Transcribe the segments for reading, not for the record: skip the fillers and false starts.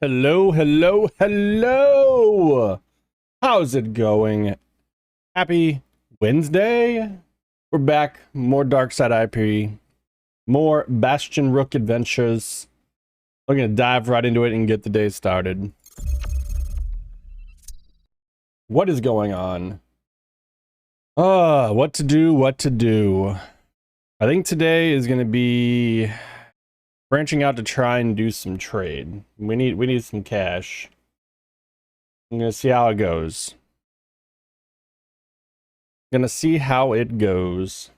Hello, hello, hello! How's it going? Happy Wednesday? We're back. More DarksideRP. More Bastion Rook adventures. We're gonna dive right into it and get the day started. What is going on? What to do. I think today is gonna be branching out to try and do some trade. We need some cash. I'm gonna see how it goes. Gonna see how it goes.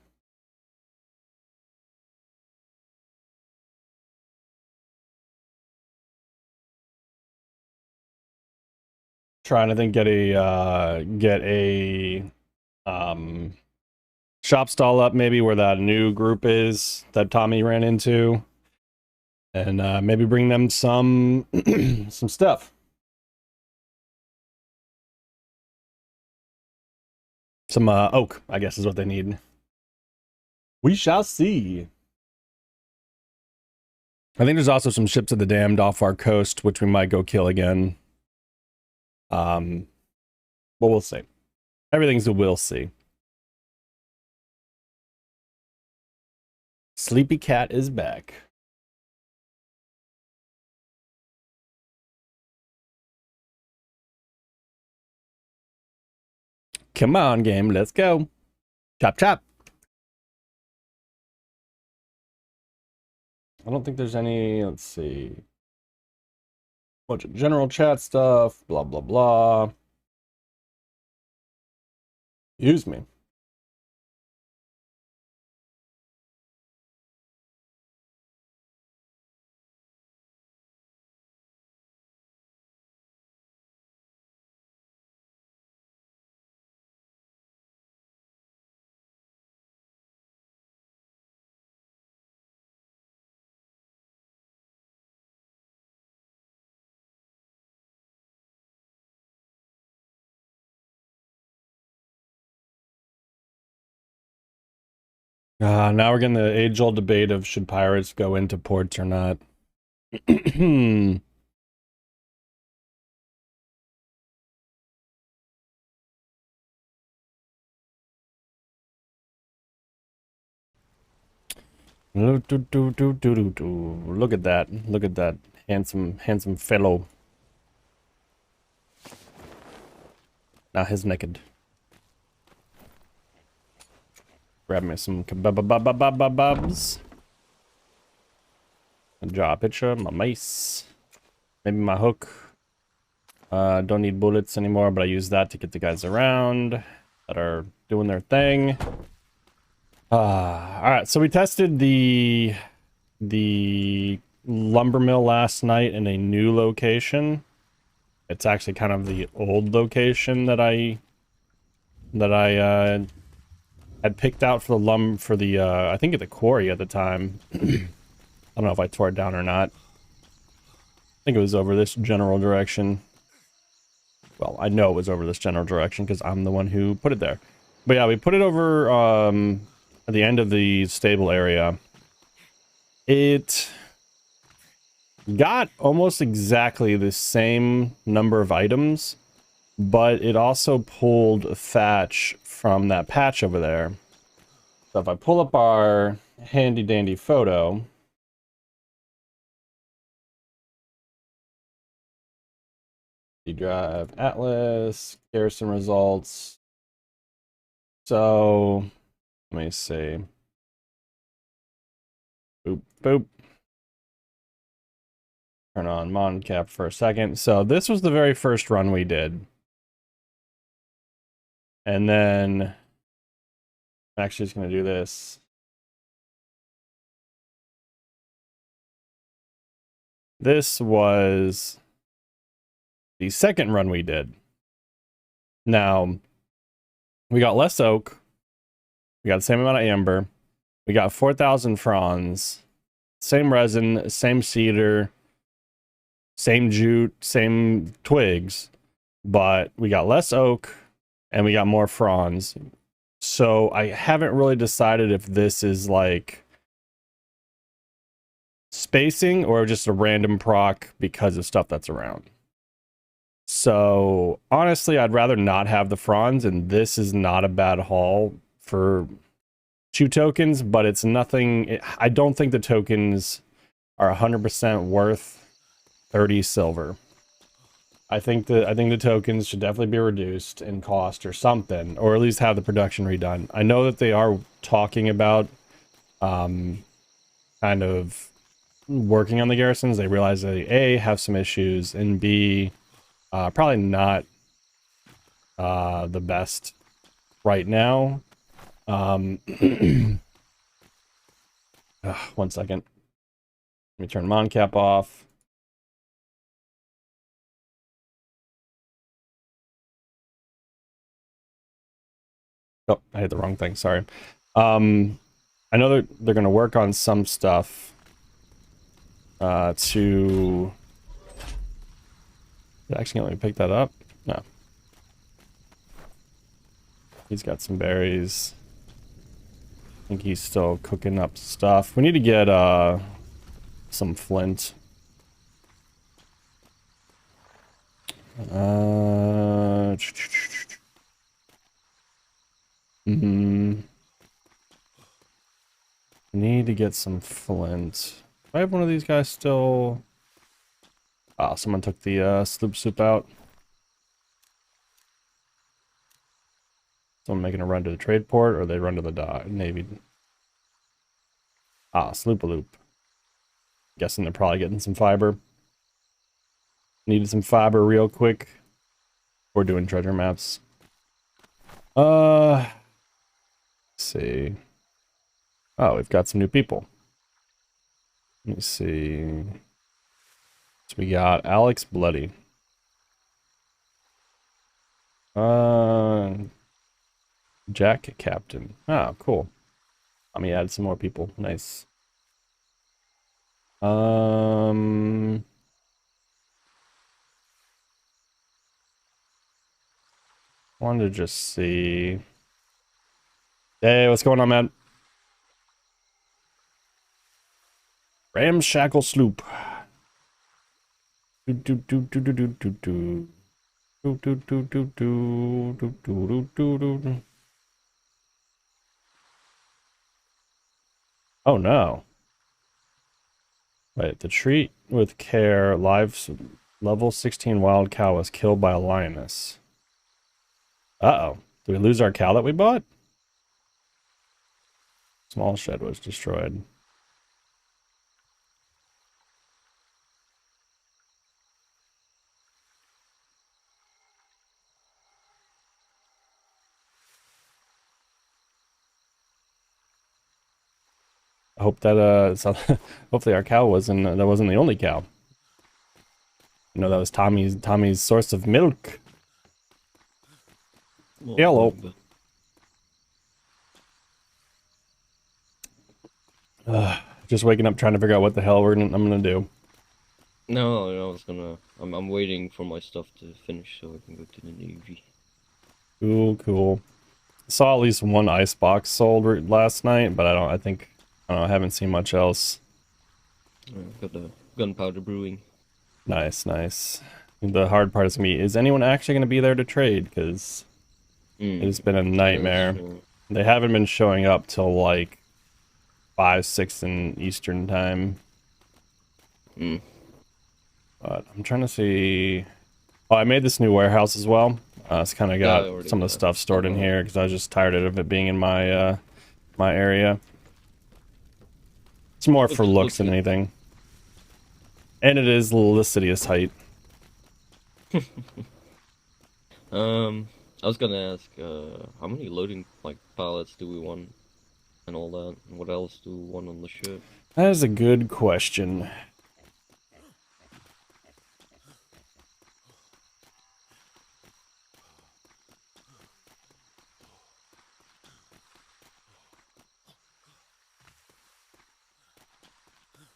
Trying to think get a shop stall up maybe where that new group is that Tommy ran into, and maybe bring them some some stuff. Some oak, I guess, is what they need. We shall see. I think there's also some ships of the damned off our coast, which we might go kill again. But we'll see. Everything's a we'll see. Sleepy Cat is back. Come on, game, let's go. Chop, chop. I don't think there's any, let's see. Bunch of general chat stuff, blah, blah, blah. Use me. Now we're getting the age-old debate of should pirates go into ports or not. Look at that. Look at that handsome fellow. Now he's naked. Grab me some kebabs. Draw a picture, my mace. Maybe my hook. Don't need bullets anymore, but I use that to get the guys around that are doing their thing. Alright, so we tested the lumber mill last night in a new location. It's actually kind of the old location that I had picked out for the I think at the quarry at the time. I don't know if I tore it down or not. I think it was over this general direction. Well, I know it was over this general direction because I'm the one who put it there. But yeah, we put it over at the end of the stable area. It got almost exactly the same number of items, but it also pulled thatch from that patch over there. So if I pull up our handy dandy photo, drive Atlas, garrison results. So let me see. Boop, boop. Turn on Moncap for a second. So this was the very first run we did. And then I'm actually just going to do this. This was the second run we did. Now, we got less oak. We got the same amount of amber. We got 4,000 fronds. Same resin, same cedar, same jute, same twigs. But we got less oak and we got more fronds. So I haven't really decided if this is like spacing or just a random proc because of stuff that's around. So honestly, I'd rather not have the fronds, and this is not a bad haul for chew tokens, but it's nothing. I don't think the tokens are 100% worth 30 silver. I think the tokens should definitely be reduced in cost or something, or at least have the production redone. I know that they are talking about kind of working on the garrisons. They realize they A, have some issues, and B, probably not the best right now. 1 second. Let me turn Moncap off. Oh, I hit the wrong thing. Sorry. I know they're going to work on some stuff to... Did I actually let me pick that up? No. He's got some berries. I think he's still cooking up stuff. We need to get some flint. Need to get some flint. Do I have one of these guys still? Ah, someone took the sloop soup out. Someone making a run to the trade port, or they run to the Navy. Ah, sloop-a-loop. Guessing they're probably getting some fiber. Needed some fiber real quick. We're doing treasure maps. Let's see. Oh, we've got some new people. Let me see. So we got Alex Bloody. Jack Captain. Ah, cool. Let me add some more people. Nice. Wanted to just see. Hey, what's going on, man? Ramshackle sloop. Oh no. Wait, the treat with care level 16 wild cow was killed by a lioness. Uh-oh. Did we lose our cow that we bought? Small shed was destroyed. I hope that hopefully our cow wasn't that wasn't the only cow. You know, that was Tommy's source of milk. Well, Hello. Just waking up trying to figure out what the hell I'm gonna do. No, I was gonna. I'm waiting for my stuff to finish so I can go to the Navy. Cool. Saw at least one ice box sold last night, but I don't know, I haven't seen much else. Got the gunpowder brewing. Nice. The hard part is gonna be, is anyone actually gonna be there to trade? Because it's been a nightmare. They haven't been showing up till like 5, 6 in Eastern time. But I'm trying to see. Oh, I made this new warehouse as well. It's kind of got some of the stuff stored in here because I was just tired of it being in my my area. It's more for looks than anything. And it is Licitious height. I was gonna ask, how many loading pallets do we want, and all that, and what else do we want on the ship? That is a good question.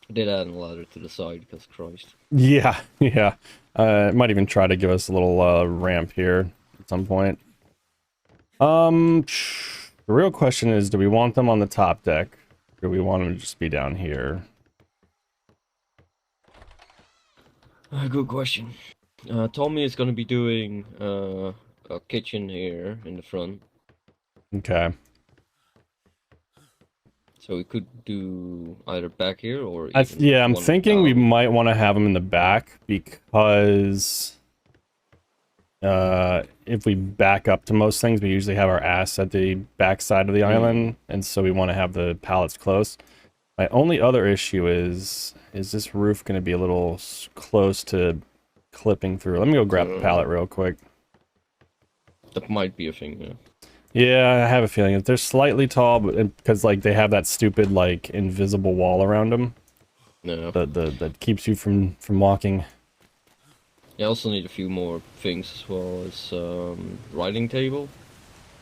I did add a ladder to the side because Christ. Yeah. It might even try to give us a little ramp here at some point. The real question is, do we want them on the top deck? Or do we want them to just be down here? Good question. Tommy is gonna be doing a kitchen here in the front, Okay. so we could do either back here or even Yeah, I'm one thinking we down. might want to have them in the back because if we back up to most things, we usually have our ass at the back side of the island, and so we want to have the pallets close. My only other issue is this roof going to be a little close to clipping through? Let me go grab the pallet real quick. That might be a thing, yeah. Yeah, I have a feeling if they're slightly tall, but because like they have that stupid like invisible wall around them No. that keeps you from walking. I also need a few more things as well as writing table.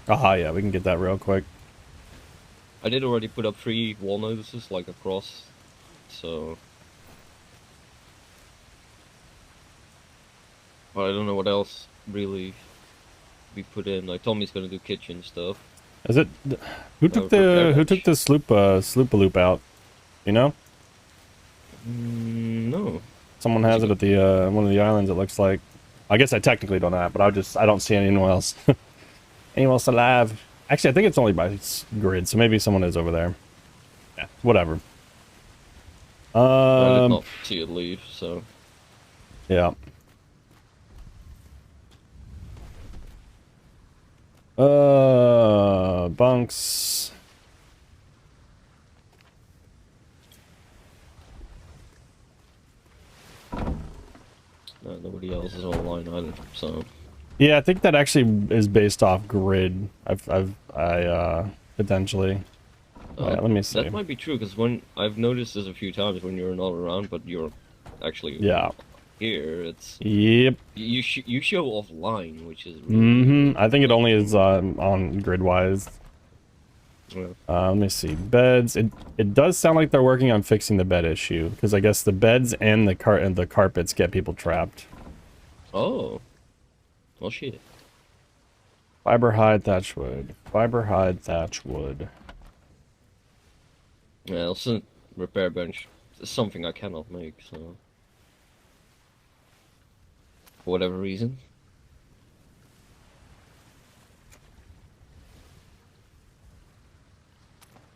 Ah, yeah, we can get that real quick. I did already put up 3 wall notices like across, so but I don't know what else really we put in. Like Tommy's gonna do kitchen stuff. Is it who took the sloop loop out? You know, No. someone has it at the one of the islands. It looks like. I guess I technically don't have, but I don't see anyone else. Anyone else alive? Actually, I think it's only by grid, so maybe someone is over there. Yeah, whatever. I did not see it leave, so Yeah. Bunks. nobody else is online either. So Yeah, I think that actually is based off grid. Potentially. Let me see. that might be true because when I've noticed this a few times when you're not around, but you're actually here. It's Yep. you show offline, which is really I think it only is on grid wise. Yeah. Let me see. Beds. It does sound like they're working on fixing the bed issue because I guess the beds and the carpets get people trapped. Oh. Well, shit. Fiber hide thatch wood. Fiber hide thatch wood. Yeah, also repair bench. It's something I cannot make, so for whatever reason.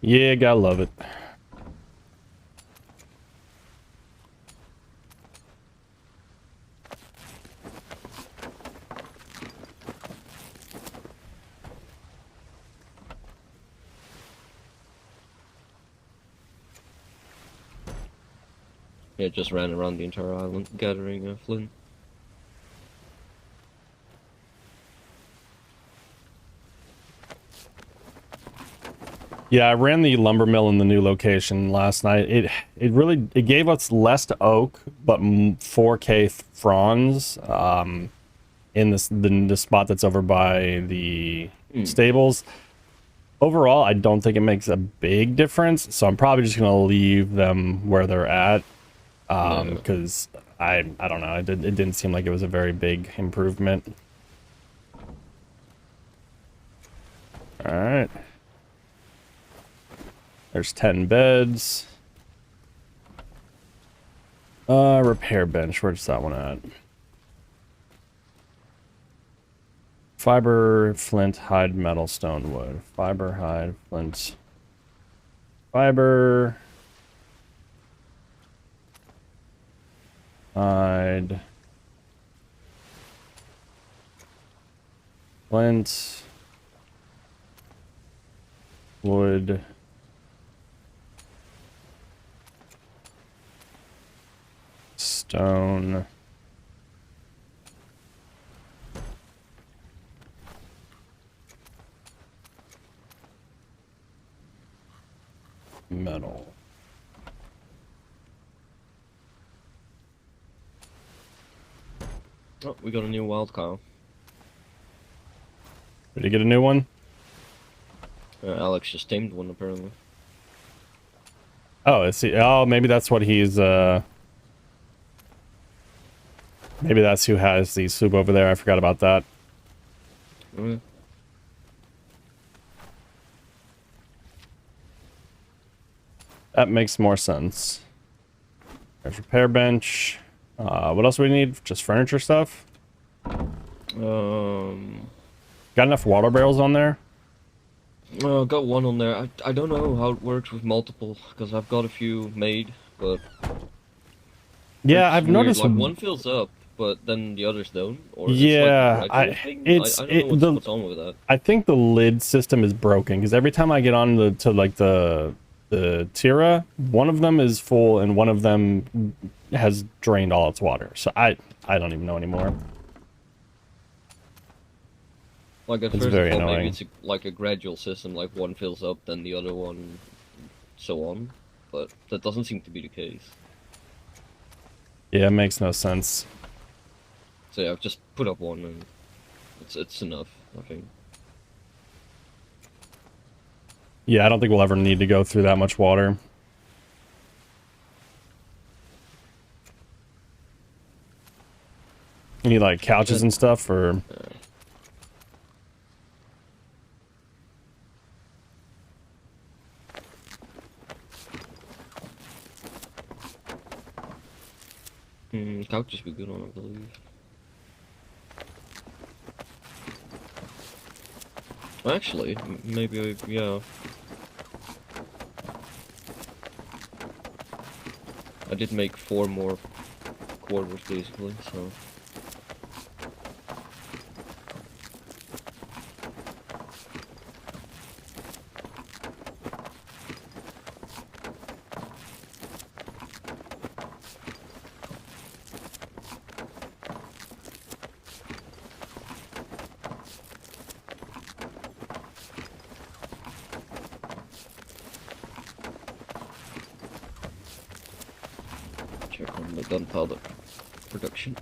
Yeah, gotta love it. Yeah, just ran around the entire island gathering flint. Yeah, I ran the lumber mill in the new location last night. It gave us less oak, but 4K fronds. In the spot that's over by the stables. Overall, I don't think it makes a big difference, so I'm probably just gonna leave them where they're at. Because I don't know, it didn't seem like it was a very big improvement. All right. There's 10 beds. Repair bench. Where's that one at? Fiber, flint, hide, metal, stone, wood. Fiber, hide, flint. Fiber. Hide. Flint. Wood. Stone. Metal. Oh, we got a new wild cow. Did you get a new one? Alex just tamed one apparently. Oh, is he? Oh, maybe that's what he's. Maybe that's who has the soup over there. I forgot about that. That makes more sense. There's repair bench. What else do we need? Just furniture stuff? Got enough water barrels on there? Got one on there. I don't know how it works with multiple, because I've got a few made, but Yeah, it's I've weird. noticed. Like one fills up, but then the others don't, or it's like a Yeah, gradual thing. I don't know what's on with that. I think the lid system is broken because every time I get on the Tira, one of them is full and one of them has drained all its water. So I don't even know anymore. Like at It's first I very thought annoying. maybe it's like a gradual system, like one fills up, then the other one, so on. But that doesn't seem to be the case. Yeah, it makes no sense. So yeah, I've just put up one and it's enough, I think. Yeah, I don't think we'll ever need to go through that much water. You need like couches and stuff, or Couches be good on, I believe. Actually, maybe yeah. I did make 4 more quarters basically, so. Check on the gunpowder production.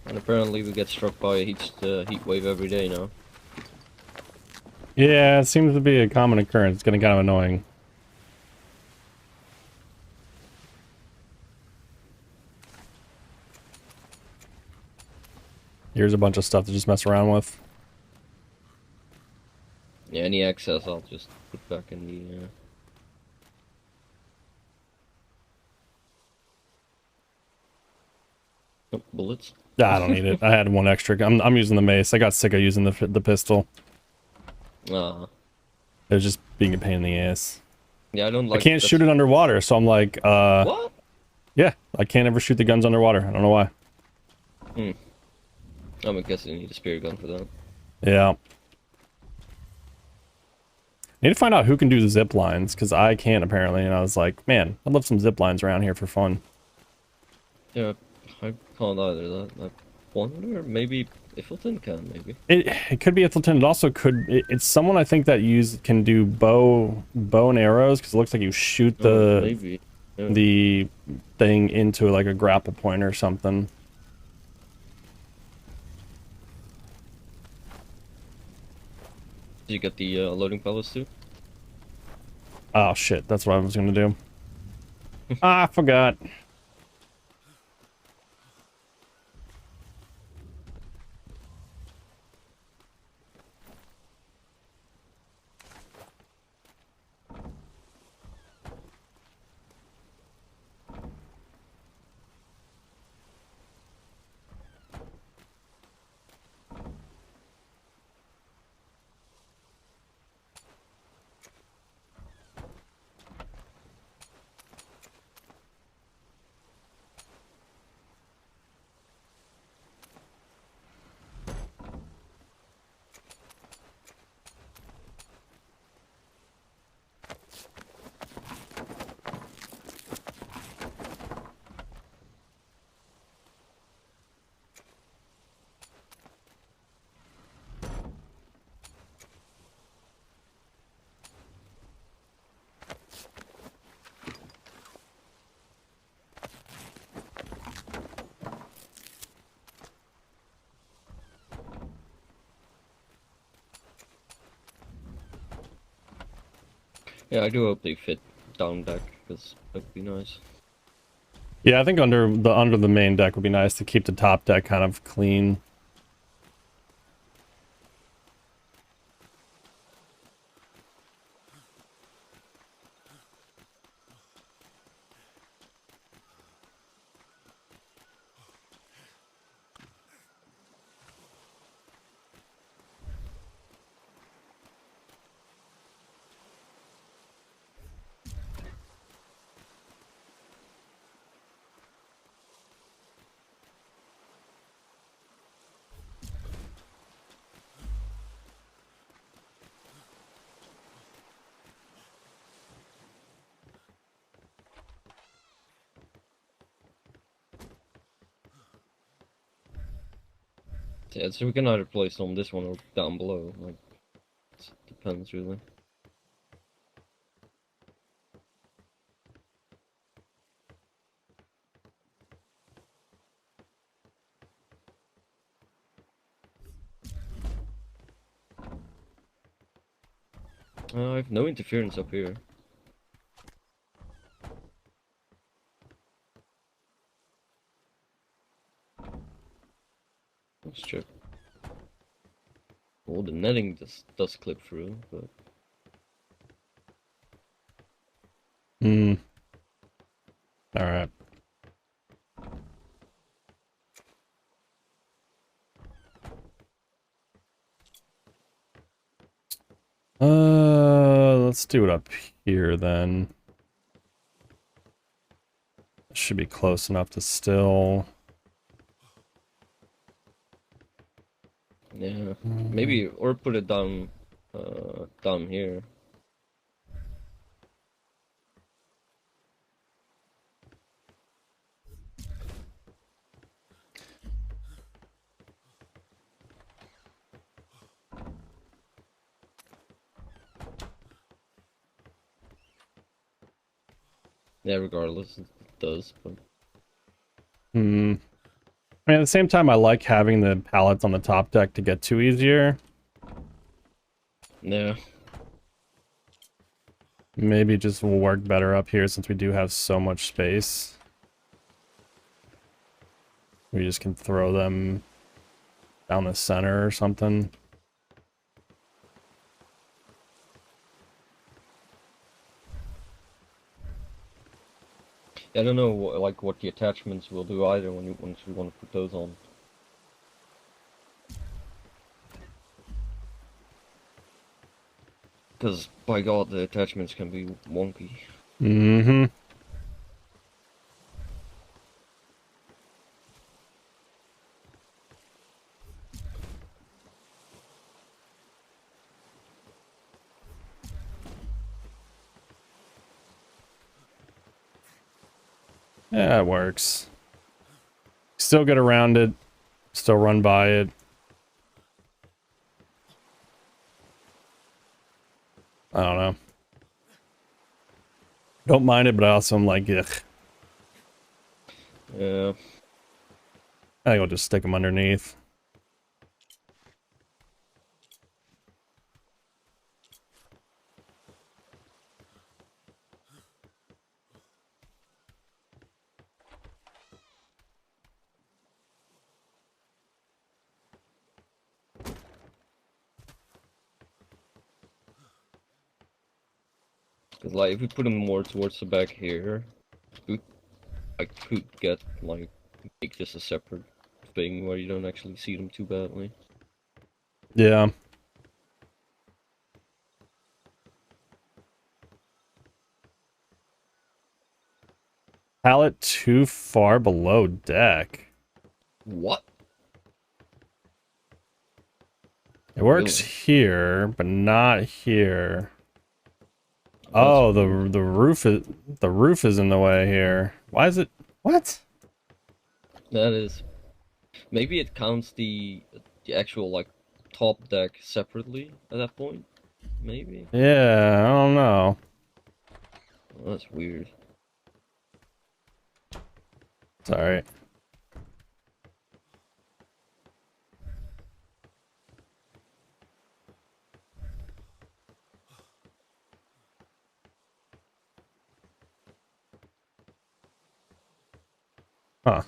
And apparently we get struck by a heat wave every day now. yeah, it seems to be a common occurrence. It's getting kind of annoying. Here's a bunch of stuff to just mess around with. Yeah, any excess I'll just put back in the oh, bullets. I don't need it. I had one extra. I'm using the mace. I got sick of using the pistol. It was just being a pain in the ass. Yeah, I don't like. I can't shoot it underwater, so I'm like, What? yeah, I can't ever shoot the guns underwater. I don't know why. I'm guessing you need a spear gun for that. Yeah. Need to find out who can do the zip lines, because I can't apparently, and I was like, man, I'd love some zip lines around here for fun. Yeah, I can't either. That I wonder, maybe Iffleton can, maybe. It could be Iffleton. It also could. It's someone I think that can do bow and arrows, because it looks like you shoot Maybe. Yeah. the thing into like a grapple point or something. Did you get the loading pellets too? Oh shit, that's what I was gonna do. I forgot. Yeah, I do hope they fit down deck, because that'd be nice. Yeah, I think under the main deck would be nice to keep the top deck kind of clean. Yeah, so we can either place on this one or down below. Like, it depends really. I have no interference up here. Let's check. Well, the netting does clip through, but Hmm. All right. Let's do it up here then. Should be close enough to still. yeah, maybe or put it down, down here. Yeah, regardless, it does. But Hmm. I mean, at the same time, I like having the pallets on the top deck to get to easier. yeah, Maybe it just will work better up here since we do have so much space. We just can throw them down the center or something. I don't know like what the attachments will do either once we want to put those on. Because by God, the attachments can be wonky. Mm-hmm. Yeah, it works. Still get around it. Still run by it. I don't know. Don't mind it, but I also am like, ugh. Yeah. I think I'll just stick them underneath. Because like if we put them more towards the back here, we, I could get like make this a separate thing where you don't actually see them too badly. Yeah. Pallet too far below deck. What? It works Really? here, but not here. That's Oh, weird. the roof is in the way here. Why is it? What? That is. Maybe it counts the actual like top deck separately at that point. Maybe. Yeah, I don't know. Well, that's weird. Sorry. Huh.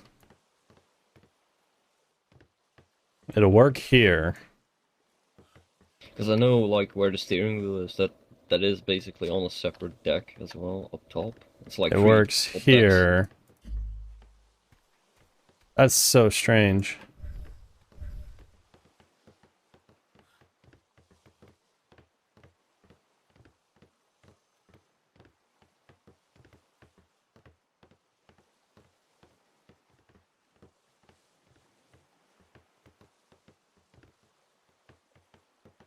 It'll work here. Because I know, like, where the steering wheel is, that is basically on a separate deck as well, up top. It's like It three works top decks. here. That's so strange.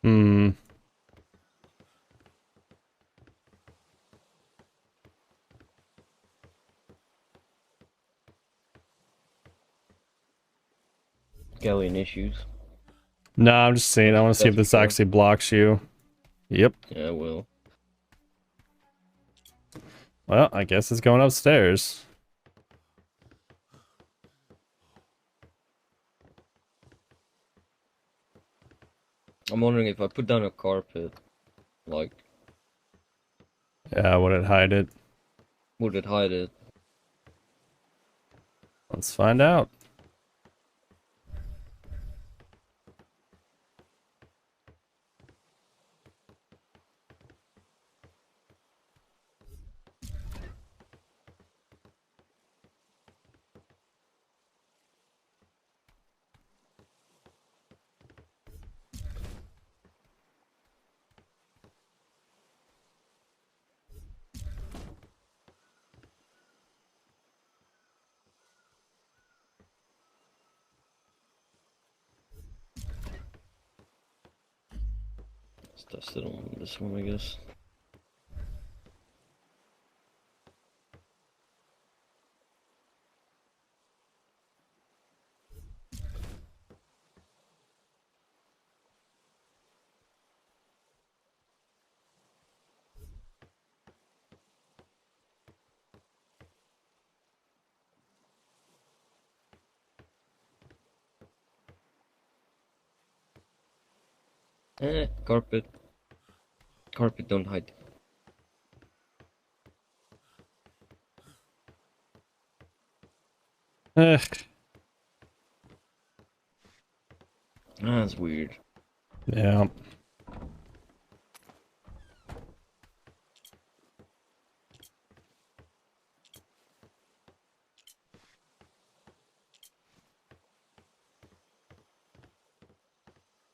Hmm. Galleon issues. No, I'm just saying. I want to see if That's this fair. actually blocks you. Yep. Yeah, well. Well, I guess it's going upstairs. I'm wondering if I put down a carpet, like, Yeah, would it hide it? would it hide it? Let's find out. Let's test it on this one, I guess. Carpet. Carpet don't hide. Ugh. That's weird. Yeah.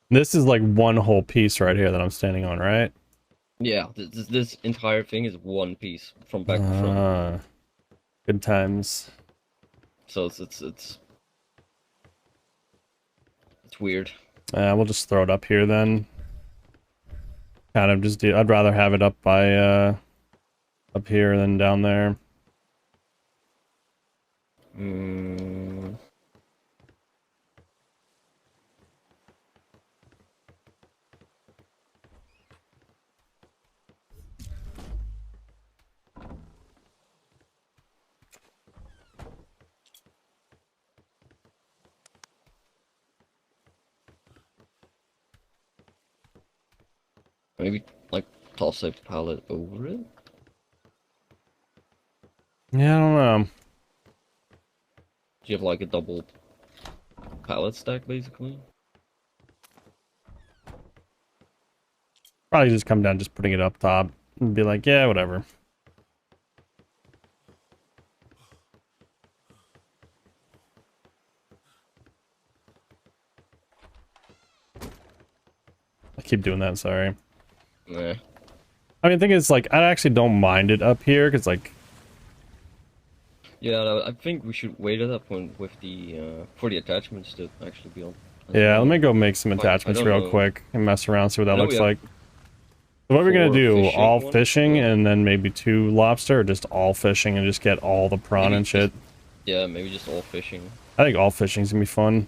This is like one whole piece right here that I'm standing on, right? Yeah, this entire thing is one piece from back to front. Good times. So it's weird. We'll just throw it up here then. Kind of just do. I'd rather have it up by up here than down there. Mm. Maybe like toss a pallet over it. Yeah, I don't know. Do you have like a double pallet stack basically? Probably just come down, just putting it up top, and be like, yeah, whatever. I keep doing that. Sorry. Nah. I mean, the thing is, like, I actually don't mind it up here because, like, Yeah, I think we should wait at that point with the for the attachments to actually be on. yeah. Let me go make some I attachments don't real know. quick and mess around, see what I that know looks we have like. So what we're gonna 4 do? fishing All ones, fishing but and then maybe 2 lobster, or just all fishing and just get all the prawn maybe and shit. yeah, maybe just all fishing. I think all fishing's gonna be fun.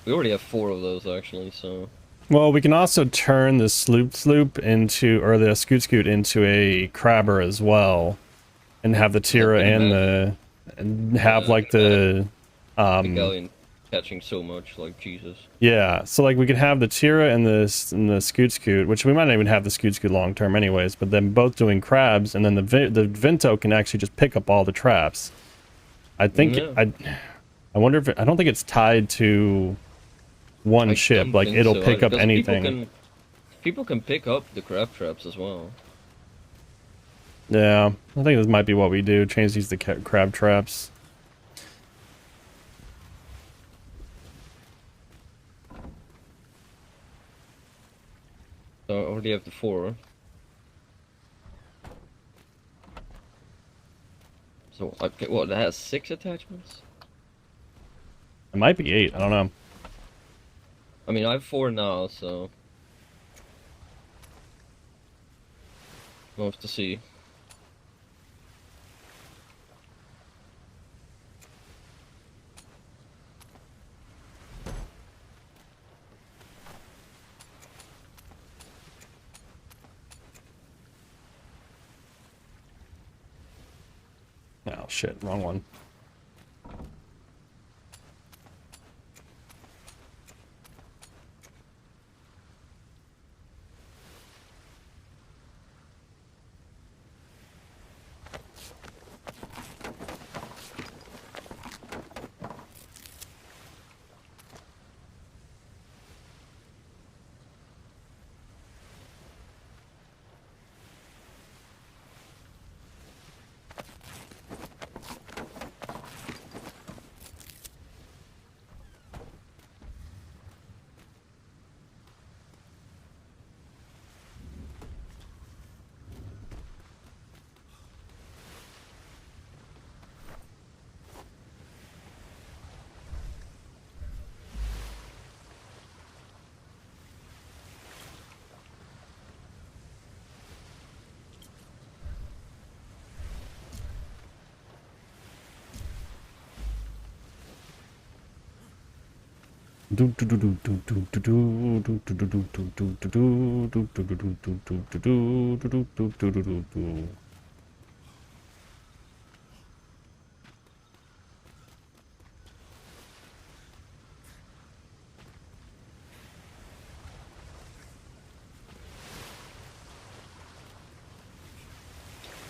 We already have 4 of those actually, so Well, we can also turn the sloop into, or the scoot into a crabber as well, and have the tira and the, and have yeah, like the, the galleon catching so much, like Jesus. yeah. So like we could have the tira and the scoot, which we might not even have the scoot long term anyways, but then both doing crabs, and then the Vinto can actually just pick up all the traps. I think Yeah. I wonder if I don't think it's tied to one I ship. don't Like think it'll so, pick up because anything. people can pick up the crab traps as well. Yeah, I think this might be what we do. Change these to crab traps. So I already have the 4. So what? That has 6 attachments. It might be 8. I don't know. I mean, I have 4 now, so we'll have to see. Oh shit, wrong one.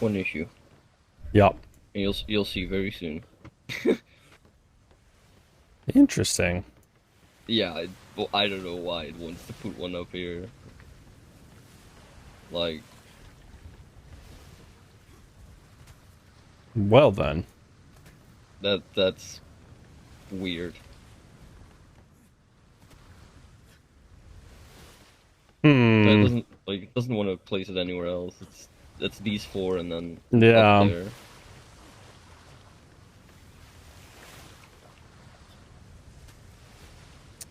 One issue, Yup. and you'll see very soon. Interesting. Yeah, well, I don't know why it wants to put one up here. Like, Well then. that's weird. Hmm. It doesn't want to place it anywhere else. It's these 4 and then up Yeah. there.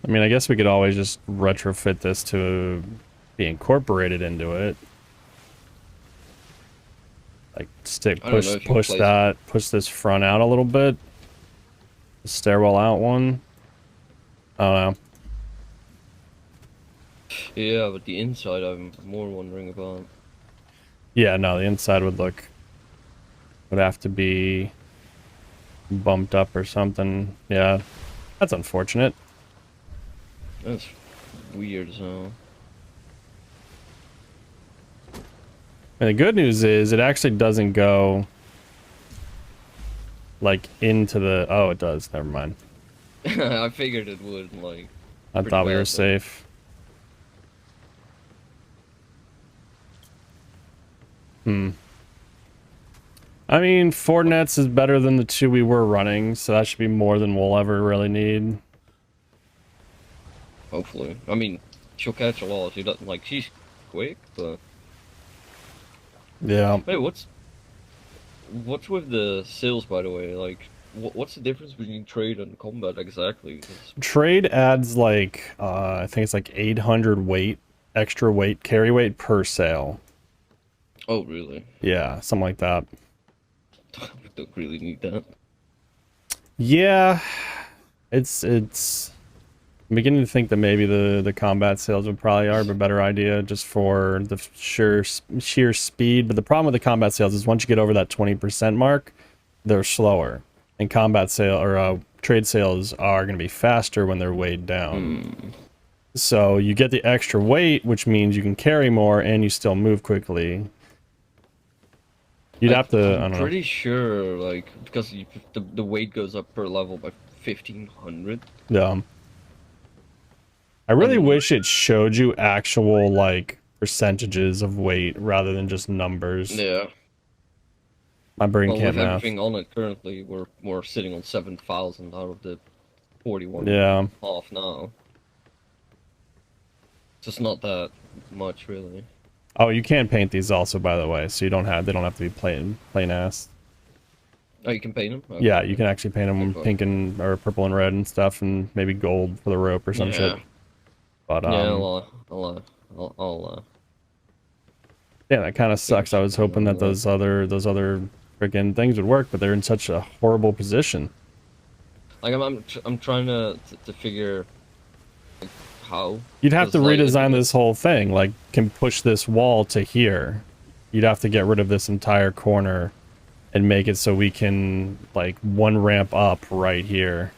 I mean, I guess we could always just retrofit this to be incorporated into it. Like I don't know if you push this front out a little bit. The stairwell out one. I don't know. Yeah, but the inside I'm more wondering about. Yeah, no, the inside would have to be bumped up or something. Yeah, that's unfortunate. That's weird as hell. And the good news is it actually doesn't go like into the. Oh, it does. Never mind. I figured it would, like, I pretty thought we were bad, safe. Hmm. I mean, 4 nets is better than the 2 we were running, so that should be more than we'll ever really need. hopefully. I mean, she'll catch a lot. She doesn't, like, she's quick, but... Yeah. Wait, what's with the sails, by the way? Like, what's the difference between trade and combat exactly? Trade adds like, I think it's like 800 weight, extra weight, carry weight per sail. Oh, really? Yeah, something like that. We don't really need that. Yeah, it's I'm beginning to think that maybe the combat sails would probably are a better idea just for the sheer speed. But the problem with the combat sails is once you get over that 20% mark, they're slower. And combat sail or trade sails are going to be faster when they're weighed down. So you get the extra weight, which means you can carry more and you still move quickly. You'd have to, I I'm don't know. pretty sure, like, because the weight goes up per level by 1500. Yeah. I really And wish it showed you actual, like, percentages of weight rather than just numbers. yeah, My brain well, can't with math. everything on it currently, we're sitting on 7,000 out of the 41 Yeah. half now. So it's not that much, really. Oh, you can paint these also, by the way, so they don't have to be plain ass. Oh, you can paint them? Okay, Yeah, you okay. can actually paint them Okay. pink and or purple and red and stuff, and maybe gold for the rope or some shit. Yeah. But Yeah, I'll yeah, that kind of figure sucks. I was something hoping that out. those other freaking things would work, but they're in such a horrible position. Like I'm trying to figure how, You'd have to because like redesign this whole thing. Like, can push this wall to here. You'd have to get rid of this entire corner and make it so we can like one ramp up right here.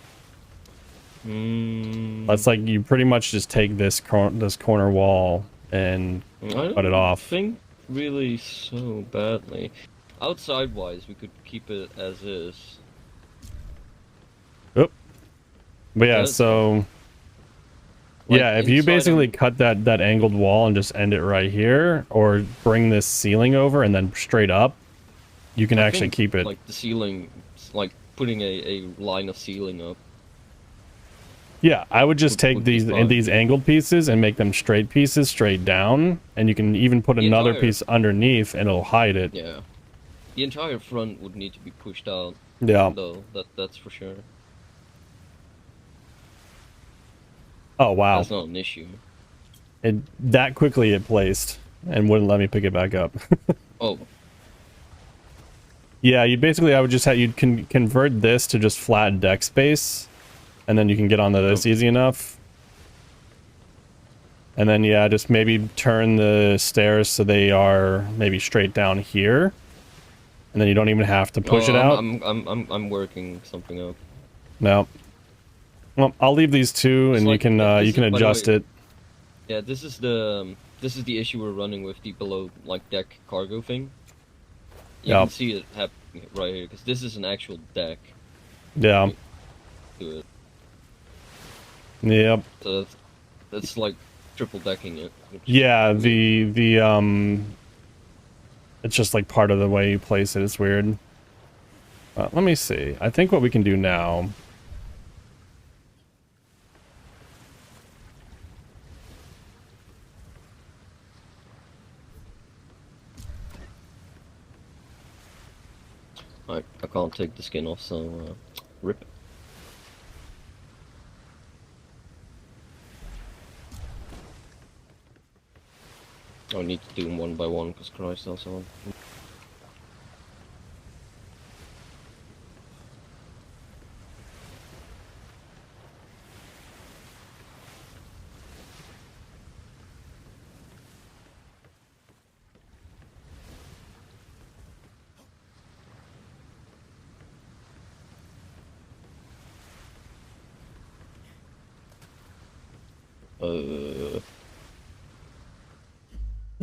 That's like you pretty much just take this corner wall and I cut it don't off. think really so badly. Outside wise, we could keep it as is. Oop. But yeah, Yeah, so like yeah, if you inside basically cut that angled wall and just end it right here, or bring this ceiling over and then straight up, you can I actually think, keep it. like the ceiling, like putting a line of ceiling up. Yeah, I would just take would be these fine. these angled pieces and make them straight pieces straight down, and you can even put The another entire- piece underneath and it'll hide it. Yeah, the entire front would need to be pushed out, Yeah. though. That's for sure. Oh wow. That's not an issue. That quickly it placed and wouldn't let me pick it back up. Oh, Yeah, I would just have you'd convert this to just flat deck space, and then you can get onto this easy enough. And then yeah, just maybe turn the stairs so they are maybe straight down here, and then you don't even have to push it out. I'm working something up. No. Well, I'll leave these two, It's and like, you this can is, by the adjust way, it. Yeah, this is the issue we're running with the below like deck cargo thing. You Yep. can see it happening right here because this is an actual deck Yeah. to it. Yep. So that's like triple decking it. Yeah. It's just like part of the way you place it. It's weird. Let me see. I think what we can do now. I can't take the skin off, so rip. I need to do them one by one because Christ also.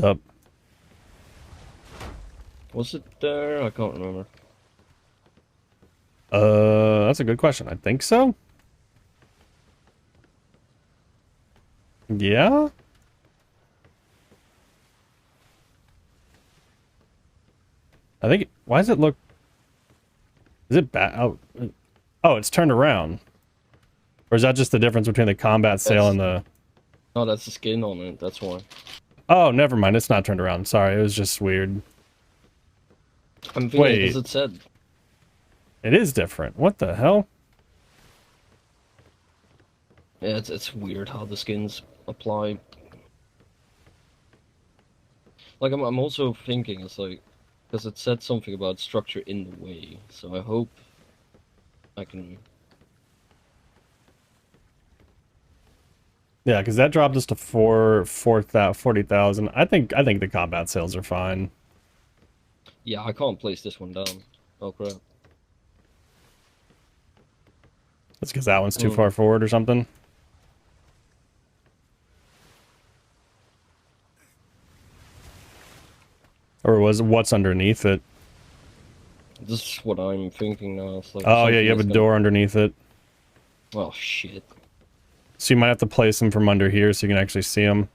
Up. Was it there? I can't remember. That's a good question. I think so. Yeah. I think. Why does it look? Is it bad? Oh, it's turned around. Or is that just the difference between the combat sail and the? Oh, that's the skin on it. That's why. Oh, never mind. It's not turned around. Sorry, it was just weird. I'm thinking because it said. It is different. What the hell? Yeah, it's weird how the skins apply. Like I'm also thinking it's like because it said something about structure in the way, so I hope I can. Yeah, because that dropped us to 40,000. I think the combat sails are fine. Yeah, I can't place this one down. Oh crap. That's because that one's too far forward or something. Or was what's underneath it? This is what I'm thinking now. It's like Oh yeah, something you have a that's door underneath it. Oh shit. So you might have to place them from under here so you can actually see them.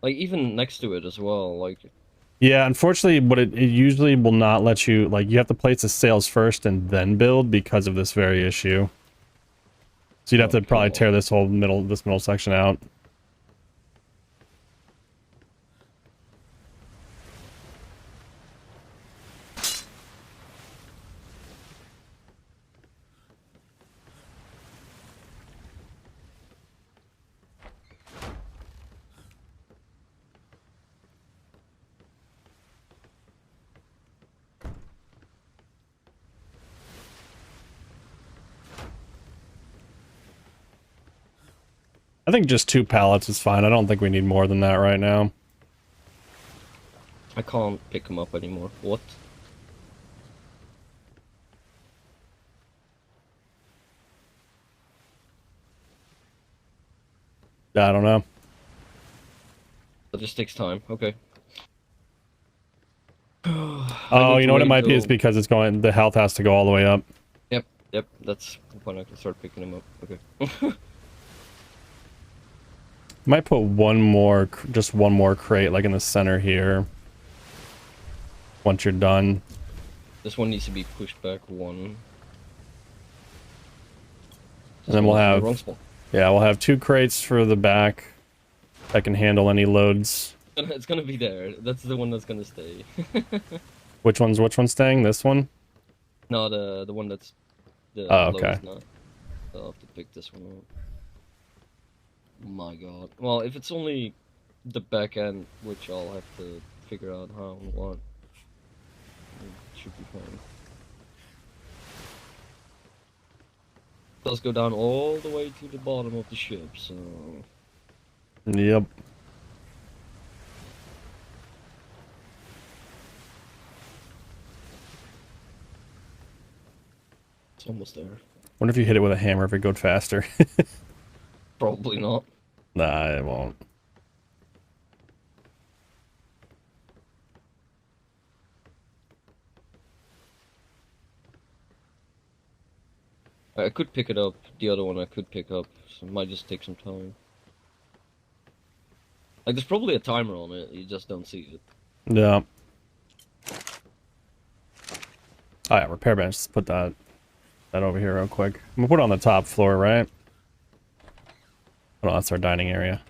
Like even next to it as well. Like Yeah, unfortunately, but it usually will not let you, like, you have to place the sails first and then build because of this very issue. So you'd have to probably tear this whole middle section out. I think just 2 pallets is fine. I don't think we need more than that right now. I can't pick them up anymore. What? I don't know. That just takes time. Okay. Oh, you know what it might be? It's because it's going, the health has to go all the way up. Yep, that's when I can start picking them up. Okay. Might put one more, just one more crate, like in the center here. Once you're done. This one needs to be pushed back one. And then we'll have, yeah, we'll have 2 crates for the back that can handle any loads. It's gonna be there. That's the one that's gonna stay. Which one's staying? This one? No, the one that's the okay. lowest now. I'll have to pick this one up. My god. Well, if it's only the back end, which I'll have to figure out how and what, it should be fine. It does go down all the way to the bottom of the ship, so... Yep. It's almost there. Wonder if you hit it with a hammer if it goes faster. Probably not. Nah, it won't. I could pick it up. The other one I could pick up, so it might just take some time. Like, there's probably a timer on it, you just don't see it. Yeah. Oh yeah, repair bench. Let's put that over here real quick. I'm gonna put it on the top floor, right? Oh, that's our dining area.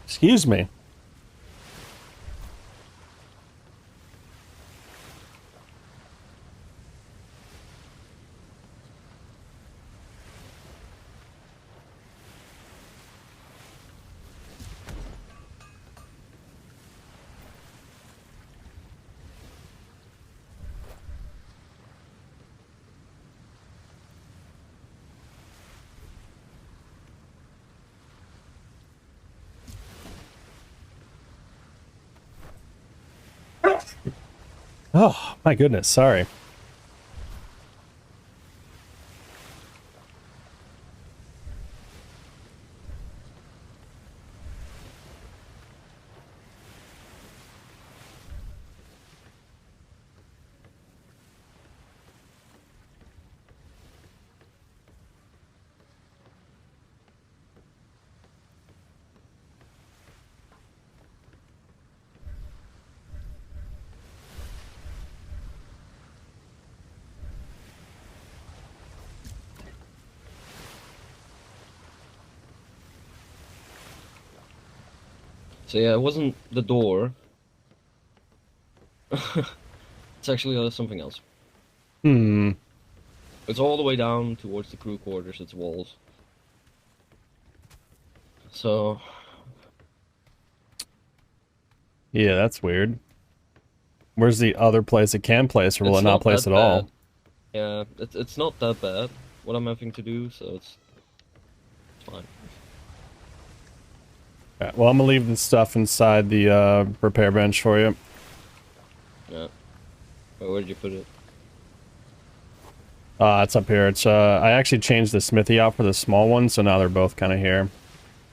Excuse me. Oh, my goodness, sorry. So yeah, it wasn't the door. It's actually something else. Hmm. It's all the way down towards the crew quarters, it's walls. So, Yeah, that's weird. Where's the other place it can place, or will it it's not not place that at bad. all? Yeah, it's not that bad, what I'm having to do, so it's fine. Okay, well, I'm gonna leave the stuff inside the repair bench for you. Yeah. Where did you put it? It's up here. It's I actually changed the smithy out for the small one, so now they're both kind of here.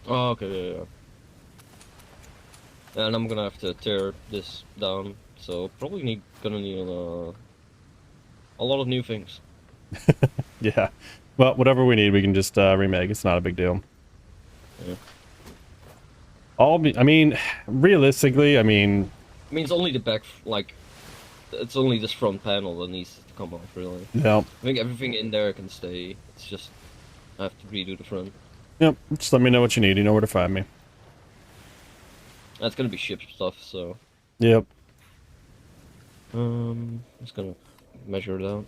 Oh, okay, yeah. And I'm gonna have to tear this down, so probably gonna need a lot of new things. Yeah. Well, whatever we need, we can just remake. It's not a big deal. Yeah. I mean, realistically, I mean, I mean, it's only the back, like, it's only this front panel that needs to come off, really. no. I think everything in there can stay. It's just I have to redo the front. Yep. Just let me know what you need. You know where to find me. That's gonna be ship stuff, so Yep. just gonna measure it out.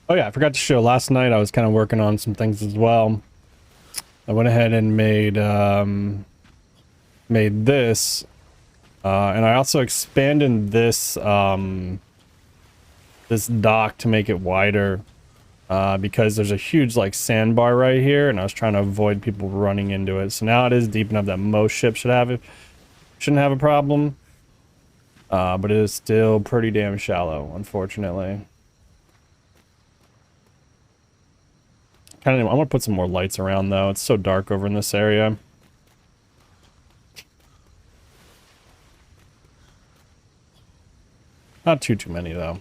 Oh yeah, I forgot to show. Last night I was kind of working on some things as well. I went ahead and made this, and I also expanded this this dock to make it wider, because there's a huge like sandbar right here, and I was trying to avoid people running into it. So now it is deep enough that most ships shouldn't have a problem, but it is still pretty damn shallow, unfortunately. Kind of, I want to put some more lights around though. It's so dark over in this area. Not too many though.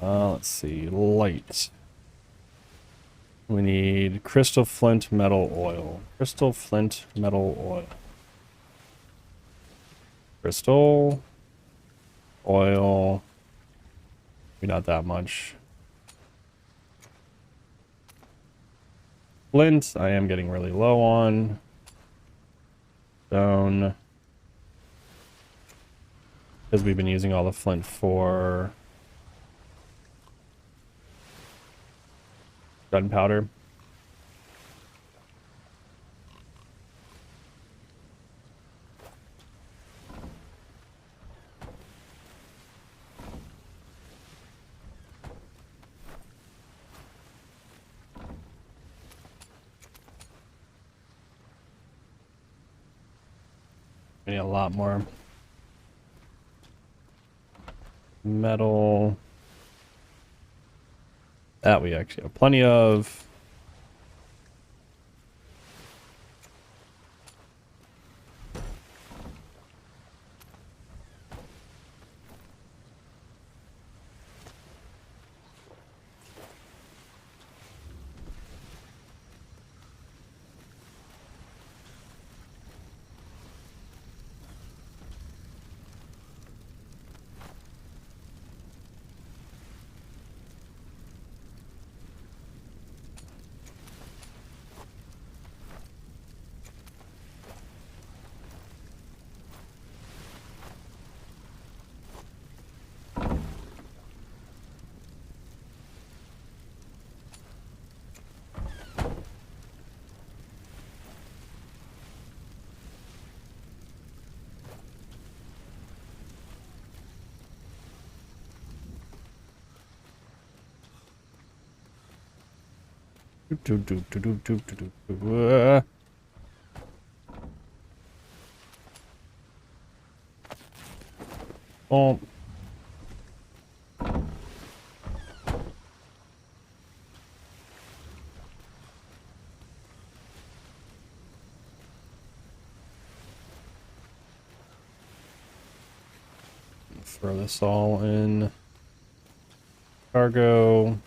Let's see, light. We need crystal flint metal oil. Crystal flint metal oil. Crystal oil. Maybe not that much. Flint, I am getting really low on. Stone. Because we've been using all the flint for gunpowder. We need a lot more metal. That we actually have plenty of. Oh. Throw this all in cargo.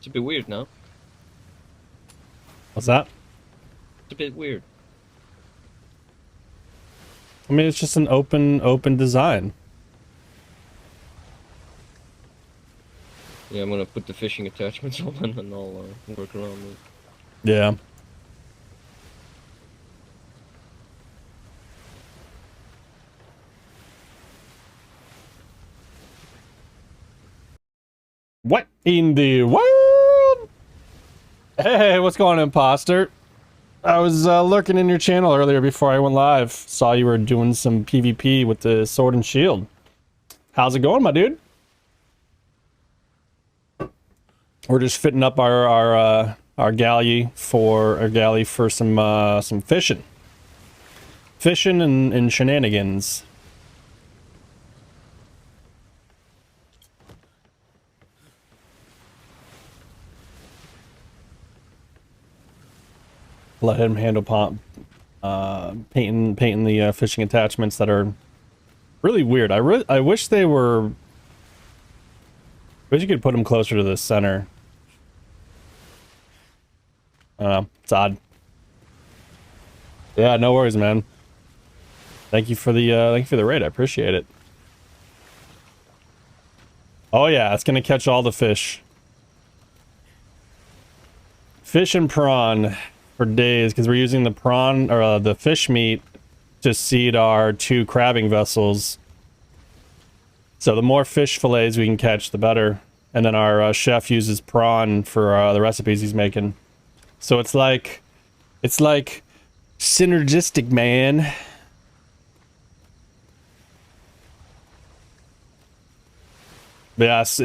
It's a bit weird now. What's that? It's a bit weird. I mean, it's just an open design. Yeah, I'm gonna put the fishing attachments on and I'll work around it. Yeah. What in the world? Hey, what's going on, imposter? I was lurking in your channel earlier before I went live. Saw you were doing some PvP with the sword and shield. How's it going, my dude? We're just fitting up our galley for some fishing. Fishing and shenanigans. Let him handle painting the fishing attachments that are really weird. I wish they were. Wish you could put them closer to the center. It's odd. Yeah, no worries, man. Thank you for the raid. I appreciate it. Oh yeah, it's gonna catch all the fish. Fish and prawn for days because we're using the prawn or the fish meat to seed our 2 crabbing vessels. So the more fish fillets we can catch, the better. And then our chef uses prawn for the recipes he's making. So it's like synergistic, man. But yes,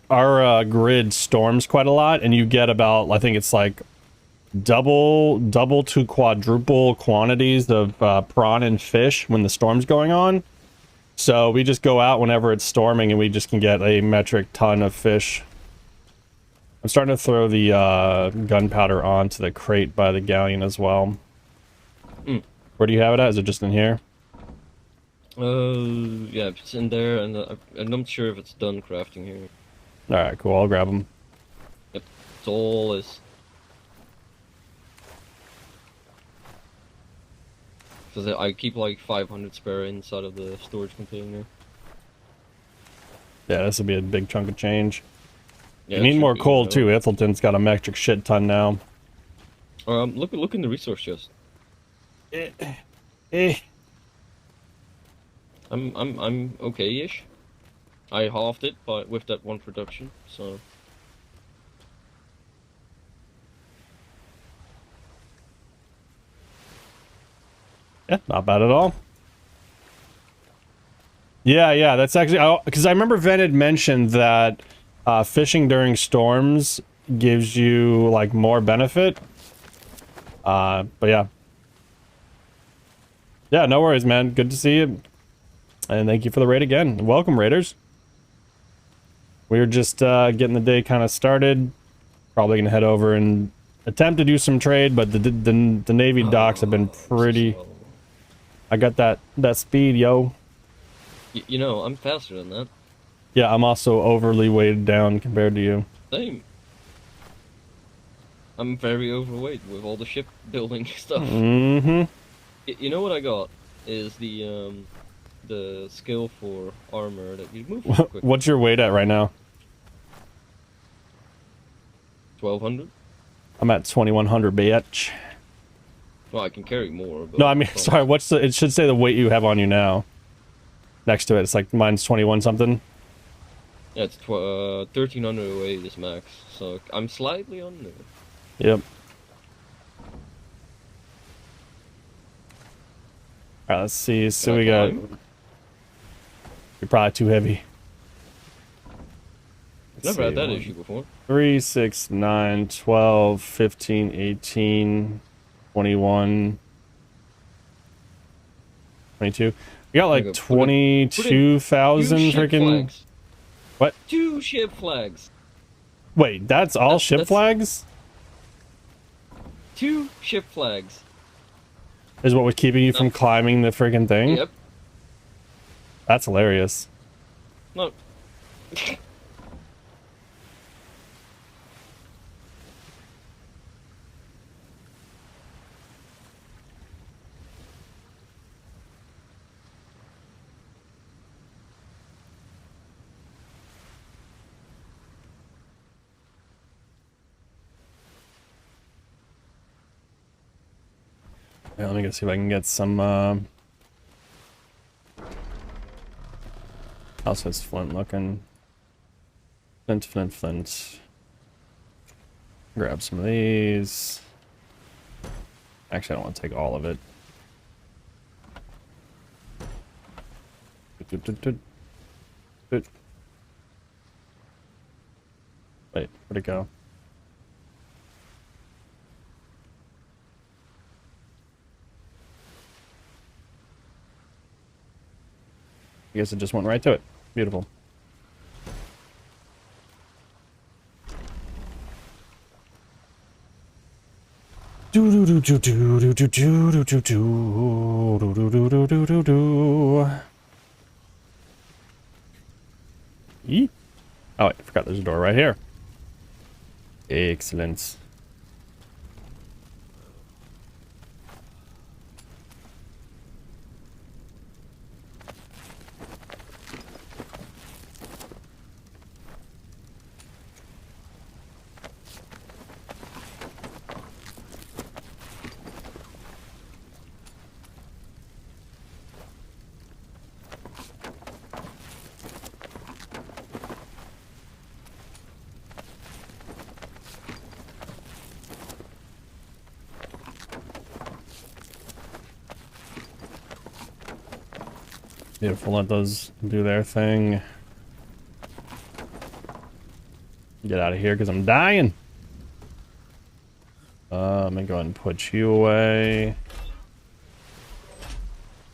our grid storms quite a lot, and you get about, I think it's like double to quadruple quantities of prawn and fish when the storm's going on. So we just go out whenever it's storming and we just can get a metric ton of fish. I'm starting to throw the gunpowder onto the crate by the galleon as well. Where do you have it at? Is it just in here? Yeah, it's in there, and I'm not sure if it's done crafting here. Alright, cool. I'll grab them. Yep, it's all is. Because I keep like 500 spare inside of the storage container. Yeah, this will be a big chunk of change. Yeah, you need more coal too. Ithilton's got a metric shit ton now. Look in the resource chest. I'm okay-ish. I halved it with that one production, so. Yeah, not bad at all. Yeah, that's actually because I remember Ven had mentioned that fishing during storms gives you like more benefit. But yeah, no worries, man. Good to see you, and thank you for the raid again. Welcome, raiders. We're just getting the day kind of started. Probably gonna head over and attempt to do some trade, but the Navy docks have been pretty. I got that speed, yo. You know, I'm faster than that. Yeah, I'm also overly weighted down compared to you. Same. I'm very overweight with all the shipbuilding stuff. Mm-hmm. You know what I got is the skill for armor that you move quick. What's your weight at right now? 1200. I'm at 2100, bitch. Well, I can carry more. But No, I mean, sorry. What's the? It should say the weight you have on you now. Next to it, it's like mine's 21 something. Yeah, it's 1300 weight is max, so I'm slightly under. Yep. All right, let's see. So we got. You're probably too heavy. Never had that issue before. 3, 6, 9, 12, 15, 18, 21, 22. We got like 22,000 freaking. Flags. What? 2 ship flags. Wait, that's all ship flags? 2 ship flags. Is what was keeping you from climbing the freaking thing? Yep. That's hilarious. No. Yeah, let me go see if I can get some, how's this flint looking? Flint, flint, flint. Grab some of these. Actually, I don't want to take all of it. Wait, where'd it go? I guess it just went right to it. Beautiful. Do do do do do do do do do do do do do do do do do. Eee. Oh wait, I forgot there's a door right here. Excellent. Beautiful, let those do their thing. Get out of here because I'm dying. Let me go ahead and put you away.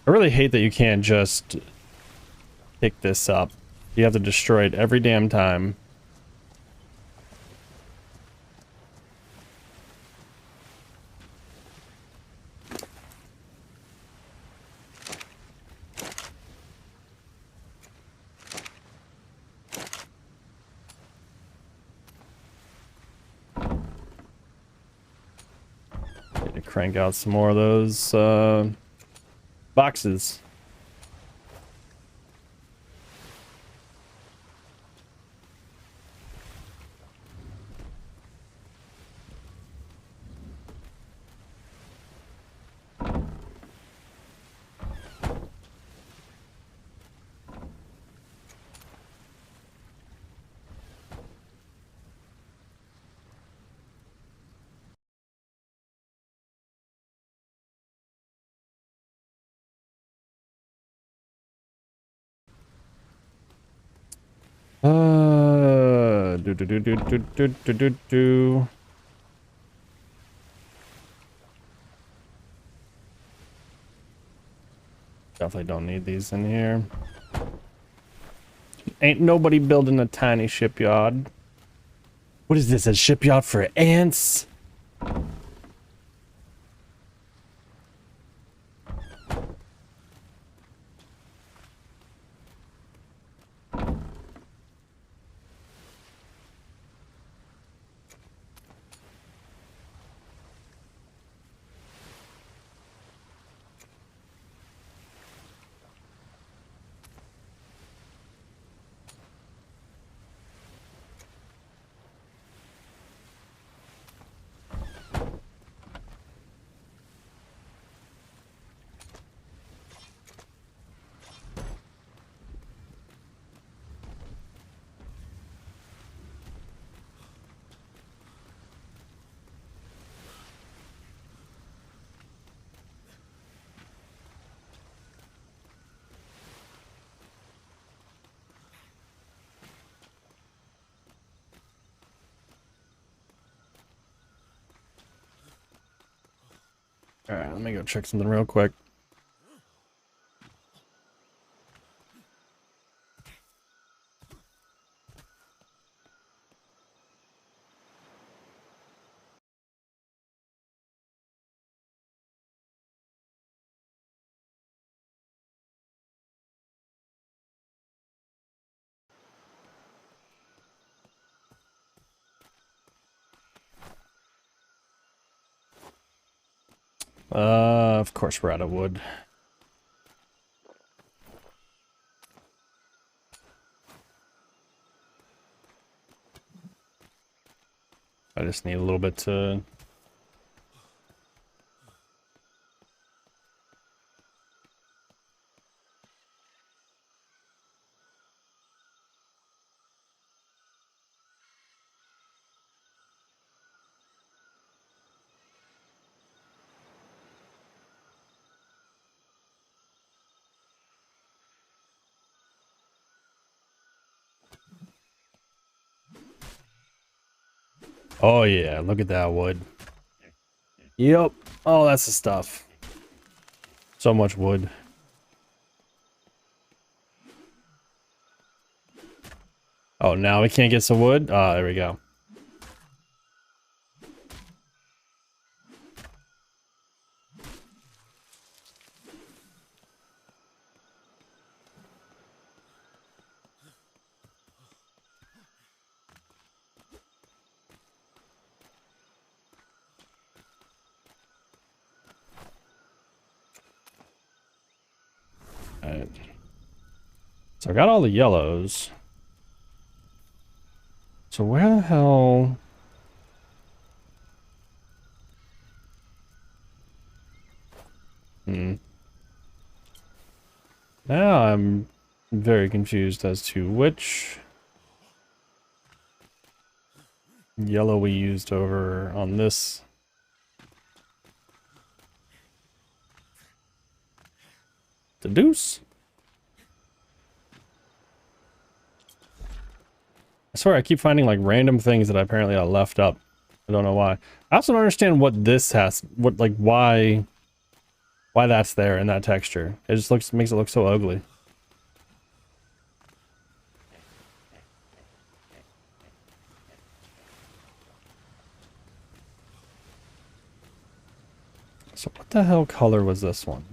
I really hate that you can't just pick this up. You have to destroy it every damn time. Need to crank out some more of those boxes. Do do do do do do do do do. Definitely don't need these in here. Ain't nobody building a tiny shipyard. What is this, a shipyard for ants? Alright, let me go check something real quick. Of course we're out of wood. I just need a little bit to Oh yeah, look at that wood. Yep. Oh, that's the stuff. So much wood. Oh, now we can't get some wood? Ah, there we go. Alright. So I got all the yellows. So where the hell... Now I'm very confused as to which yellow we used over on this. The deuce? I swear I keep finding like random things that apparently I left up. I don't know why. I also don't understand what this has, what like why that's there in that texture. It just makes it look so ugly. So what the hell color was this one?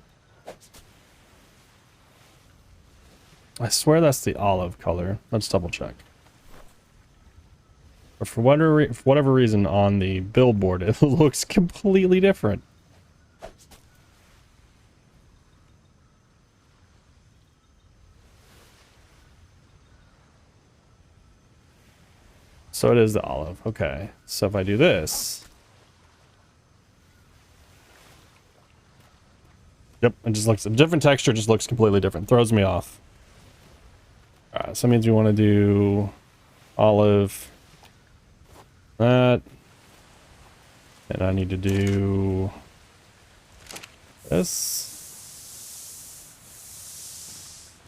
I swear that's the olive color. Let's double check. But for whatever reason on the billboard, it looks completely different. So it is the olive. Okay. So if I do this. Yep, it just looks a different texture, just looks completely different. Throws me off. Alright, so that means we want to do olive. That. And I need to do this.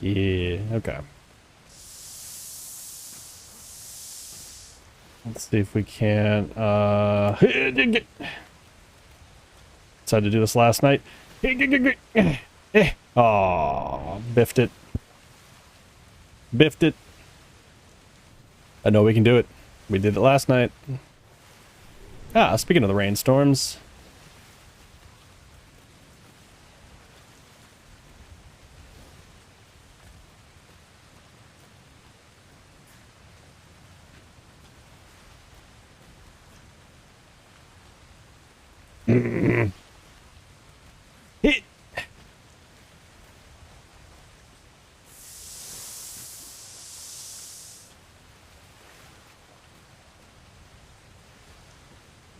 Yeah, okay. Let's see if we can decided to do this last night. Oh, biffed it. Biffed it. I know we can do it. We did it last night. Ah, speaking of the rainstorms. Hit.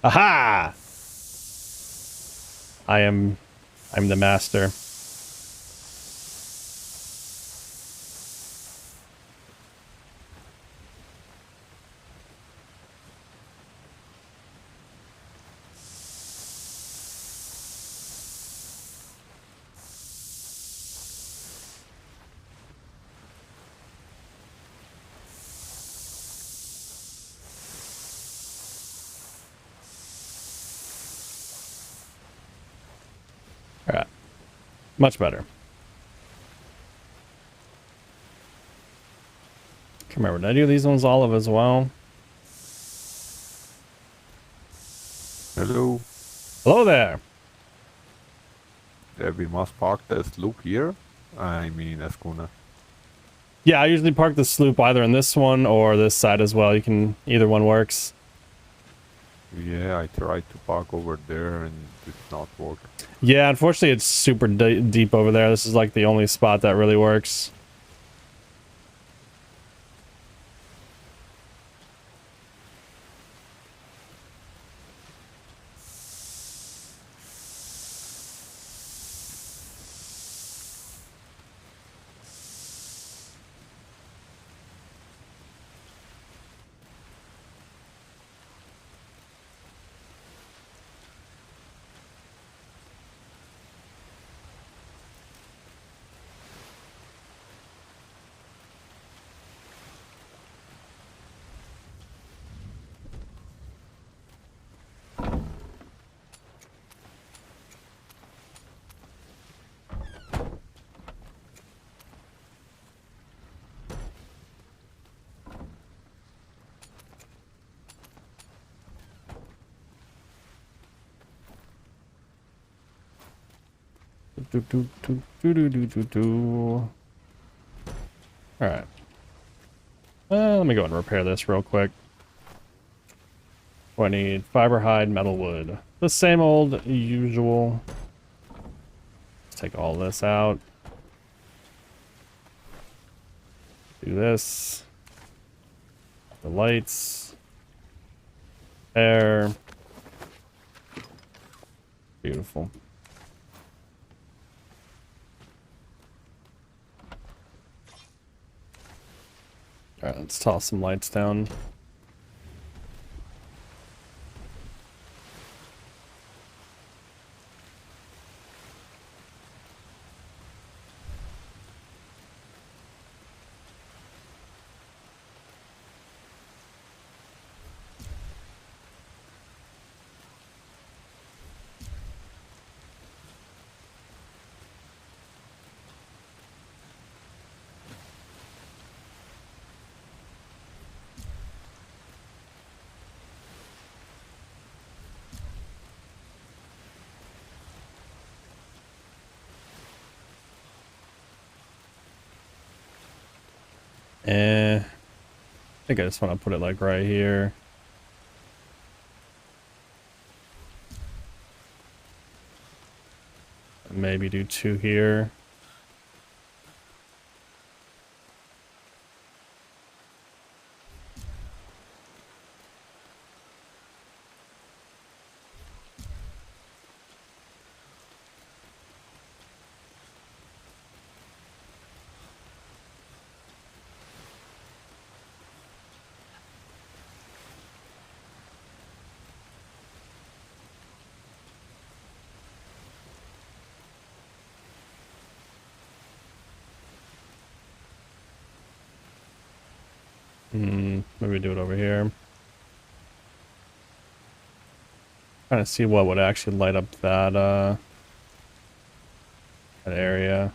Aha! I'm the master. Alright. Much better. Come here, did I do these ones olive as well? Hello. Hello there! Yeah, we must park the sloop here. I mean, Escuna. Yeah, I usually park the sloop either in this one or this side as well. You can, either one works. Yeah, I tried to park over there and it did not work. Yeah, unfortunately it's super deep over there. This is like the only spot that really works. Alright. Let me go and repair this real quick. I need fiber, hide, metal, wood. The same old usual. Let's take all this out. Do this. The lights. There. Beautiful. Alright, let's toss some lights down. I think I just want to put it like right here. Maybe do 2 here. Maybe do it over here. Trying to see what would actually light up that that area.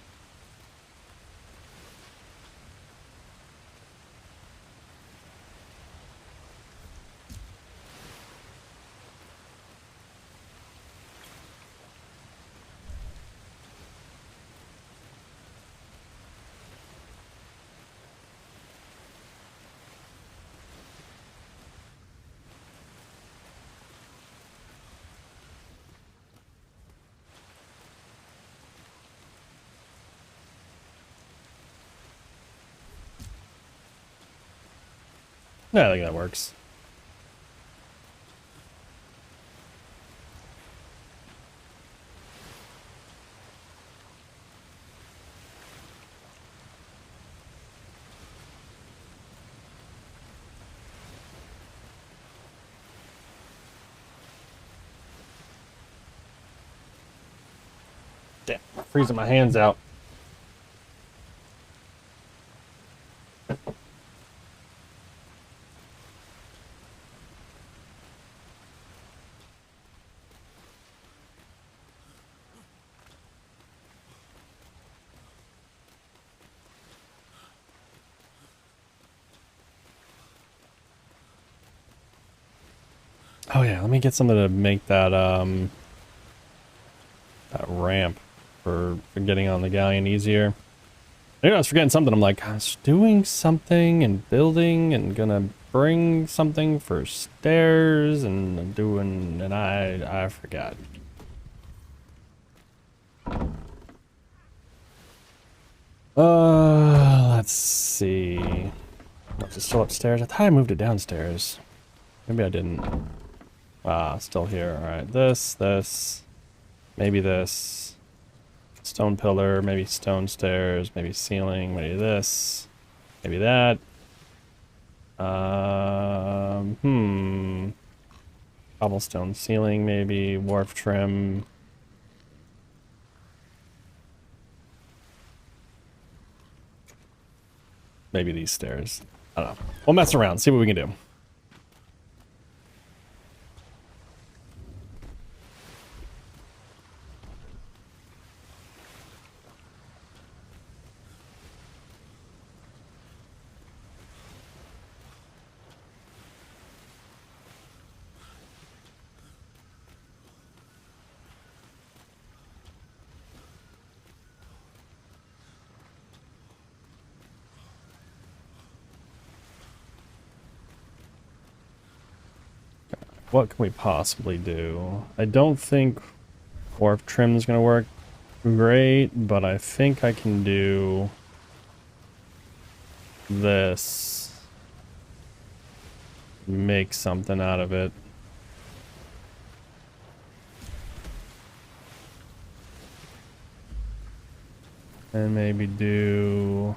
Yeah, I think that works. Damn, freezing my hands out. Oh yeah, let me get something to make that that ramp for getting on the galleon easier. I knew I was forgetting something. I'm like, I was doing something and building and gonna bring something for stairs and I'm doing, and I forgot. Let's see. Was it still upstairs? I thought I moved it downstairs. Maybe I didn't. Ah, still here. Alright, this. Maybe this. Stone pillar, maybe stone stairs, maybe ceiling, maybe this. Maybe that. Cobblestone ceiling, maybe. Wharf trim. Maybe these stairs. I don't know. We'll mess around, see what we can do. what can we possibly do? I don't think Wharf Trim's gonna work great, but I think I can do this. Make something out of it. And maybe do...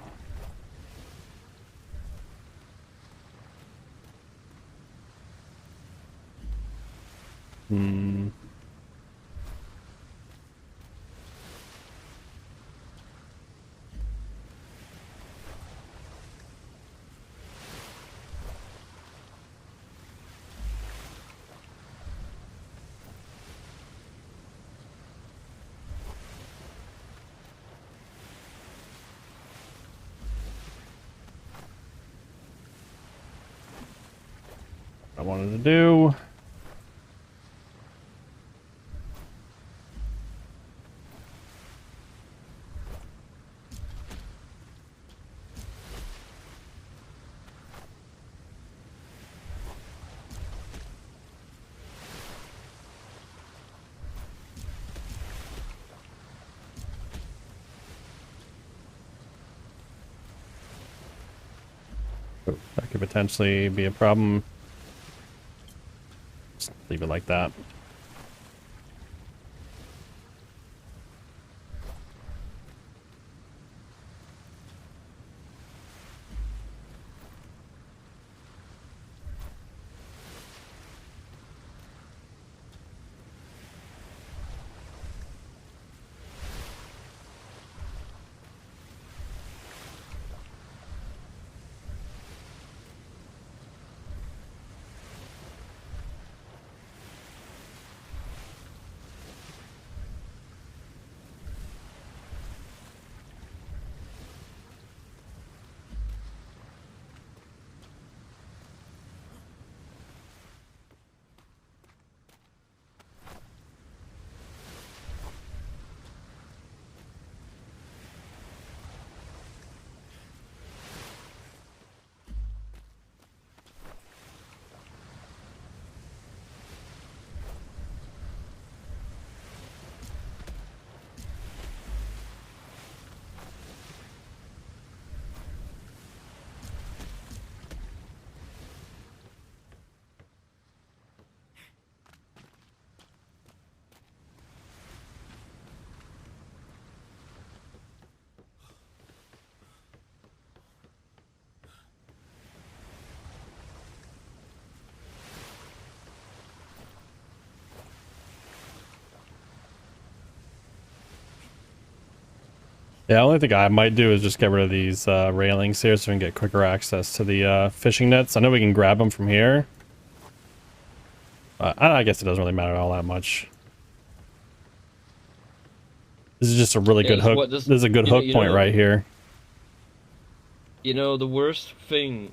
I wanted to do. Oh, that could potentially be a problem. Just leave it like that. Yeah, the only thing I might do is just get rid of these railings here so we can get quicker access to the fishing nets. I know we can grab them from here. I guess it doesn't really matter all that much. This is just a really good hook. This is a good hook point right here. You know, the worst thing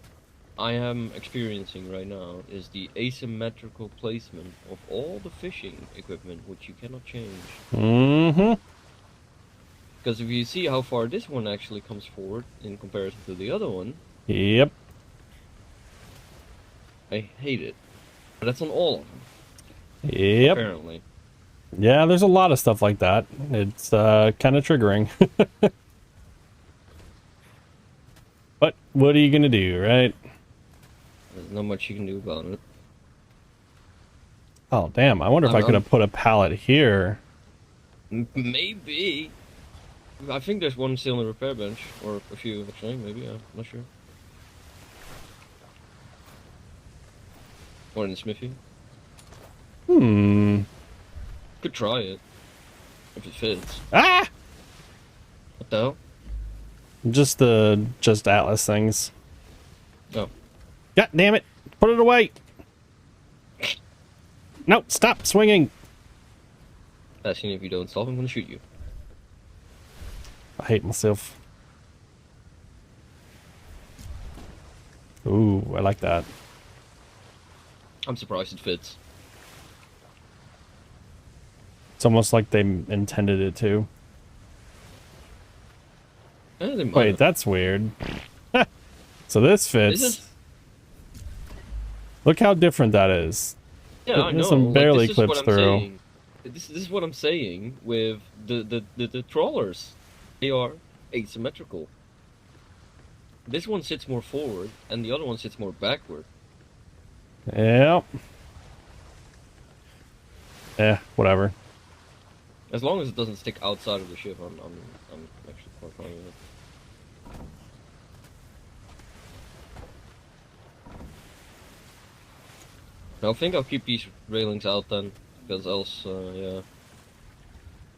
I am experiencing right now is the asymmetrical placement of all the fishing equipment, which you cannot change. Mm-hmm. Because if you see how far this one actually comes forward in comparison to the other one... Yep. I hate it. But that's on all of them. Yep. Apparently. Yeah, there's a lot of stuff like that. It's kind of triggering. But what are you going to do, right? There's not much you can do about it. Oh, damn. I wonder if I could have put a pallet here. Maybe. I think there's one still in the repair bench, or a few actually, maybe, I'm not sure. Or in the smithy. Could try it. If it fits. Ah! What the hell? Just Atlas things. Oh. God damn it! Put it away! No, stop swinging! Bastion, if you don't stop, I'm gonna shoot you. I hate myself. Ooh, I like that. I'm surprised it fits. It's almost like they intended it to. They might Wait, have. that's weird. So this fits. Is it? Look how different that is. Yeah, I This know. one Like barely this is what clips I'm through. saying. This is what I'm saying with the trawlers. They are asymmetrical. This one sits more forward, and the other one sits more backward. Yep. Yeah, whatever. As long as it doesn't stick outside of the ship, I'm actually quite fine with it. I think I'll keep these railings out then, because else, yeah,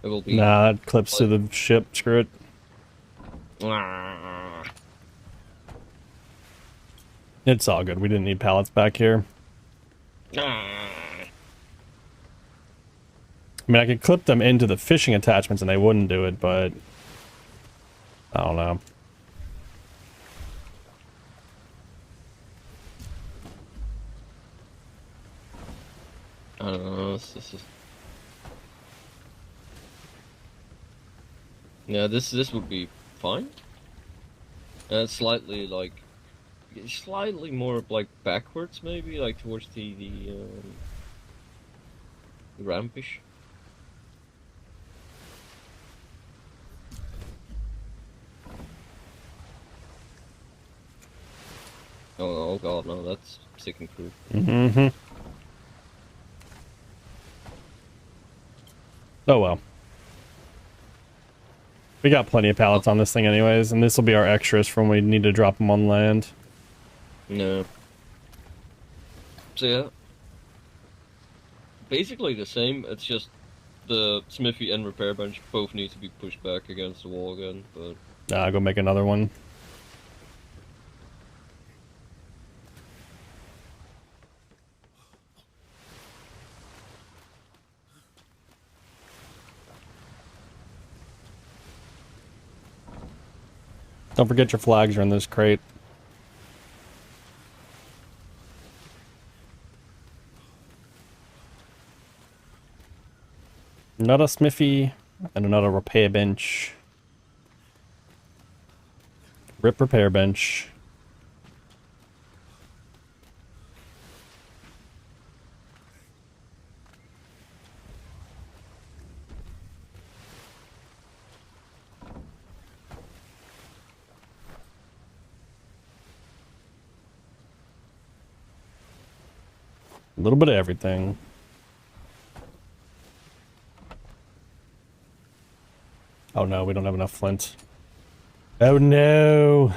it will be. Nah, it clips to the ship. Screw it. Ah. It's all good. We didn't need pallets back here. Ah. I mean, I could clip them into the fishing attachments and they wouldn't do it, but I don't know. I don't know. This is. Yeah, this would be fine. Slightly like, slightly more like backwards maybe, like towards the rampish. Oh god, no, that's sick and crude. Mm-hmm. Oh well. We got plenty of pallets on this thing anyways, and this will be our extras from when we need to drop them on land. No. So yeah. Basically the same, it's just the smithy and repair bench both need to be pushed back against the wall again, but... I'll go make another one. Don't forget your flags are in this crate. Another smithy and another repair bench. Rip repair bench. A little bit of everything. Oh no, we don't have enough flint. Oh no!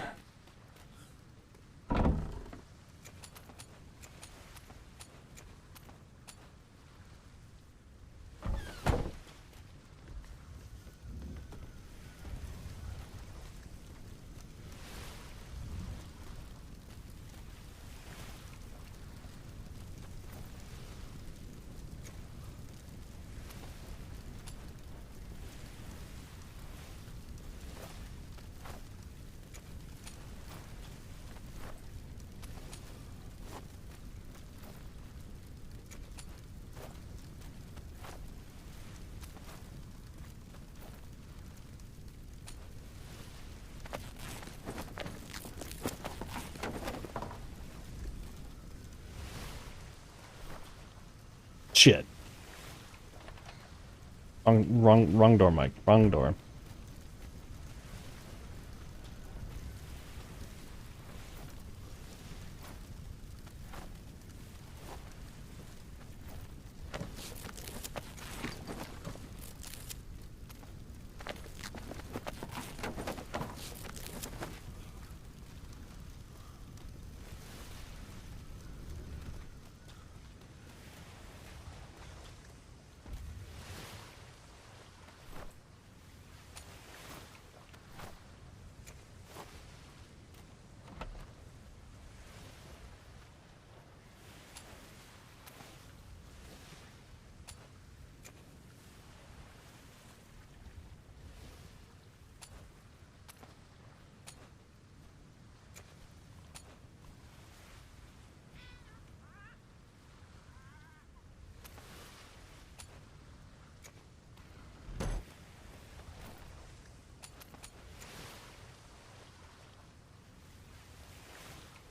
Shit. Wrong door, Mike. Wrong door.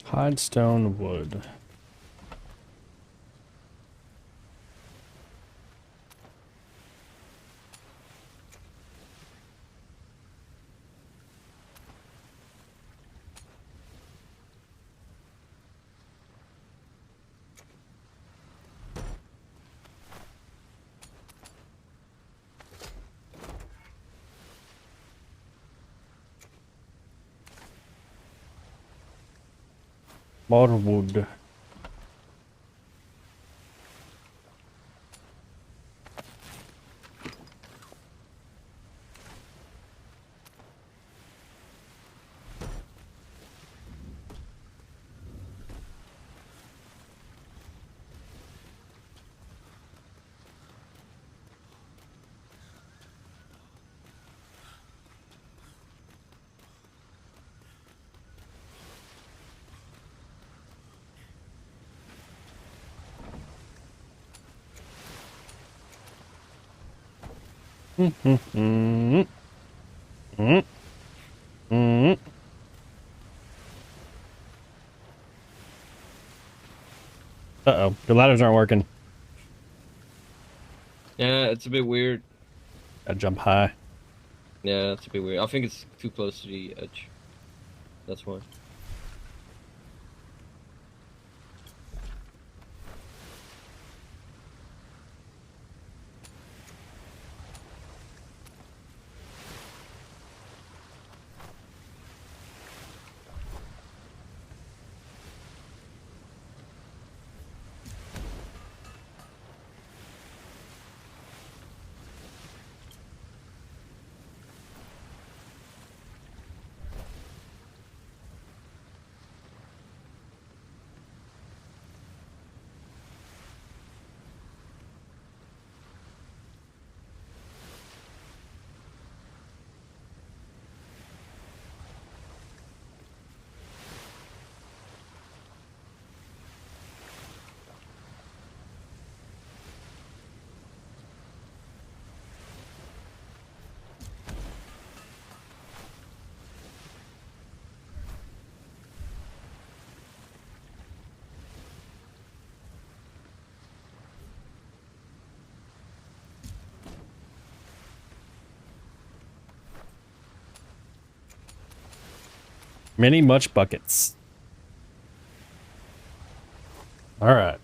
Hide stone wood. More wood. Uh-oh, the ladders aren't working. Yeah, it's a bit weird. Gotta jump high. Yeah, it's a bit weird. I think it's too close to the edge. That's why. Many much buckets. All right.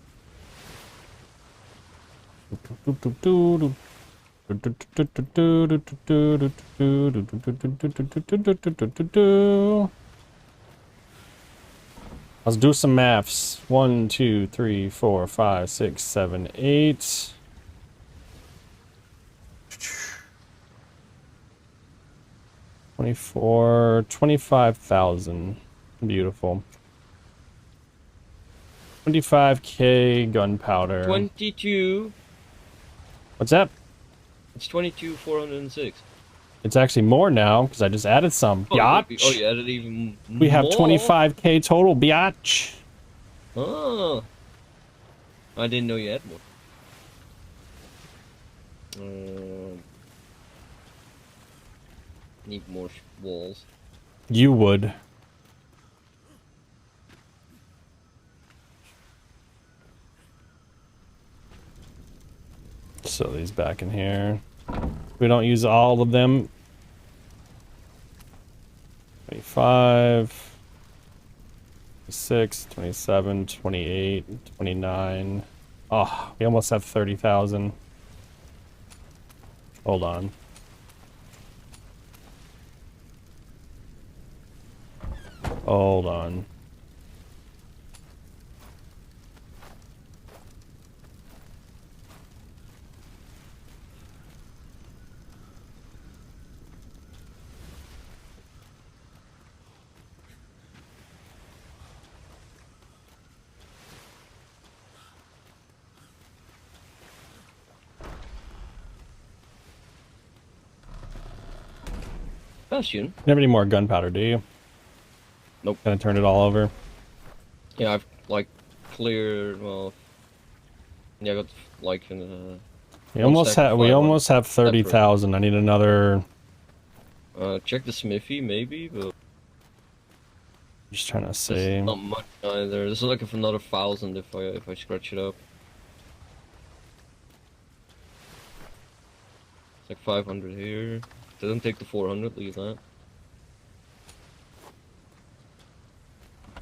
Let's do some maths. 1, 2, 3, 4, 5, 6, 7, 8. 24, 25,000. Beautiful. 25k gunpowder. 22. What's that? It's 22,406. It's actually more now because I just added some. Oh, Biatch. oh, you added even more? We have 25k total. Biatch. Oh. I didn't know you had more. Need more walls. You would. So these back in here. We don't use all of them. 25, 26, 27, 28, 29. Oh, we almost have 30,000. Hold on. Hold on. Bastion? You have any more gunpowder, do you? Nope. Gonna turn it all over. Yeah, I've like cleared. Well, yeah, I got like We almost have 30,000. I need another. Check the smithy maybe, but Just trying to there's see. not much either. There's like another 1,000 if I scratch it up. It's like 500 here. Doesn't take the 400. Leave that.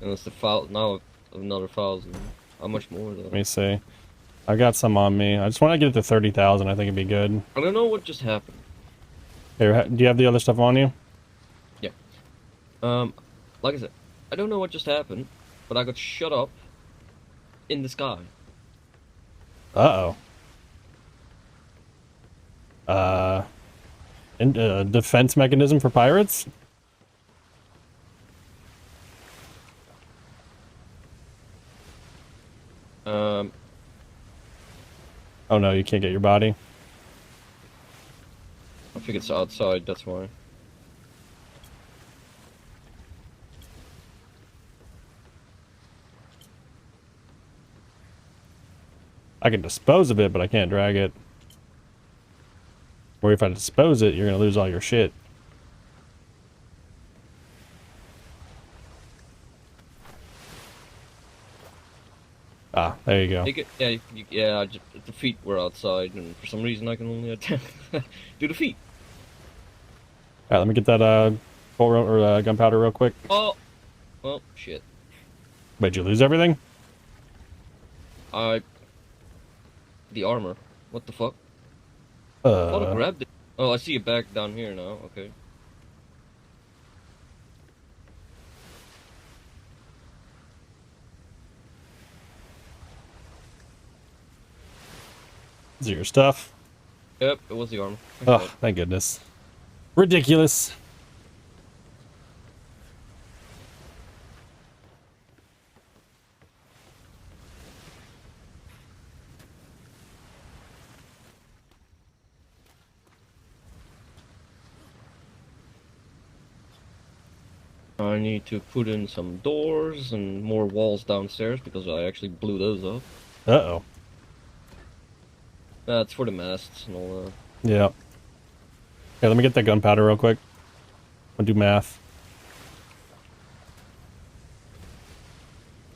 And it's the now another 1,000. How much more though? Let me see. I got some on me. I just want to get it to 30,000. I think it'd be good. I don't know what just happened. Here, do you have the other stuff on you? Yeah. Like I said, I don't know what just happened, but I got shut up in the sky. Uh-oh. Defense mechanism for pirates? Oh no, you can't get your body. I think it's outside, that's why. I can dispose of it, but I can't drag it. Or if I dispose it, you're gonna lose all your shit. Ah, there you go. Yeah, just, the feet were outside, and for some reason I can only attempt do the feet. Alright, let me get that gunpowder real quick. Oh, well, shit. Wait, did you lose everything? The armor. What the fuck? I thought I Uh, grabbed it. Oh, I see it back down here now. Okay. is it your stuff? Yep, it was the armor. Oh, thank goodness. Ridiculous. I need to put in some doors and more walls downstairs because I actually blew those up. Uh-oh. That's for the masts and all that. Yeah. Okay, let me get that gunpowder real quick. I'll do math.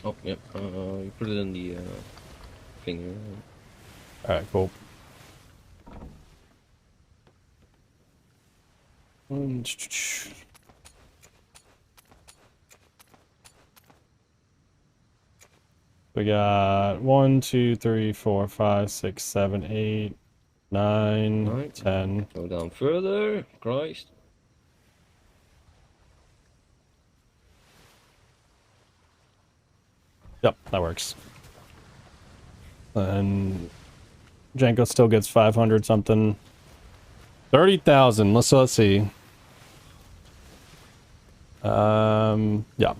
Oh, yep. You put it in the thing here. Alright, cool. We got 1, 2, 3, 4, 5, 6, 7, 8, 9, Right. 10. Go down further. Christ. Yep, that works. And Janko still gets 500 something. 30,000. Let's see. Yeah.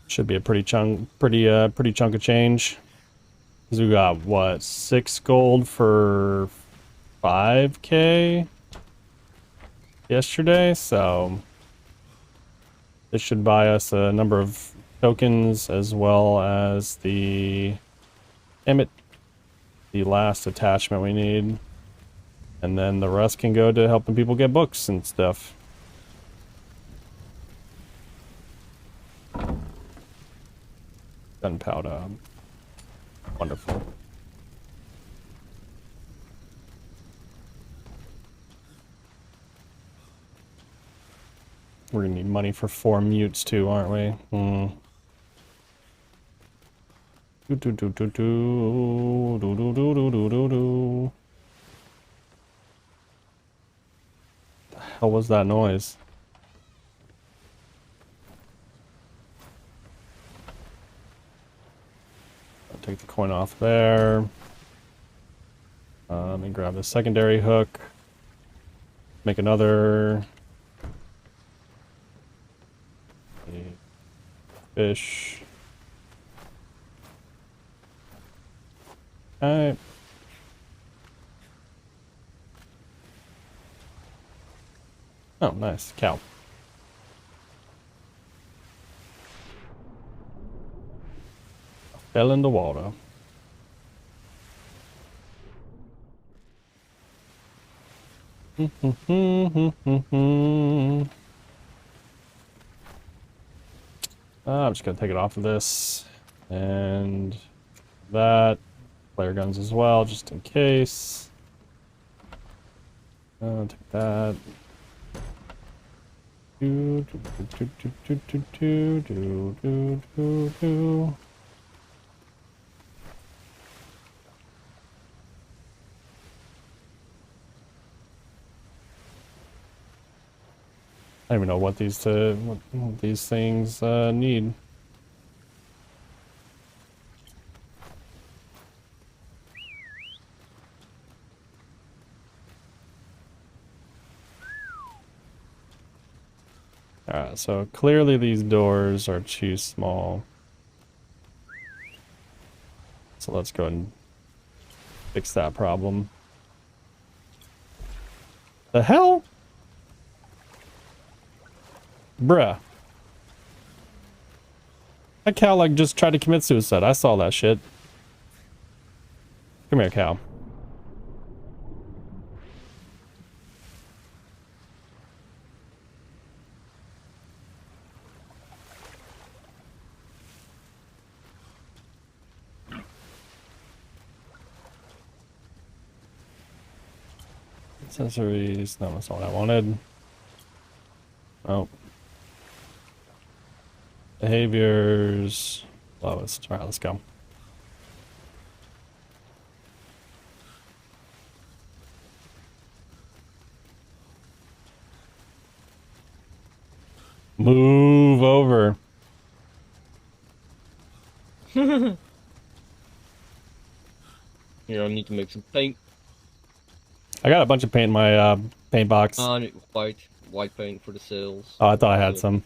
Should be a pretty chunk of change. Cause we got what, 6 gold for 5k yesterday, so this should buy us a number of tokens as well as the the last attachment we need, and then the rest can go to helping people get books and stuff. Gunpowder. Wonderful. We're gonna need money for 4 mutes too, aren't we? Do do do do do do do do do do do do. The hell was that noise? I'll take the coin off there. Let me grab the secondary hook. Make another. Fish. Alright. Oh, nice. Cow. Fell in the water. I'm just gonna take it off of this. And that. Flare guns as well, just in case. Take that. Do, do, do, do, do, do, do, do, do, do, do. I don't even know what these things need. Alright, so clearly these doors are too small. So let's go ahead and fix that problem. The hell? Bruh. That cow like just tried to commit suicide. I saw that shit. Come here, cow. Accessories. No, that's not what I wanted. Oh. Behaviors. Lowest. Alright, let's go. Move over. You know, I need to make some paint. I got a bunch of paint in my paint box. I need white paint for the sails. Oh, I thought I had some.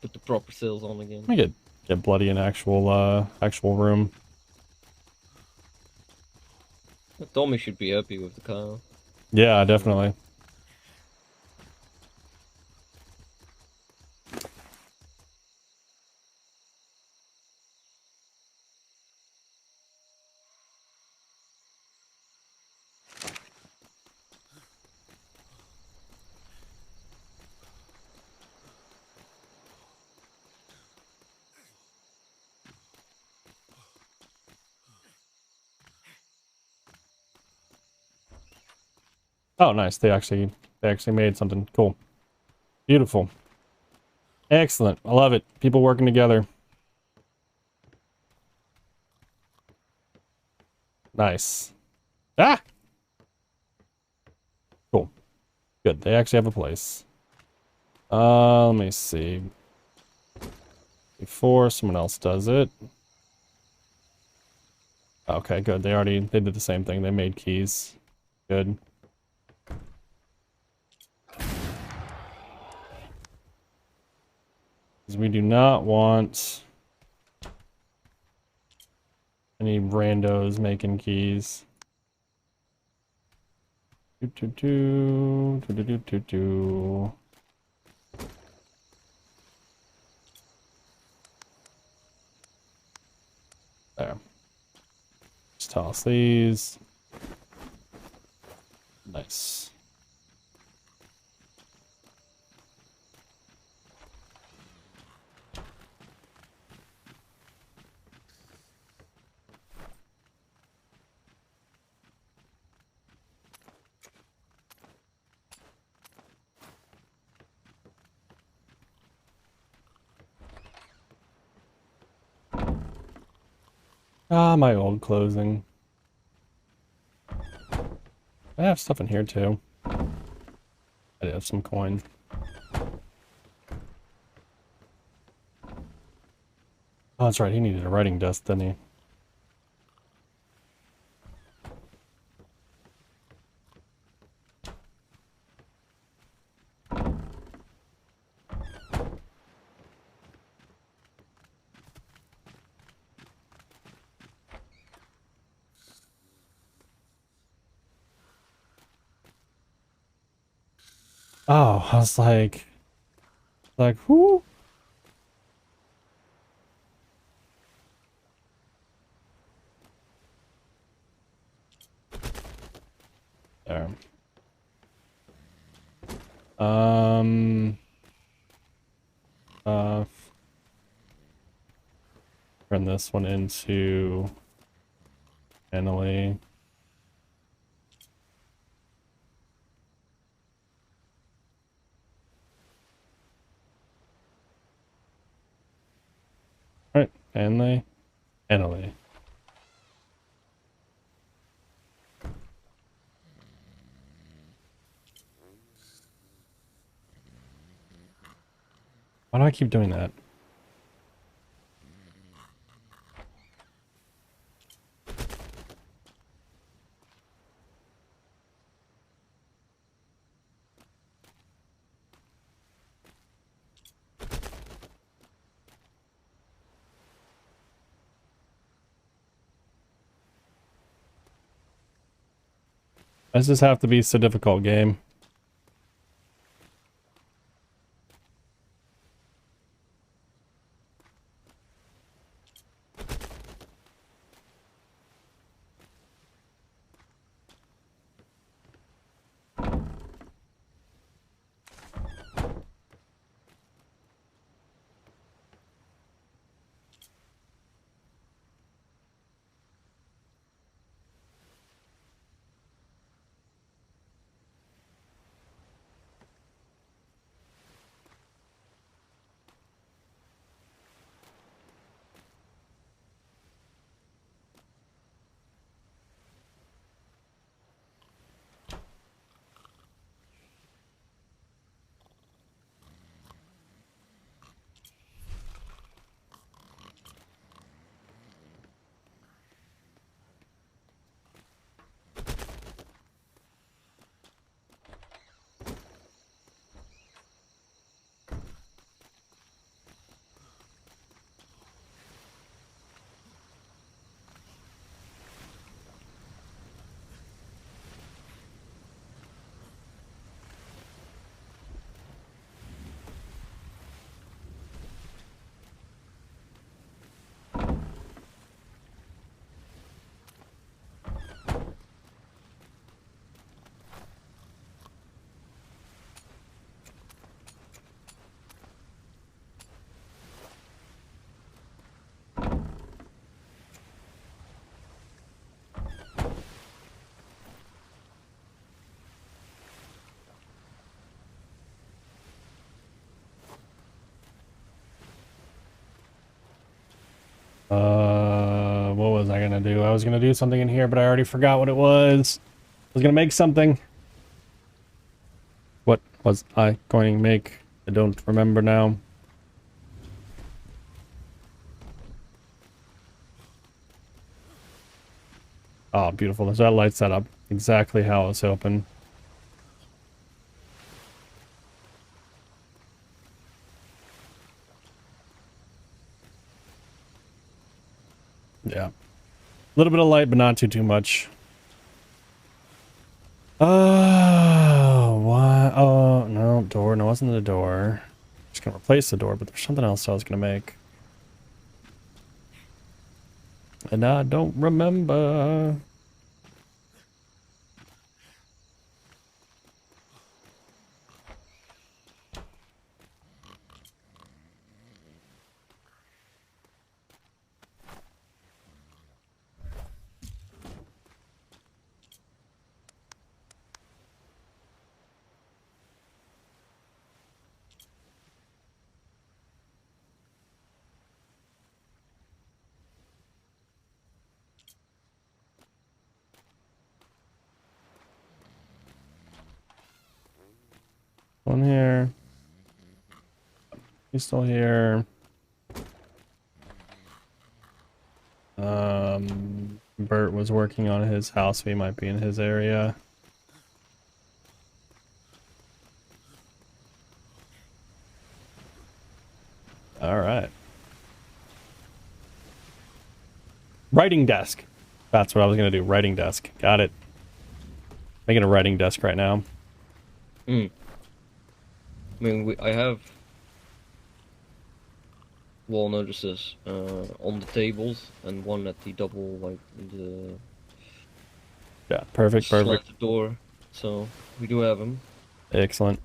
Put the proper sails on again. Let me get bloody in actual room. Tommy should be happy with the car. Yeah, definitely. Oh, nice. They actually made something cool. Beautiful. Excellent. I love it. People working together. Nice. Ah! Cool. Good. They actually have a place. Let me see. Before someone else does it. Okay, good. They did the same thing. They made keys. Good. Because we do not want any randos making keys. There. Just toss these. Nice. Ah, my old closing. I have stuff in here too. I have some coin. Oh, that's right. He needed a writing desk, didn't he? Oh, I was like, whoo. There. Uh, turn this one into Annalie. Alright, Annalie. Annalie. Why do I keep doing that? Why does this have to be so difficult, game? What was I gonna do? I was gonna do something in here, but I already forgot what it was. I was gonna make something. What was I going to make? I don't remember now. Oh, beautiful. There's that light set up. Exactly how it was open. Yeah. A little bit of light, but not too much. Why? Oh, no, door. No, it wasn't the door. Just gonna replace the door, but there's something else I was gonna make. And I don't remember. One here. He's still here. Bert was working on his house, so he might be in his area. All right. Writing desk. That's what I was gonna do. Writing desk. Got it. Making a writing desk right now. I mean, I have wall notices on the tables and one at the double, like the Yeah, perfect. slanted door. So we do have them. Excellent.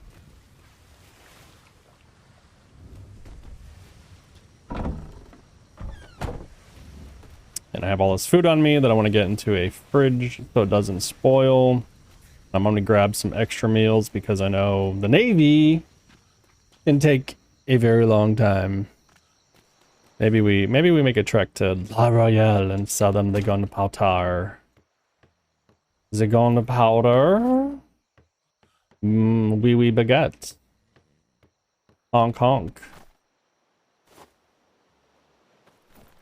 And I have all this food on me that I want to get into a fridge so it doesn't spoil. I'm going to grab some extra meals because I know the Navy can take a very long time. Maybe we make a trek to La Royale and sell them the gunpowder. The gunpowder? Oui, baguette. Honk honk.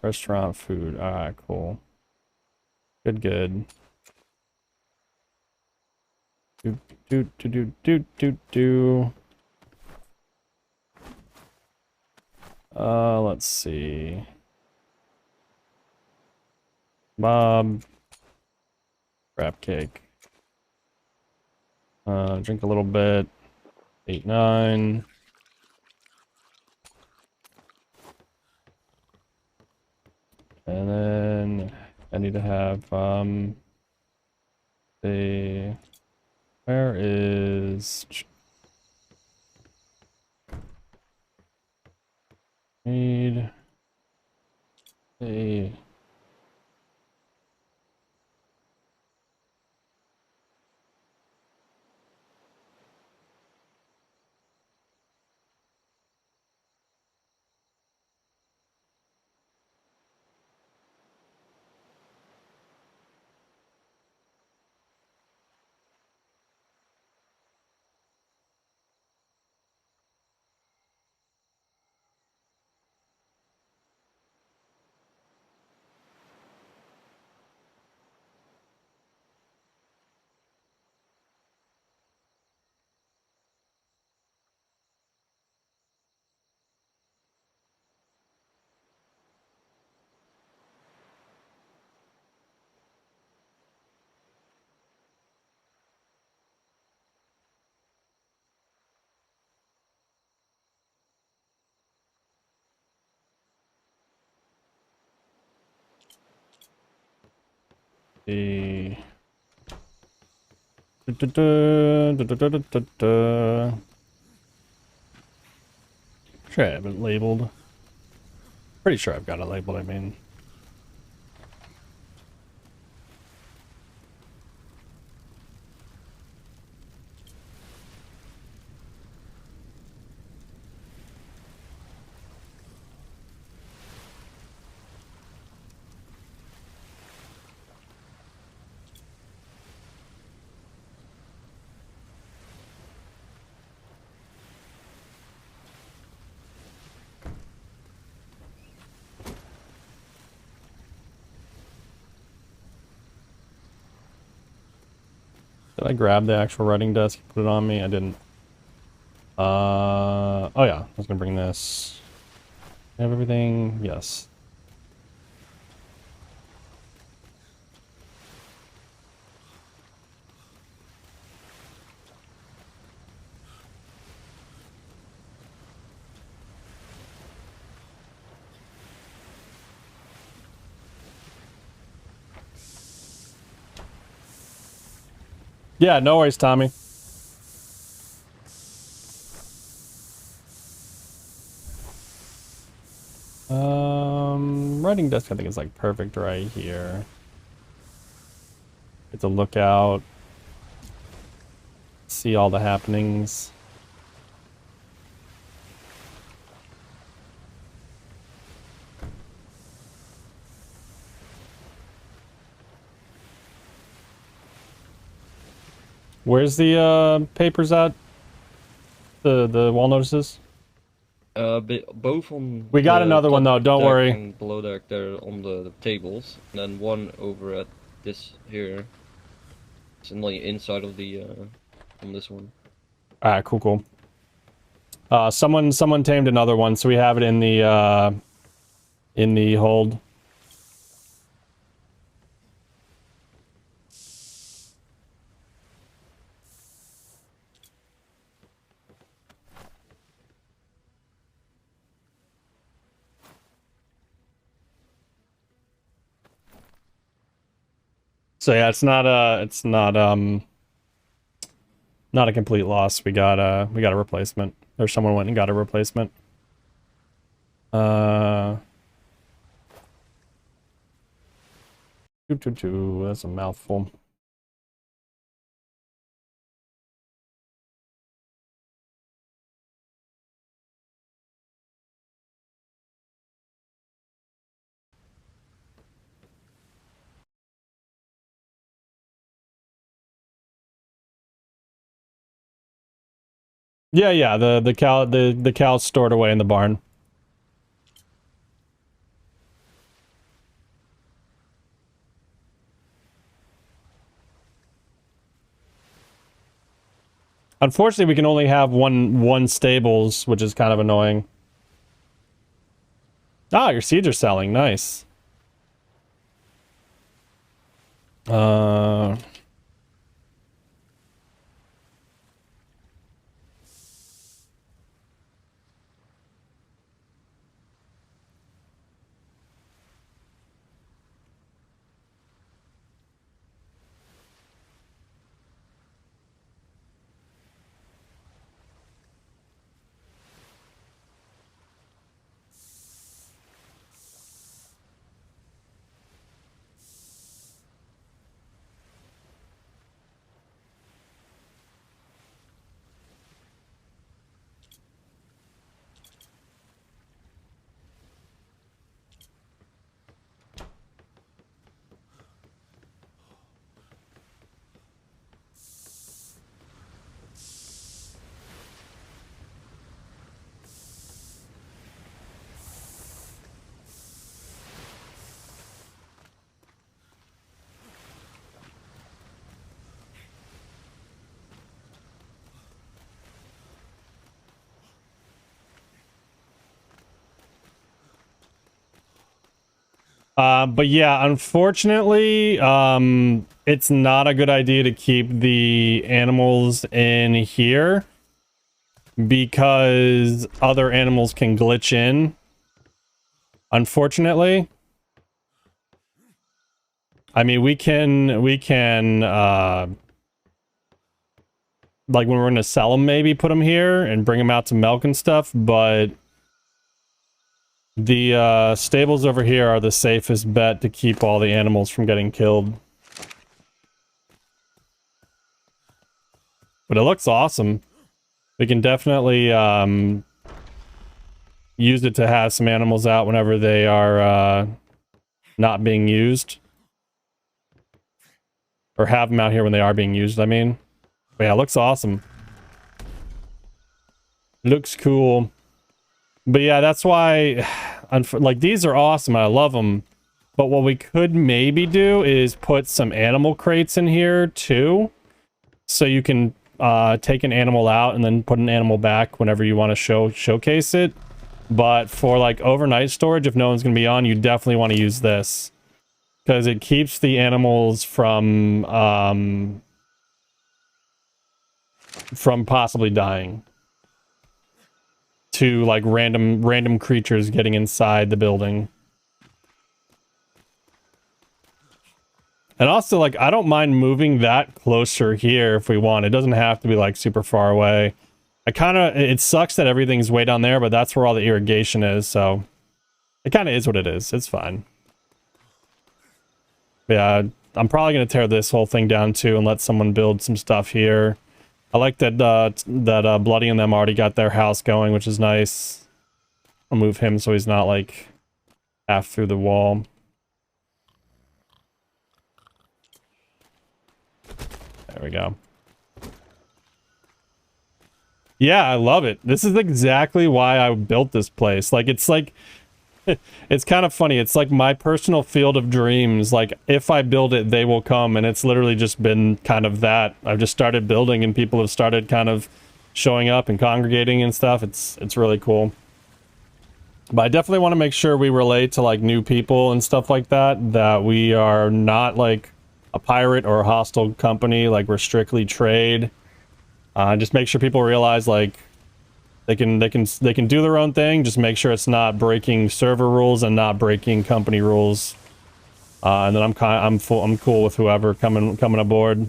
Restaurant food. Alright, cool. Good. Do. Let's see. Bob. Crab cake. Drink a little bit. 8, 9. And then I need to have where is need a a sure I haven't labeled. Pretty sure I've got it labeled, I mean. Did I grab the actual writing desk and put it on me? I didn't. Oh yeah, I was gonna bring this. Have everything? Yes. Yeah, no worries, Tommy. Writing desk I think is like perfect right here. Get to look out, see all the happenings. Where's the papers at? The wall notices? Both on. We got the another one top though, don't deck worry. And below deck, they're on the tables, and then one over at this here. It's in the inside of the on this one. Alright, cool. Someone tamed another one, so we have it in the hold. So yeah, it's not not a complete loss. We got a replacement. Or someone went and got a replacement. That's a mouthful. Yeah, the cow's stored away in the barn. Unfortunately, we can only have one stables, which is kind of annoying. Ah, your seeds are selling. Nice. But yeah, unfortunately, it's not a good idea to keep the animals in here because other animals can glitch in. Unfortunately. I mean, we can, like when we're going to sell them, maybe put them here and bring them out to milk and stuff, but the stables over here are the safest bet to keep all the animals from getting killed. But it looks awesome. We can definitely use it to have some animals out whenever they are not being used. Or have them out here when they are being used, I mean. But yeah, it looks awesome. Looks cool. But yeah, that's why, like, these are awesome. I love them. But what we could maybe do is put some animal crates in here too. So you can take an animal out and then put an animal back whenever you want to showcase it. But for like overnight storage, if no one's going to be on, you definitely want to use this. Because it keeps the animals from possibly dying to like random creatures getting inside the building. And also, like, I don't mind moving that closer here if we want. It doesn't have to be like super far away. It sucks that everything's way down there, but that's where all the irrigation is, so it kind of is what it is. It's fine. Yeah, I'm probably going to tear this whole thing down too and let someone build some stuff here. I like that Bloody and them already got their house going, which is nice. I'll move him so he's not like half through the wall. There we go. Yeah, I love it. This is exactly why I built this place. Like, it's kind of funny. It's like my personal field of dreams. Like, if I build it, they will come. And it's literally just been kind of that. I've just started building and people have started kind of showing up and congregating and stuff. It's really cool. But I definitely want to make sure we relate to like new people and stuff like that. That we are not like a pirate or a hostile company. Like, we're strictly trade. Just make sure people realize like they can do their own thing. Just make sure it's not breaking server rules and not breaking company rules. And then I'm cool with whoever coming aboard.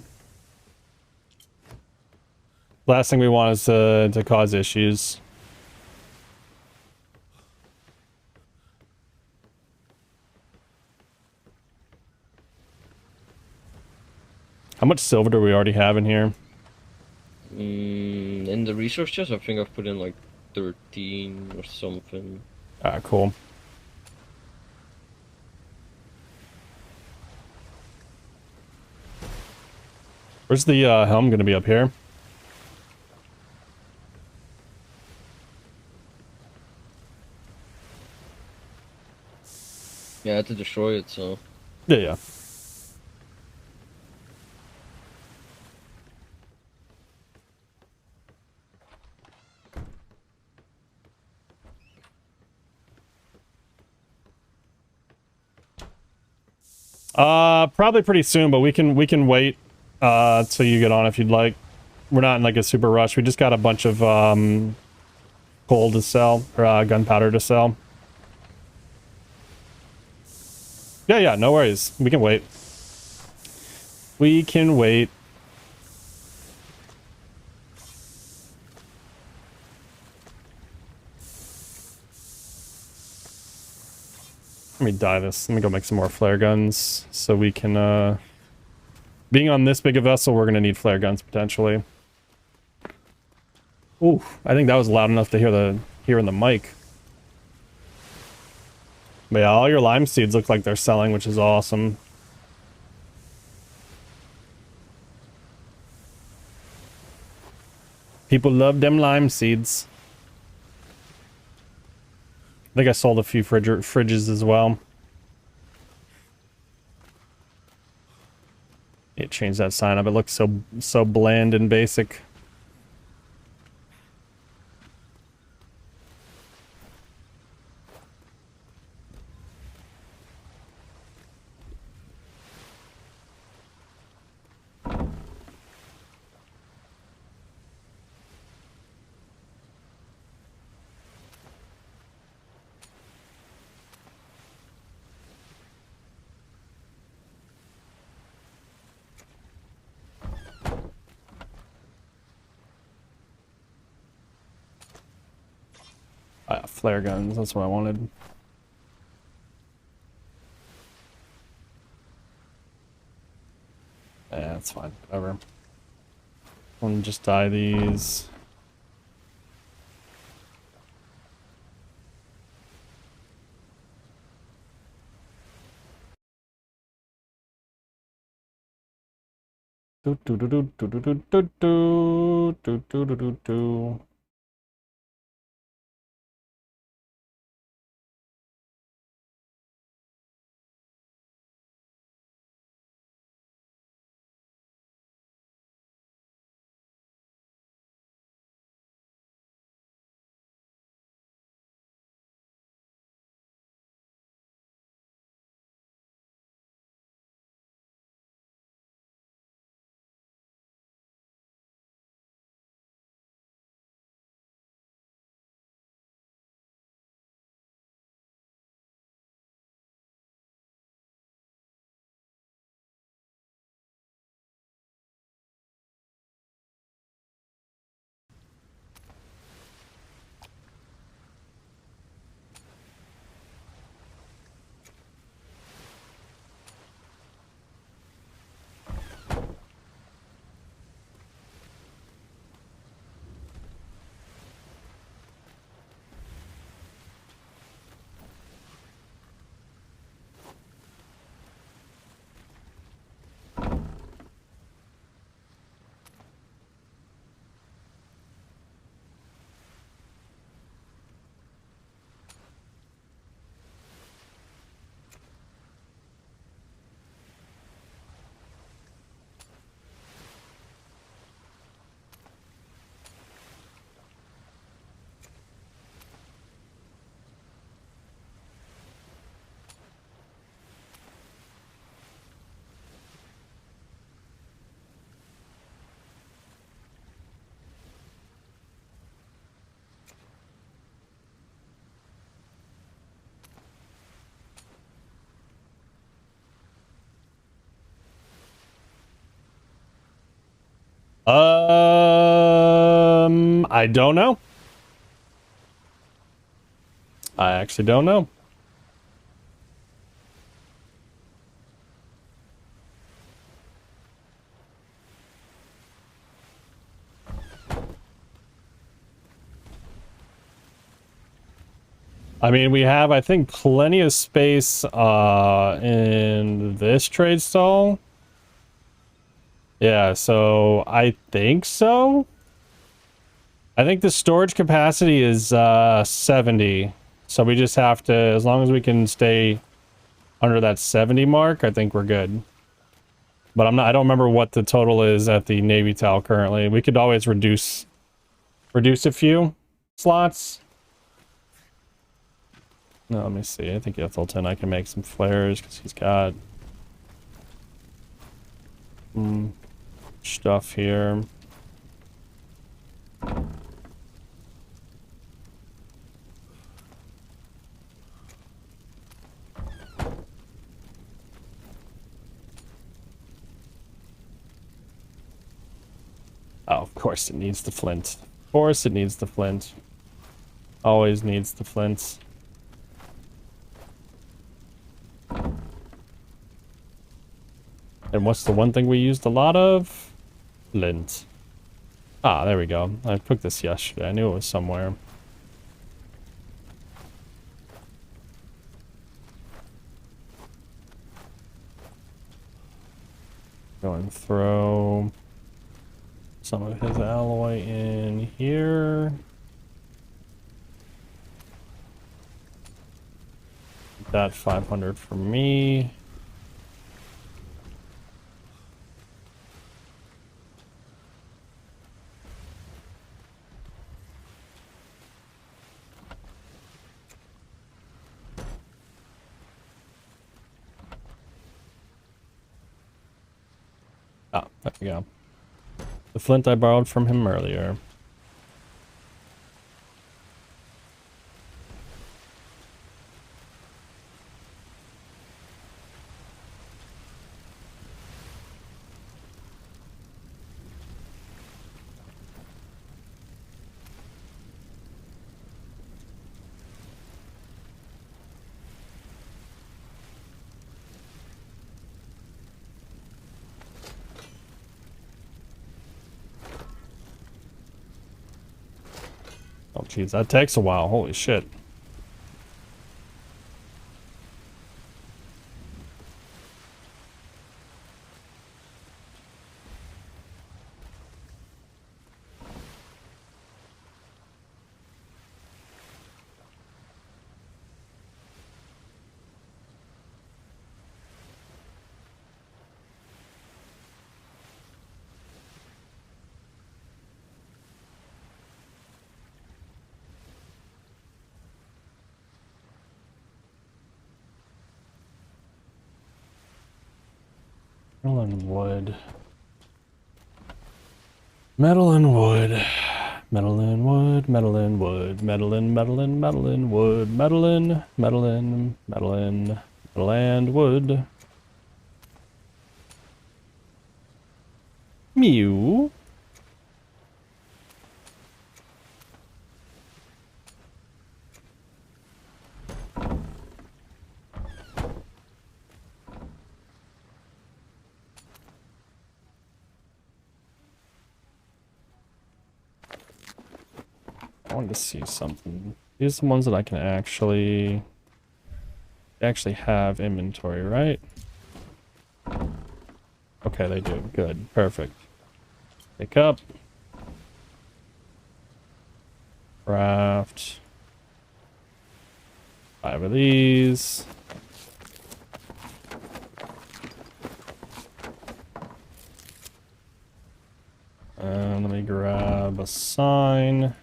Last thing we want is to cause issues. How much silver do we already have in here? In the resource chest, I think I've put in like 13 or something. Ah, cool. Where's the helm gonna be? Up here? Yeah, I had to destroy it, so... Yeah. Probably pretty soon, but we can wait till you get on if you'd like. We're not in like a super rush. We just got a bunch of coal to sell, or gunpowder to sell. Yeah, no worries. We can wait. We can wait. Let me dye this. Let me go make some more flare guns so we can, being on this big a vessel, we're gonna need flare guns potentially. Ooh, I think that was loud enough to hear in the mic. But yeah, all your lime seeds look like they're selling, which is awesome. People love them lime seeds. I think I sold a few fridges as well. It changed that sign up. It looks so bland and basic. flare guns. That's what I wanted. Yeah, that's fine. Whatever. Let me just dye these. Do do do do do do do do do do do do do do. I don't know. I actually don't know. I mean, we have, I think, plenty of space in this trade stall. Yeah, so I think so. I think the storage capacity is 70. So we just have to, as long as we can stay under that 70 mark, I think we're good. But I don't remember what the total is at the Navy Towel currently. We could always reduce a few slots. No, let me see. I think Ethelton, I can make some flares because he's got stuff here. Oh, of course it needs the flint. Of course it needs the flint. Always needs the flint. And what's the one thing we used a lot of? Flint. Ah, there we go. I cooked this yesterday. I knew it was somewhere. Go and throw some of his alloy in here. That 500 for me. Ah, there we go. The flint I borrowed from him earlier. Jeez, that takes a while. Holy shit. Metal and wood. Metal and wood. Metal and wood, metal and wood, metal and metal and metal and wood, metal and metal and metal and metal and wood. Mew. I wanted to see something. These are the ones that I can actually have inventory, right? Okay, they do. Good. Perfect. Pick up. Craft. 5 of these. And let me grab a sign.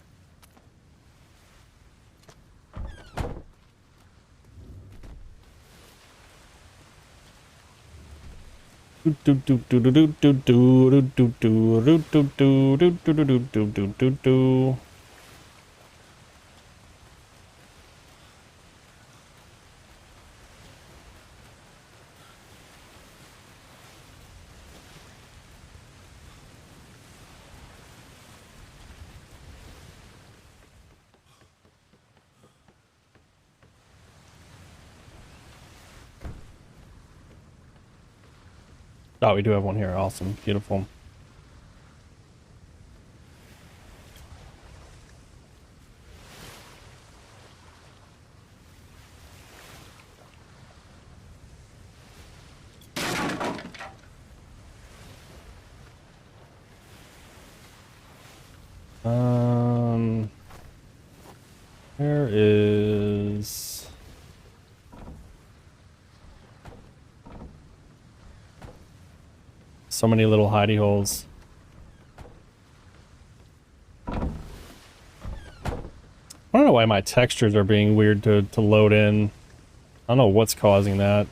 Oh, we do have one here. Awesome. Beautiful. There is... so many little hidey holes. I don't know why my textures are being weird to load in. I don't know what's causing that.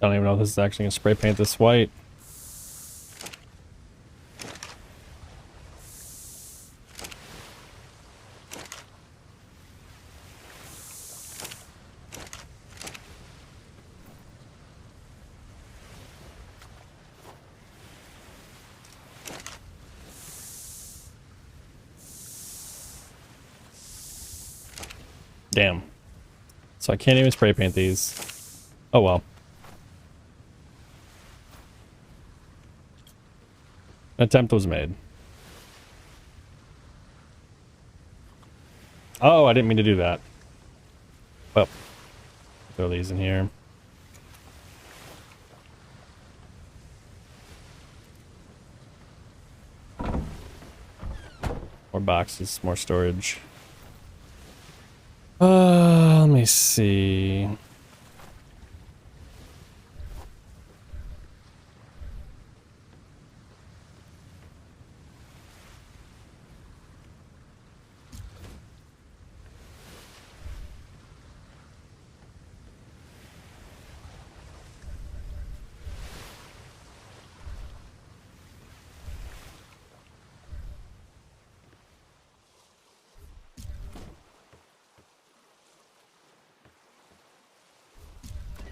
Don't even know if this is actually gonna spray paint this white. Damn. So I can't even spray paint these. Oh well. An attempt was made. Oh, I didn't mean to do that. Well, throw these in here. More boxes, more storage. Let me see.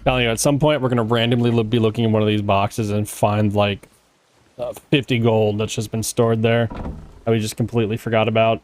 Telling you, at some point we're gonna randomly be looking in one of these boxes and find like 50 gold that's just been stored there that we just completely forgot about.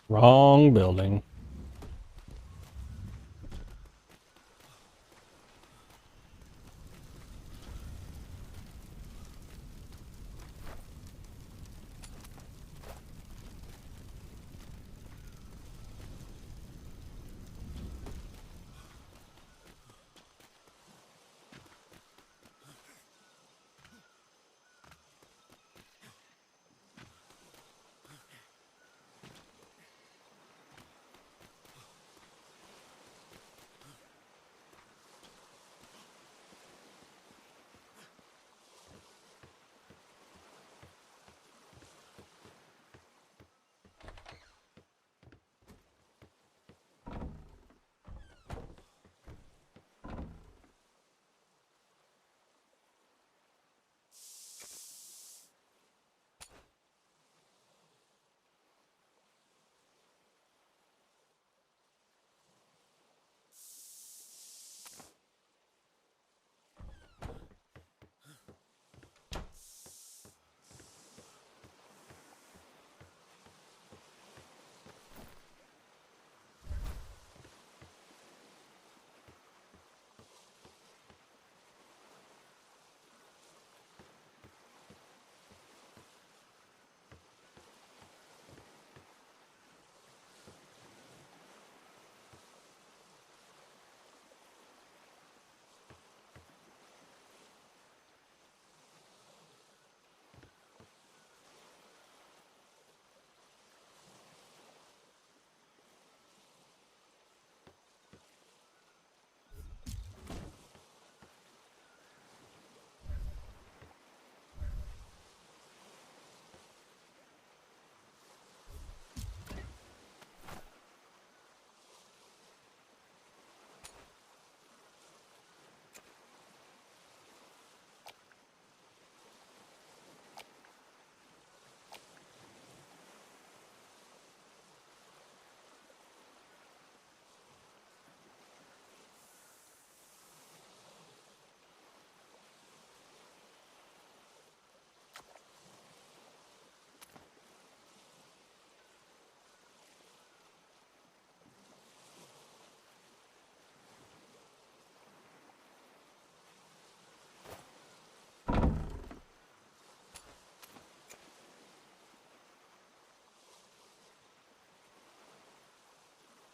Wrong building.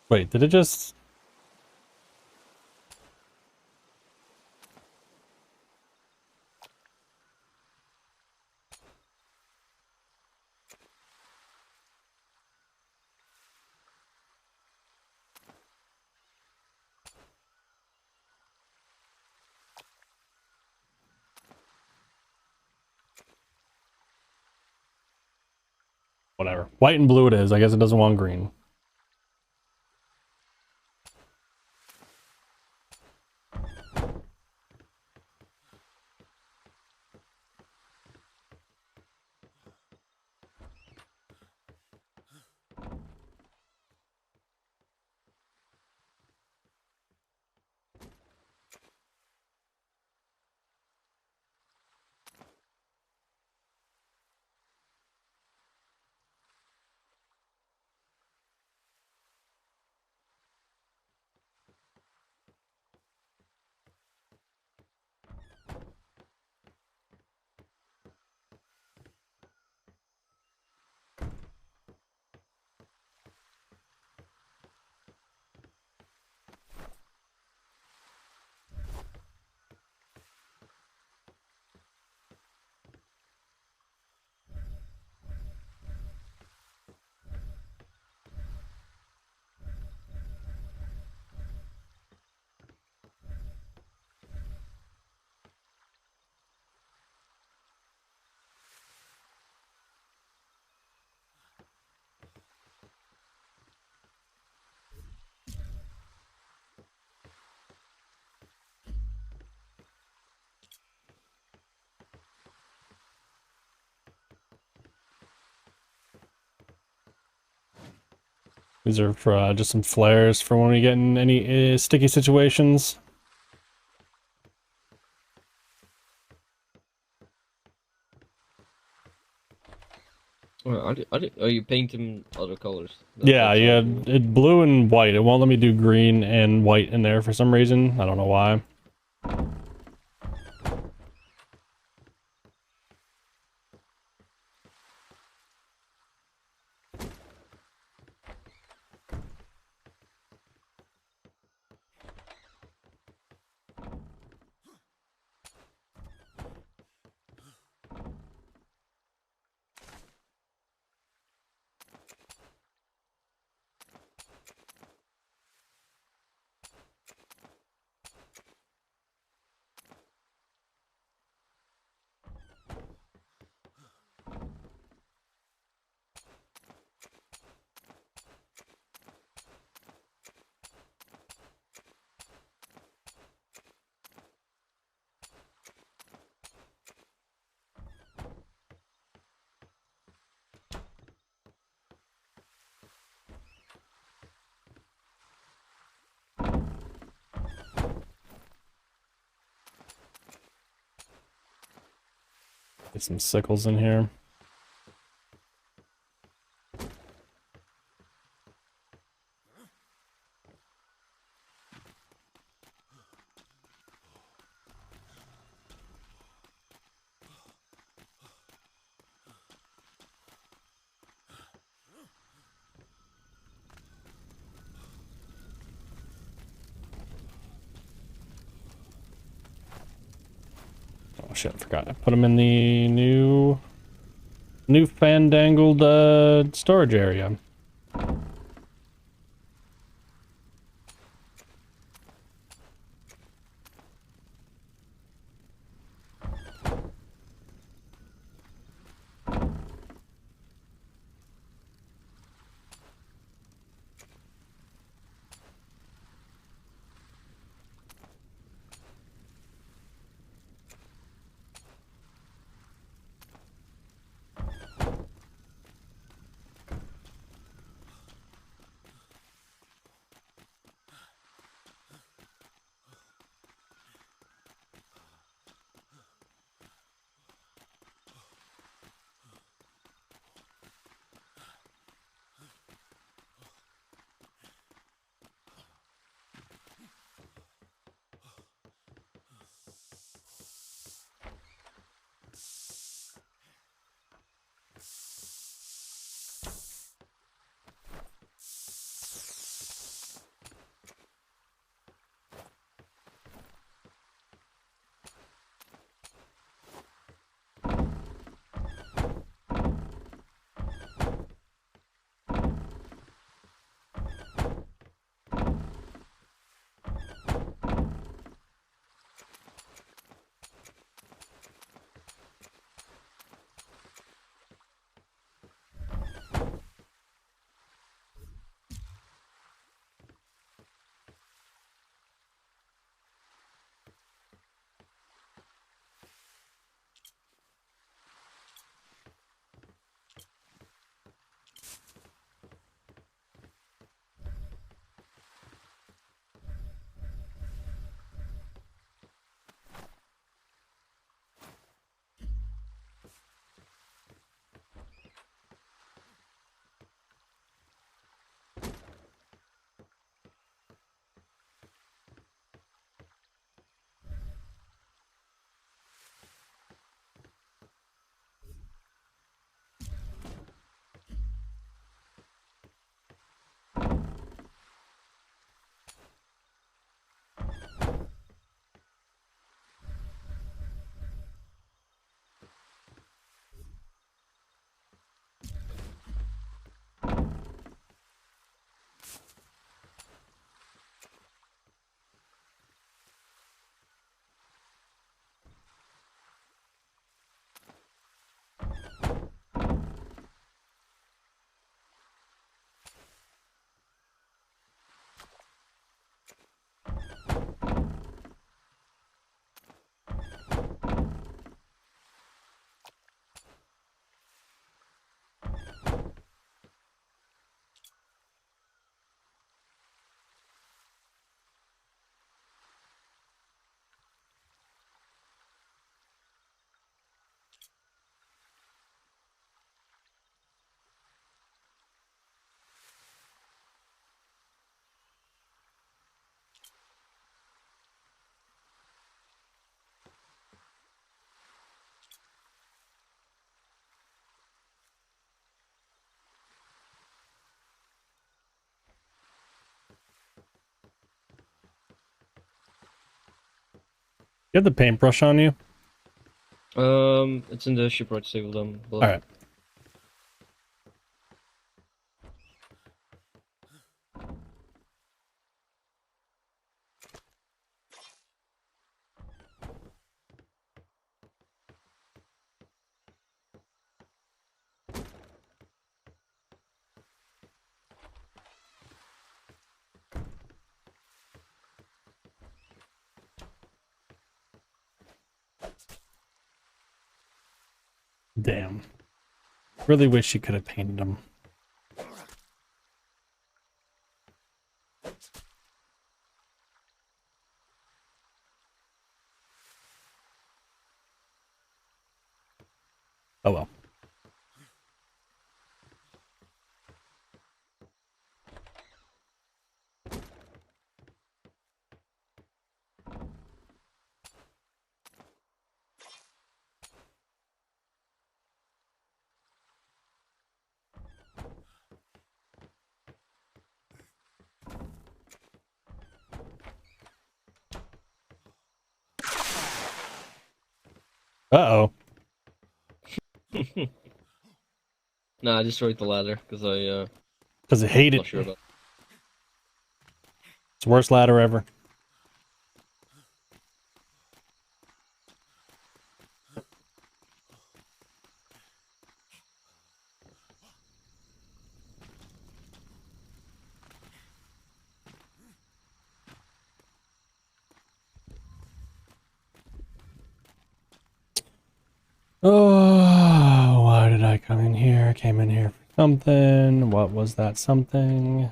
Wait, did it just... Whatever. White and blue it is. I guess it doesn't want green. These are for just some flares for when we get in any sticky situations. Oh, you paint them other colors? Yeah, That's yeah, all cool. it blue and white. It won't let me do green and white in there for some reason. I don't know why. Get some sickles in here. Oh shit, I forgot. I put them in the new fandangled storage area. You have the paintbrush on you? It's in the shipwright stable down below. Alright. Damn. Really wish you could have painted them. Oh well. Uh-oh. Nah, I destroyed the ladder because Because I hate not it. sure about. It's the worst ladder ever. Oh, why did I come in here? I came in here for something. What was that something?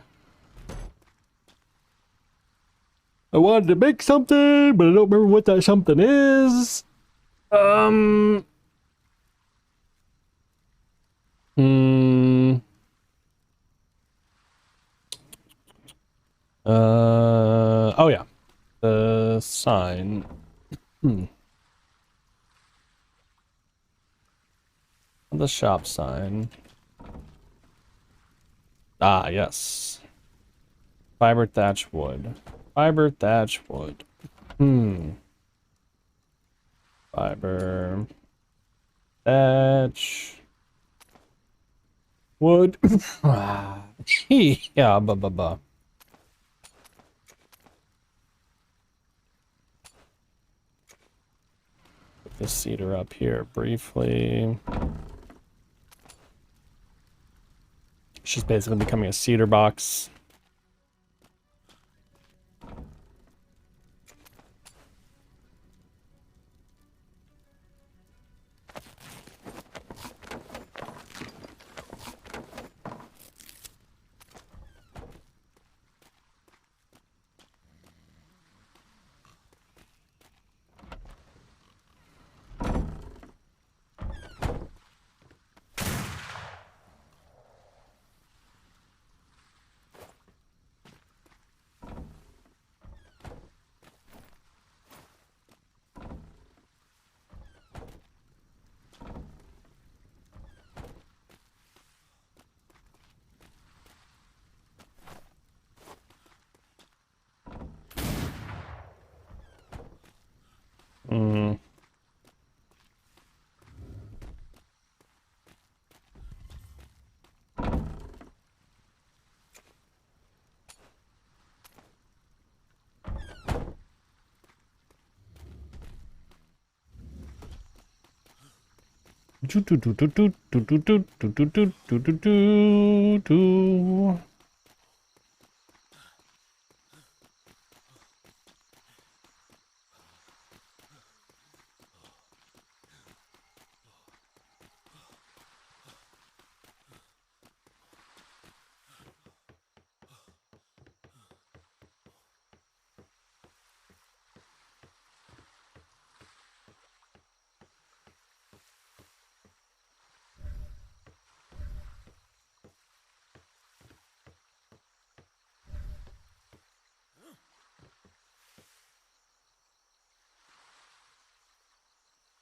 I wanted to make something, but I don't remember what that something is. Hmm. Oh yeah. The sign. The shop sign. Ah, yes. Fiber thatch wood. Fiber thatch wood. Fiber thatch wood. Yeah, ba. Put this cedar up here briefly. She's basically becoming a cedar box.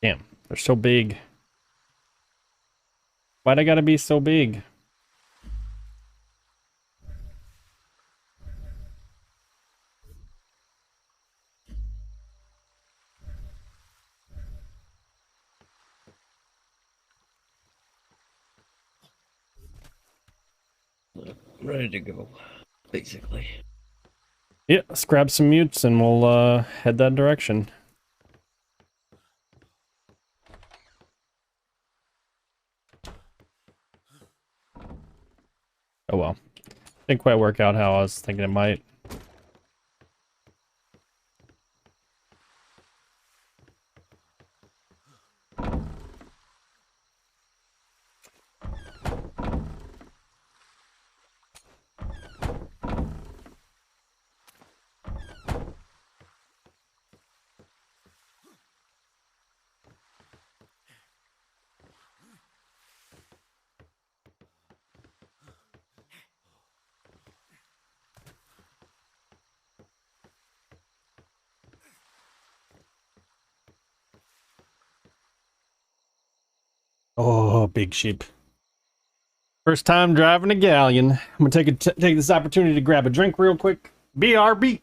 Damn, they're so big. Why'd I gotta be so big? ready to go, basically. Yeah, let's grab some mutes and we'll head that direction. Oh well. Didn't quite work out how I was thinking it might. Oh, big sheep. First time driving a galleon. I'm gonna take this opportunity to grab a drink real quick. BRB.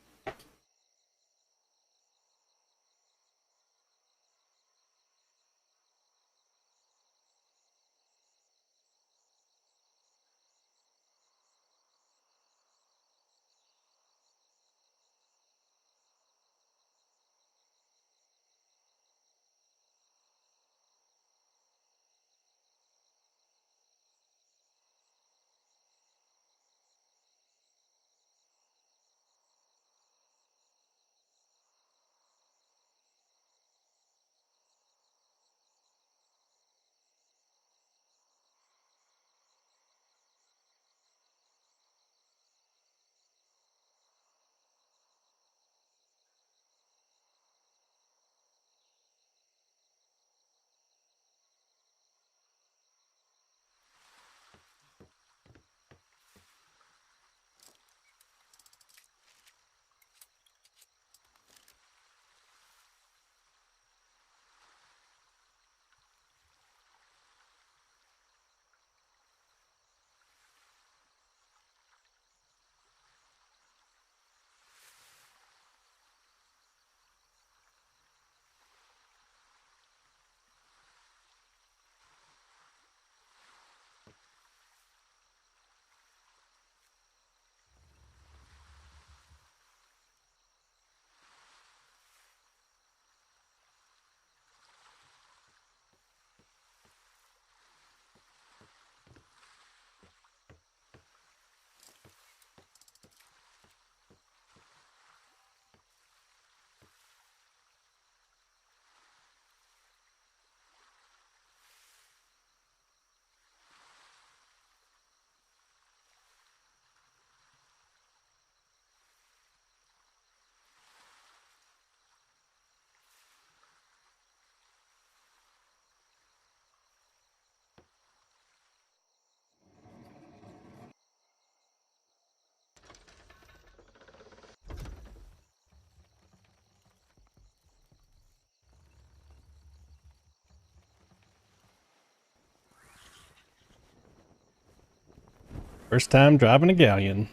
First time driving a galleon.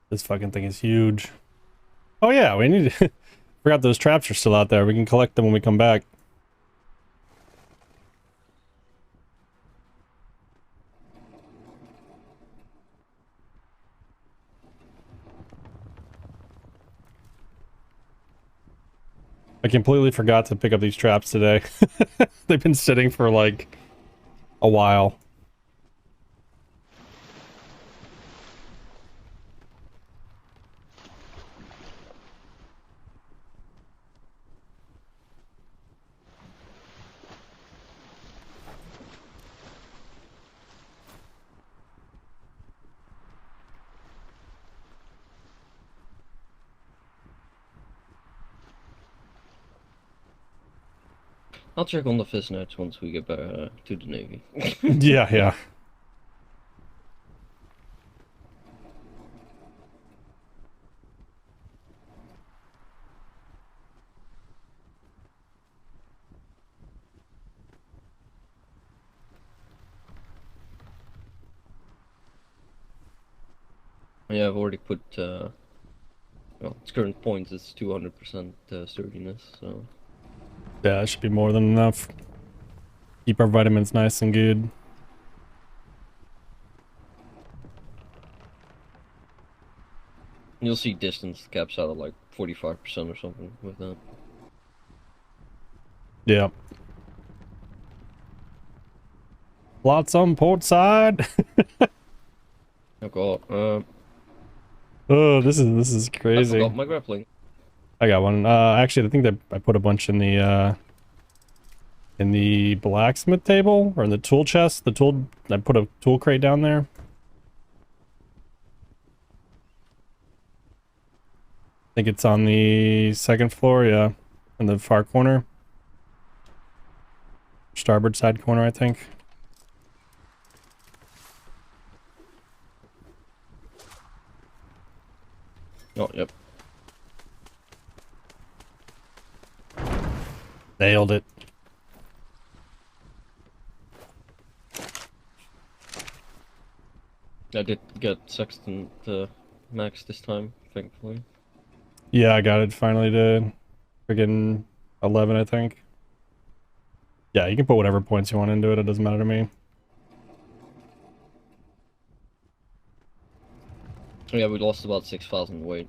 This fucking thing is huge. Oh yeah, we need to... Forgot those traps are still out there. We can collect them when we come back. I completely forgot to pick up these traps today. They've been sitting for like a while. I'll check on the fishnets once we get back to the Navy. Yeah, yeah. Yeah, I've already put, well, its current point is 200% sturdiness, so... Yeah, that should be more than enough. Keep our vitamins nice and good. You'll see distance caps out at like 45% or something with that. Yeah. Lots on port side. Oh god. Oh, this is I crazy. forgot my grappling. I got one. Actually, I think that I put a bunch in the blacksmith table or in the tool chest. The tool, I put a tool crate down there. I think it's on the second floor, yeah, in the far corner, starboard side corner, I think. Oh, yep. Nailed it. I did get sextant max this time, thankfully. Yeah, I got it finally to friggin' 11, I think. Yeah, you can put whatever points you want into it. It doesn't matter to me. Yeah, we lost about 6,000 weight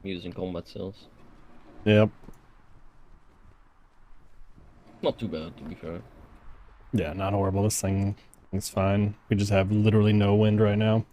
using combat cells. Yep. Not too bad, to be fair. Yeah, not horrible. This thing's fine. We just have literally no wind right now.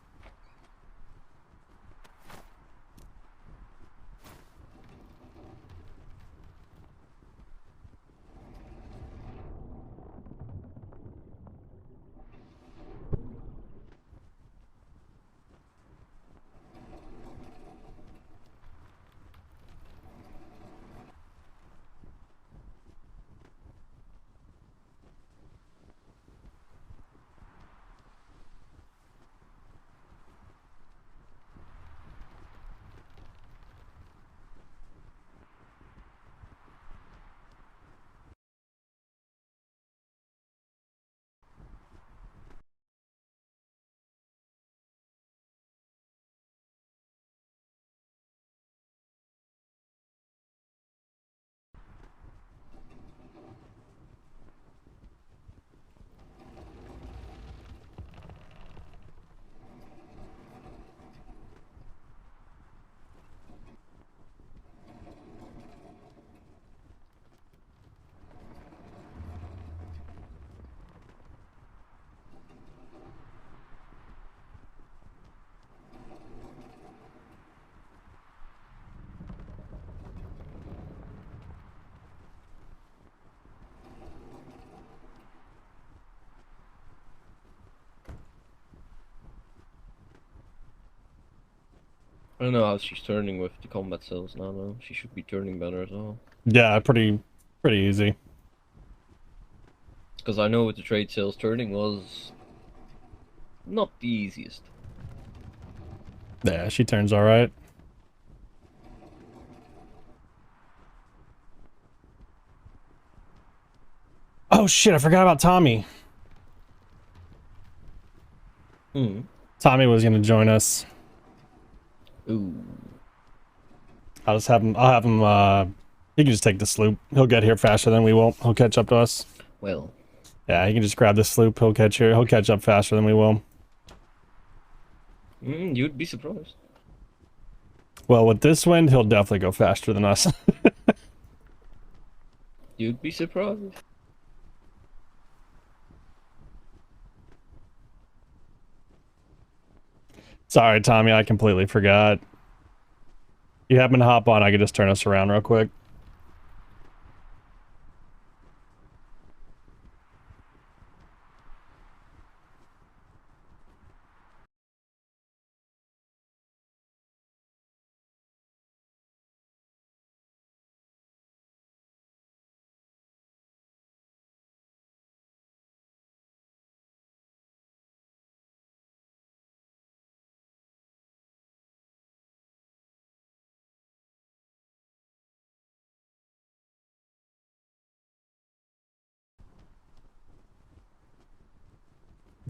I don't know how she's turning with the combat cells now, though. She should be turning better as well. Yeah, pretty easy. Because I know with the trade sales, turning was not the easiest. Yeah, she turns all right. Oh shit, I forgot about Tommy. Hmm. Tommy was gonna join us. Ooh. I'll have him, he can just take the sloop. He'll get here faster than we will. He'll catch up to us. Well. Yeah, he can just grab the sloop. He'll catch up faster than we will. You'd be surprised. Well, with this wind, he'll definitely go faster than us. You'd be surprised. Sorry, Tommy, I completely forgot. You happen to hop on, I could just turn us around real quick.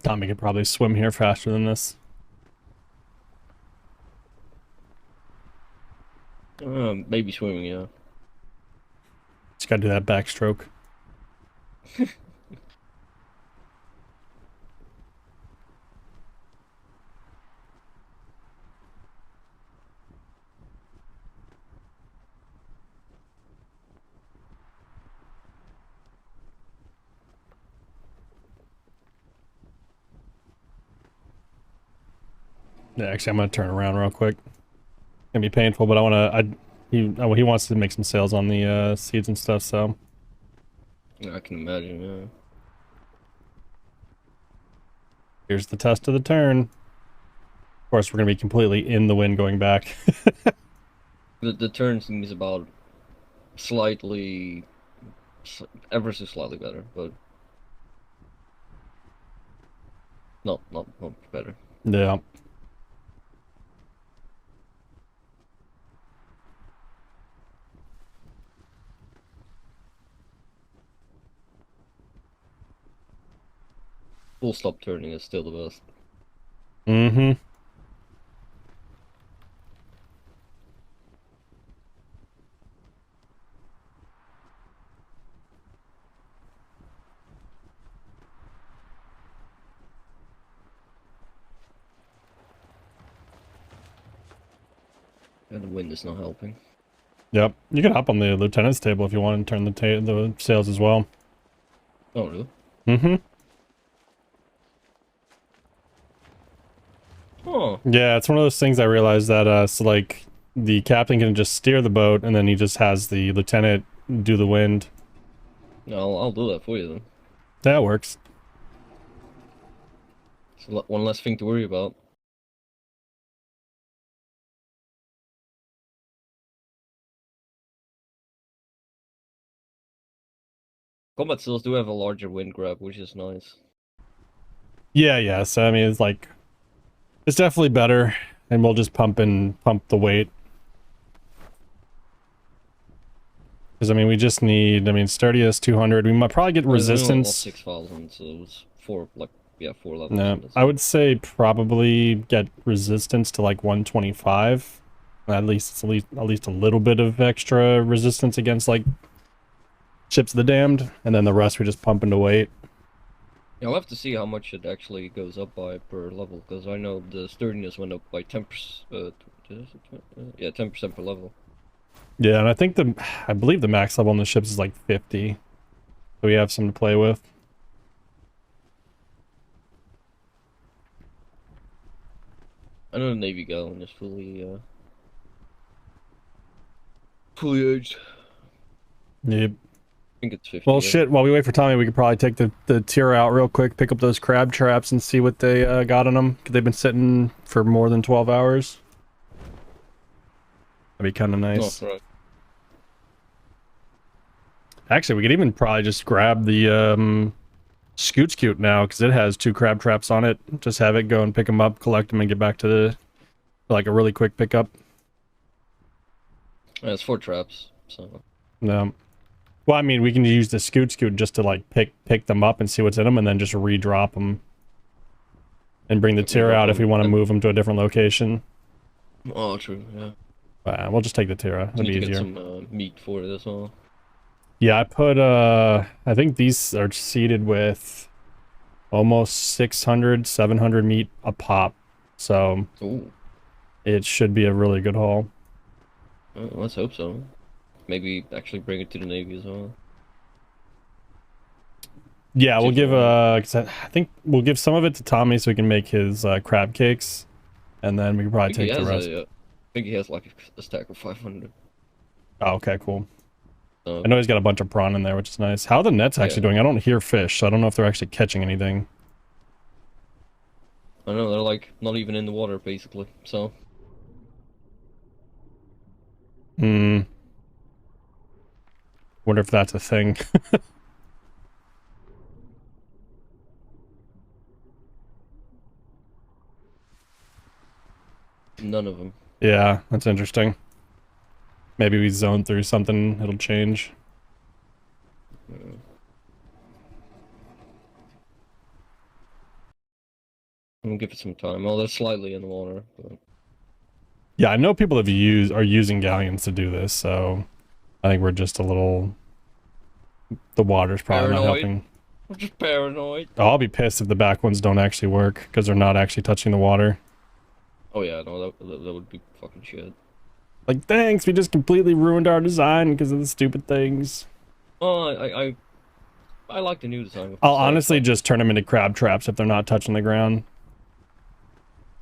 Tommy could probably swim here faster than this. Maybe swimming, yeah. Just gotta do that backstroke. Yeah, actually, I'm gonna turn around real quick. It's gonna be painful, but I wanna. He wants to make some sales on the seeds and stuff. So I can imagine. Yeah. here's the test of the turn. Of course, we're gonna be completely in the wind going back. The turn seems about slightly, ever so slightly better, but not better. Yeah. Full stop turning is still the best. Mm-hmm. And the wind is not helping. Yep. You can hop on the lieutenant's table if you want and turn the sails as well. Oh, really? Mm-hmm. Oh. Yeah, it's one of those things I realized that so like the captain can just steer the boat and then he just has the lieutenant do the wind. No, I'll do that for you then. That works. It's one less thing to worry about. Combat seals do have a larger wind grab, which is nice. Yeah. So I mean, it's definitely better, and we'll just pump the weight. Because I mean, we just need. I mean, sturdiest 200. We might probably get resistance. 6,000, so it's 4 levels. No, I would say probably get resistance to like 125. At least a little bit of extra resistance against like ships of the damned, and then the rest we just pump into weight. Yeah, I'll have to see how much it actually goes up by per level, because I know the sturdiness went up by 10%. Yeah, 10% per level. Yeah, and I believe the max level on the ships is like 50. So we have some to play with. I know the Navy Gallon is fully aged. Yep. I think it's 50. Well, yeah. shit, while we wait for Tommy, we could probably take the tier out real quick, pick up those crab traps and see what they got on them. Because they've been sitting for more than 12 hours. That'd be kind of nice. Oh, right. Actually, we could even probably just grab the Scoot now, because it has 2 crab traps on it. Just have it go and pick them up, collect them, and get back to like a really quick pickup. Yeah, it's 4 traps, so... No. Well, I mean, we can use the Scoot just to like pick them up and see what's in them, and then just re-drop them. And bring the tier out if we want to move them to a different location. Oh, true, yeah. We'll just take the tier out. That'd be easier. Get some meat for it as well. Yeah, I put, I think these are seeded with almost 600, 700 meat a pop. So, Ooh. It should be a really good haul. Let's hope so. Maybe actually bring it to the Navy as well. Yeah, we'll give, I think we'll give some of it to Tommy so he can make his crab cakes. And then we can probably take the rest. I think he has like a stack of 500. Oh, okay, cool. I know he's got a bunch of prawn in there, which is nice. How are the nets actually doing? I don't hear fish, so I don't know if they're actually catching anything. I know, they're like not even in the water, basically, so... Wonder if that's a thing. None of them. Yeah, that's interesting. Maybe we zone through something, it'll change. I'll give it some time. Well, they're slightly in the water, but... Yeah, I know people are using galleons to do this, so I think we're just a little... The water's probably not helping. I'm just paranoid. Oh, I'll be pissed if the back ones don't actually work, because they're not actually touching the water. Oh yeah, no, that would be fucking shit. Like, thanks, we just completely ruined our design because of the stupid things. Oh, I like the new design. I'll honestly just turn them into crab traps if they're not touching the ground.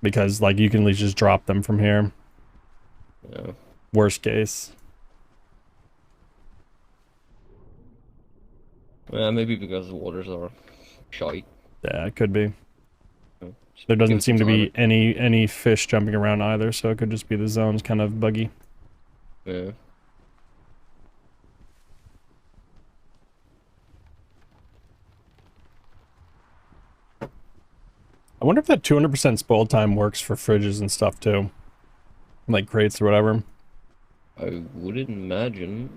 because like you can at least just drop them from here. Yeah. Worst case. Yeah, maybe because the waters are shite. Yeah, it could be. Yeah. There Give doesn't it some seem to be time. any fish jumping around either, so it could just be the zone's kind of buggy. Yeah. I wonder if that 200% spoil time works for fridges and stuff too. Like crates or whatever. I wouldn't imagine.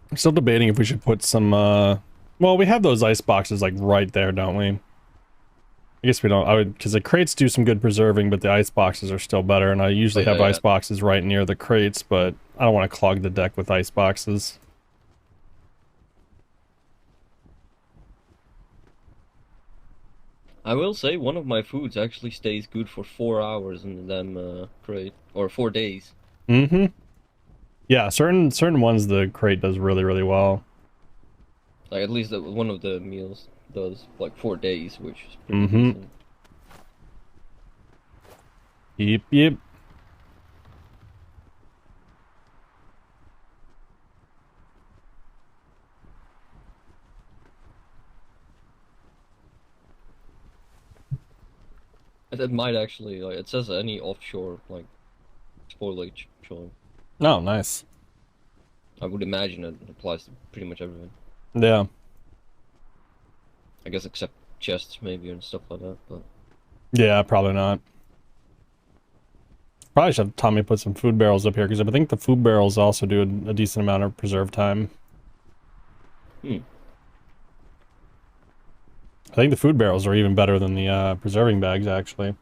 I'm still debating if we should put some, well, we have those ice boxes like right there, don't we? I guess we don't. I would, because the crates do some good preserving, but the ice boxes are still better. And I usually Oh, yeah, have ice yeah. boxes right near the crates, but I don't want to clog the deck with ice boxes. I will say one of my foods actually stays good for 4 hours in the damn crate, or 4 days. Mm-hmm. Yeah, certain ones the crate does really well. Like at least one of the meals does like 4 days, which is pretty Mm-hmm. decent. Yep. And it might actually like it says any offshore like spoilage showing. Oh, nice. I would imagine it applies to pretty much everything. Yeah. I guess except chests maybe and stuff like that, but Yeah, probably not. Probably should have Tommy put some food barrels up here, because I think the food barrels also do a decent amount of preserve time. Hmm. I think the food barrels are even better than the preserving bags, actually.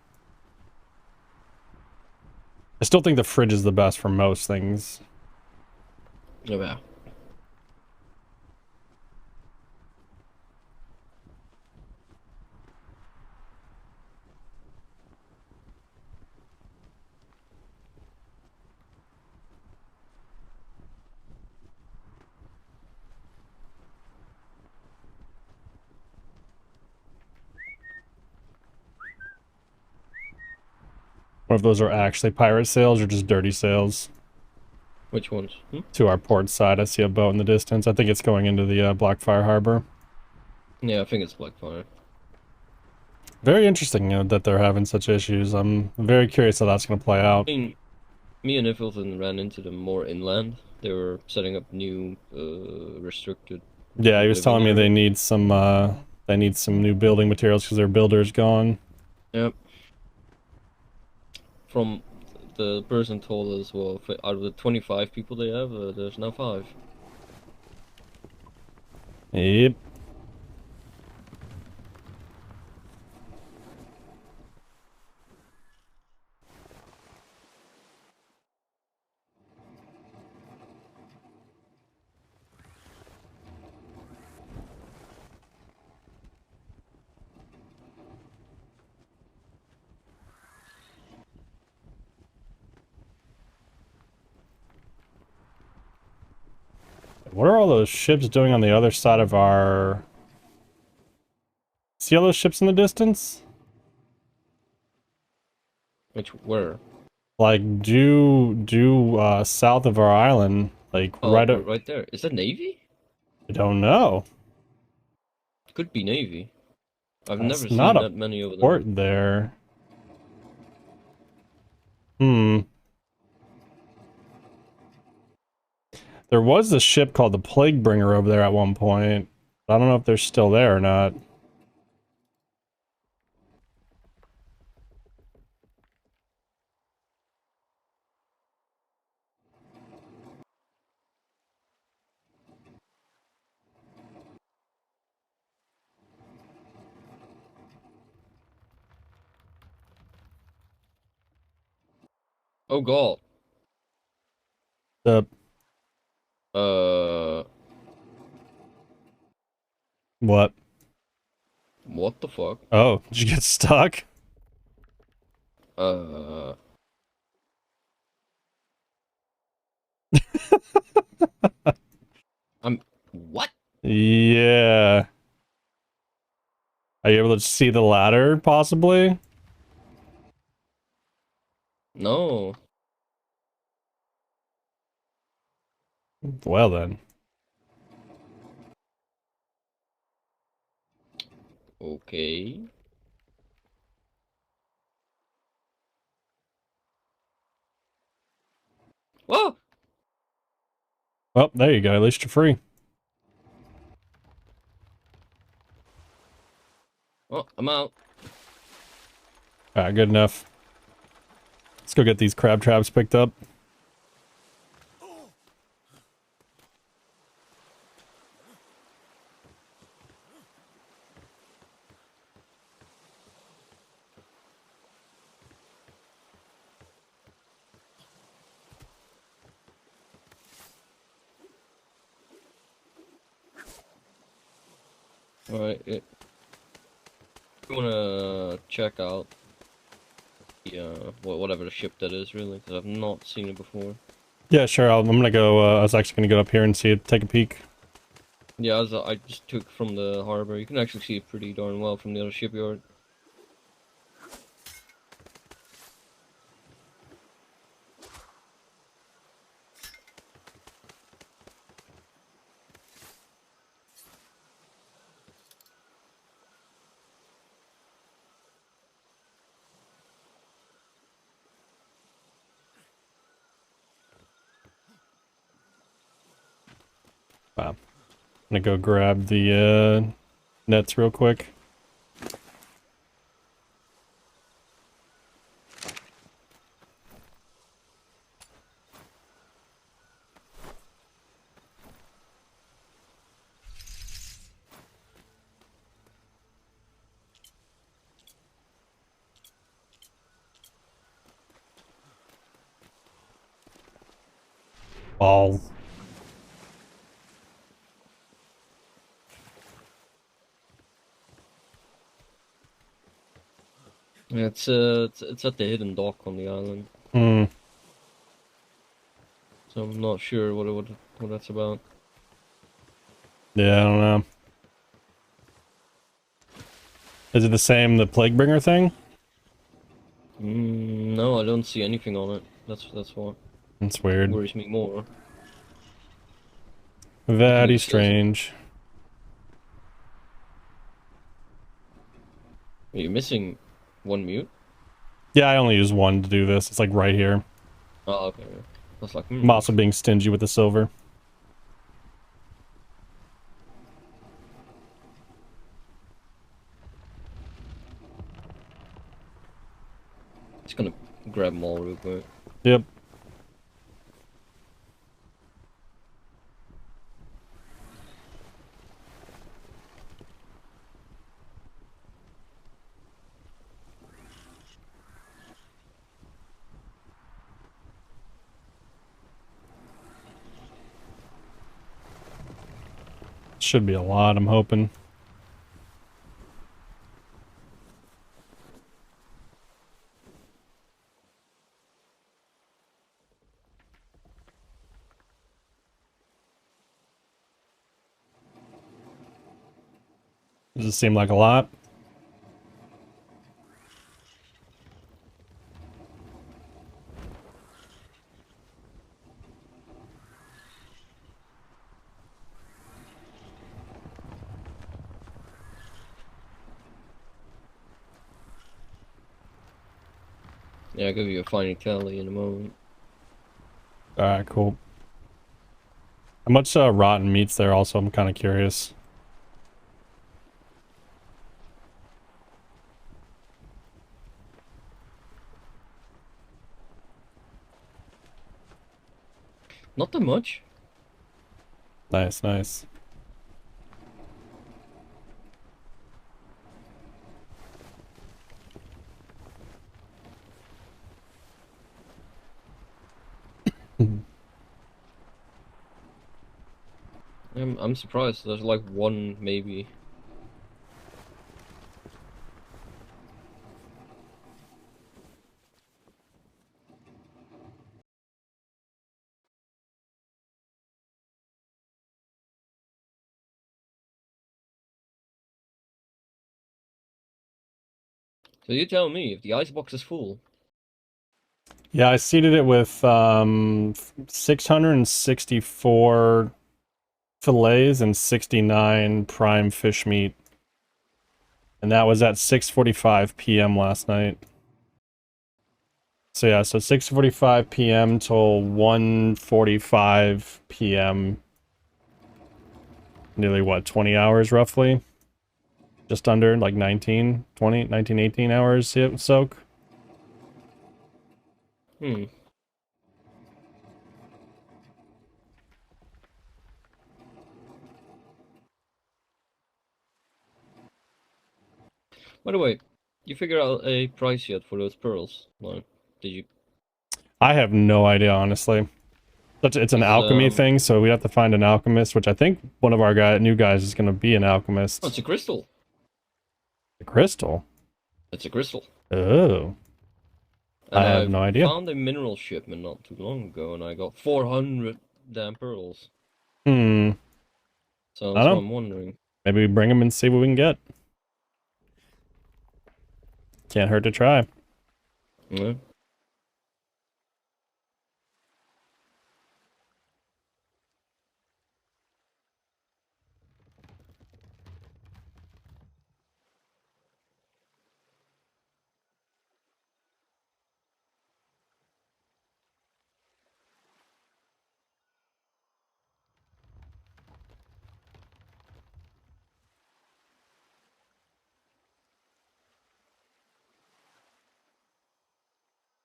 I still think the fridge is the best for most things. Oh yeah. What if those are actually pirate sails or just dirty sails? Which ones? Hmm? To our port side, I see a boat in the distance. I think it's going into the Blackfire Harbor. Yeah, I think it's Blackfire. Very interesting, that they're having such issues. I'm very curious how that's going to play out. I mean, me and Ifilton ran into them more inland. They were setting up new restricted Yeah, he was living telling me areas. they need some new building materials because their builder's gone. Yep. From the person told us, well, out of the 25 people they have, there's now 5. Yep. What are all those ships doing on the other side of our... See all those ships in the distance? Which were? Like, south of our island. Like, Oh, right up... right there. Is that Navy? I don't know. Could be Navy. I've That's never not seen a that many over there. port there. Hmm. There was a ship called the Plague Bringer over there at one point. I don't know if they're still there or not. Oh god. The... Uh, What? what the fuck? Oh, did you get stuck? Uh, what? Yeah. Are you able to see the ladder, possibly? No. Well then. Okay. Whoa! Well, there you go. At least you're free. Oh, I'm out. Alright, good enough. Let's go get these crab traps picked up. Alright, you wanna check out the, whatever the ship that is, really? Because I've not seen it before. Yeah, sure. I'm gonna go. I was actually gonna go up here and see it, take a peek. Yeah, I just took from the harbor. You can actually see it pretty darn well from the other shipyard. Wow. I'm gonna go grab the nets real quick. Balls. Yeah, it's at the hidden dock on the island, Hmm. so I'm not sure what that's about. Yeah, I don't know. Is it the same, the Plaguebringer thing? No, I don't see anything on it. That's what That's weird. worries me more. Nothing Very even says it. strange. Are you missing one mute? Yeah, I only use one to do this. It's like right here. Oh, okay. That's like, I'm also being stingy with the silver. just gonna grab them all real quick. Yep. Should be a lot, I'm hoping. Does it seem like a lot? Yeah, I'll give you a final tally in a moment. Alright, cool. How much rotten meat's there also? I'm kind of curious. Not that much. Nice, nice. I'm surprised. There's like one maybe. So you tell me if the icebox is full. Yeah, I seeded it with 664 fillets and 69 prime fish meat. And that was at 6:45 p.m. last night. So yeah, so 6:45 p.m. till 1:45 p.m. Nearly what, 20 hours roughly? Just under like 19, 20, 19, 18 hours soak. Hmm. By the way, you figure out a price yet for those pearls? Like, did you? I have no idea, honestly. It's an alchemy thing, so we have to find an alchemist, which I think one of our new guys is going to be an alchemist. Oh, it's a crystal. A crystal? It's a crystal. Oh. And I have no idea. I found a mineral shipment not too long ago, and I got 400 damn pearls. Hmm. So that's what I'm wondering. Maybe we bring them and see what we can get. Can't hurt to try. Yeah.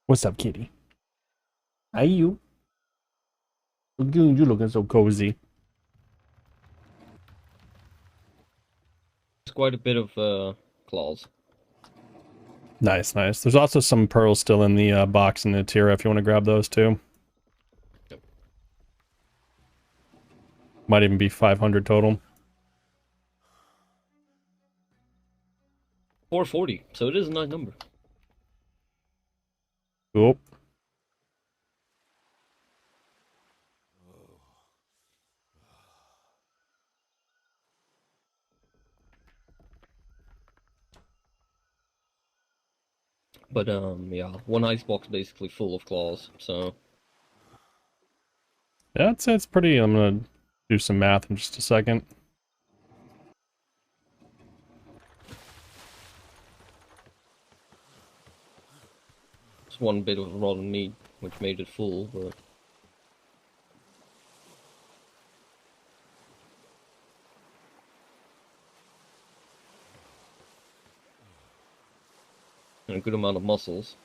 What's up, kitty? Hi, you. You looking so cozy. There's quite a bit of claws. Nice, nice. There's also some pearls still in the box in the tier if you want to grab those too. Yep. Might even be 500 total. 440, so it is a nice number. Cool. But yeah, one icebox basically full of claws, so... Yeah, it's pretty... I'm gonna do some math in just a second. Just one bit of rotten meat, which made it full, but... And a good amount of mussels.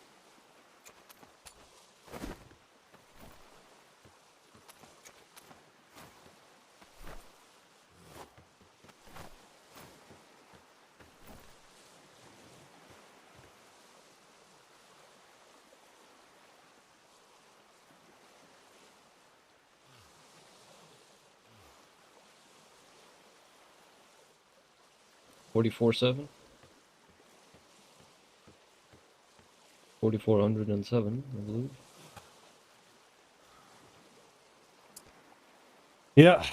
$44.7? 4,407, I believe. Yeah.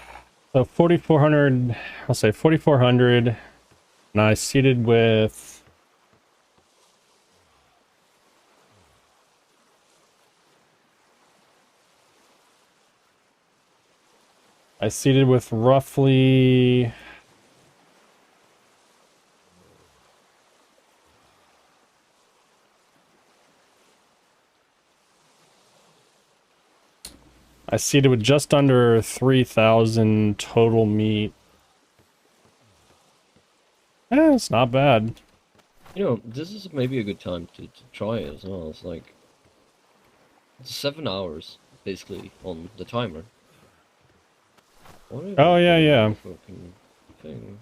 So 4,400... I'll say 4,400. And I seeded with... I seeded with roughly... I seeded with just under 3,000 total meat. Eh, it's not bad. You know, this is maybe a good time to try it as well. It's like... It's 7 hours, basically, on the timer. Oh, yeah, yeah. Fucking thing.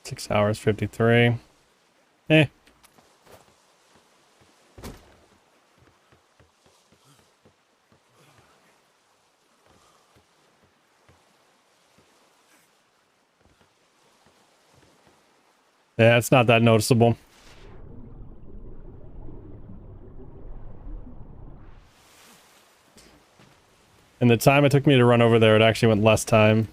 Six hours, 53. Eh. Yeah, it's not that noticeable. And the time it took me to run over there, it actually went less time.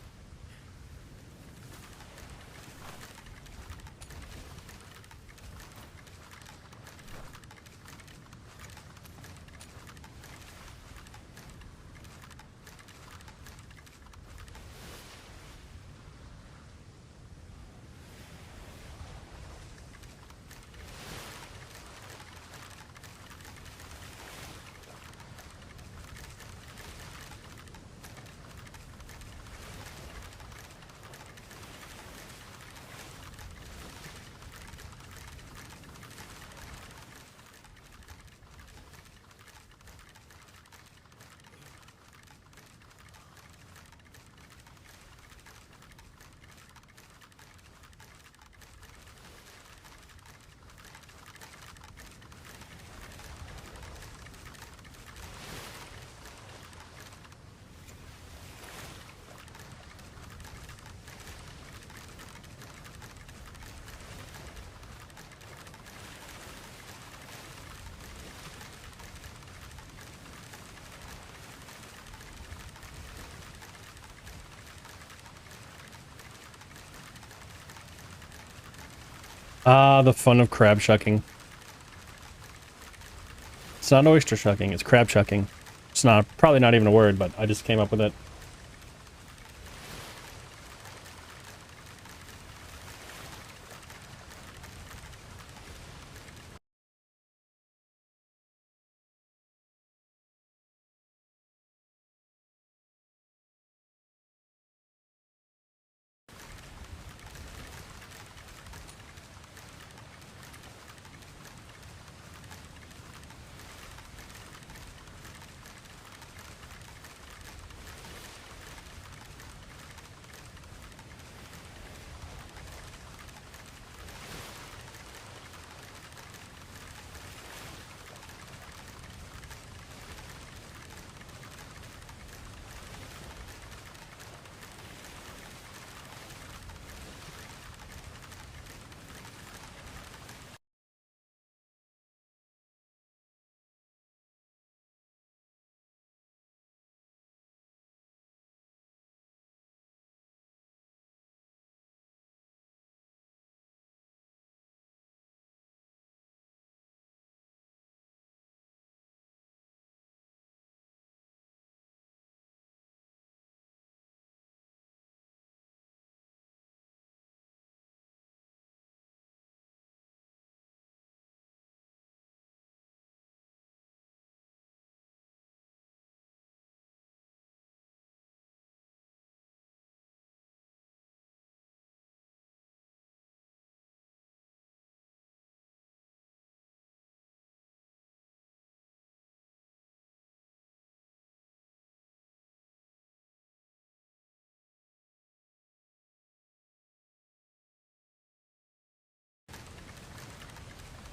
Ah, the fun of crab shucking. It's not oyster shucking, it's crab shucking. It's not, probably not even a word, but I just came up with it.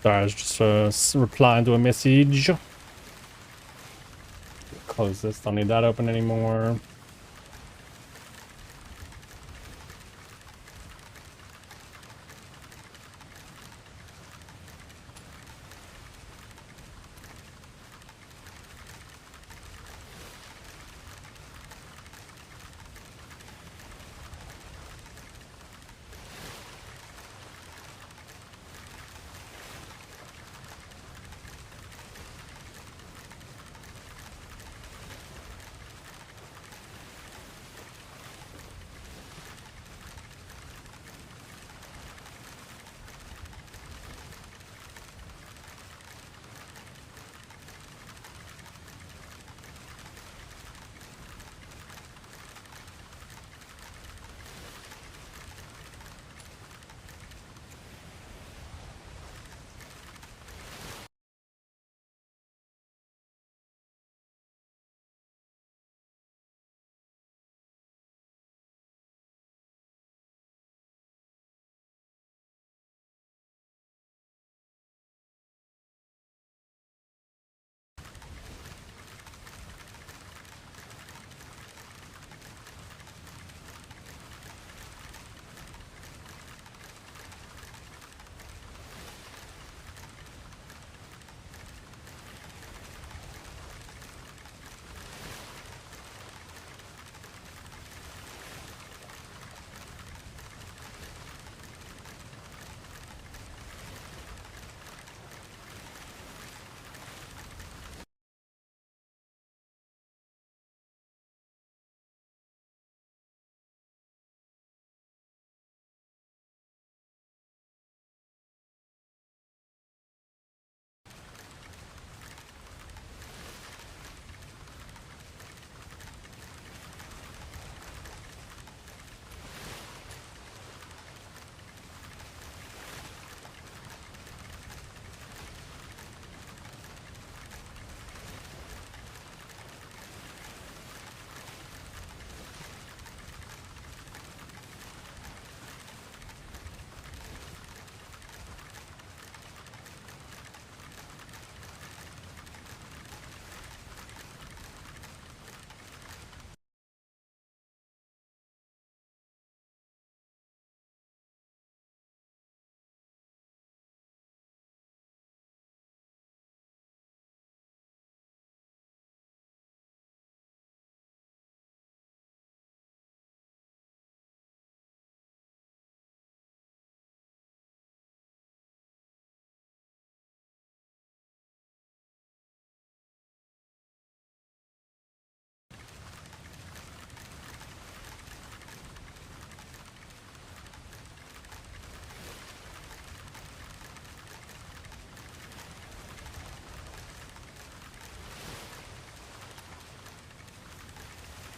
Sorry, I was just replying to a message. Close this, don't need that open anymore.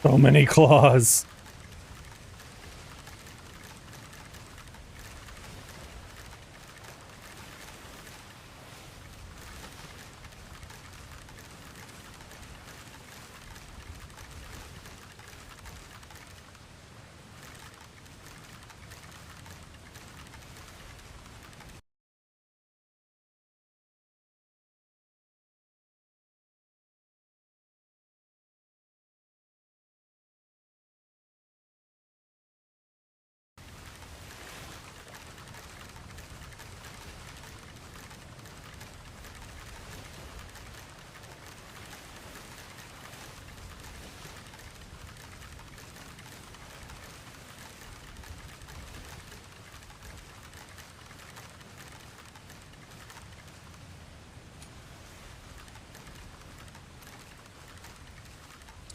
So many claws.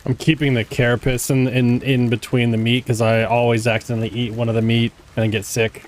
I'm keeping the carapace in between the meat because I always accidentally eat one of the meat and then get sick.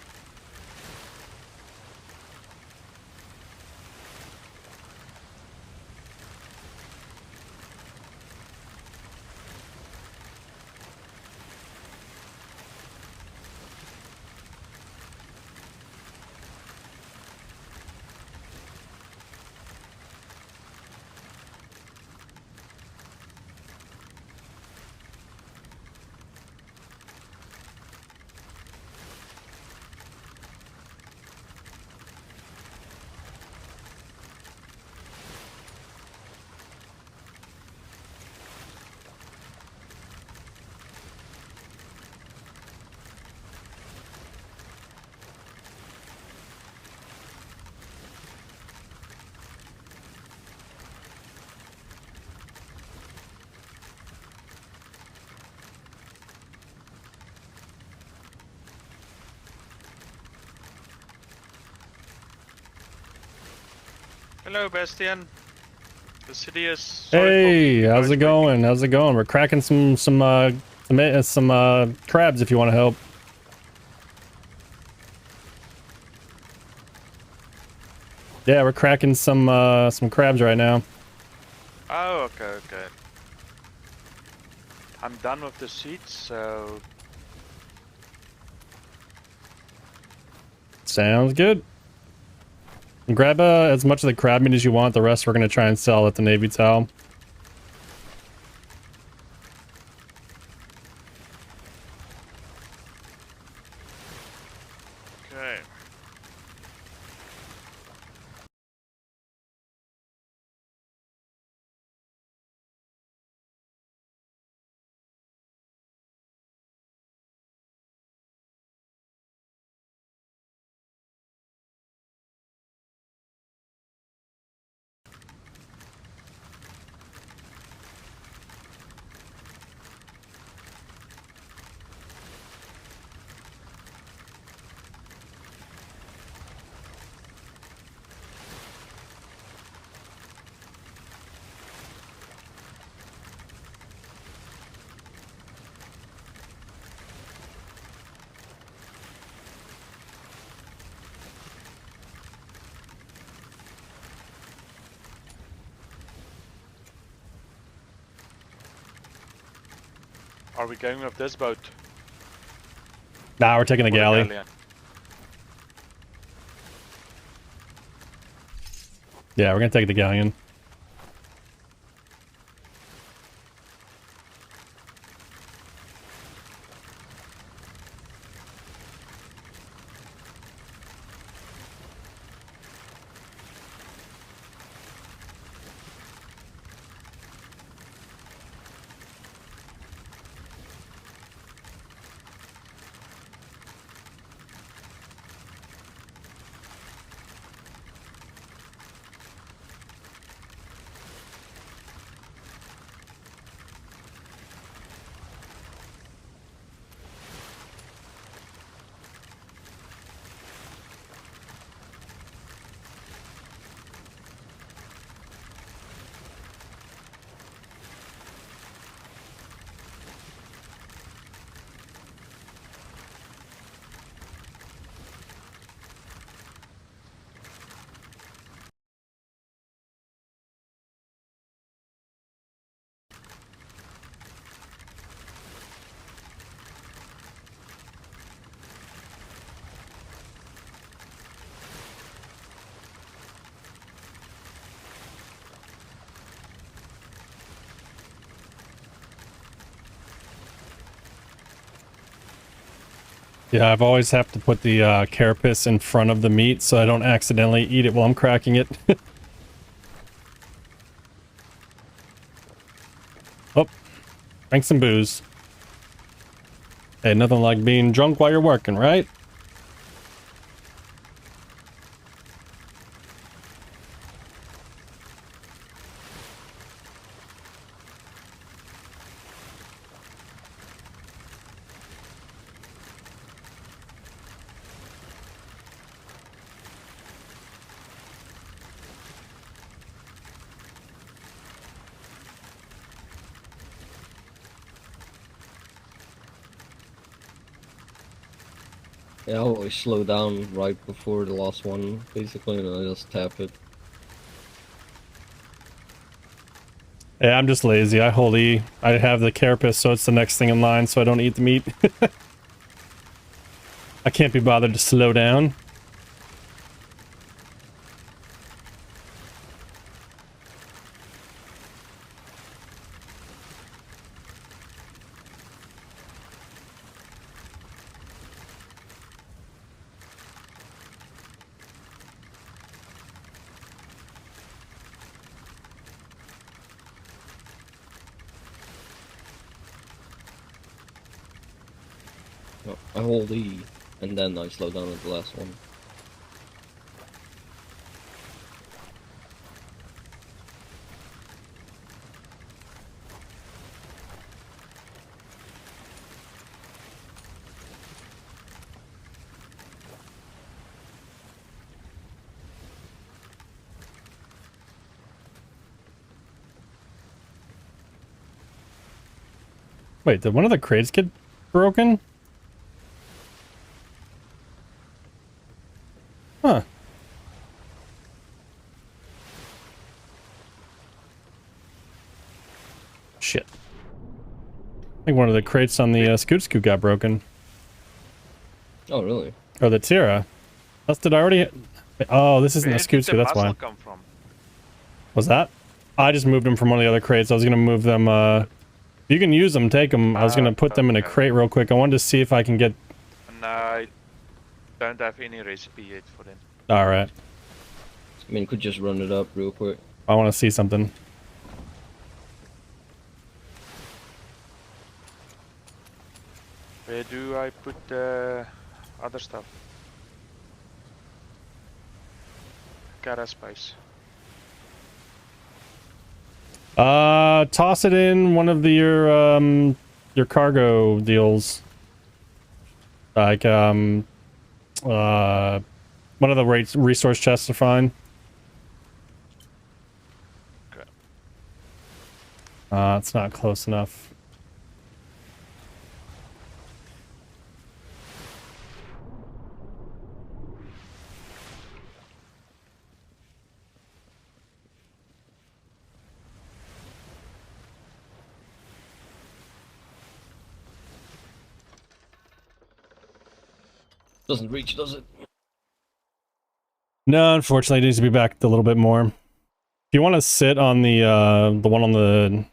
Hello, Bastion. The city is. Hey, how's it going? How's it going? We're cracking some crabs if you want to help. Yeah, we're cracking some crabs right now. Oh, okay, okay. I'm done with the seats, so. Sounds good. Grab as much of the crab meat as you want. The rest we're gonna try and sell at the Navy Towel. Okay. Are we going with this boat? Nah, we're taking the galley. Galleon? Yeah, we're gonna take the galleon. Yeah, I've always have to put the carapace in front of the meat so I don't accidentally eat it while I'm cracking it. Oh, drink some booze. Hey, nothing like being drunk while you're working, right? Yeah, I always slow down right before the last one, basically, and I just tap it. Yeah, I'm just lazy. I hold E. I have the carapace, so it's the next thing in line, so I don't eat the meat. I can't be bothered to slow down. No, I hold E, and then I slow down at the last one. Wait, did one of the crates get broken? Huh. Shit. I think one of the crates on the Scoot got broken. Oh, really? Or the Tira. That's, did I already... Oh, this isn't Where a did Scoot, the that's muzzle why. come from? Was that? I just moved them from one of the other crates. I was gonna move them, you can use them, take them. I was gonna put them in a Okay. crate real quick. I wanted to see if I can get... And I don't have any recipe yet for them. Alright. I mean, you could just run it up real quick. I want to see something. Where do I put the other stuff? Cara spice. Toss it in one of the, your cargo deals. Like, one of the resource chests are fine. Okay. It's not close enough. Doesn't reach, does it? No, unfortunately, it needs to be backed a little bit more. If you want to sit on the one on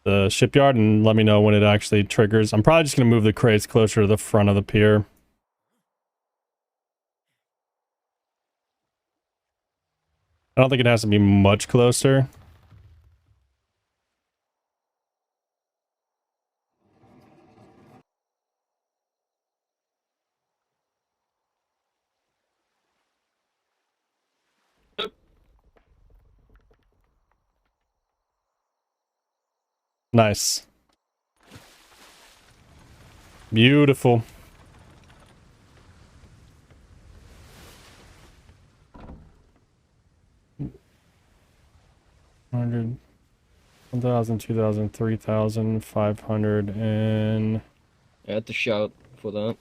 the shipyard and let me know when it actually triggers. I'm probably just going to move the crates closer to the front of the pier. I don't think it has to be much closer. Nice. Beautiful. $100, 1,000, 2,000, 3,000, 500, and... I had to shout for that.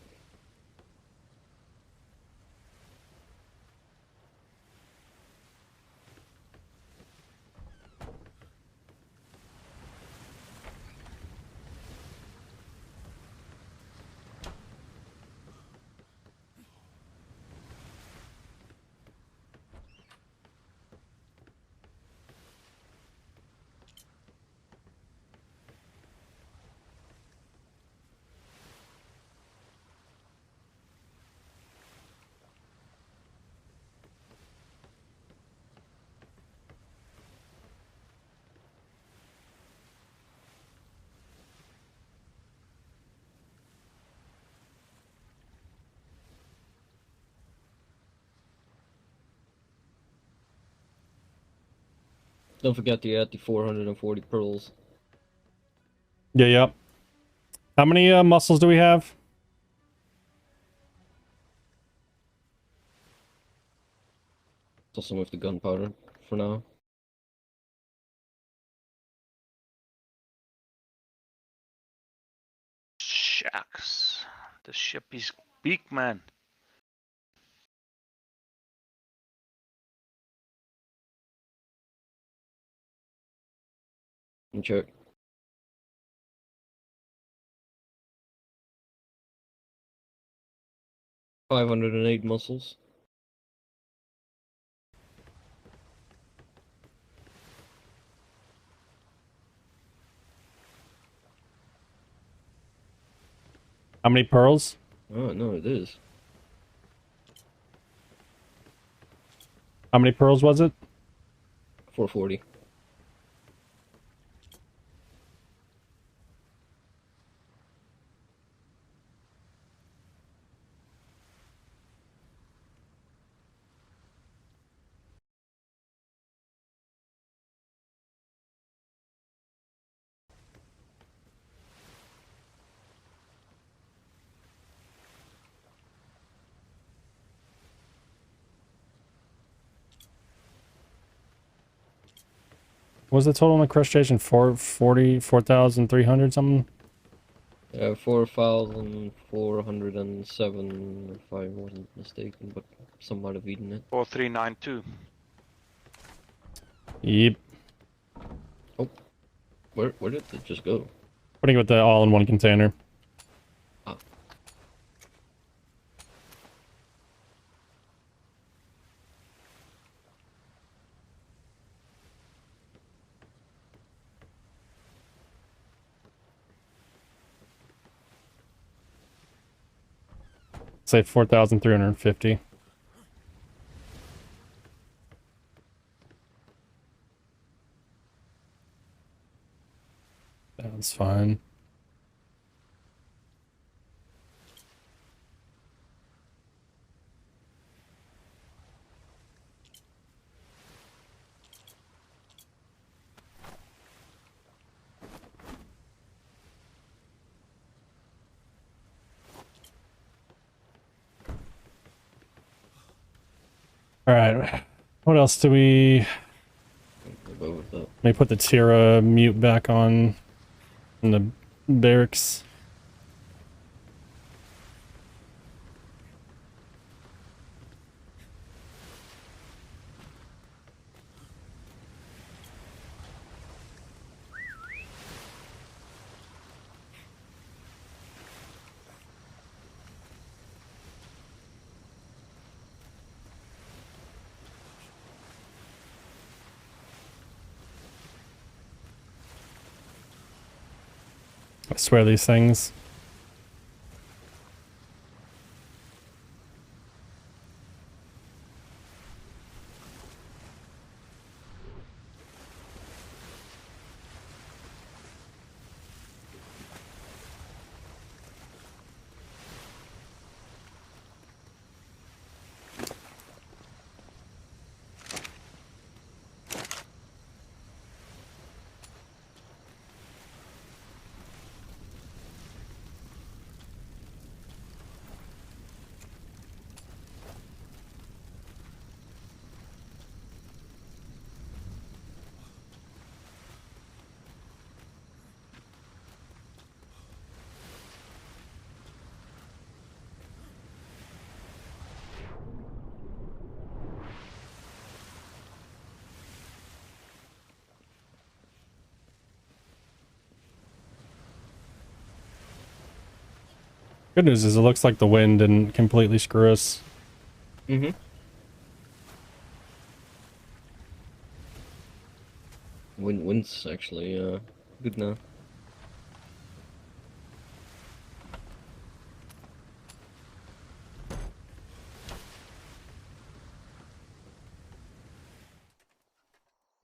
Don't forget to add the 440 pearls. Yeah, yep. How many muscles do we have? Also with the gunpowder for now. Shucks. The ship is big, man. And check. $508 muscles. How many pearls? Oh no, it is. How many pearls was it? 440. What was the total on the crustacean? 4,300 something? 4,407 if I wasn't mistaken, but some might have eaten it. 4392. Yep. Oh, where did it just go? Putting it with the all in one container. Ah. Say 4,350. That's fine. All right. What else do we... I'll go with that. Let me put the Tira mute back on in the barracks. I swear these things. Good news is it looks like the wind didn't completely screw us. Mm-hmm. Wind's actually good now.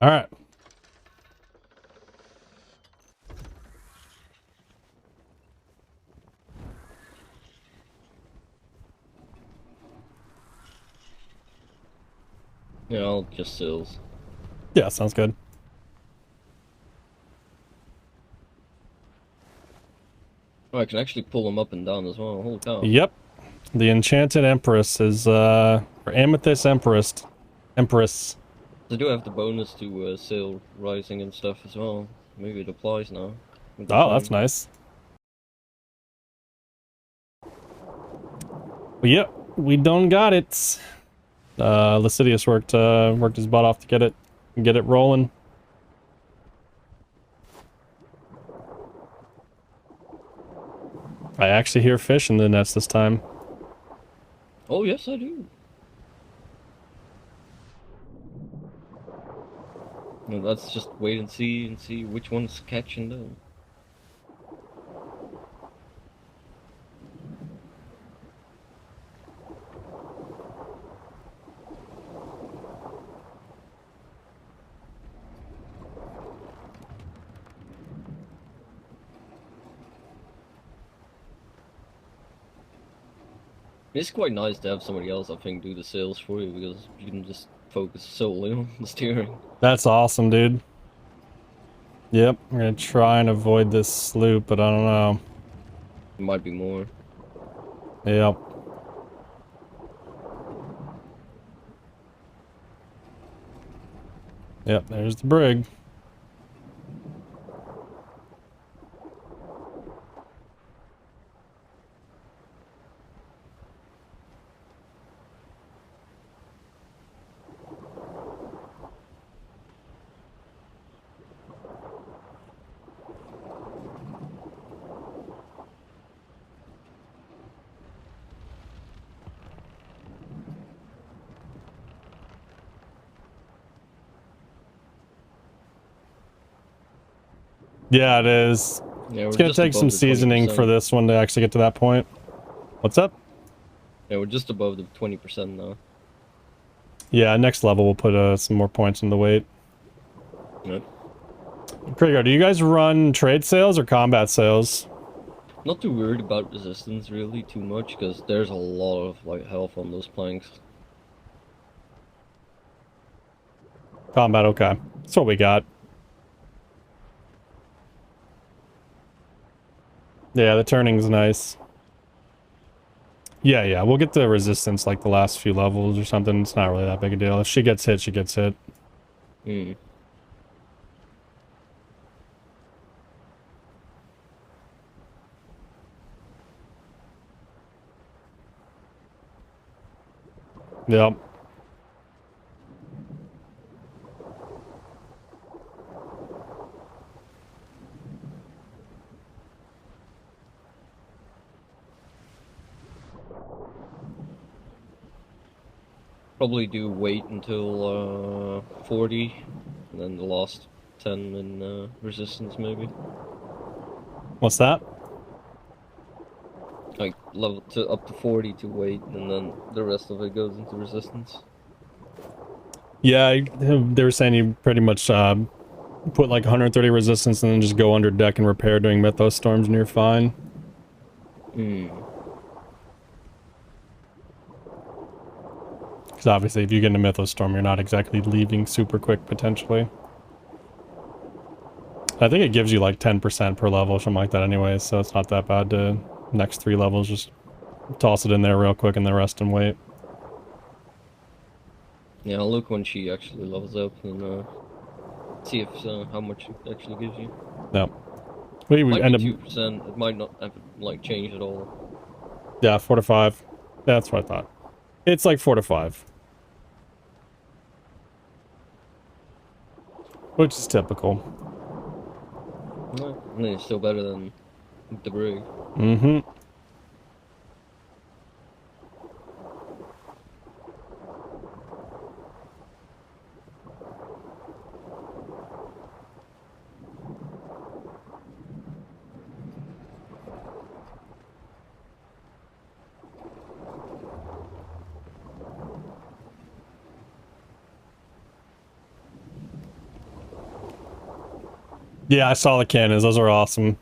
All right. Yeah, I'll just sills. Yeah, sounds good. Oh, I can actually pull them up and down as well. Holy cow. Yep. The Enchanted Empress is, or Amethyst Empress. They do have the bonus to sail rising and stuff as well. Maybe it applies now. With the Oh, that's flame. nice. But yep, we done got it. Lycidius worked his butt off to get it rolling. I actually hear fish in the nets this time. Oh yes, I do. Well, let's just wait and see which one's catching them. It's quite nice to have somebody else, I think, do the sails for you because you can just focus solely on the steering. That's awesome, dude. Yep, I'm gonna try and avoid this sloop, but I don't know. It might be more. Yep. Yep, there's the brig. Yeah, it is. Yeah, It's we're gonna just take above some the seasoning 20%. for this one to actually get to that point. What's up? Yeah, we're just above the 20% now. Yeah, next level we'll put some more points in the weight. Yep. Krieger, do you guys run trade sales or combat sales? Not too worried about resistance really too much because there's a lot of like health on those planks. Combat, okay. That's what we got. Yeah, the turning's nice. Yeah, we'll get the resistance like the last few levels or something. It's not really that big a deal. If she gets hit, she gets hit. Hmm. Yep. Probably do wait until 40 and then the last 10 in resistance maybe. What's that? Like level to up to 40 to wait and then the rest of it goes into resistance. Yeah, they were saying you pretty much put like 130 resistance and then just go under deck and repair during Mythos storms and you're fine. Hmm. Because obviously if you get in a Mythos storm, you're not exactly leaving super quick potentially. I think it gives you like 10% per level or something like that anyway, so it's not that bad to next 3 levels just toss it in there real quick and the rest and wait. Yeah, I'll look when she actually levels up and see if how much it actually gives you. Yep. We Might end be up 2%. It might not have like changed at all. yeah, 4 to 5. That's what I thought. It's like 4 to 5. Which is typical. No, I mean, it's still better than the brig. Mm-hmm. Yeah, I saw the cannons. Those are awesome.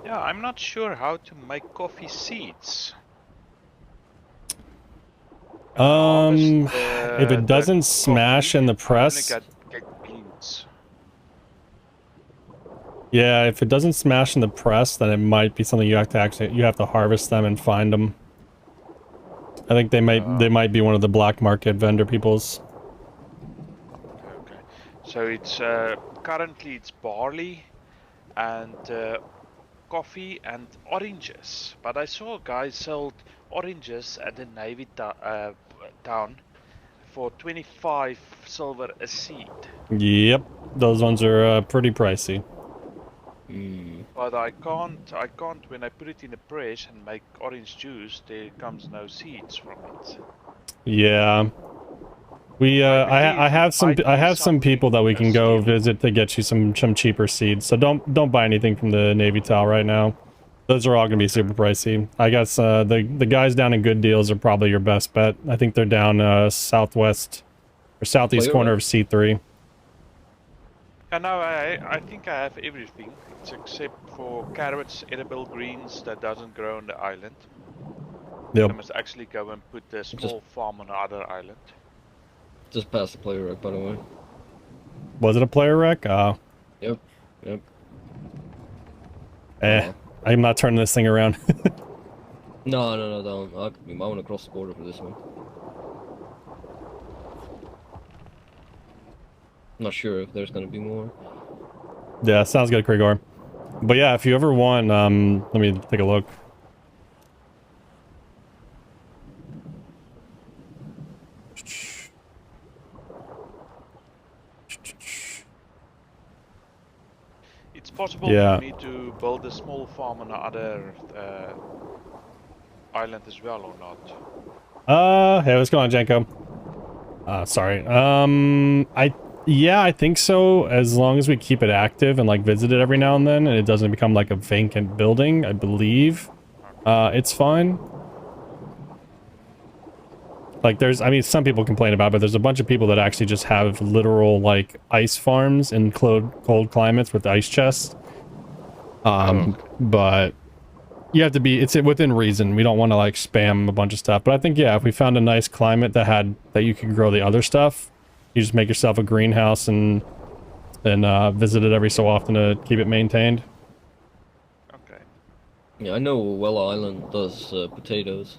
Yeah, I'm not sure how to make coffee seeds. Harvest If it the doesn't smash coffee. in the I only press, get beans. yeah, if it doesn't smash in the press, then it might be something you have to harvest them and find them. I think they might be one of the black market vendor people's. Okay. So it's currently it's barley and coffee and oranges. But I saw guys sold oranges at the Navy town for 25 silver a seed. Yep, those ones are pretty pricey. But I can't when I put it in the press and make orange juice, there comes no seeds from it. Yeah. I have some people that we can go visit to get you some cheaper seeds. So don't buy anything from the Navy Towel right now. Those are all gonna be super pricey. I guess the guys down in Good Deals are probably your best bet. I think they're down southwest or southeast corner of C3. And now I think I have everything except for carrots, edible greens that doesn't grow on the island. Yep. I must actually go and put a small farm on another island. Just past the player wreck, by the way. Was it a player wreck? Yep. Yep. I'm not turning this thing around. No, don't. I want to cross the border for this one. I'm not sure if there's gonna be more. Yeah, sounds good, Krigor. But yeah, if you ever want, let me take a look. It's possible for me to build a small farm on another island as well, or not? Hey, what's going on, Janko? Sorry. I think so, as long as we keep it active and like visit it every now and then, and it doesn't become like a vacant building, I believe. It's fine. Like I mean, some people complain about it, but there's a bunch of people that actually just have literal like ice farms in cold climates with ice chests. But you have to be, it's within reason. We don't want to like spam a bunch of stuff, but I think, yeah, if we found a nice climate that you could grow the other stuff, you just make yourself a greenhouse and visit it every so often to keep it maintained. Okay. Yeah, I know Well Island does potatoes.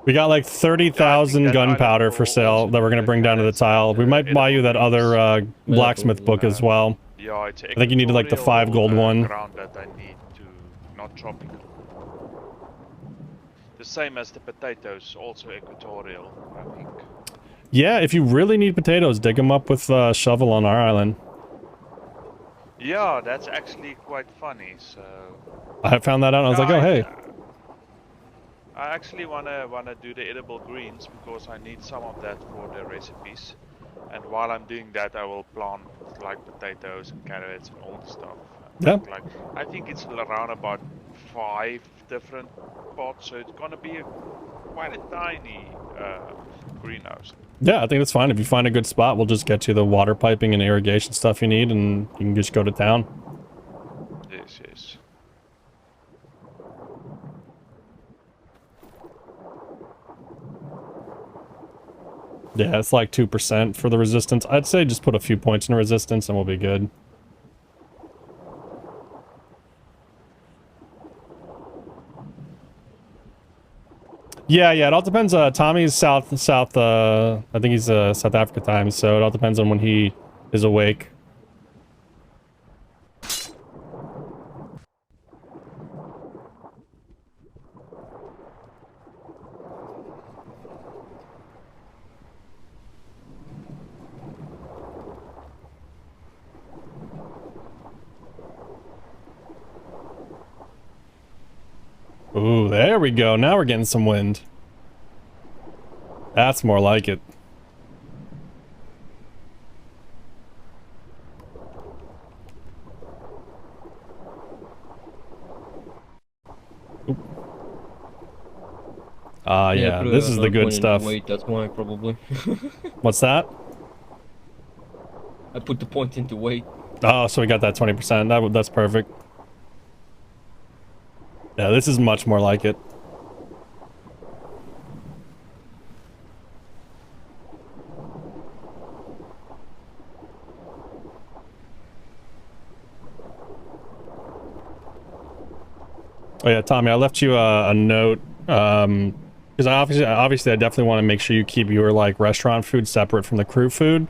We got like 30,000 gunpowder for sale that we're going to bring down to the tile. We might buy you that other blacksmith book as well. Yeah, it's I think you needed like the 5 gold one. Ground that I need to not tropical. The same as the potatoes, also equatorial, I think. Yeah, if you really need potatoes, dig them up with a shovel on our island. Yeah, that's actually quite funny, so... I found that out and I was like, oh, hey. I actually wanna do the edible greens because I need some of that for the recipes. And while I'm doing that, I will plant like potatoes and carrots and all the stuff. Yeah. Like, I think it's around about 5 different pots, so it's gonna be quite a tiny greenhouse. Yeah, I think that's fine. If you find a good spot, we'll just get you the water piping and irrigation stuff you need, and you can just go to town. Yes, yes. Yeah, it's like 2% for the resistance. I'd say just put a few points in resistance and we'll be good. Yeah, it all depends. Tommy's south, I think he's South Africa time, so it all depends on when he is awake. Ooh, there we go. Now we're getting some wind. That's more like it. Yeah, this is the good stuff. Wait, that's why probably. What's that? I put the point into weight. Oh, so we got that 20%. That's perfect. Yeah, this is much more like it. Oh yeah, Tommy, I left you a note because obviously I definitely want to make sure you keep your like restaurant food separate from the crew food.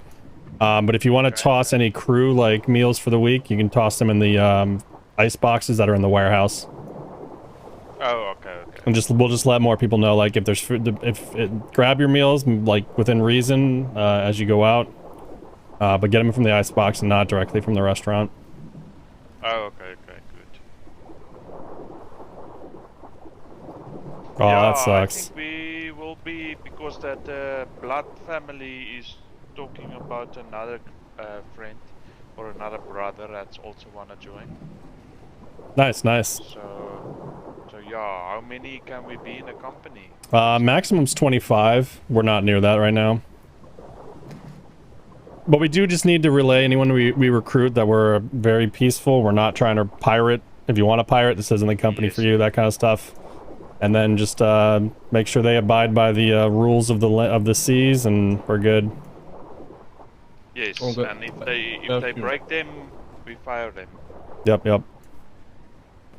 But if you want to toss any crew like meals for the week, you can toss them in the ice boxes that are in the warehouse. Oh, okay, okay. And we'll just let more people know, like if there's food, grab your meals like within reason as you go out, but get them from the ice box and not directly from the restaurant. Oh, okay, okay, good. Oh, Yeah, that sucks. I think we will be, because that blood family is talking about another friend or another brother that's also wanna join. Nice, nice. So yeah, how many can we be in a company? Maximum's 25. We're not near that right now. But we do just need to relay anyone we recruit that we're very peaceful. We're not trying to pirate. If you want to pirate, this isn't the company for you, that kind of stuff. And then just make sure they abide by the rules of the seas, and we're good. Yes, Okay. and if they break them, we fire them. Yep, yep.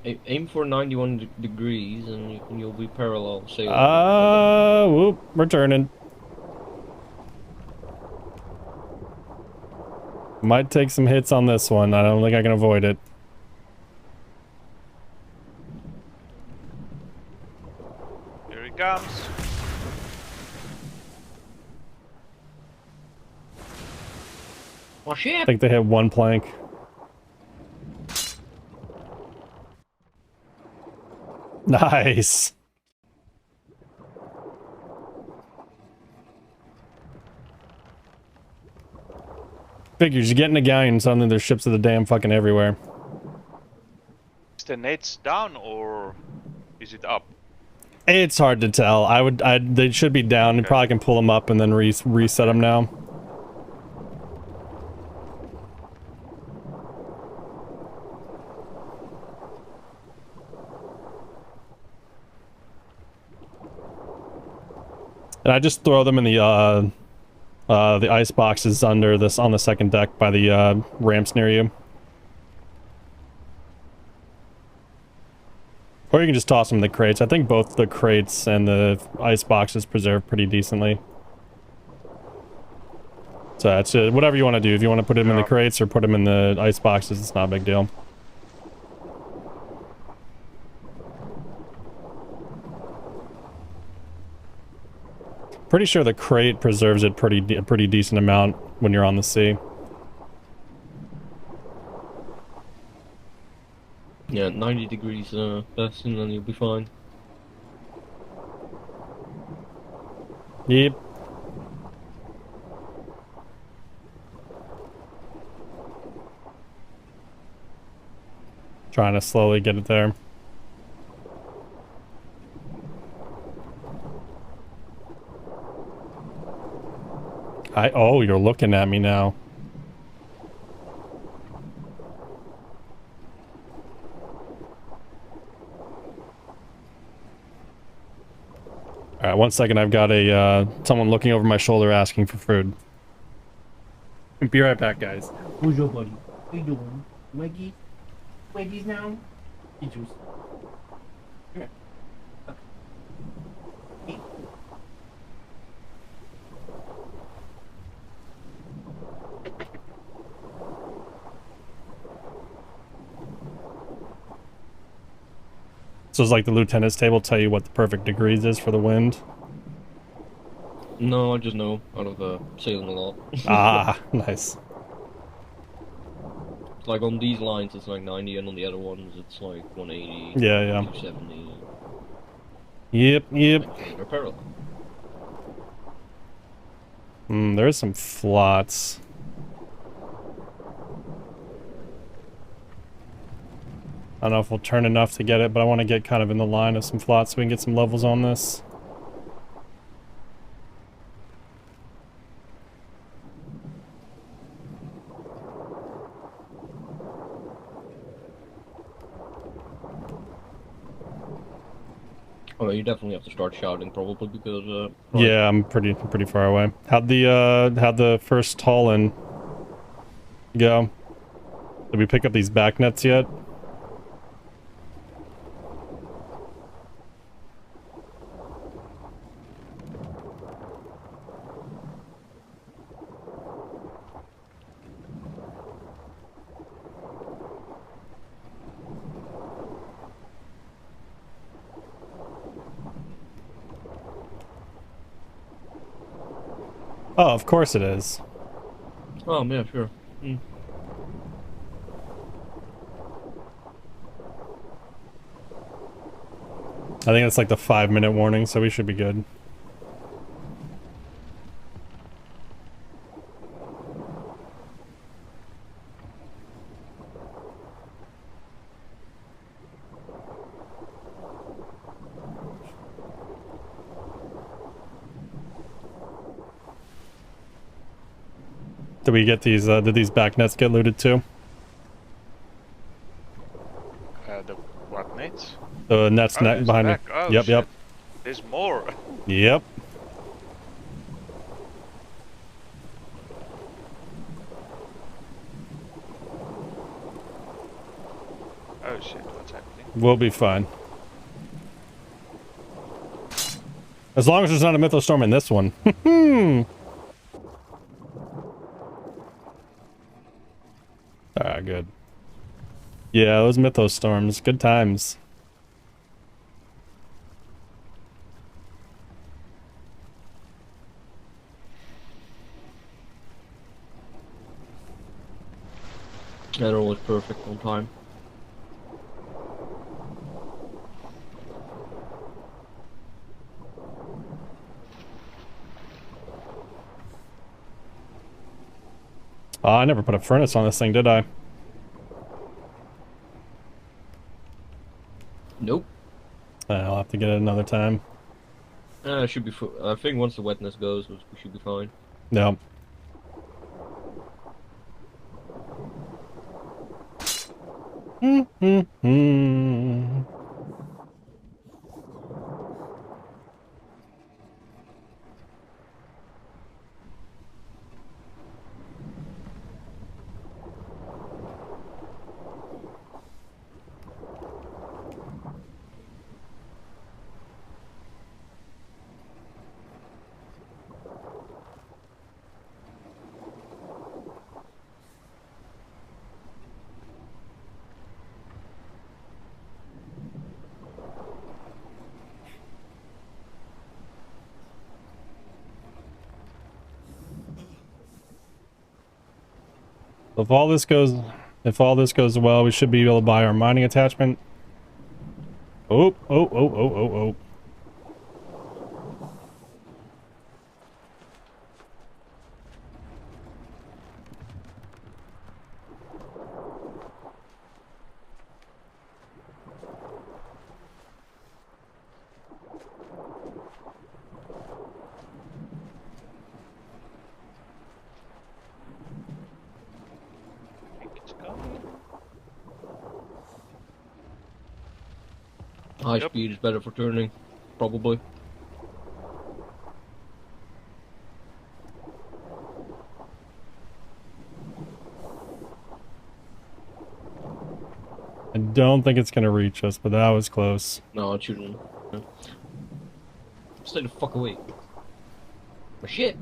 Aim for 91 degrees and you'll be parallel sailing. Whoop, we're turning. Might take some hits on this one. I don't think I can avoid it. Here he comes. Oh shit! I think they hit one plank. Nice. Figures, you get in a galleon and suddenly there's ships of the damn fucking everywhere. Is the nets down or is it up? It's hard to tell. They should be down. You probably can pull them up and then reset them now. And I just throw them in the ice boxes under this on the second deck by the ramps near you. Or you can just toss them in the crates. I think both the crates and the ice boxes preserve pretty decently. So it's whatever you want to do. If you want to put them in the crates or put them in the ice boxes, it's not a big deal. Pretty sure the crate preserves it a pretty decent amount when you're on the sea. Yeah, 90 degrees Bastion, and you'll be fine. Yep. Trying to slowly get it there. Oh, you're looking at me now. Alright, 1 second, I've got someone looking over my shoulder asking for food. Be right back, guys. Who's your buddy? What you doing? Mikey? Mikey's now? Eat juice. Come here. Okay. Eat. So it's like the lieutenant's table tell you what the perfect degrees is for the wind? No, I just know out of sailing a lot. Ah, nice. Like on these lines it's like 90 and on the other ones it's like 180, Yeah, yeah. 270. Yep, yep. Like, they're parallel. There's some flots. I don't know if we'll turn enough to get it, but I want to get kind of in the line of some flots so we can get some levels on this. Oh, you definitely have to start shouting probably because Yeah, I'm pretty far away. How'd the first haul in go? Did we pick up these back nets yet? Oh, of course it is. Oh yeah, sure. Mm. I think it's like the 5-minute warning, so we should be good. Did we get these, did these back nets get looted too? The what nets? The nets Oh, net there's behind me. back. Oh, Yep, shit. yep. There's more. Yep. Oh shit, what's happening? We'll be fine. As long as there's not a mythostorm in this one. Ah, good. Yeah, those mythostorms. Good times. They're always perfect on time. Oh, I never put a furnace on this thing, did I? Nope. I'll have to get it another time. It should be. I think once the wetness goes, we should be fine. No. If all this goes well, we should be able to buy our mining attachment. Oh. I think it's coming. High Yep. speed is better for turning, probably. I don't think it's gonna reach us, but that was close. No, it shouldn't. No. Stay the fuck away. Oh, shit.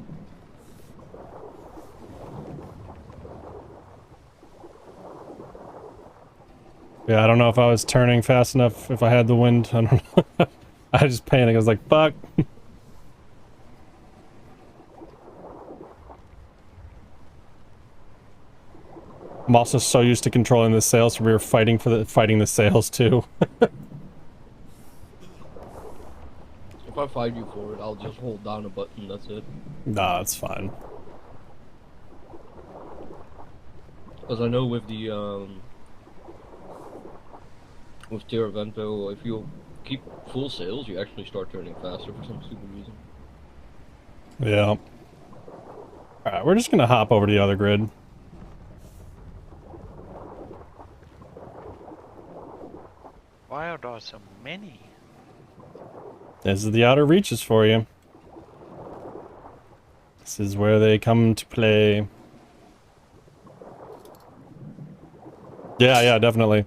Yeah, I don't know if I was turning fast enough, if I had the wind. I don't know. I just panicked. I was like, fuck. I'm also so used to controlling the sails, so we were fighting the sails too. If I fight you for it, I'll just hold down a button, that's it. Nah, it's fine. Because I know with the, with Terravento, if you keep full sails, you actually start turning faster for some stupid reason. Yeah. Alright, we're just gonna hop over to the other grid. Why are there so many? This is the outer reaches for you. This is where they come to play. Yeah, definitely.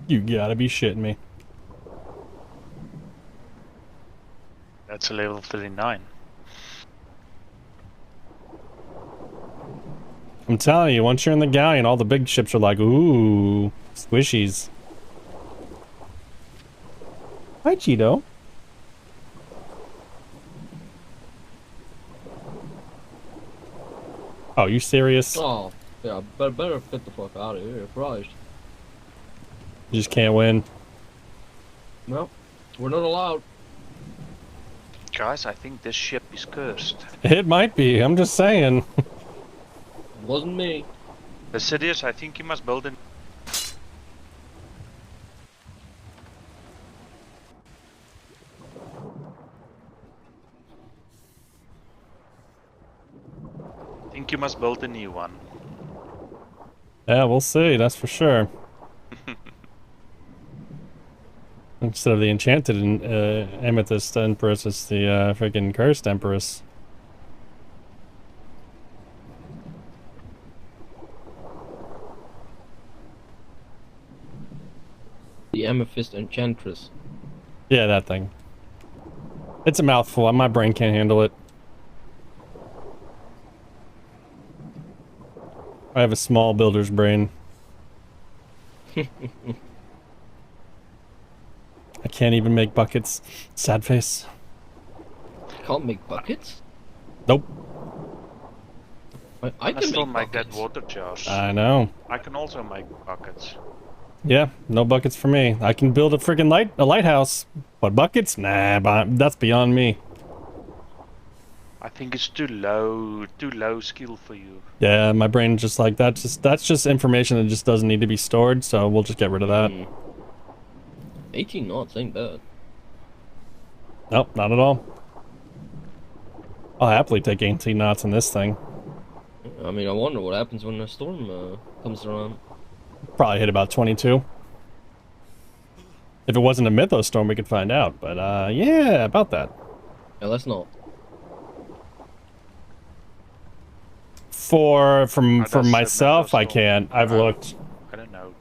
You gotta be shitting me. That's a level 39. I'm telling you, once you're in the galleon, all the big ships are like, ooh, squishies. Hi, Cheeto. Oh, you serious? Oh, yeah, better get the fuck out of here, Christ. You just can't win. Well, we're not allowed. Guys, I think this ship is cursed. It might be, I'm just saying. Wasn't me. Bastion, I think you must build an... I think you must build a new one. Yeah, we'll see, that's for sure. Instead of the enchanted amethyst empress, it's the freaking cursed empress. The amethyst enchantress. Yeah, that thing. It's a mouthful. My brain can't handle it. I have a small builder's brain. I can't even make buckets. Sad face. Can't make buckets? Nope. I I can still make make that buckets. water jars. I know. I can also make buckets. Yeah, no buckets for me. I can build a freaking lighthouse, but buckets? Nah, that's beyond me. I think it's too low skill for you. Yeah, my brain just like that's just information that just doesn't need to be stored, so we'll just get rid of that. 18 knots ain't bad. Nope, not at all. I'll happily take 18 knots in this thing. I mean, I wonder what happens when a storm comes around. Probably hit about 22. If it wasn't a Mythos storm, we could find out. But yeah, about that. Yeah, let's not. For does myself, Mythos I storm? can't. I've looked. I don't know.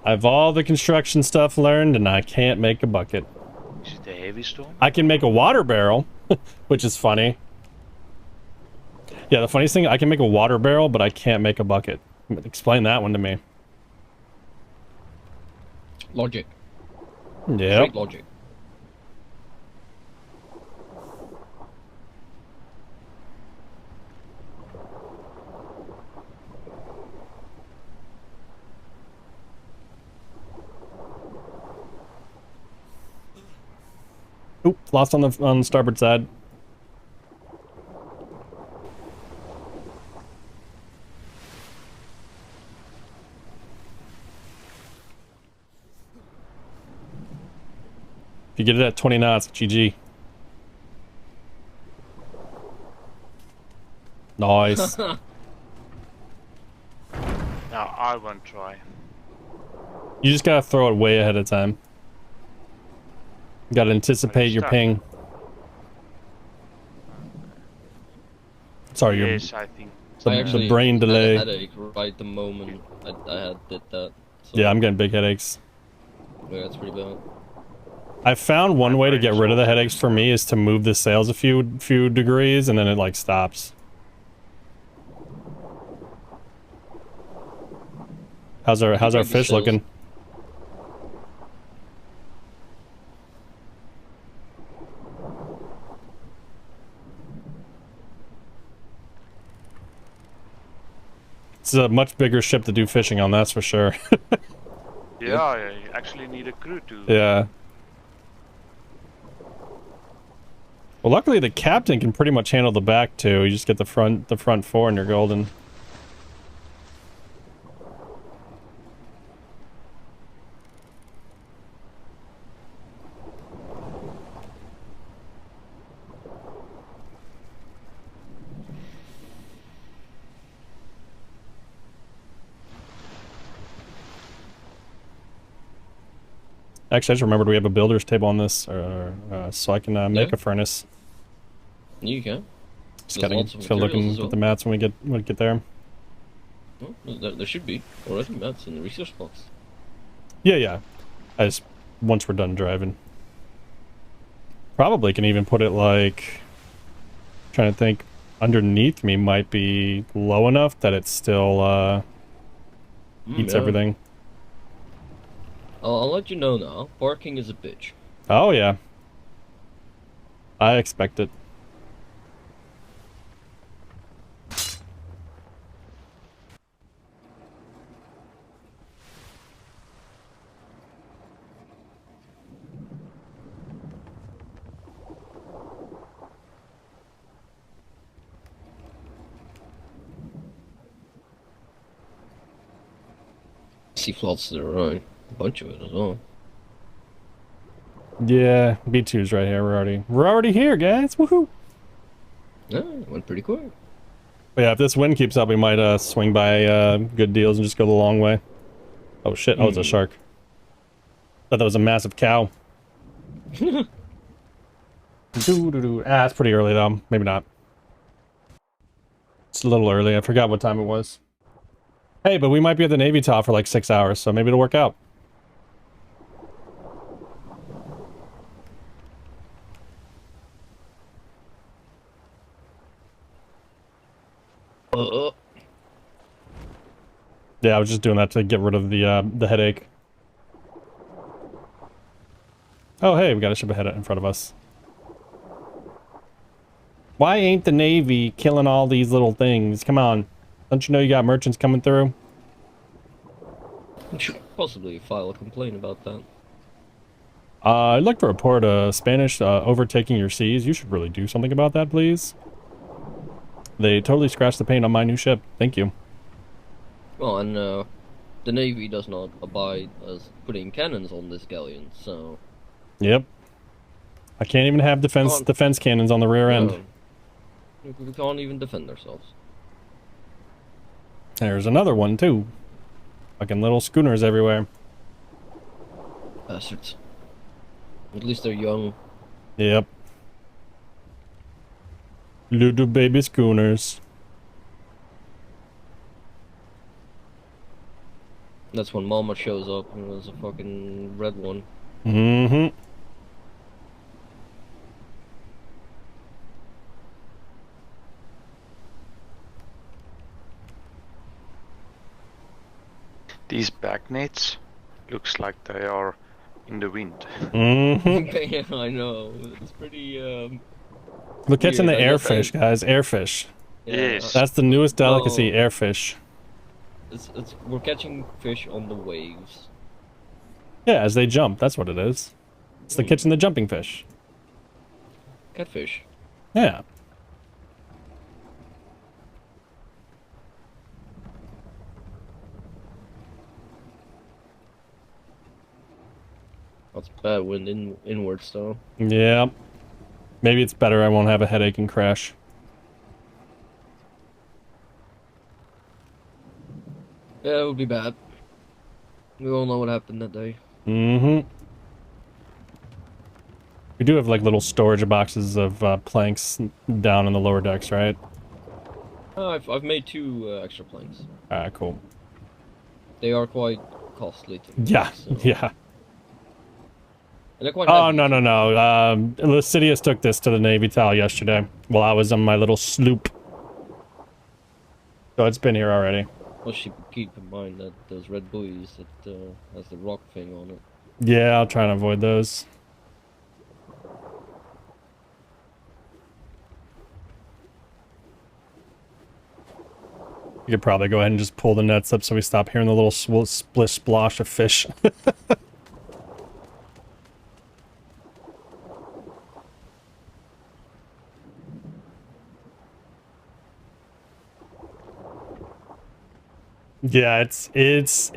I've all the construction stuff learned, and I can't make a bucket. Is it a heavy storm? I can make a water barrel, which is funny. Yeah, the funniest thing, I can make a water barrel, but I can't make a bucket. Explain that one to me. Logic. Yeah. Great logic. Oop, lost on the starboard side. If you get it at 20 knots, GG. Nice. No, I won't try. You just gotta throw it way ahead of time. You gotta anticipate your stuck. ping. Sorry, Yes, I think. I the actually brain had a delay. headache right the moment I did that. So, Yeah, I'm getting big headaches. yeah, that's pretty bad. I found one My way to brain get is rid of the also headaches for me is to move the sails a few degrees, and then it like stops. How's our move the fish sails? looking? This is a much bigger ship to do fishing on, that's for sure. Yeah, you actually need a crew to. Yeah. Well, luckily the captain can pretty much handle the back too. You just get the front four and you're golden. Actually, I just remembered we have a builder's table on this, so I can make Yeah. a furnace. You can. Just There's gotta lots of feel materials looking as well. at the mats when we get there. Oh, there should be already mats in the resource box. Yeah, yeah. I just once we're done driving, probably can even put it like. Trying to think, underneath me might be low enough that it still eats Yeah. everything. I'll let you know now. Parking is a bitch. Oh yeah, I expect it. See floats to the right. A bunch of it as well. Yeah, B2's right here. We're already here, guys. Woohoo! Yeah, it went pretty quick. But yeah, if this wind keeps up, we might swing by good deals and just go the long way. Oh shit! Oh, it's a shark. Thought that was a massive cow. Ah, it's pretty early though. Maybe not. It's a little early. I forgot what time it was. Hey, but we might be at the Navy top for like 6 hours, so maybe it'll work out. Yeah, I was just doing that to get rid of the headache. Oh, hey, we got a ship ahead in front of us. Why ain't the Navy killing all these little things? Come on. Don't you know you got merchants coming through? We should possibly file a complaint about that. I'd like to report Spanish overtaking your seas. You should really do something about that, please. They totally scratched the paint on my new ship. Thank you. Well, and the Navy does not abide as putting cannons on this galleon, so... Yep. I can't even have defense cannons on the rear end. We can't even defend ourselves. There's another one, too. Fucking little schooners everywhere. Bastards. At least they're young. Yep. Little baby schooners. That's when Mama shows up and there's a fucking red one. Mm-hmm. These backnates looks like they are in the wind. Mm-hmm. Yeah, I know. It's pretty, We're catching the weird. airfish, guys. Airfish. yeah, Yes. That's the newest delicacy, Well- airfish. we're catching fish on the waves. Yeah, as they jump. That's what it is. It's the catching the jumping fish. Catfish. Yeah. That's bad wind inwards though. Yeah. Maybe it's better I won't have a headache and crash. Yeah, it would be bad. We all know what happened that day. Mm-hmm. We do have like little storage boxes of planks down in the lower decks, right? I've made 2 extra planks. Alright, cool. They are quite costly to make, Yeah, so- yeah. And they're quite Oh, heavy, no, no, too. no. Lucidius took this to the Navy Tal yesterday while I was on my little sloop. So it's been here already. Well, she keep in mind that those red buoys that has the rock thing on it. Yeah, I'll try and avoid those. You could probably go ahead and just pull the nets up so we stop hearing the little splish splosh of fish. Yeah, it's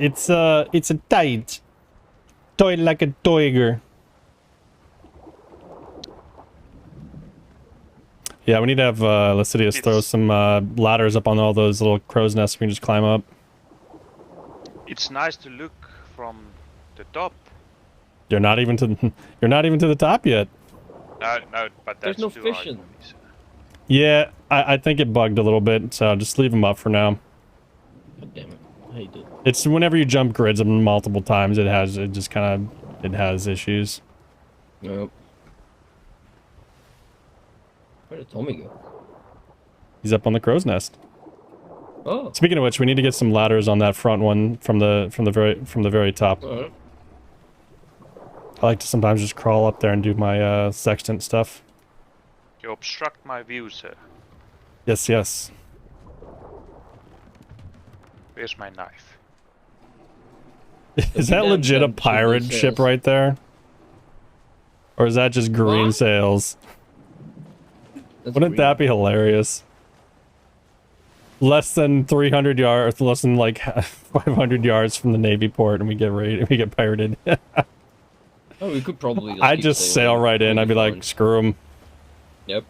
a tight. Toy like a toiger. Yeah, we need to have Lucidius throw some ladders up on all those little crow's nests we can just climb up. It's nice to look from the top, You're not even to you're not even to the top yet. No, no, but There's that's no too high fishing. for me, so. Yeah, I think it bugged a little bit, so just leave them up for now. God damn it. I hate it. It's whenever you jump grids multiple times, it has issues. Nope. Where did Tommy go? He's up on the crow's nest. Oh. Speaking of which, we need to get some ladders on that front one from the very top. Alright. I like to sometimes just crawl up there and do my sextant stuff. You obstruct my view, sir. Yes, yes. Where's my knife? Is that Damn legit a ship pirate they ship sails. right there? Or is that just green What? sails? That's Wouldn't green. that be hilarious? Less than 300 yards, less than like 500 yards from the Navy port, and we get pirated. Oh, we could probably just I'd keep just sailing. sail right in. We'll I'd be fine. like, screw them. Yep.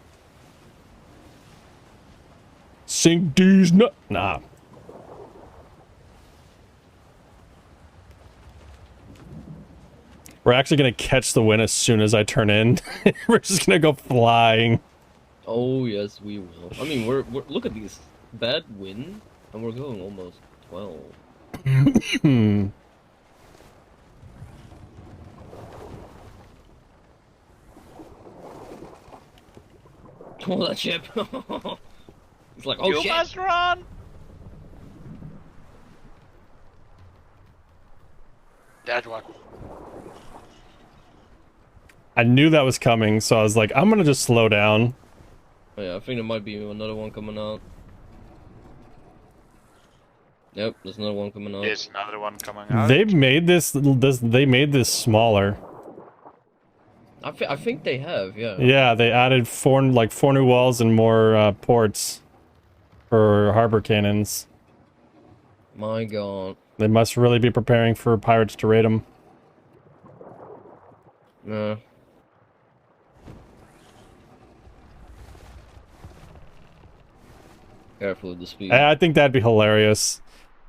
Sink these nah. We're actually gonna catch the wind as soon as I turn in. We're just gonna go flying. Oh, yes, we will. I mean, we're look at these. Bad wind, and we're going almost 12. Hmm. Oh, that ship! It's like, oh You shit! must run! That one. I knew that was coming, so I was like, I'm gonna just slow down. Oh, yeah, I think there might be another one coming out. Yep, there's another one coming out. There's another one coming out. They made they made this smaller. I think they have, yeah. Yeah, they added four new walls and more ports for harbor cannons. My god. They must really be preparing for pirates to raid them. Nah. Careful with the speed. I think that'd be hilarious.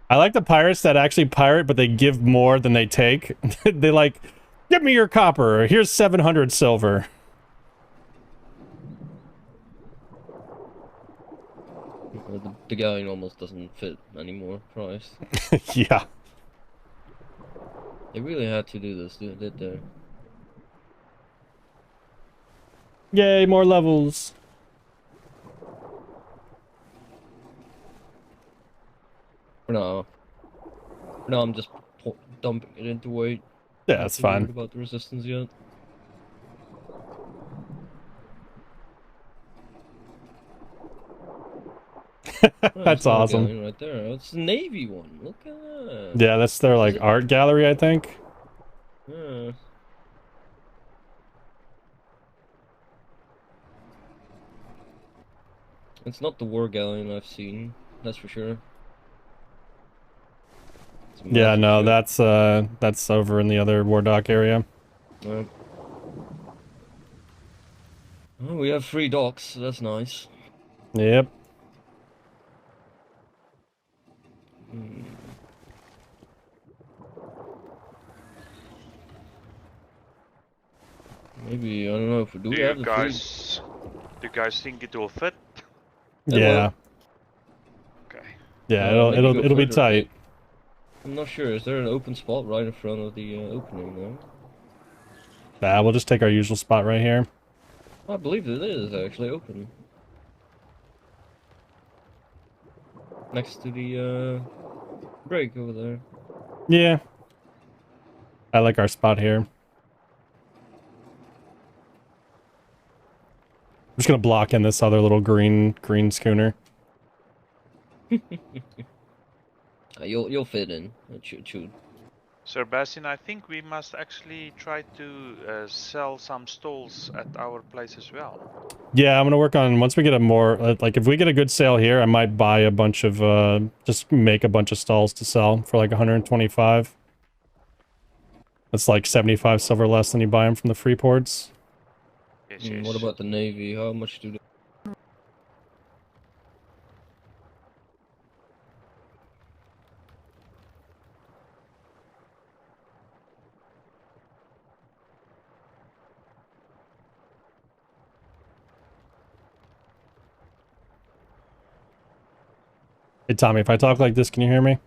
I like the pirates that actually pirate, but they give more than they take. They like, give me your copper. Here's 700 silver. The guy almost doesn't fit anymore, Christ. Yeah. They really had to do this, did they? Yay, more levels. For now. For now, I'm just dumping it into weight. Yeah, that's Not too worried fine. about the resistance yet. Oh, That's there's another awesome. galleon right there. It's the Navy one. Look at that. Yeah, that's their like art gallery, I think. Yeah. It's not the war galleon I've seen, that's for sure. It's a Yeah, massive no, ship. that's over in the other war dock area. Oh, we have 3 docks, so that's nice. Yep. Hmm. Maybe, I don't know if we do Do have you the 3. guys... Do you guys think it will fit? It Yeah. Okay. Yeah, maybe go it'll be further, tight. I'm not sure, is there an open spot right in front of the opening though? Nah, we'll just take our usual spot right here. I believe it is actually open. Next to the break over there. Yeah. I like our spot here. I'm just gonna block in this other little green schooner. You'll fit in. It should. Sir Bastion, I think we must actually try to sell some stalls at our place as well. Yeah, I'm gonna work on, once we get a more, like if we get a good sale here, I might buy a bunch of, just make a bunch of stalls to sell for like 125. That's like 75 silver less than you buy them from the free ports. Yes, yes. What about the Navy? How much do they... Hey, Tommy, if I talk like this, can you hear me?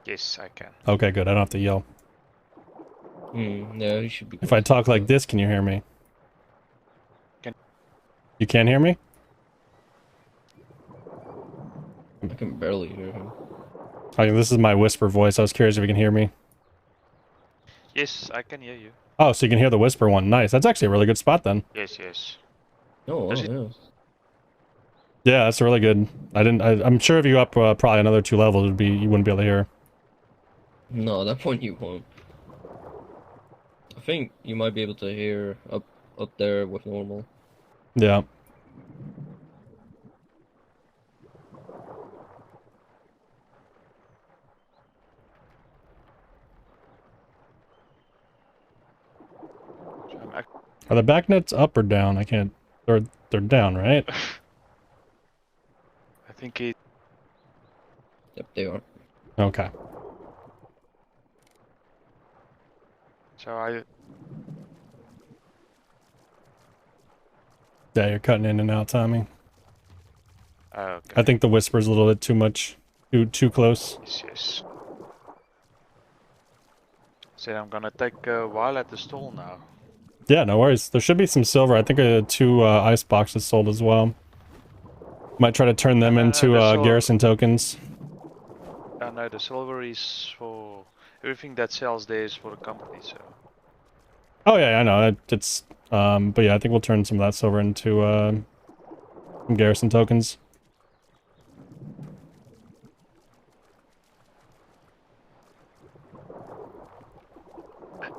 Yes, I can. Okay, good. I don't have to yell. No, you should be. If I close. talk like this, can you hear me? Can- You can't hear me? I can barely hear him. Okay, this is my whisper voice. I was curious if you can hear me. Yes, I can hear you. Oh, so you can hear the whisper one. Nice. That's actually a really good spot then. Yes, yes. Oh, Does wow, it- yeah. Yeah, that's really good. I'm sure if you up probably another 2 levels, you wouldn't be able to hear. No, at that point you won't. I think you might be able to hear up there with normal. Yeah. So I'm ac- Are the back nets up or down? I can't. They're down, right? I think it. Yep, they are. Okay. So I. Yeah, you're cutting in and out, Tommy. Okay. I think the whisper's a little bit too much, too close. Yes, yes. So I'm gonna take a while at the stall now. Yeah, no worries. There should be some silver. I think 2 ice boxes sold as well. Might try to turn them No, into the garrison tokens. No, the silver is for everything that sells there is for the company. So Oh yeah, I know. It's but yeah, I think we'll turn some of that silver into some garrison tokens.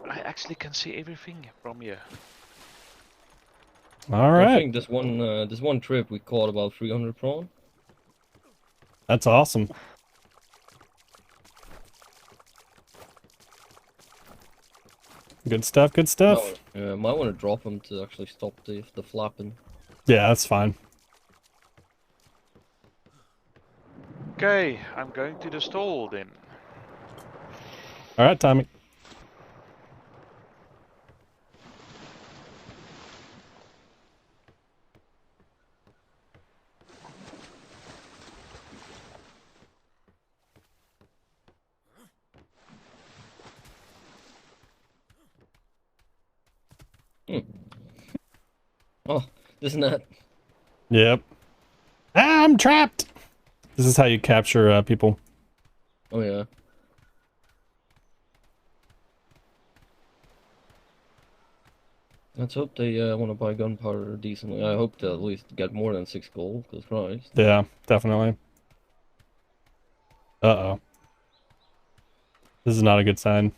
I actually can see everything from here. All I right, think this one trip we caught about 300 prawn. that's awesome. Good stuff. Good stuff. Might want to drop them to actually stop the flapping. Yeah, that's fine. Okay, I'm going to the stall then. All right, Tommy. Oh, isn't that? Yep. Ah, I'm trapped. This is how you capture people. Oh yeah. Let's hope they want to buy gunpowder decently. I hope to at least get more than 6 gold, because Christ. Yeah, definitely. Uh-oh. This is not a good sign.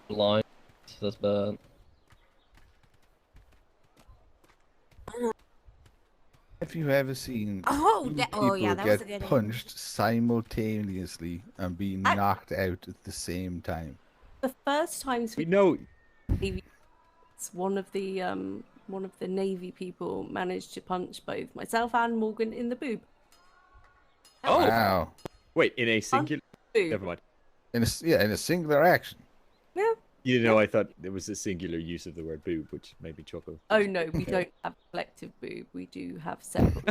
Lines, that's bad. Have you ever seen Oh, two oh yeah, people that was a get good punched simultaneously and be knocked out at the same time? The first times We know. one of the Navy people managed to punch both myself and Morgan in the boob. Oh, Wow. wait, in a singular. Boob. Never mind. In a singular action. Yeah. You know, I thought there was a singular use of the word boob, which made me chuckle. Oh no, we don't have collective boob. We do have several.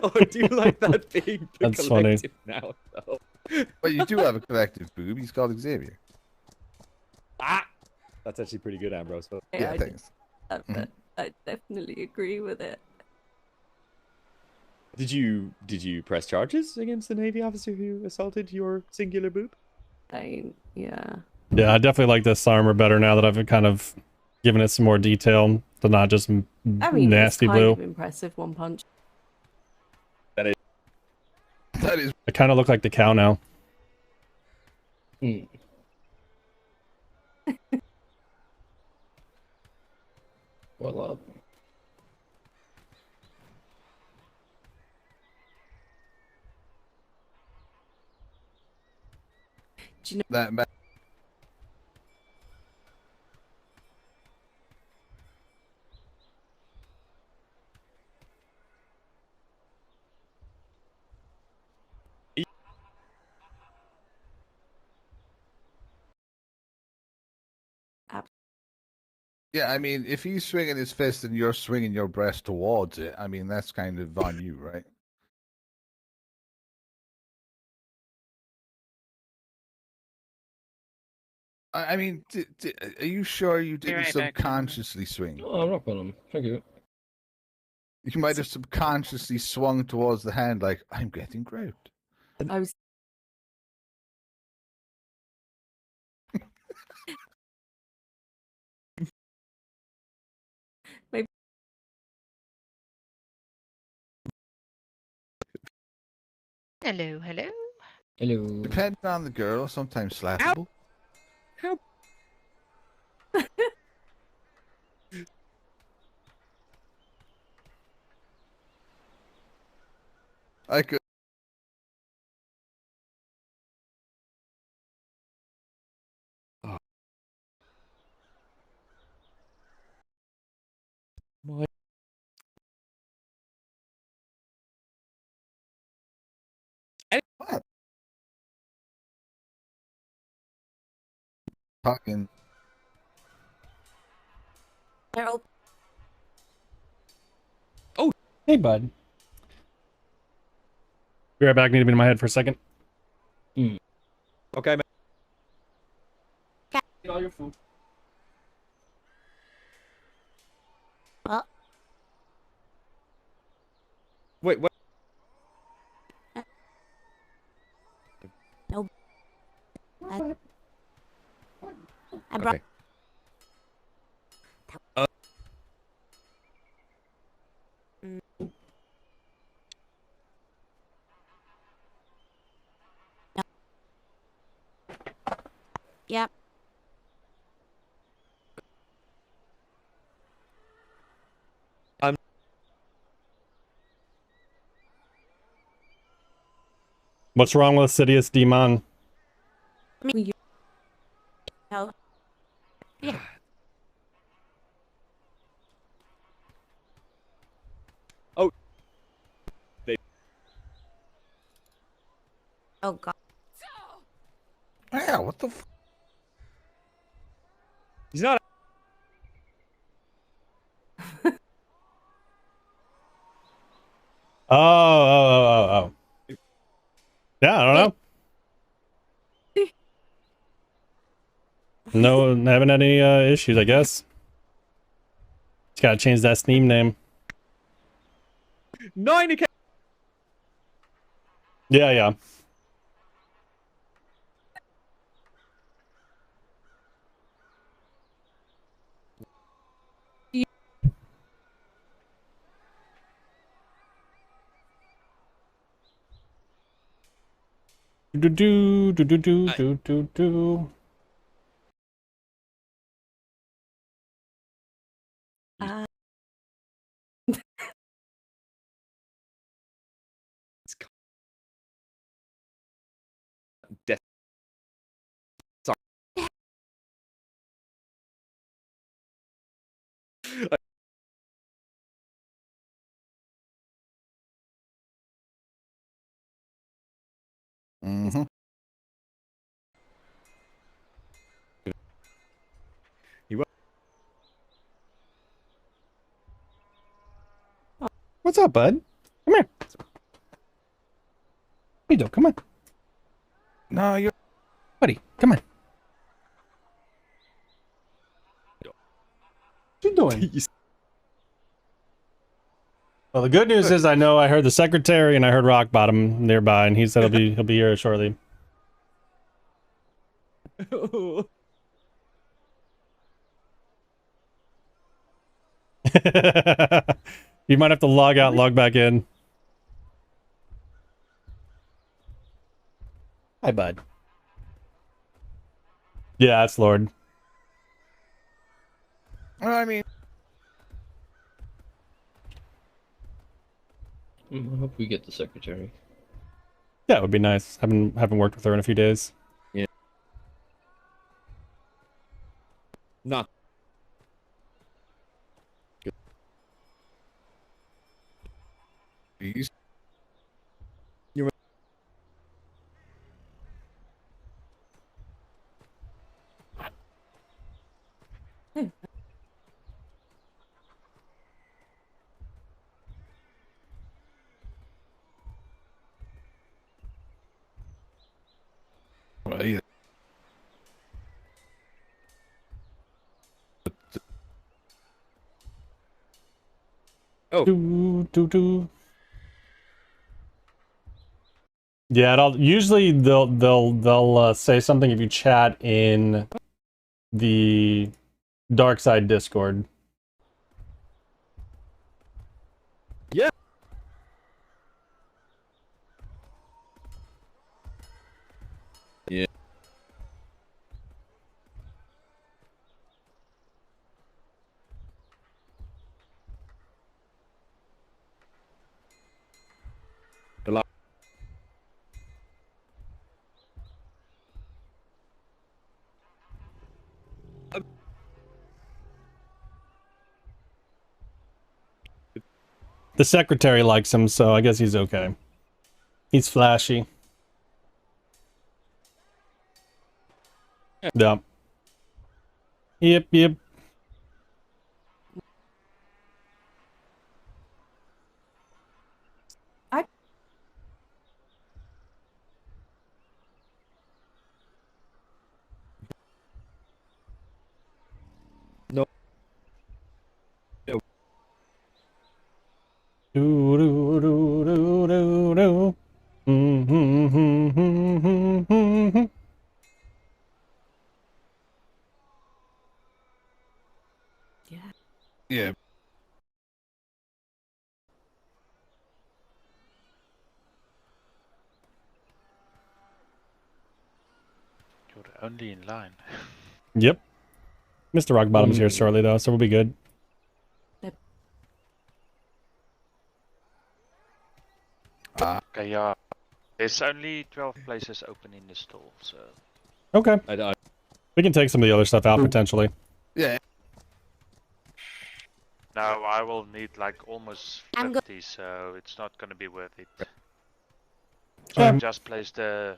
Oh, I do like that being the That's funny. collective now, though. But you do have a collective boob. He's called Xavier. Ah! That's actually pretty good, Ambrose. But Yeah, I, thanks. I definitely agree with it. did you press charges against the Navy officer who assaulted your singular boob? Yeah. Yeah, I definitely like this armor better now that I've kind of given it some more detail to not just I mean, nasty it's kind blue. of impressive. One punch. That is. I kind of look like the cow now. Hmm. Well up. That. Yeah, I mean, if he's swinging his fist and you're swinging your breast towards it, I mean, that's kind of on you, right? I mean, are you sure you didn't right back, gentlemen. subconsciously swing? Oh, I'm not problem. Thank you. You might have subconsciously swung towards the hand like, I'm getting groped. I was. Maybe. Hello, hello. Hello. Depending on the girl, sometimes slappable. How? I could. My... What? Talking. Harold. Hey, bud. Be right back. Need to be in my head for a second. Okay, man. Get all your food. Wait, what? No. I brought. Okay. Yep. What's wrong with Sidious Demon? No. Yeah. Oh. They... Oh God. Yeah, what the f? He's not... Oh. Yeah, I don't know. No, haven't had any issues, I guess. Just gotta change that Steam name. 90k! Yeah. Do. Death. Sorry. Mm-hmm. What's up, bud? Come here. Hey, Doe, come on. No, you're. Buddy, come on. What you doing? Well, the good news is I know I heard the secretary and I heard Rock Bottom nearby, and he said he'll be here shortly. You might have to log out, log back in. Hi, bud. Yeah, that's Lord. I mean, I hope we get the secretary. Yeah, it would be nice. Haven't worked with her in a few days. Yeah. Not. these. Well, yeah. Oh. Yeah, usually they'll say something if you chat in the Darkside Discord. Yeah. Yeah. The secretary likes him, so I guess he's okay. He's flashy. Yeah. Yep. No. No. Do. Yeah. Yeah. You're only in line. Yep. Mr. Rockbottom's here shortly, though, so we'll be good. Okay, yeah. There's only 12 places open in the stall, so... Okay. I We can take some of the other stuff out, potentially. Yeah. Now I will need like almost I'm 50, so it's not gonna be worth it. So I just place the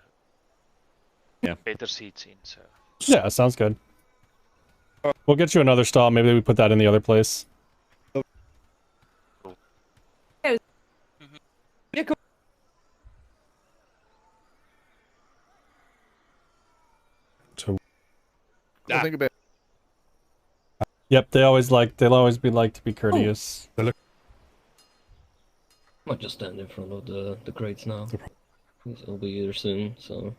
better seats in, so... Yeah, sounds good. We'll get you another stall. Maybe we put that in the other place. Yeah, cool. I think about. Yep, they'll always be like to be courteous. I'll just stand in front of the crates now. Because it'll be here soon, so...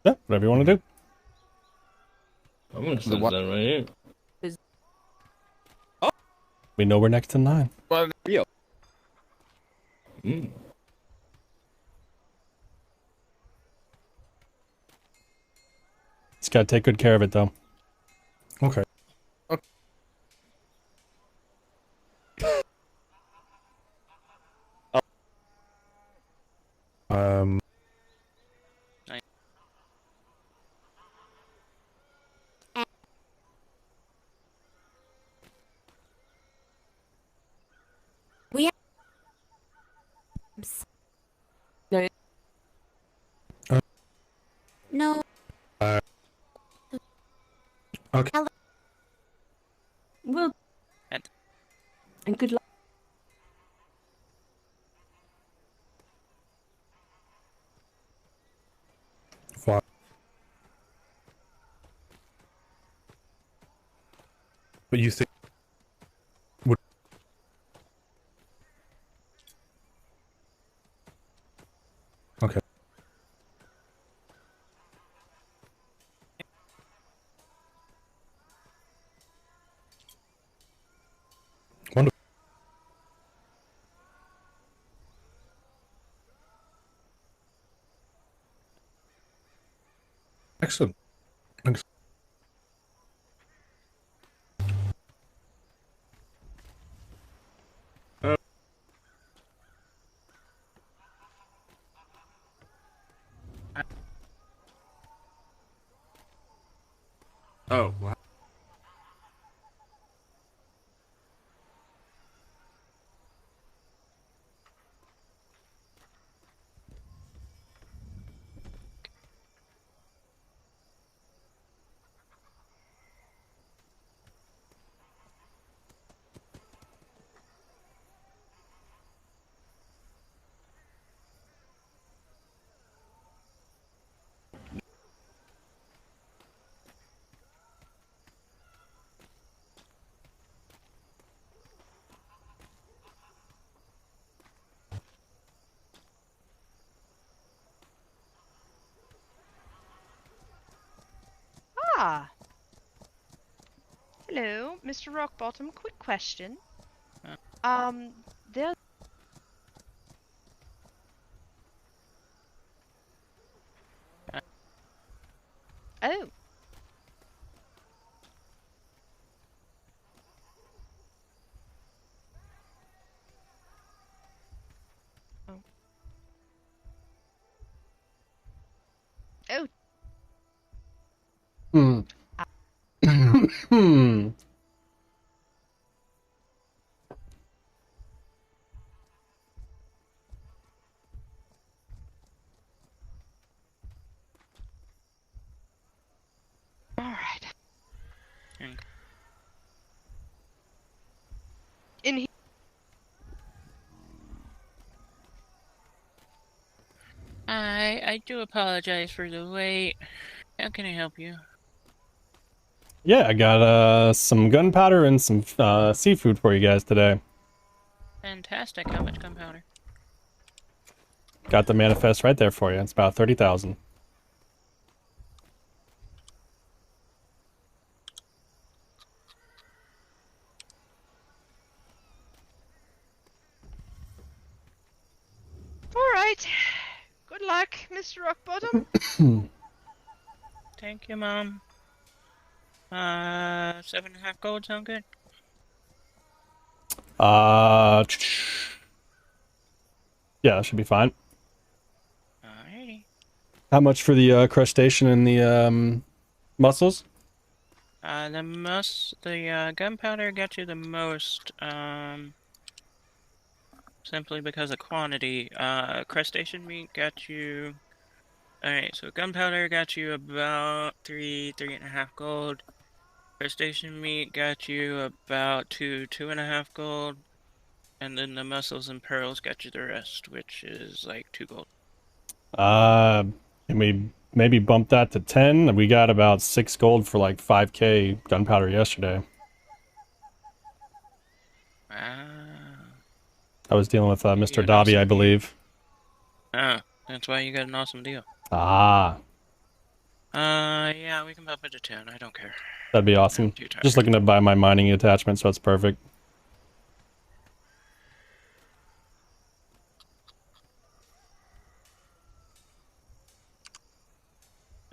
Yeah, whatever you want to do. I'm gonna stand down right here. We know we're next in line. Rio. Mm. Just gotta take good care of it, though. Okay. No. Okay. Well, and good luck. Fine. But you think... Okay. Wonderful. Excellent. Thanks. Oh, wow. Hello, Mr. Rockbottom. Quick question. There. Oh. Oh. Hmm. Hmm. All right. In here. I do apologize for the wait. How can I help you? Yeah, I got some gunpowder and some seafood for you guys today. Fantastic. How much gunpowder? Got the manifest right there for you. It's about 30,000. All right. Good luck, Mr. Rockbottom. Thank you, Mom. 7.5 gold sound good? Yeah, that should be fine. Alrighty. How much for the crustacean and the mussels? The gunpowder got you the most, simply because of quantity. Crustacean meat got you... Alright, so gunpowder got you about 3.5 gold. Crustacean meat got you about 2.5 gold. And then the mussels and pearls got you the rest, which is like 2 gold. Can we maybe bump that to 10? We got about 6 gold for like 5k gunpowder yesterday. I was dealing with Mr. Dobby, I believe. Oh, that's why you got an awesome deal. Ah. Yeah, we can bump it to 10. I don't care. That'd be awesome. Just looking to buy my mining attachment, so it's perfect.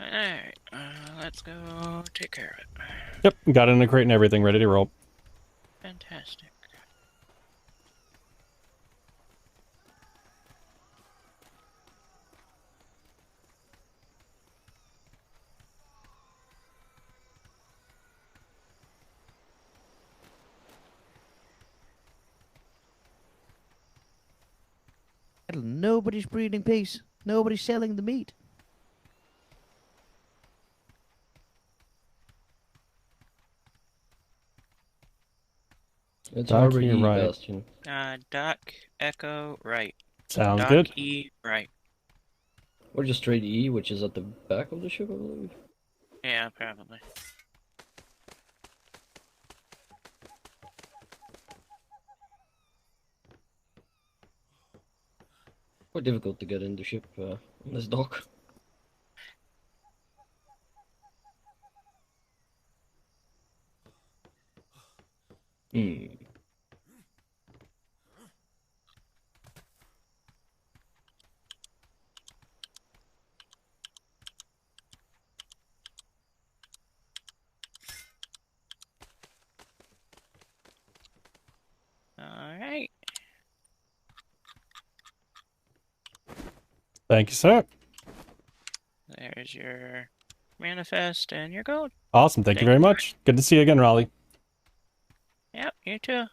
Alright, let's go take care of it. Yep, got it in a crate and everything, ready to roll. Fantastic. Nobody's breeding peace. Nobody's selling the meat. It's Doc, Harbor you're E, right. Bastion. Doc, Echo, right. Sounds Doc, good. E, right. Or just straight E, which is at the back of the ship, I believe. Yeah, probably. Quite difficult to get in the ship on this dock. Hmm. Alright. Thank you, sir. There's your manifest and your gold. Awesome, thank you very much. Good to see you again, Raleigh. Yep, you too.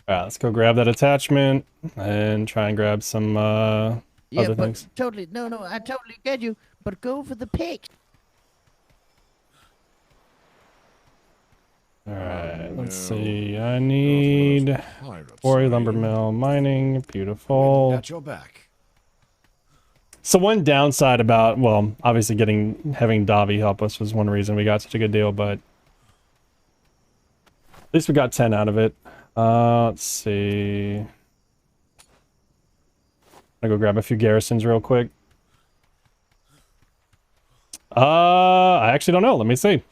Alright, let's go grab that attachment and try and grab some other things. Totally, no, I totally get you. But go for the pig. Alright, let's see. I need quarry, lumber mill, mining, beautiful. At your back. So one downside about, well, obviously having Davi help us was one reason we got such a good deal, but at least we got 10 out of it. Let's see. I'm gonna go grab a few garrisons real quick. I actually don't know. Let me see.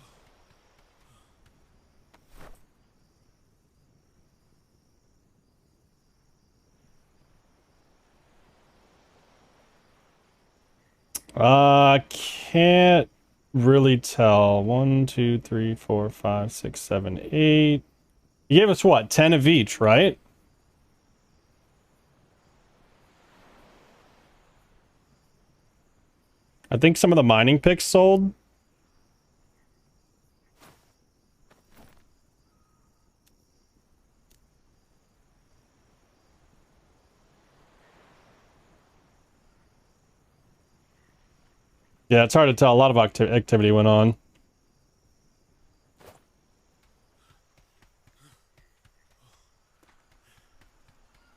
Can't really tell. 1, 2, 3, 4, 5, 6, 7, 8. You gave us what? 10 of each, right? I think some of the mining picks sold. Yeah, it's hard to tell. A lot of activity went on.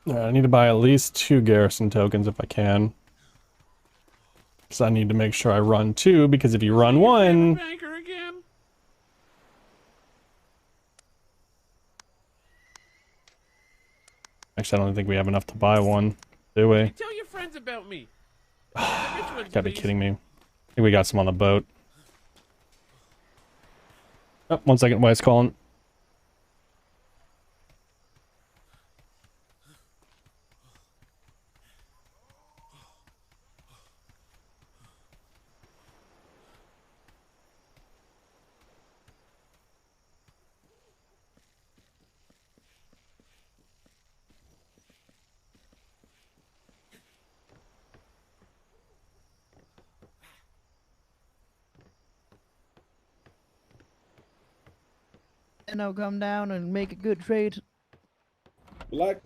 I need to buy at least 2 garrison tokens if I can. Because I need to make sure I run 2, because if you run 1... Banker again? Actually, I don't think we have enough to buy 1, do we? Hey, tell your friends about me. You gotta be kidding me. I think we got some on the boat. Oh, 1 second, Wise calling. And I'll come down and make a good trade. Like,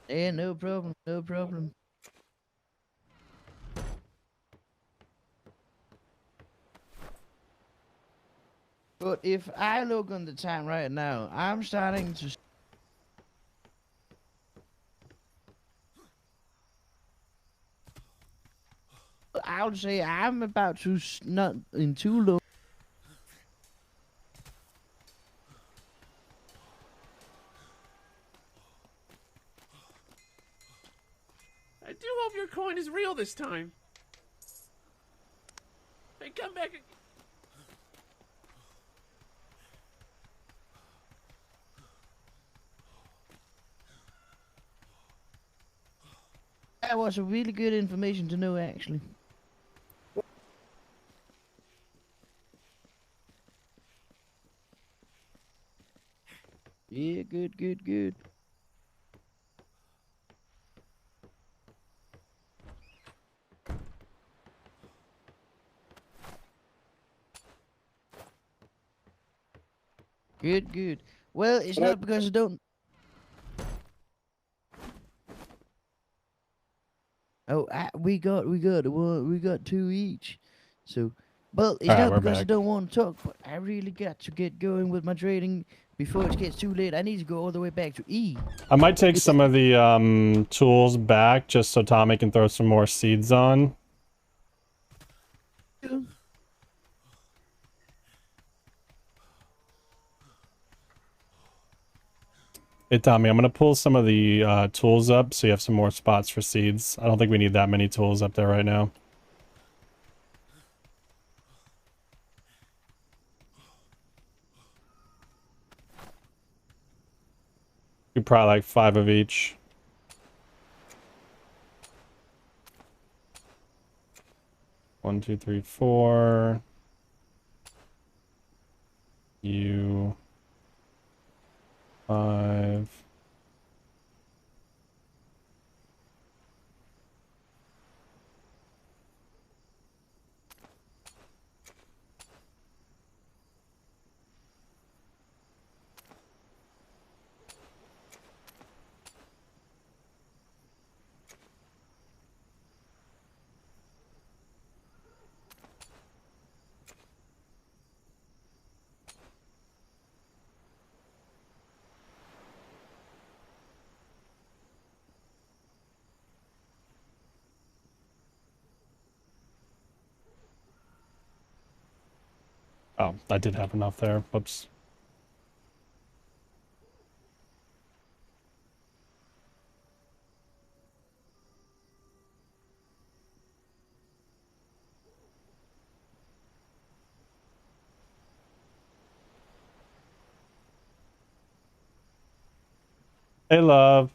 Yeah, no problem, no problem. But if I look on the time right now, I'm starting to... I'll say I'm about to not in too long. I do hope your coin is real this time. Hey, come back. That was a really good information to know, actually. Yeah, good, good, good. Good, good. Well, it's not because I don't... Oh, we got 2 each. So, but it's Alright, not we're because I back. don't want to talk, but I really got to get going with my trading before it gets too late. I need to go all the way back to E. I might take some of the tools back just so Tommy can throw some more seeds on. Hey Tommy, I'm gonna pull some of the tools up so you have some more spots for seeds. I don't think we need that many tools up there right now. You probably like 5 of each. One, two, three, 4. You 5. Oh, I did have enough there. Whoops. Hey, love.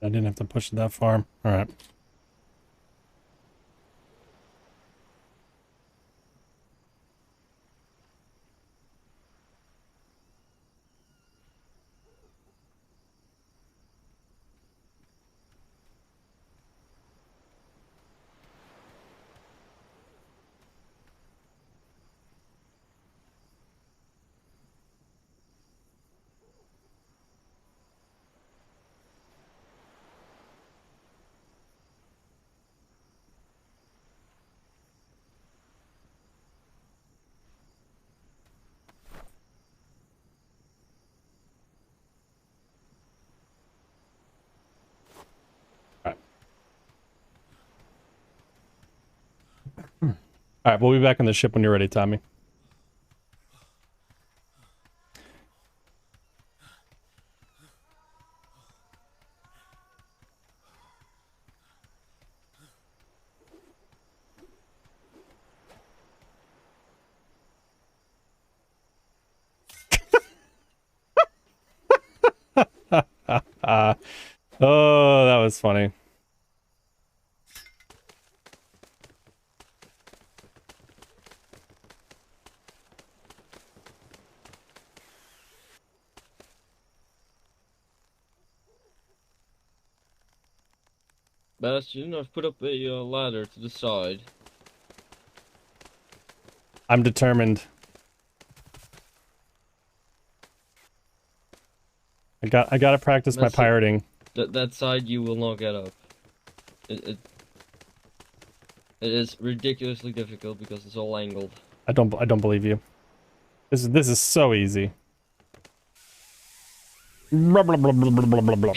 I didn't have to push it that far. All right. All right, we'll be back on the ship when you're ready, Tommy. Oh, that was funny. Bastion, I've put up a ladder to the side. I'm determined. I gotta practice my pirating. That side you will not get up. It is ridiculously difficult because it's all angled. I don't believe you. This is so easy. Blah, blah, blah, blah, blah, blah, blah.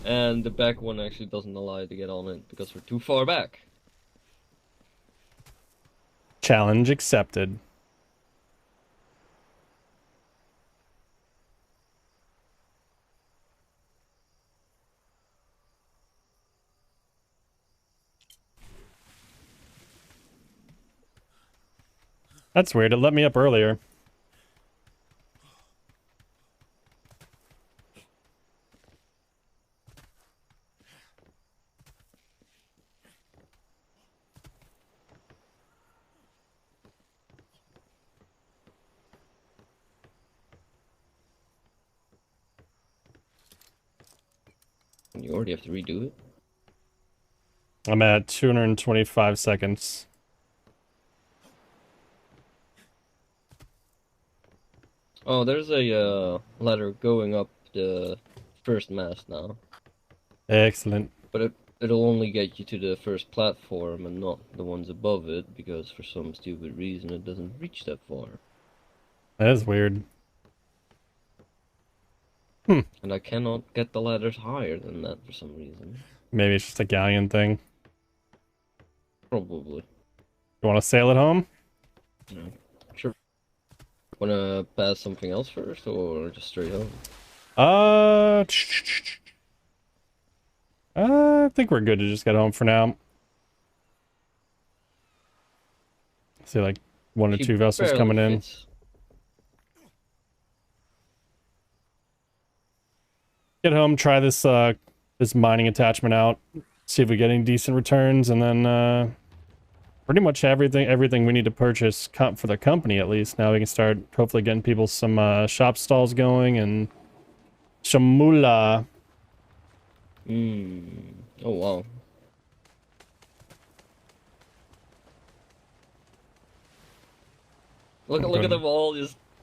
And the back one actually doesn't allow you to get on it because we're too far back. Challenge accepted. That's weird. It let me up earlier. You already have to redo it? I'm at 225 seconds. Oh, there's a ladder going up the first mast now. Excellent. But it'll only get you to the first platform and not the ones above it, because for some stupid reason it doesn't reach that far. That is weird. And I cannot get the ladders higher than that for some reason. Maybe it's just a galleon thing. Probably. You want to sail it home? Yeah. Sure. Wanna pass something else first, or just straight home? I think we're good to just get home for now. See, like, one or two vessels coming in. Get home, try this this mining attachment out, see if we get any decent returns, and then pretty much everything we need to purchase for the company at least. Now we can start hopefully getting people some shop stalls going and some moolah. Oh wow. Look at them all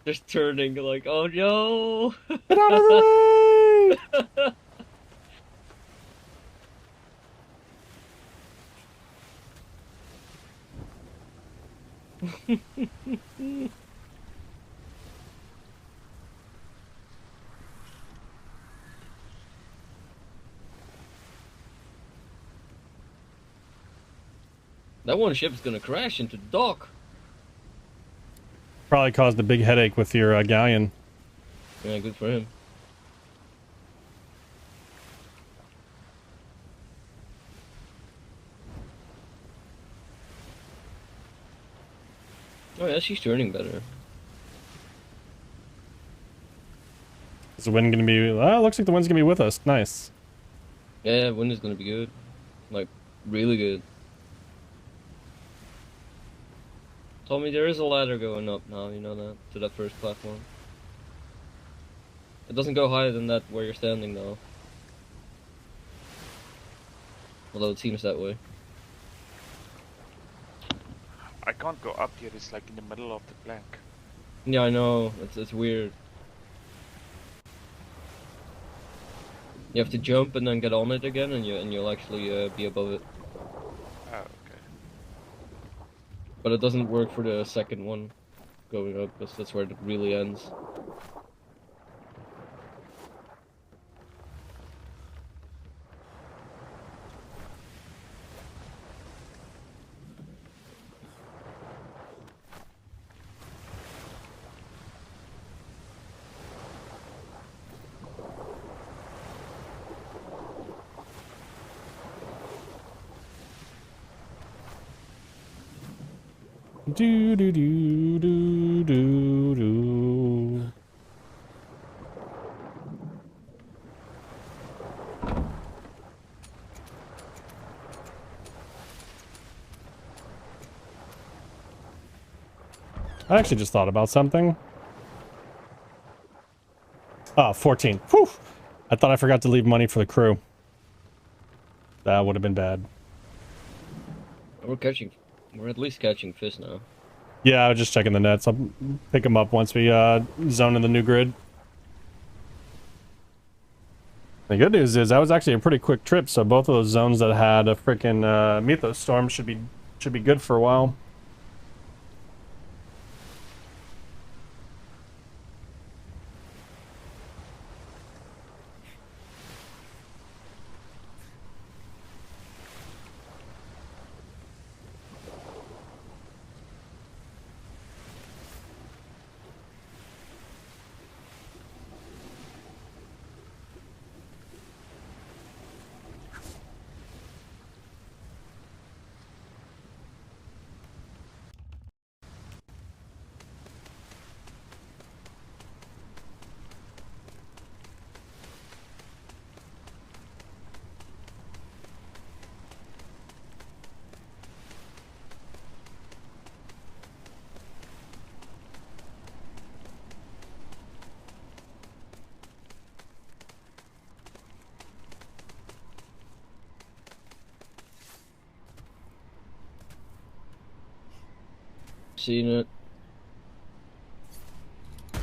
just turning like, oh no! Get out of the way! That one ship's gonna crash into the dock. Probably caused a big headache with your galleon. Yeah, good for him. Oh yeah, she's turning better. Is the wind gonna be... looks like the wind's gonna be with us. Nice. Yeah, wind is gonna be good. Like, really good. Told me there is a ladder going up now, you know that? To that first platform. It doesn't go higher than that where you're standing though. Although it seems that way. I can't go up here, it's like in the middle of the plank. Yeah, I know. It's weird. You have to jump and then get on it again, and you'll actually be above it. Oh, okay. But it doesn't work for the second one going up, because that's where it really ends. Do do do do do do. I actually just thought about something. 14. Whew! I thought I forgot to leave money for the crew. That would have been bad. We're at least catching fish now. Yeah, I was just checking the nets. I'll pick them up once we zone in the new grid. The good news is that was actually a pretty quick trip, so both of those zones that had a freaking Mythos storm should be good for a while. Seen it. Oh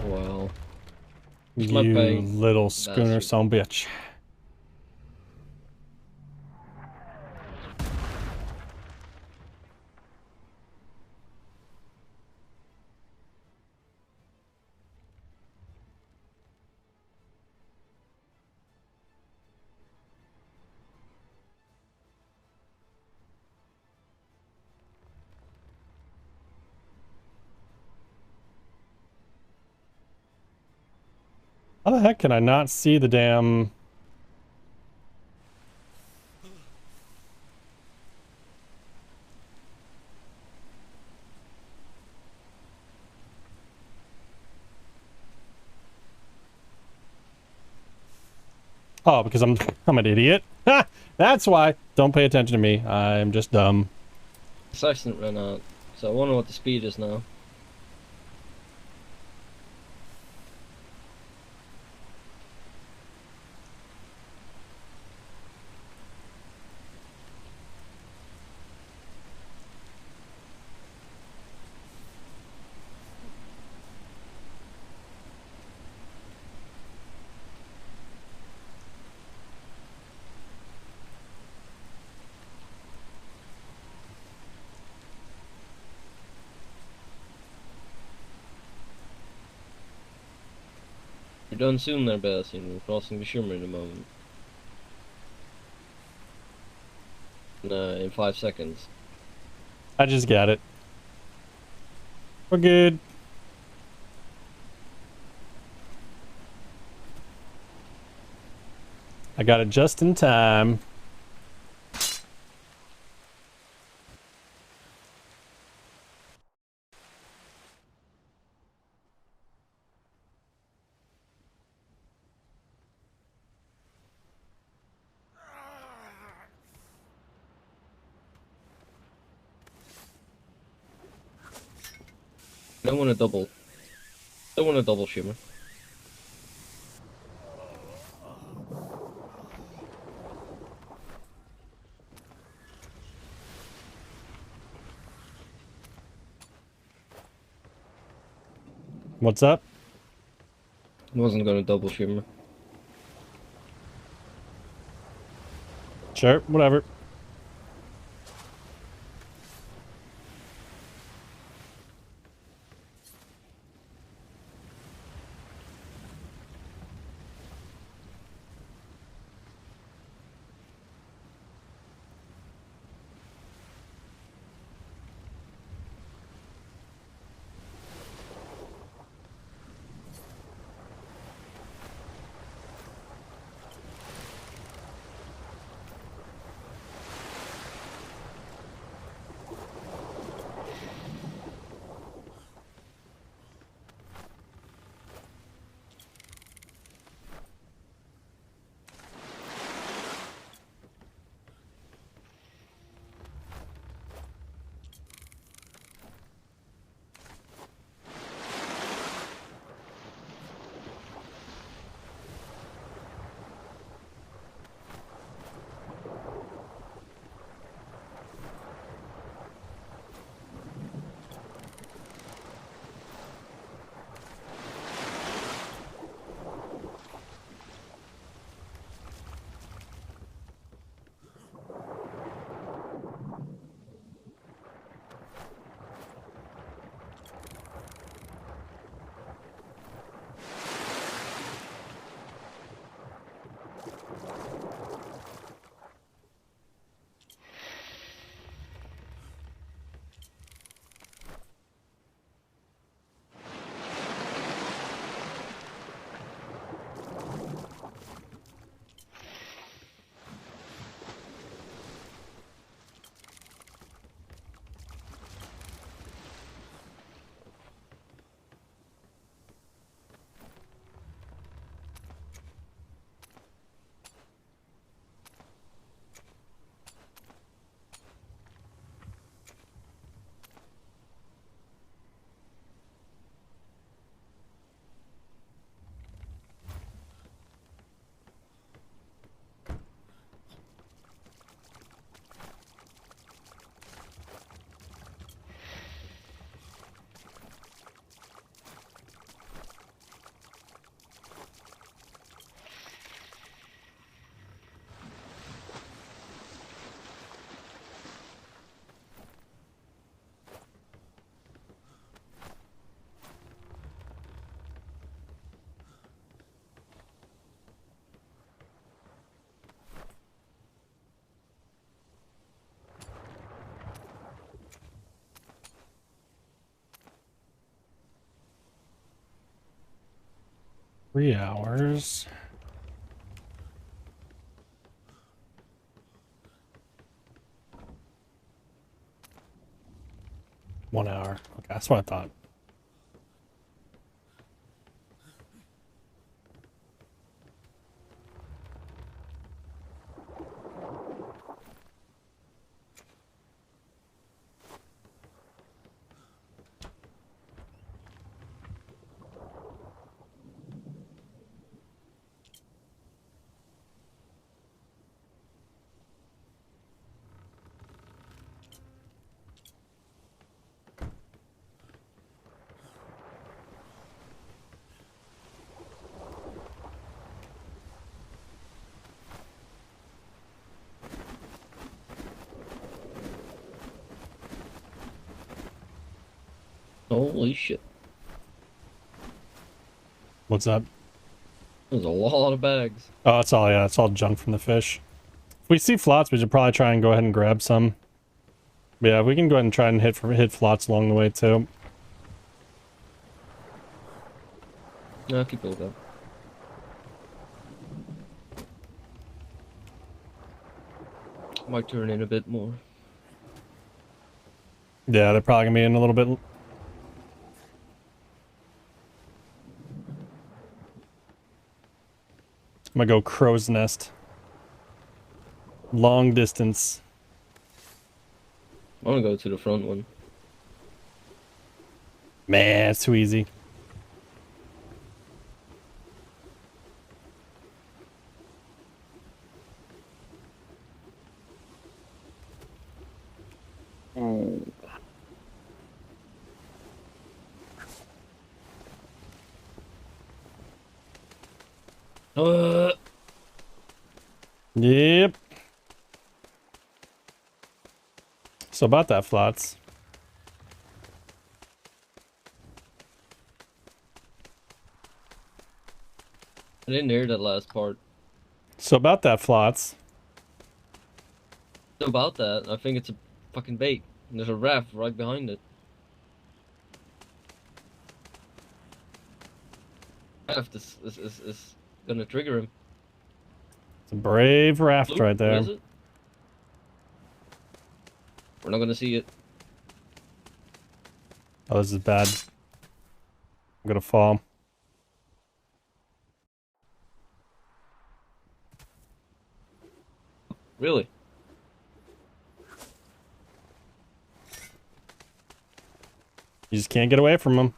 well. It's my You pay. little schooner Bastard. son bitch. How the heck can I not see the damn... Oh, because I'm an idiot. Ha! That's why. Don't pay attention to me. I'm just dumb. Assassin ran out, so I wonder what the speed is now. You're done soon there, Bastion. We're crossing the shimmer in a moment. In 5 seconds. I just got it. We're good. I got it just in time. Don't want to double. Don't want to double shimmer. What's up? Wasn't gonna double shimmer. Sure, whatever. 3 hours. One hour. Okay, that's what I thought. Holy shit. What's up? There's a lot of bags. Oh, it's all, yeah, it's all junk from the fish. If we see flots, we should probably try and go ahead and grab some. But yeah, we can go ahead and try and hit flots along the way too. No, keep it up. Might turn in a bit more. Yeah, they're probably gonna be in a little bit. I'm gonna go crow's nest. Long distance. I wanna go to the front one. Man, it's too easy. Yep. So about that, Flots. I didn't hear that last part. So about that, Flots. About that, I think it's a fucking bait. And there's a raft right behind it. Raft is gonna trigger him. It's a brave raft Blue, right there. what is it? We're not gonna see it. Oh, this is bad. I'm gonna fall. Really? You just can't get away from them.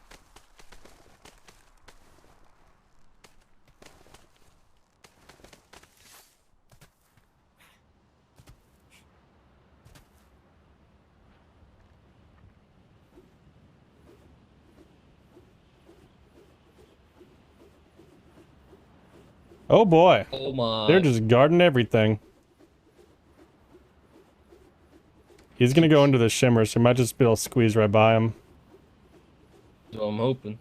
Oh boy. Oh my. They're just guarding everything. He's gonna go into the shimmer, so he might just be able to squeeze right by him. So I'm hoping.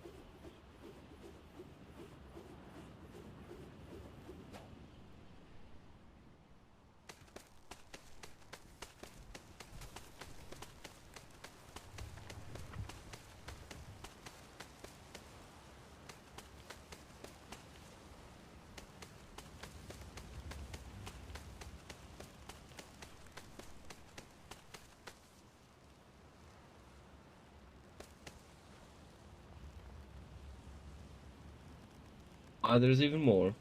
Ah, there's even more.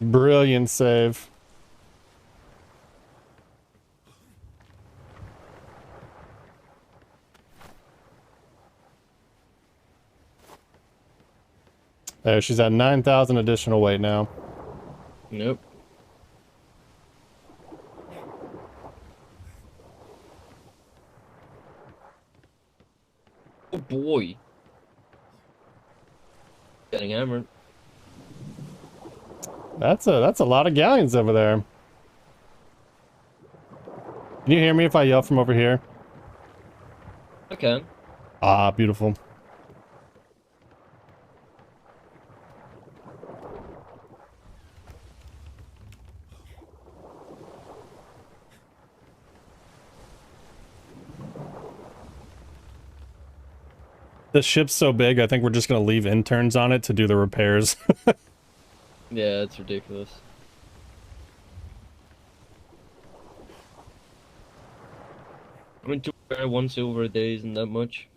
Brilliant save. There, she's at 9,000 additional weight now. Nope. Oh boy. Getting hammered. That's a lot of galleons over there. Can you hear me if I yell from over here? I can. Ah, beautiful. The ship's so big, I think we're just gonna leave interns on it to do the repairs. Yeah, it's ridiculous. I mean, to repair 1 silver a day isn't that much.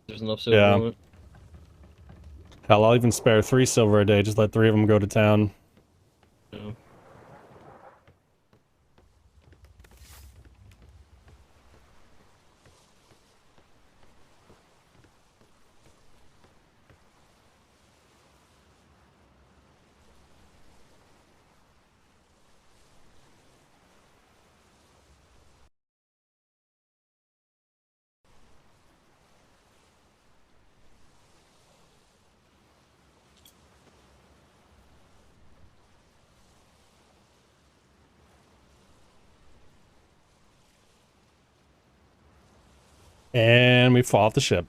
There's enough silver Yeah. on it. Hell, I'll even spare 3 silver a day, just let 3 of them go to town. Yeah. And we fall off the ship.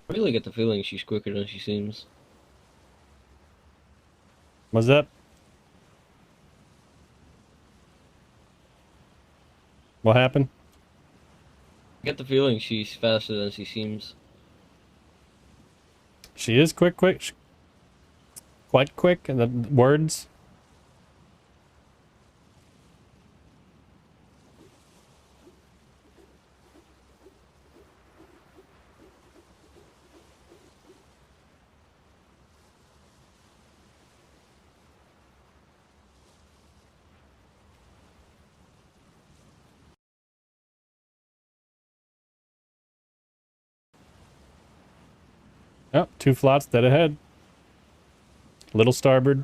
I really get the feeling she's quicker than she seems. What's that? What happened? I get the feeling she's faster than she seems. She is quick. Quite quick in the words. Oh, 2 flots dead ahead. Little starboard.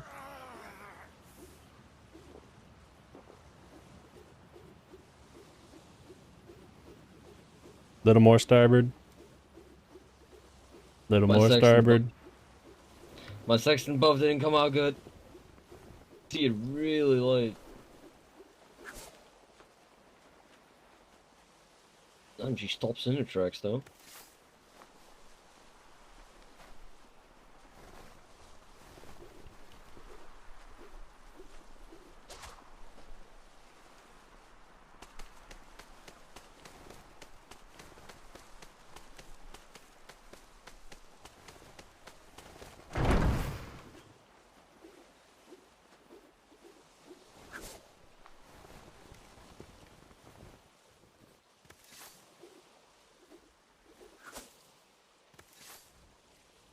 Little more starboard. Little more starboard. My sextant buff didn't come out good. See it really late. Damn, she stops in her tracks though.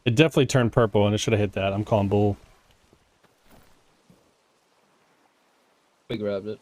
It definitely turned purple and it should have hit that. I'm calling bull. We grabbed it.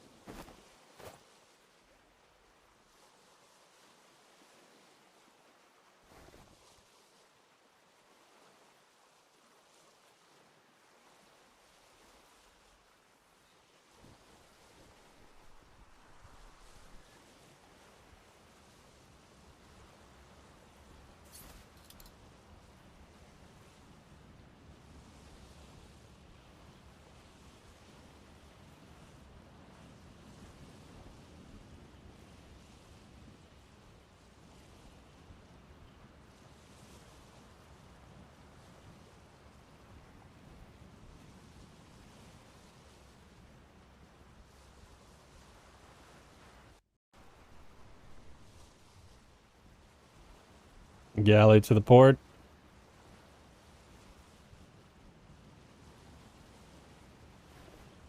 Galley to the port.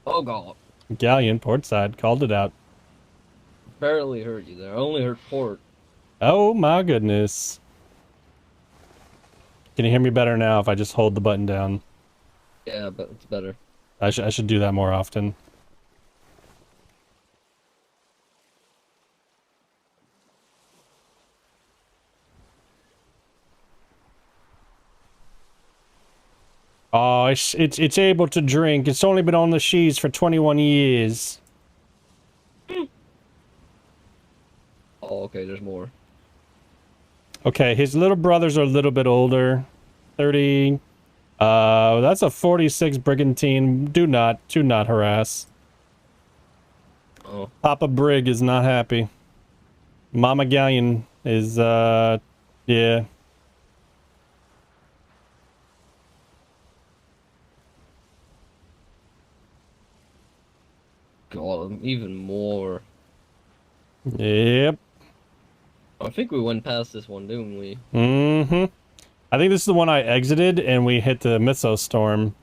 Oh god. Galleon, port side. Called it out. Barely heard you there. I only heard port. Oh my goodness. Can you hear me better now if I just hold the button down? Yeah, but it's better. I should do that more often. Oh, it's able to drink. It's only been on the seas for 21 years. Oh, okay, there's more. Okay, his little brothers are a little bit older. 30. That's a 46 brigantine. Do not harass. Oh. Papa Brig is not happy. Mama Galleon is, yeah. God, even more. Yep. I think we went past this one, didn't we? Mm-hmm. I think this is the one I exited, and we hit the Mythos storm.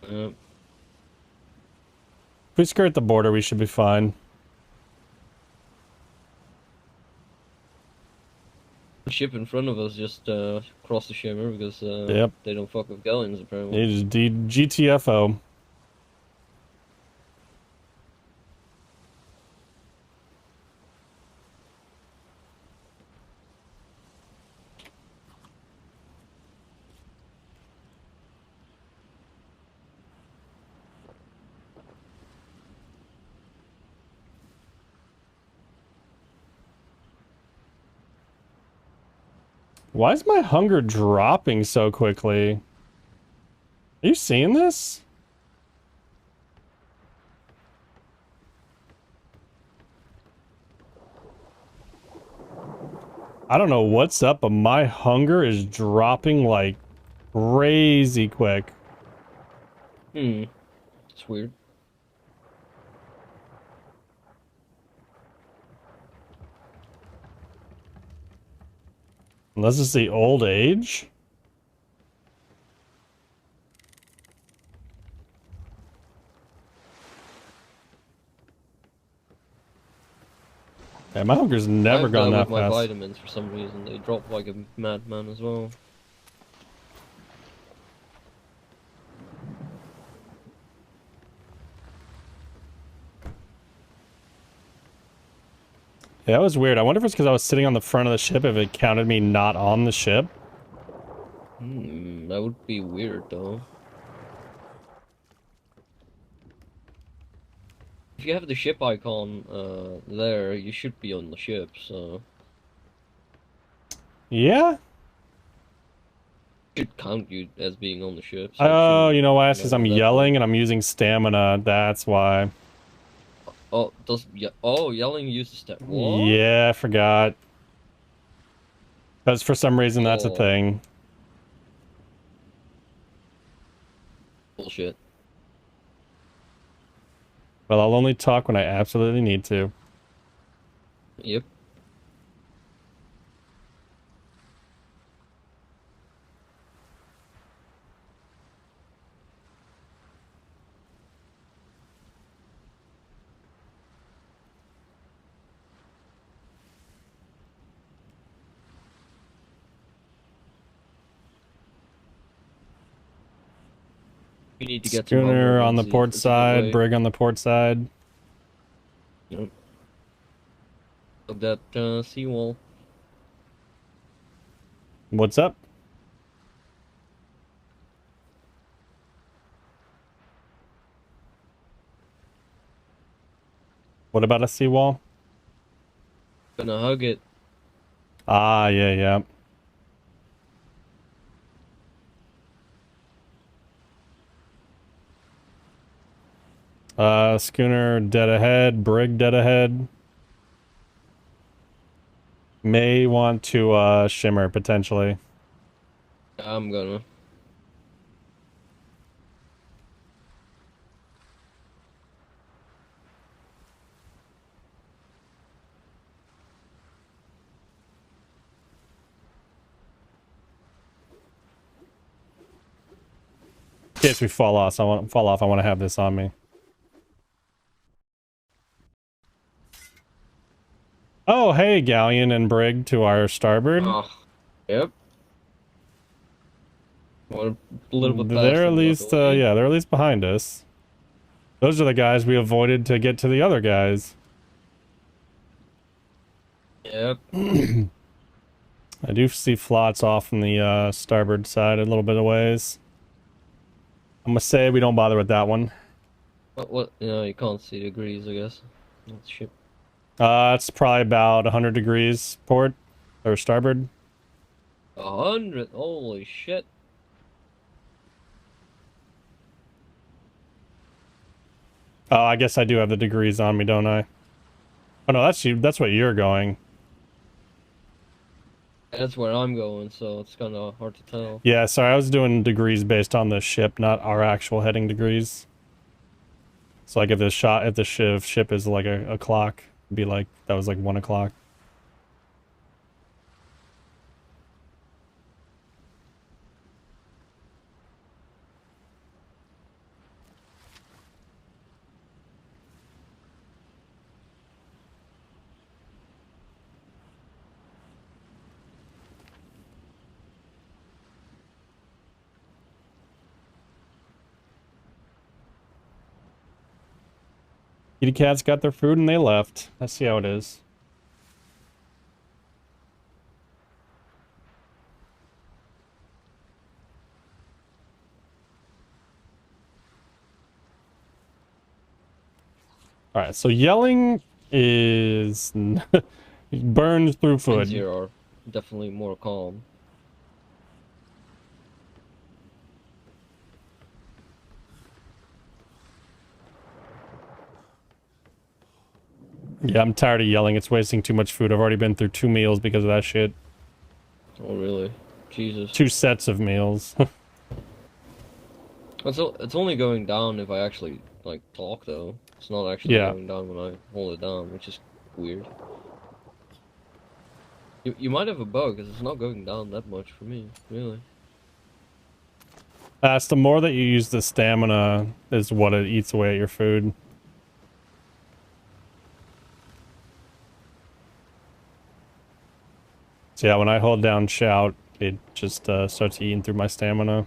Yep. If we skirt the border, we should be fine. The ship in front of us just crossed the shimmer because Yep. they don't fuck with galleons, apparently. It is GTFO. Why is my hunger dropping so quickly? Are you seeing this? I don't know what's up, but my hunger is dropping like crazy quick. It's weird. Unless it's the old age? Yeah, my hunger's never I've gone with that my fast. vitamins for some reason. They drop like a madman as well. Yeah, that was weird. I wonder if it's because I was sitting on the front of the ship, if it counted me not on the ship. That would be weird, though. If you have the ship icon there, you should be on the ship, so... Yeah? Should count you as being on the ship. So Oh, you know why? It's because I'm that yelling point. and I'm using stamina. That's why. Oh, yelling uses step. What? Yeah, I forgot. Because for some reason that's a Oh. thing. Bullshit. Well, I'll only talk when I absolutely need to. Yep. You need to get to Schooner Rumble on the and see port if it's a good side, way. brig on the port side. Yep. Of that seawall. What's up? What about a seawall? Gonna hug it. Ah, yeah, yeah. Schooner dead ahead, brig dead ahead. May want to shimmer potentially. I'm gonna. In case we fall off, I want to have this on me. Oh, hey, galleon and brig to our starboard. Oh, yep. Well, a little bit past They're at them, least, luckily. yeah, they're at least behind us. Those are the guys we avoided to get to the other guys. Yep. I do see flots off from the starboard side a little bit of ways. I'm gonna say we don't bother with that one. What? You know, you can't see degrees, I guess. That's ship. It's probably about 100 degrees port or starboard. 100? Holy shit. Oh, I guess I do have the degrees on me, don't I? Oh no, that's you. That's what you're going. That's where I'm going, so it's kind of hard to tell. Yeah, sorry, I was doing degrees based on the ship, not our actual heading degrees. So like if the ship is like a clock, it'd be like that was like 1 o'clock. Kitty cats got their food and they left. Let's see how it is. Alright, so yelling is burns through food. Zero are definitely more calm. Yeah, I'm tired of yelling. It's wasting too much food. I've already been through 2 meals because of that shit. Oh really? Jesus. 2 sets of meals. It's only going down if I actually like talk though. It's not actually going down when I hold it down, which is weird. You might have a bug because it's not going down that much for me, really. That's the more that you use the stamina is what it eats away at your food. So yeah, when I hold down shout, it just starts eating through my stamina.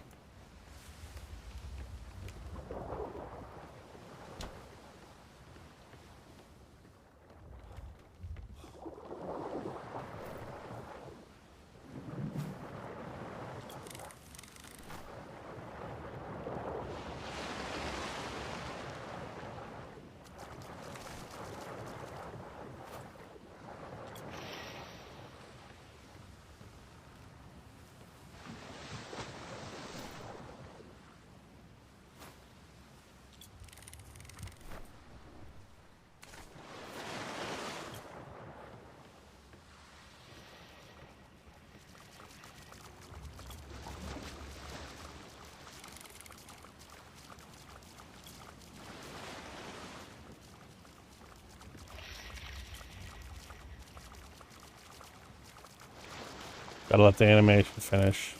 Gotta let the animation finish.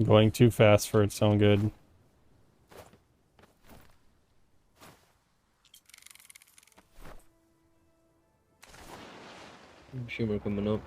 Going too fast for its own good. Shimmer coming up.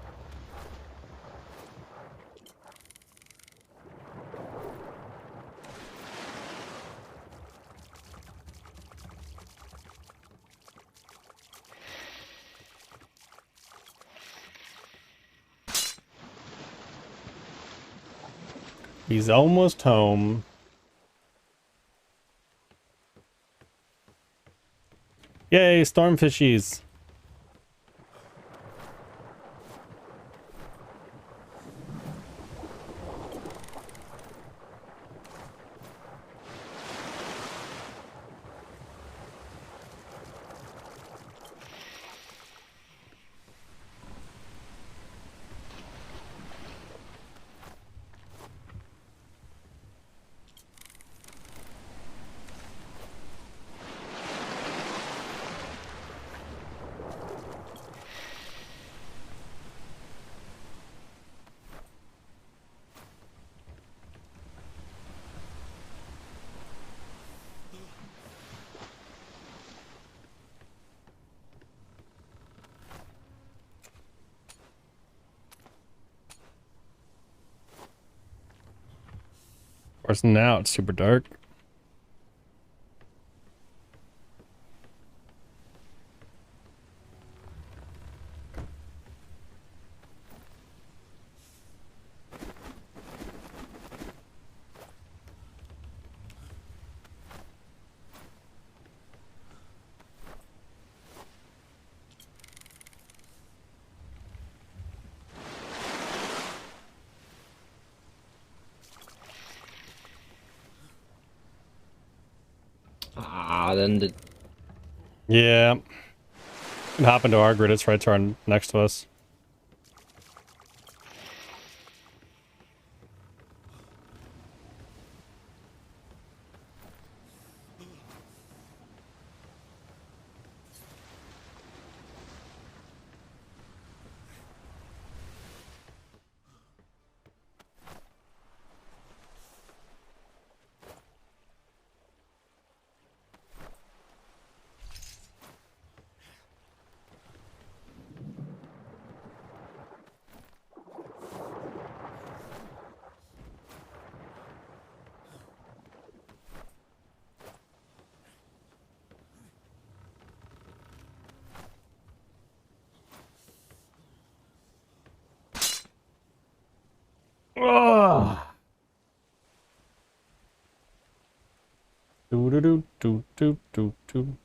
He's almost home. Yay, stormfishies. Of course, now it's super dark. Ah, then the... Yeah. can hop into our grid. It's right to our next to us. Ugh. Do do do do do do do.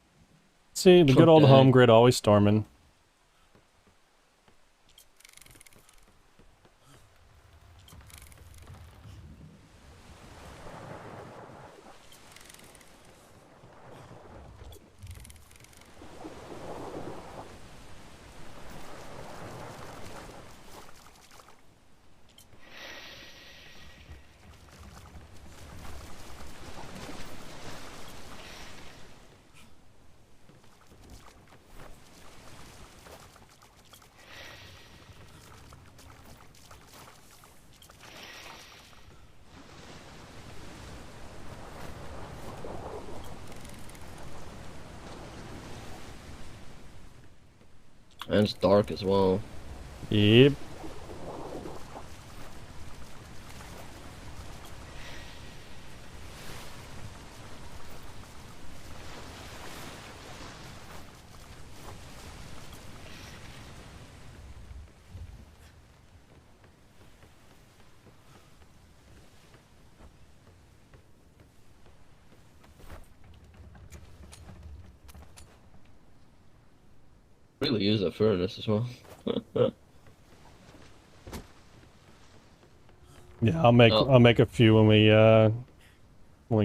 See, the good old Okay. home grid always storming. And it's dark as well. Yep. Really use that furnace as well. Yeah, I'll make a few when we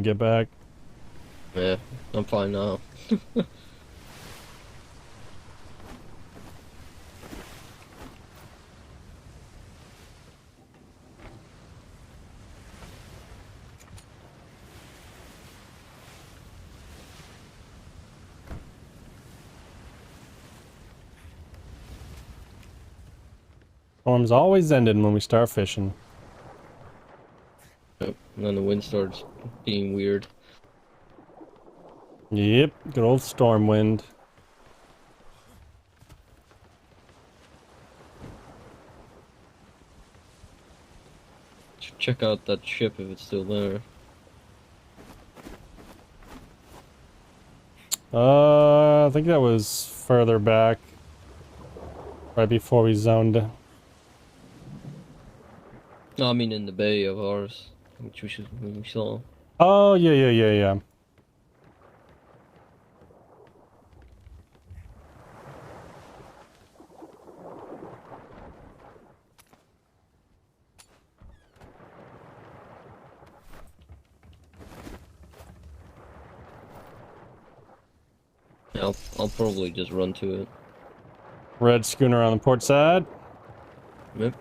get back. Yeah, I'm fine now. Storm's always ending when we start fishing. Yep. And then the wind starts being weird. Yep, good old storm wind. Check out that ship if it's still there. I think that was further back. Right before we zoned. No, I mean in the bay of ours, which we saw. Oh, yeah. Yeah, I'll probably just run to it. Red schooner on the port side. Yep.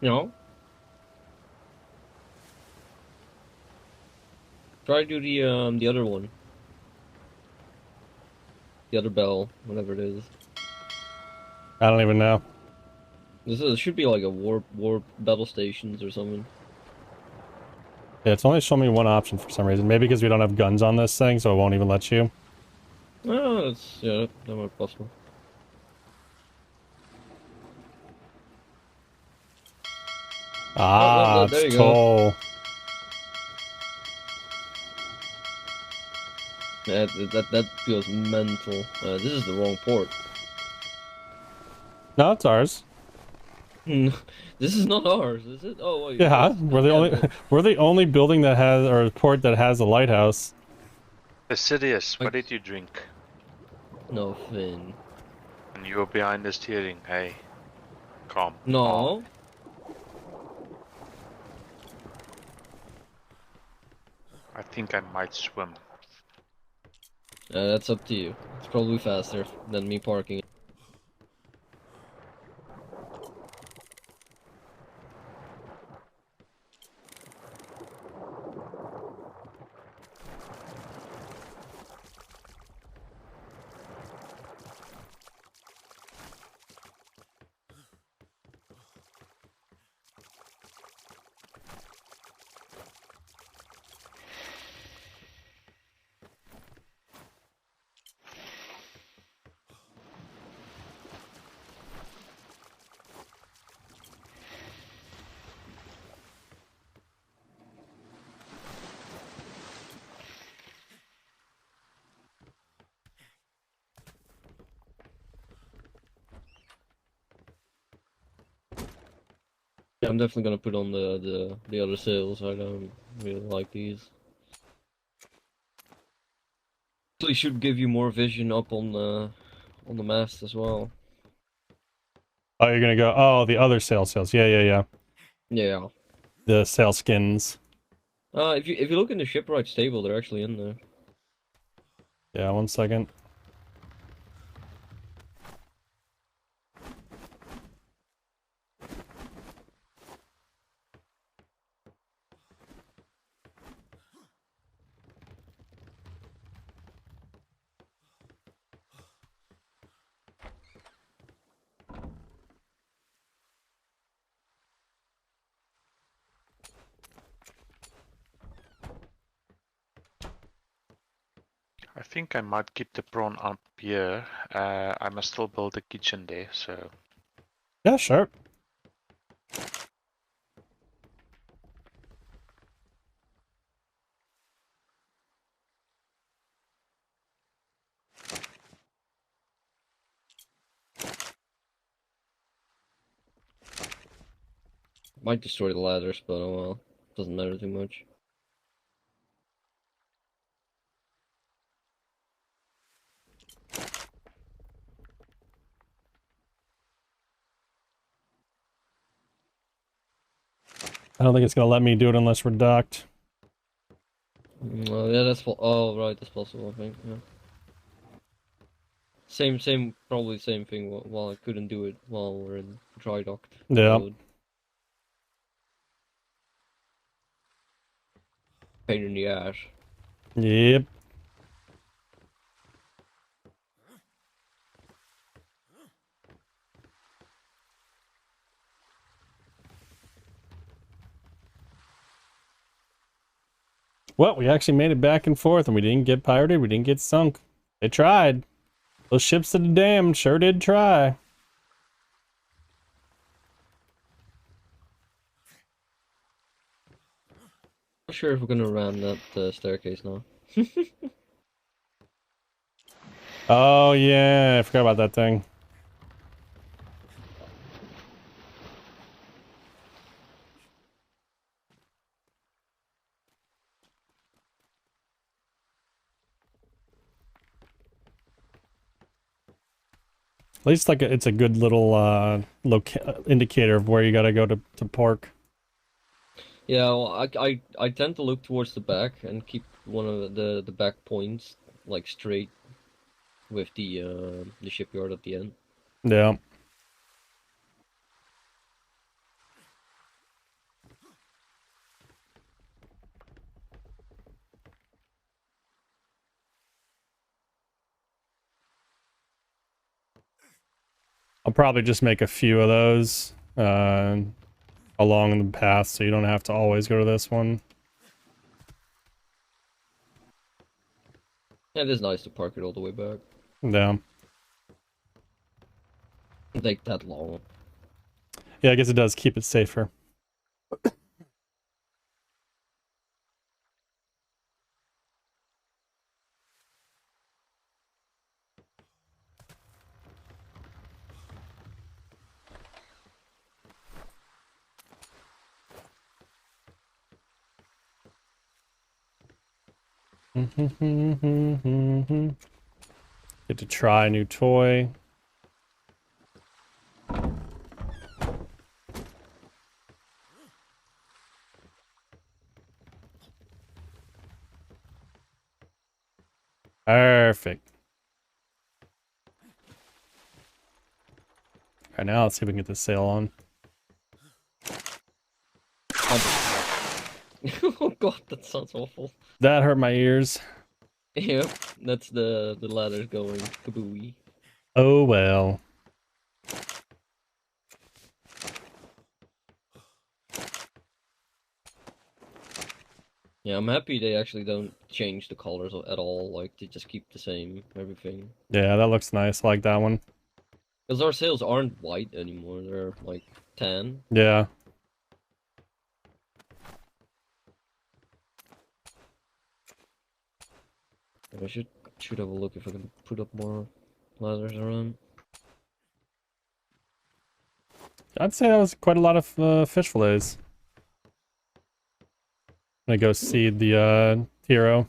No. Try to do the other one. The other bell, whatever it is. I don't even know. This should be like a warp battle stations or something. Yeah, it's only showing me one option for some reason. Maybe because we don't have guns on this thing, so it won't even let you. Oh, that's yeah, that might be possible. Ah, there it's you go. toll. Yeah, that feels mental. This is the wrong port. No, it's ours. This is not ours, is it? Oh, wait, Yeah, yes. we're the only we're the only building that has or port that has a lighthouse. Assidious, what did you drink? Nothing. And you were behind the steering, hey. Calm. No. I think I might swim. That's up to you. It's probably faster than me parking. Yeah, I'm definitely gonna put on the other sails. I don't really like these. Actually, should give you more vision up on the mast as well. Oh, you're gonna go. Oh, the other sails. Yeah, yeah, yeah. Yeah. The sail skins. If you look in the shipwright's table, they're actually in there. Yeah, 1 second. I think I might keep the prawn up here. I must still build a kitchen there, so... Yeah, sure. Might destroy the ladders, but oh well. Doesn't matter too much. I don't think it's gonna let me do it unless we're docked. Yeah, that's oh right, that's possible. I think. Yeah. Probably same thing. While I couldn't do it while we're in dry docked. Yeah. Mode. Pain in the ass. Yep. Well, we actually made it back and forth, and we didn't get pirated. We didn't get sunk. They tried. Those ships to the dam sure did try. Not sure if we're gonna ram that staircase now. Oh yeah, I forgot about that thing. At least like it's a good little indicator of where you gotta go to park. Yeah, well, I tend to look towards the back and keep one of the back points like straight with the shipyard at the end. Yeah. I'll probably just make a few of those along the path, so you don't have to always go to this one. Yeah, it is nice to park it all the way back. Yeah. It take that long. Yeah, I guess it does keep it safer. Get to try a new toy. Perfect. Alright, now let's see if we can get this sail on. Oh god, that sounds awful. That hurt my ears. Yep, that's the ladder going kabooey. Oh well. Yeah, I'm happy they actually don't change the colors at all. Like, they just keep the same everything. Yeah, that looks nice. I like that one. Because our sails aren't white anymore, they're like tan. Yeah. I should have a look if I can put up more ladders around. I'd say that was quite a lot of fish fillets. I'm gonna go seed the Tiro.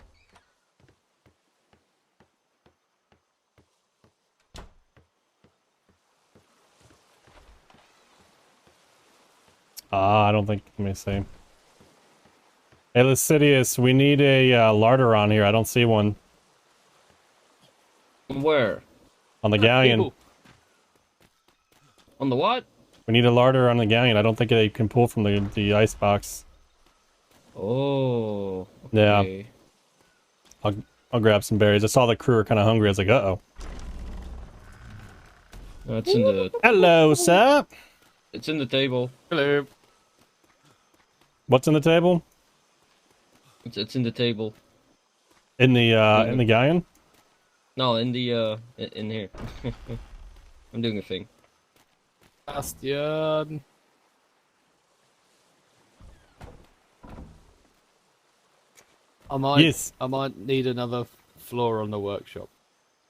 I don't think. Let me see. Hey, Lycidius, we need a larder on here. I don't see one. Where? On the galleon. Ew. On the what? We need a larder on the galleon. I don't think they can pull from the ice box. Oh. Yeah. Okay. I'll grab some berries. I saw the crew were kind of hungry. I was like, uh-oh. It's in the... Hello, sir. It's in the table. Hello. What's in the table? It's in the table. In the galleon? No, in the in here. I'm doing a thing. Bastion. I might need another floor on the workshop.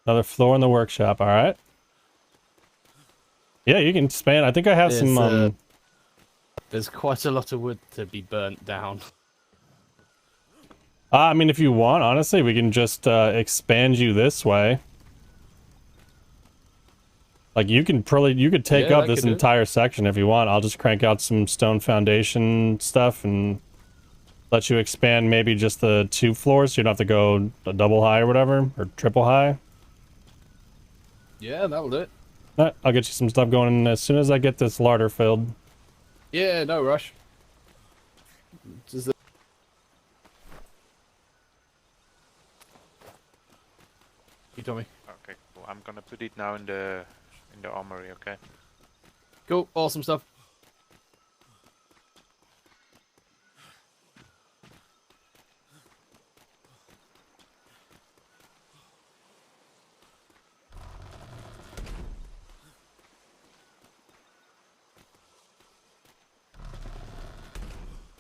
Another floor in the workshop. All right. Yeah, you can expand. I think I have some. There's quite a lot of wood to be burnt down. I mean, if you want, honestly, we can just expand you this way. Like you could take up this entire section if you want. I'll just crank out some stone foundation stuff and let you expand maybe just the 2 floors, so you don't have to go a double high or whatever, or triple high. Yeah, that'll do it. Alright, I'll get you some stuff going as soon as I get this larder filled. Yeah, no rush. Just you tell me. Okay, cool. I'm gonna put it now in the armory. Okay. Cool. Awesome stuff.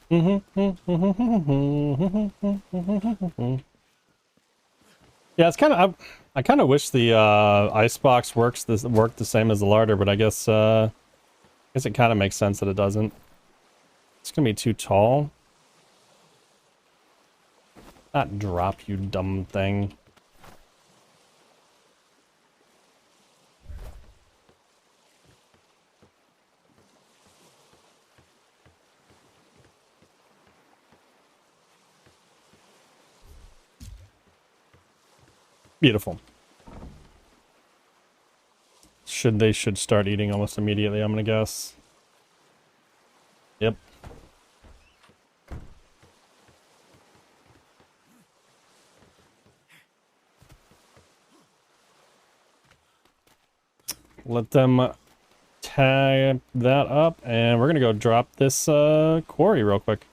Yeah, it's kind of. I kind of wish the icebox worked the same as the larder, but I guess it kind of makes sense that it doesn't. It's gonna be too tall. Not drop, you dumb thing. Beautiful. They should start eating almost immediately, I'm gonna guess. Yep. Let them tie that up, and we're gonna go drop this quarry real quick.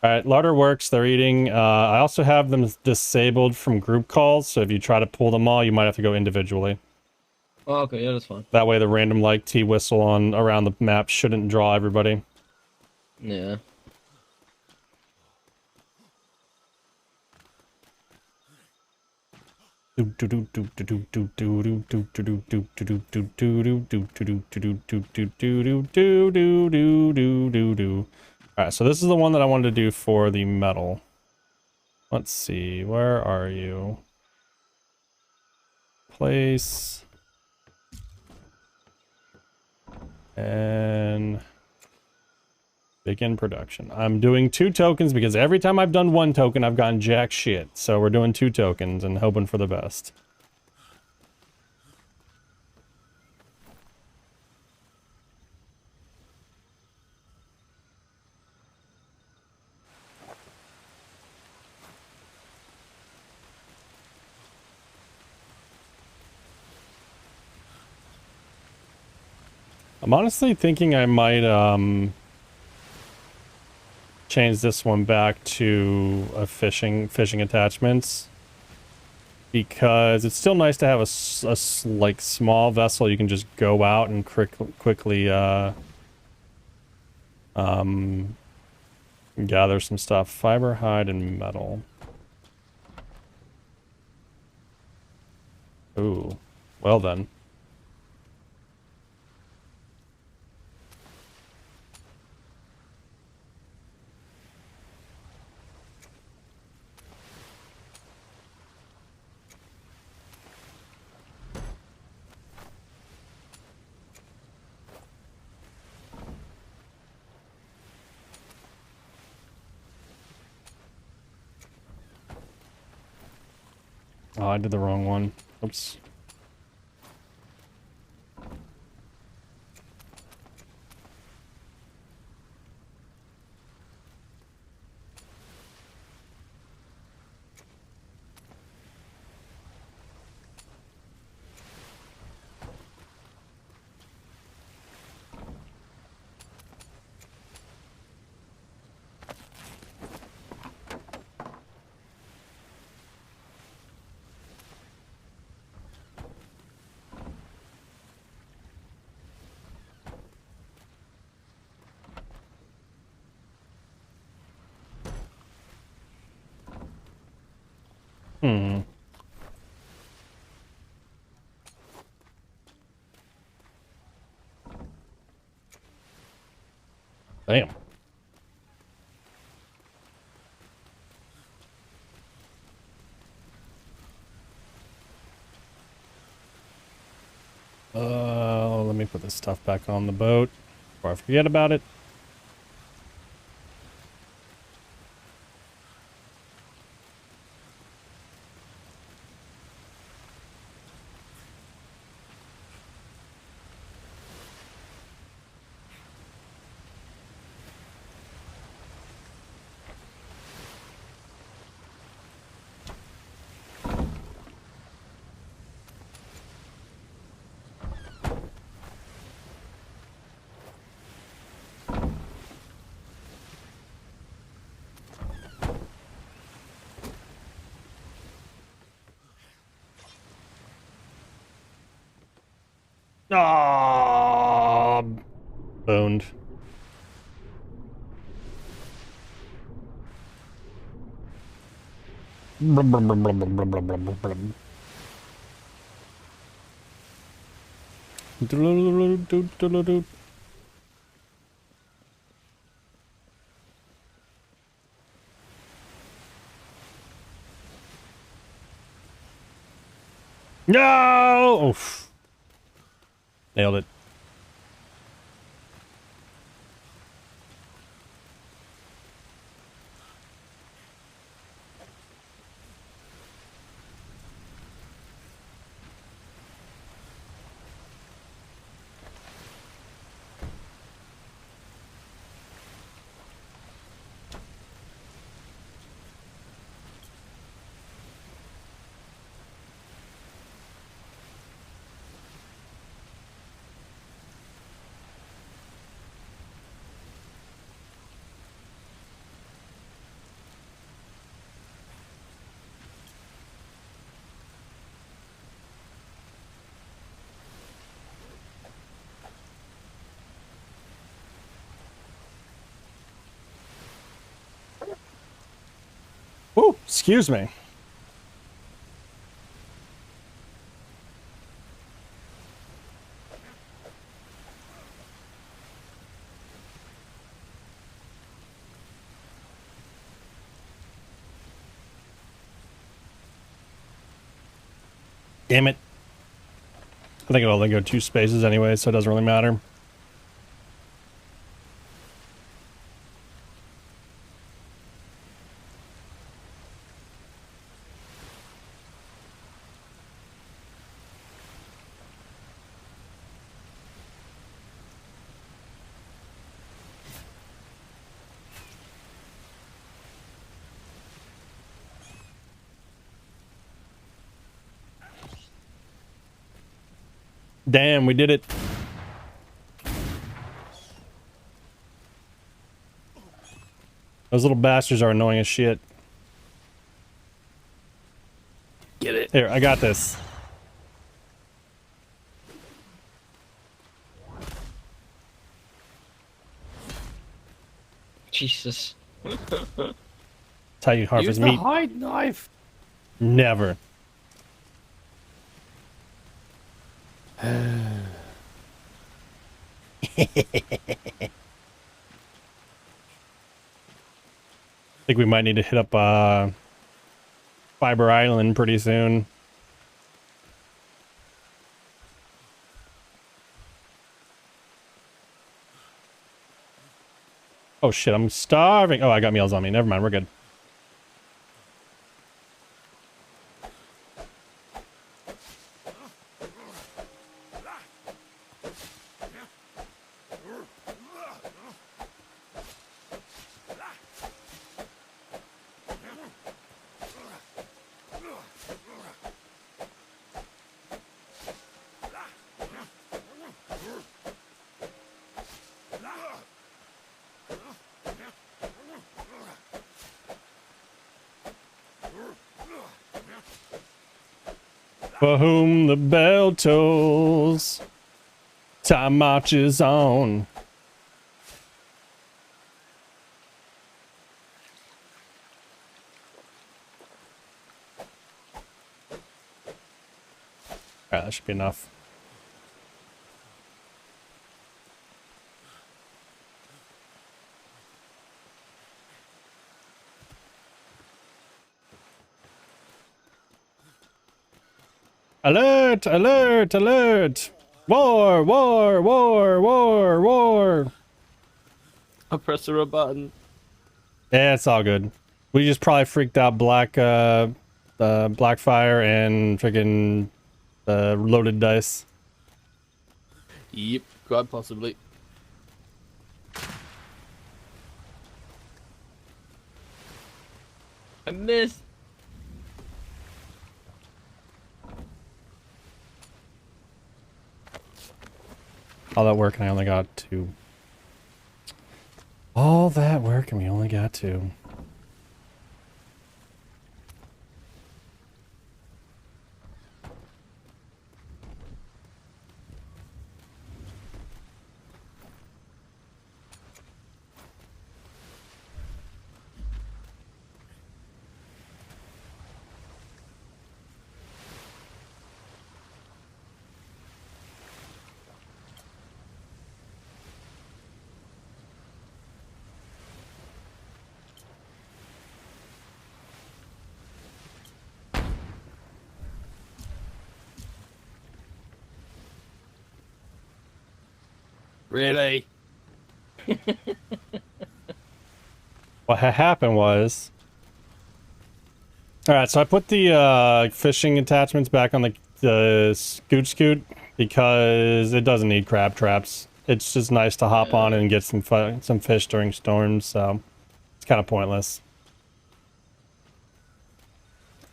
Alright, larder works, they're eating. I also have them disabled from group calls, so if you try to pull them all, you might have to go individually. Oh, okay, yeah, that's fine. That way the random like T-whistle around the map shouldn't draw everybody. Yeah. Alright, so this is the one that I wanted to do for the metal. Let's see, where are you? Place. And begin production. I'm doing 2 tokens because every time I've done 1 token, I've gotten jack shit. So we're doing 2 tokens and hoping for the best. I'm honestly thinking I might change this one back to a fishing attachments, because it's still nice to have a like small vessel you can just go out and quickly gather some stuff. Fiber, hide, and metal. Ooh, well then. Oh, I did the wrong one. Oops. Hmm. Damn. Let me put this stuff back on the boat before I forget about it. Ah, boned. Blum, blum, blum, blum, blum, blum, blum, blum, blum. Do-do-do-do-do-do-do. No! Oof. Nailed it. Oh, excuse me. Damn it. I think it'll only go 2 spaces anyway, so it doesn't really matter. Damn, we did it. Those little bastards are annoying as shit. Get it. Here, I got this. Jesus. That's how you harvest Use the meat. hide knife. Never. I think we might need to hit up Fiber Island pretty soon. Oh shit, I'm starving. Oh, I got meals on me. Never mind, we're good. For whom the bell tolls, time marches on. Alright, that should be enough. Alert! Alert! Alert! War! War! War! War! War! I pressed a button. Yeah, it's all good. We just probably freaked out Blackfire and freaking loaded dice. Yep, quite possibly. I missed. All that work and I only got 2. All that work and we only got 2. Really? What had happened was... Alright, so I put the fishing attachments back on the scoot because it doesn't need crab traps. It's just nice to hop on and get some fish during storms, so it's kind of pointless.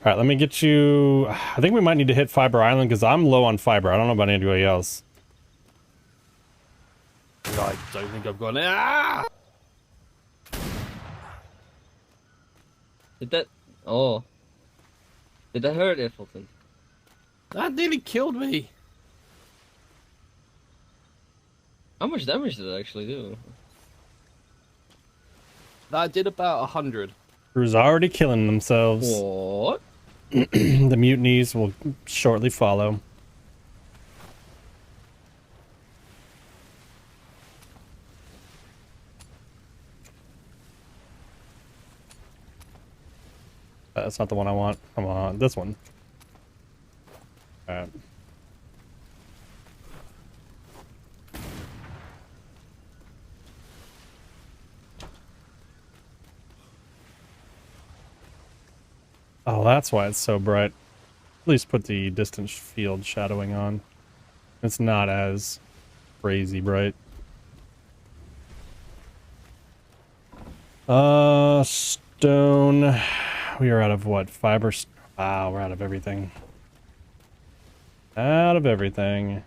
Alright, let me get you... I think we might need to hit Fiber Island because I'm low on fiber. I don't know about anybody else. I don't think I've got it. Ah! Did that... Oh. Did that hurt, Iffleton? That nearly killed me. How much damage did it actually do? That did about 100. Crew's already killing themselves. What? The mutinies will shortly follow. That's not the one I want. I want this one. Alright. Oh, that's why it's so bright. At least put the distance field shadowing on. It's not as crazy bright. Stone. We are out of what? Fiber? Wow, we're out of everything. Out of everything.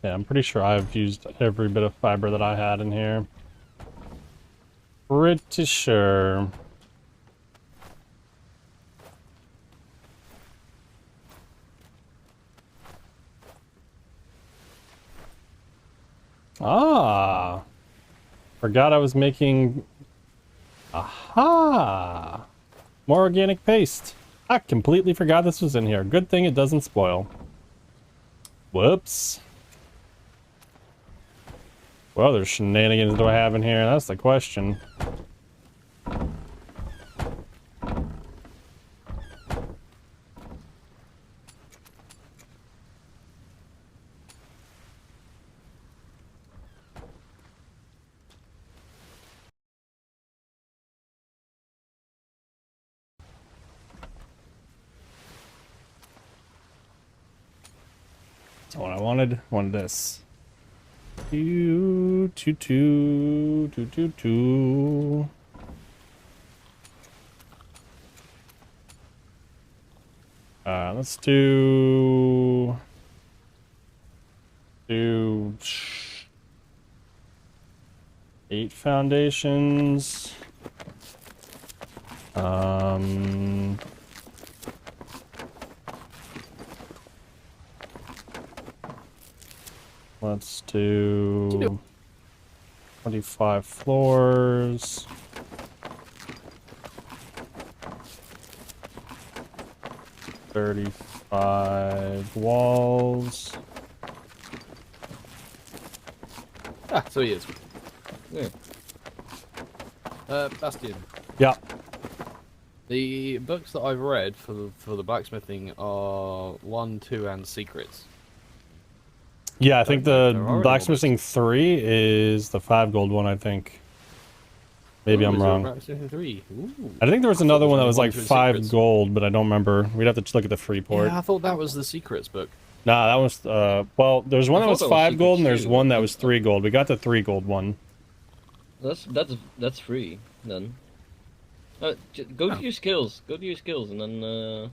Yeah, I'm pretty sure I've used every bit of fiber that I had in here. Pretty sure. Ah! Forgot I was making... Aha! More organic paste. I completely forgot this was in here. Good thing it doesn't spoil. Whoops. What other shenanigans do I have in here? That's the question. That's what I wanted. Wanted this. Two. Let's do 8 foundations. Let's do 25 floors. $35 walls. Ah, so he is. Yeah. Bastion. Yeah. The books that I've read for the blacksmithing are 1, 2, and secrets. Yeah, I think the already blacksmithing 3 is the 5 gold one, I think. Maybe Ooh, I'm is there a wrong. blacksmithing 3? Ooh. I think there was I thought another there one that only was 1, like 2, and 5 secrets. gold, but I don't remember. We'd have to look at the free port. Yeah, I thought that was the secrets book. Nah, that was well, there's one I that was thought that was 5 gold and secrets there's too, one that but- was 3 gold. We got the 3 gold one. That's free then. Go to your skills. Go to your skills and then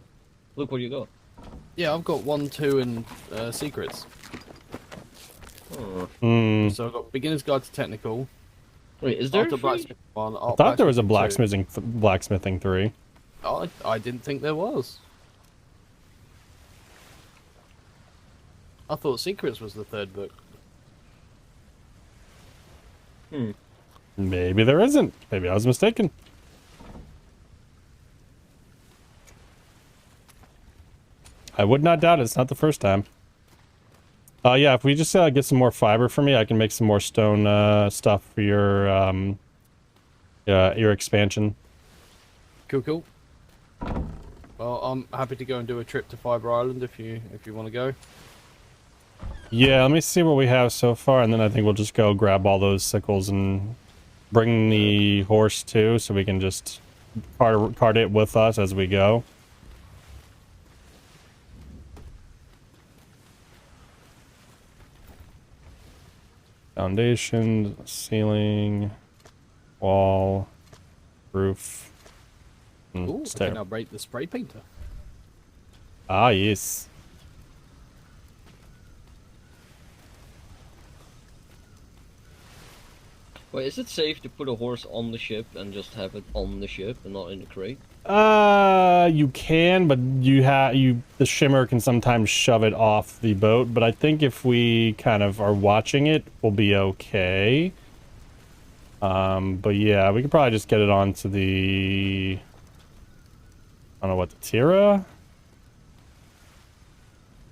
look where you go. Yeah, I've got 1, 2, and secrets. Oh. So I've got beginner's guide to technical. Wait, is there After a free? blacksmithing 1, I thought there was a blacksmithing blacksmithing 3. 2. I didn't think there was. I thought secrets was the 3rd book. Maybe there isn't. Maybe I was mistaken. I would not doubt it. It's not the first time. Yeah, if we just get some more fiber for me, I can make some more stone stuff for your expansion. Cool. Well, I'm happy to go and do a trip to Fiber Island if you want to go. Yeah, let me see what we have so far, and then I think we'll just go grab all those sickles and bring the horse too, so we can just cart it with us as we go. Foundation, ceiling, wall, roof, and Ooh, I stair. can now break the spray painter. Ah, yes. Wait, is it safe to put a horse on the ship and just have it on the ship and not in the crate? You can, but the shimmer can sometimes shove it off the boat, but I think if we kind of are watching it, we'll be okay. But yeah, we could probably just get it onto the, I don't know what, the Tira? I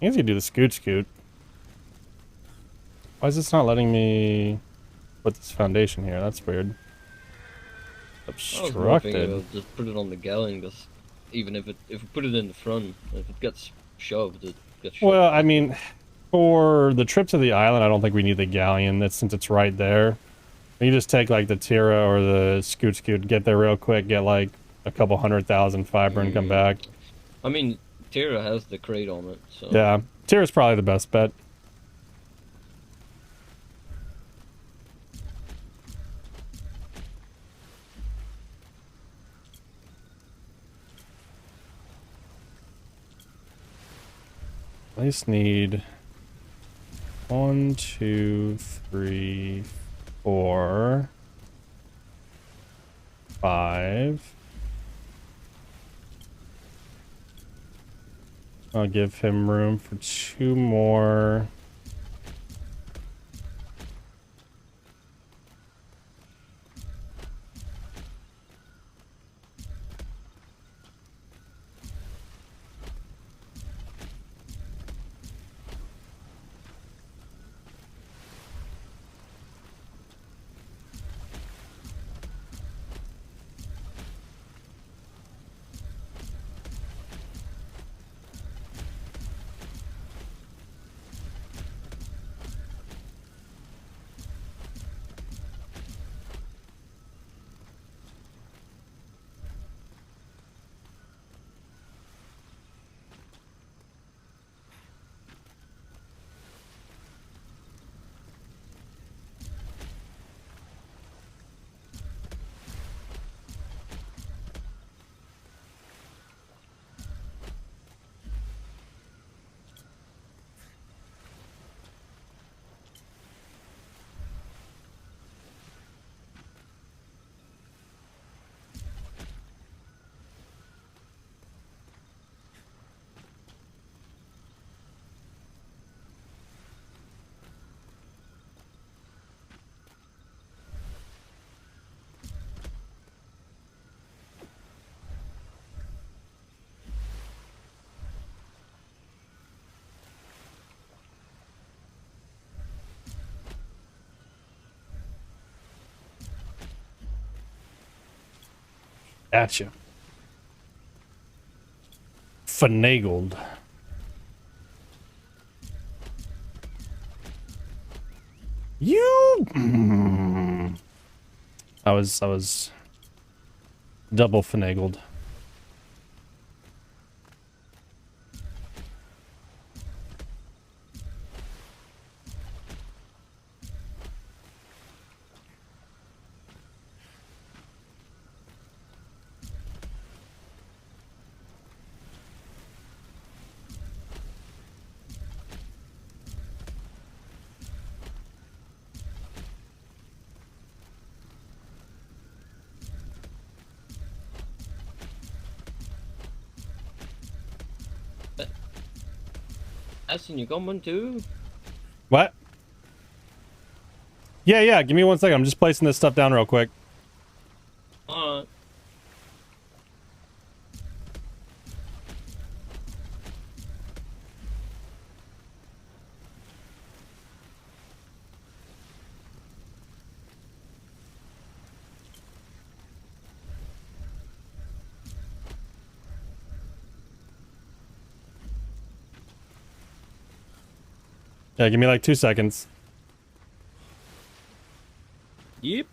think it's gonna do the scoot. Why is this not letting me put this foundation here? That's weird. Obstructed. Just put it on the galleon, because even if we put it in the front, if it gets shoved, it gets shoved. Well, I mean, for the trip to the island, I don't think we need the galleon. Since it's right there. We can just take like the Tira or the scoot, get there real quick, get like a couple 100,000 fiber and come back. I mean, Tira has the crate on it, so... Yeah, Tira's probably the best bet. I just need 1, 2, 3, 4, 5. I'll give him room for 2 more. Gotcha. Finagled. You. I was double finagled. Bastion, you coming too? What? Yeah, give me 1 second. I'm just placing this stuff down real quick. Alright. Yeah, give me like 2 seconds. Yep.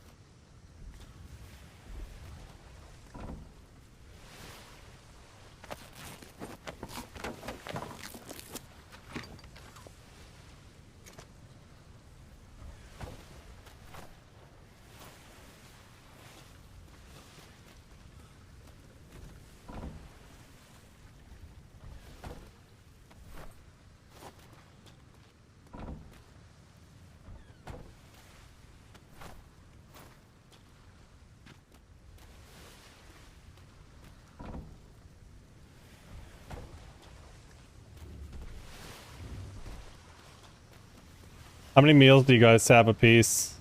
How many meals do you guys have a piece?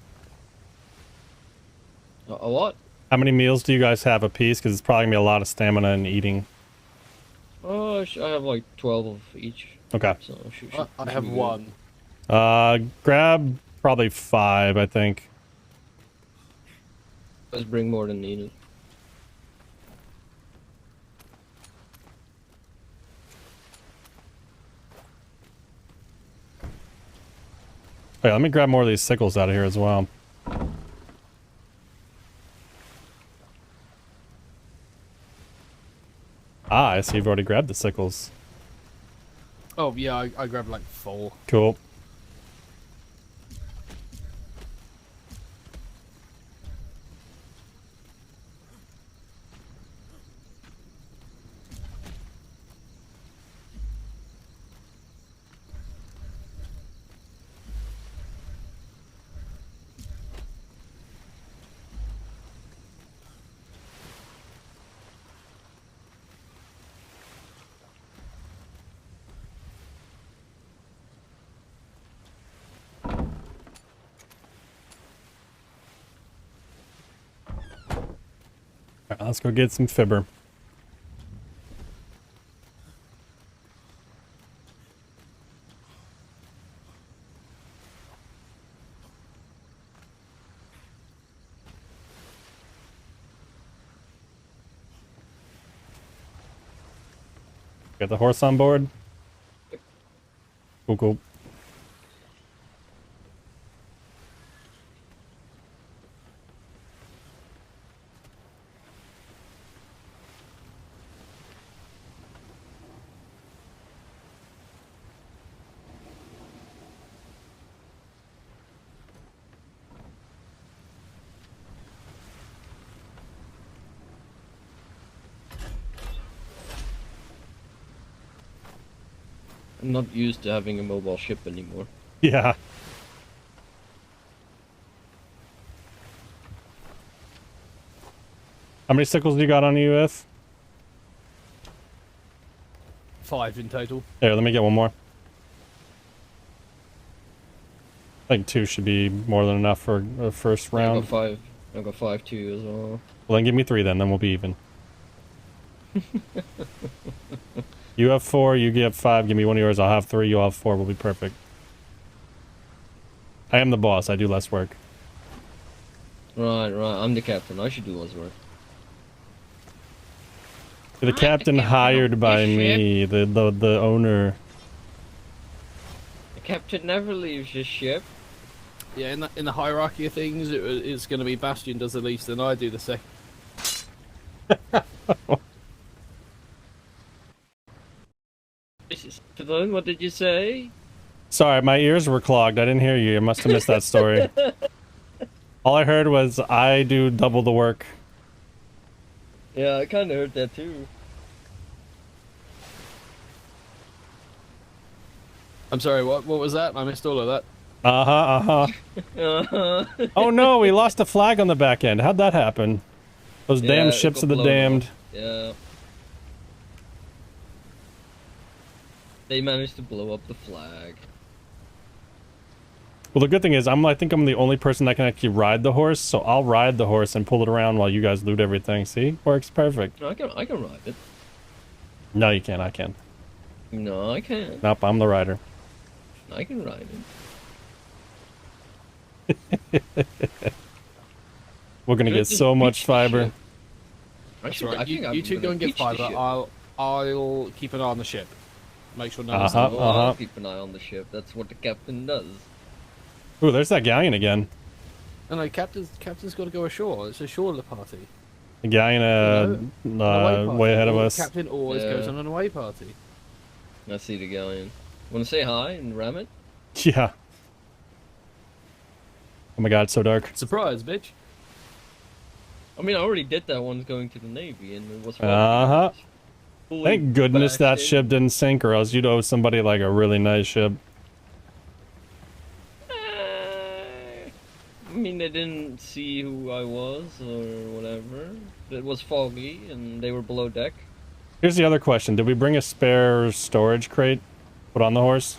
A what? How many meals do you guys have a piece? Because it's probably gonna be a lot of stamina and eating. Oh, I have like 12 of each. Okay. So I have one. Grab probably 5, I think. Let's bring more than needed. Wait, let me grab more of these sickles out of here as well. Ah, I see you've already grabbed the sickles. Oh yeah, I grabbed like 4. Cool. Alright, let's go get some fibber. Got the horse on board? Cool, cool. I'm not used to having a mobile ship anymore. Yeah. How many sickles do you got on you, If? 5 in total. Here, let me get one more. I think 2 should be more than enough for the first round. I got 5 too as well. Well, then give me 3 then we'll be even. You have 4, you get 5, give me one of yours, I'll have 3, you'll have 4, we'll be perfect. I am the boss, I do less work. Right, I'm the captain. I should do less work. The captain hired by me, the owner. The captain never leaves his ship. Yeah, in the hierarchy of things, it's going to be Bastion does the least, and I do the second. What did you say? Sorry, my ears were clogged. I didn't hear you. I must have missed that story. All I heard was I do double the work. Yeah, I kind of heard that too. I'm sorry, what was that? I missed all of that. Oh no, we lost a flag on the back end. How'd that happen? Those damn ships of the damned. Yeah. They managed to blow up the flag. Well, the good thing is, I think I'm the only person that can actually ride the horse, so I'll ride the horse and pull it around while you guys loot everything. See? Works perfect. I can ride it. No, you can't. I can. No, I can't. Nope, I'm the rider. I can ride it. We're gonna get so much fiber. That's right. You two go and get fiber. I'll keep an eye on the ship. Make sure no one's I'll keep an eye on the ship. That's what the captain does. Ooh, there's that galleon again. No, captain's got to go ashore. It's ashore of the party. The galleon way ahead of us. Captain always goes on an away party. I see the galleon. Want to say hi and ram it? Yeah. Oh my god, it's so dark. Surprise, bitch. I mean, I already did that once going to the Navy, and it was Thank goodness that ship didn't sink, or else you'd owe somebody like a really nice ship. I mean, they didn't see who I was or whatever. It was foggy, and they were below deck. Here's the other question. Did we bring a spare storage crate? Put on the horse?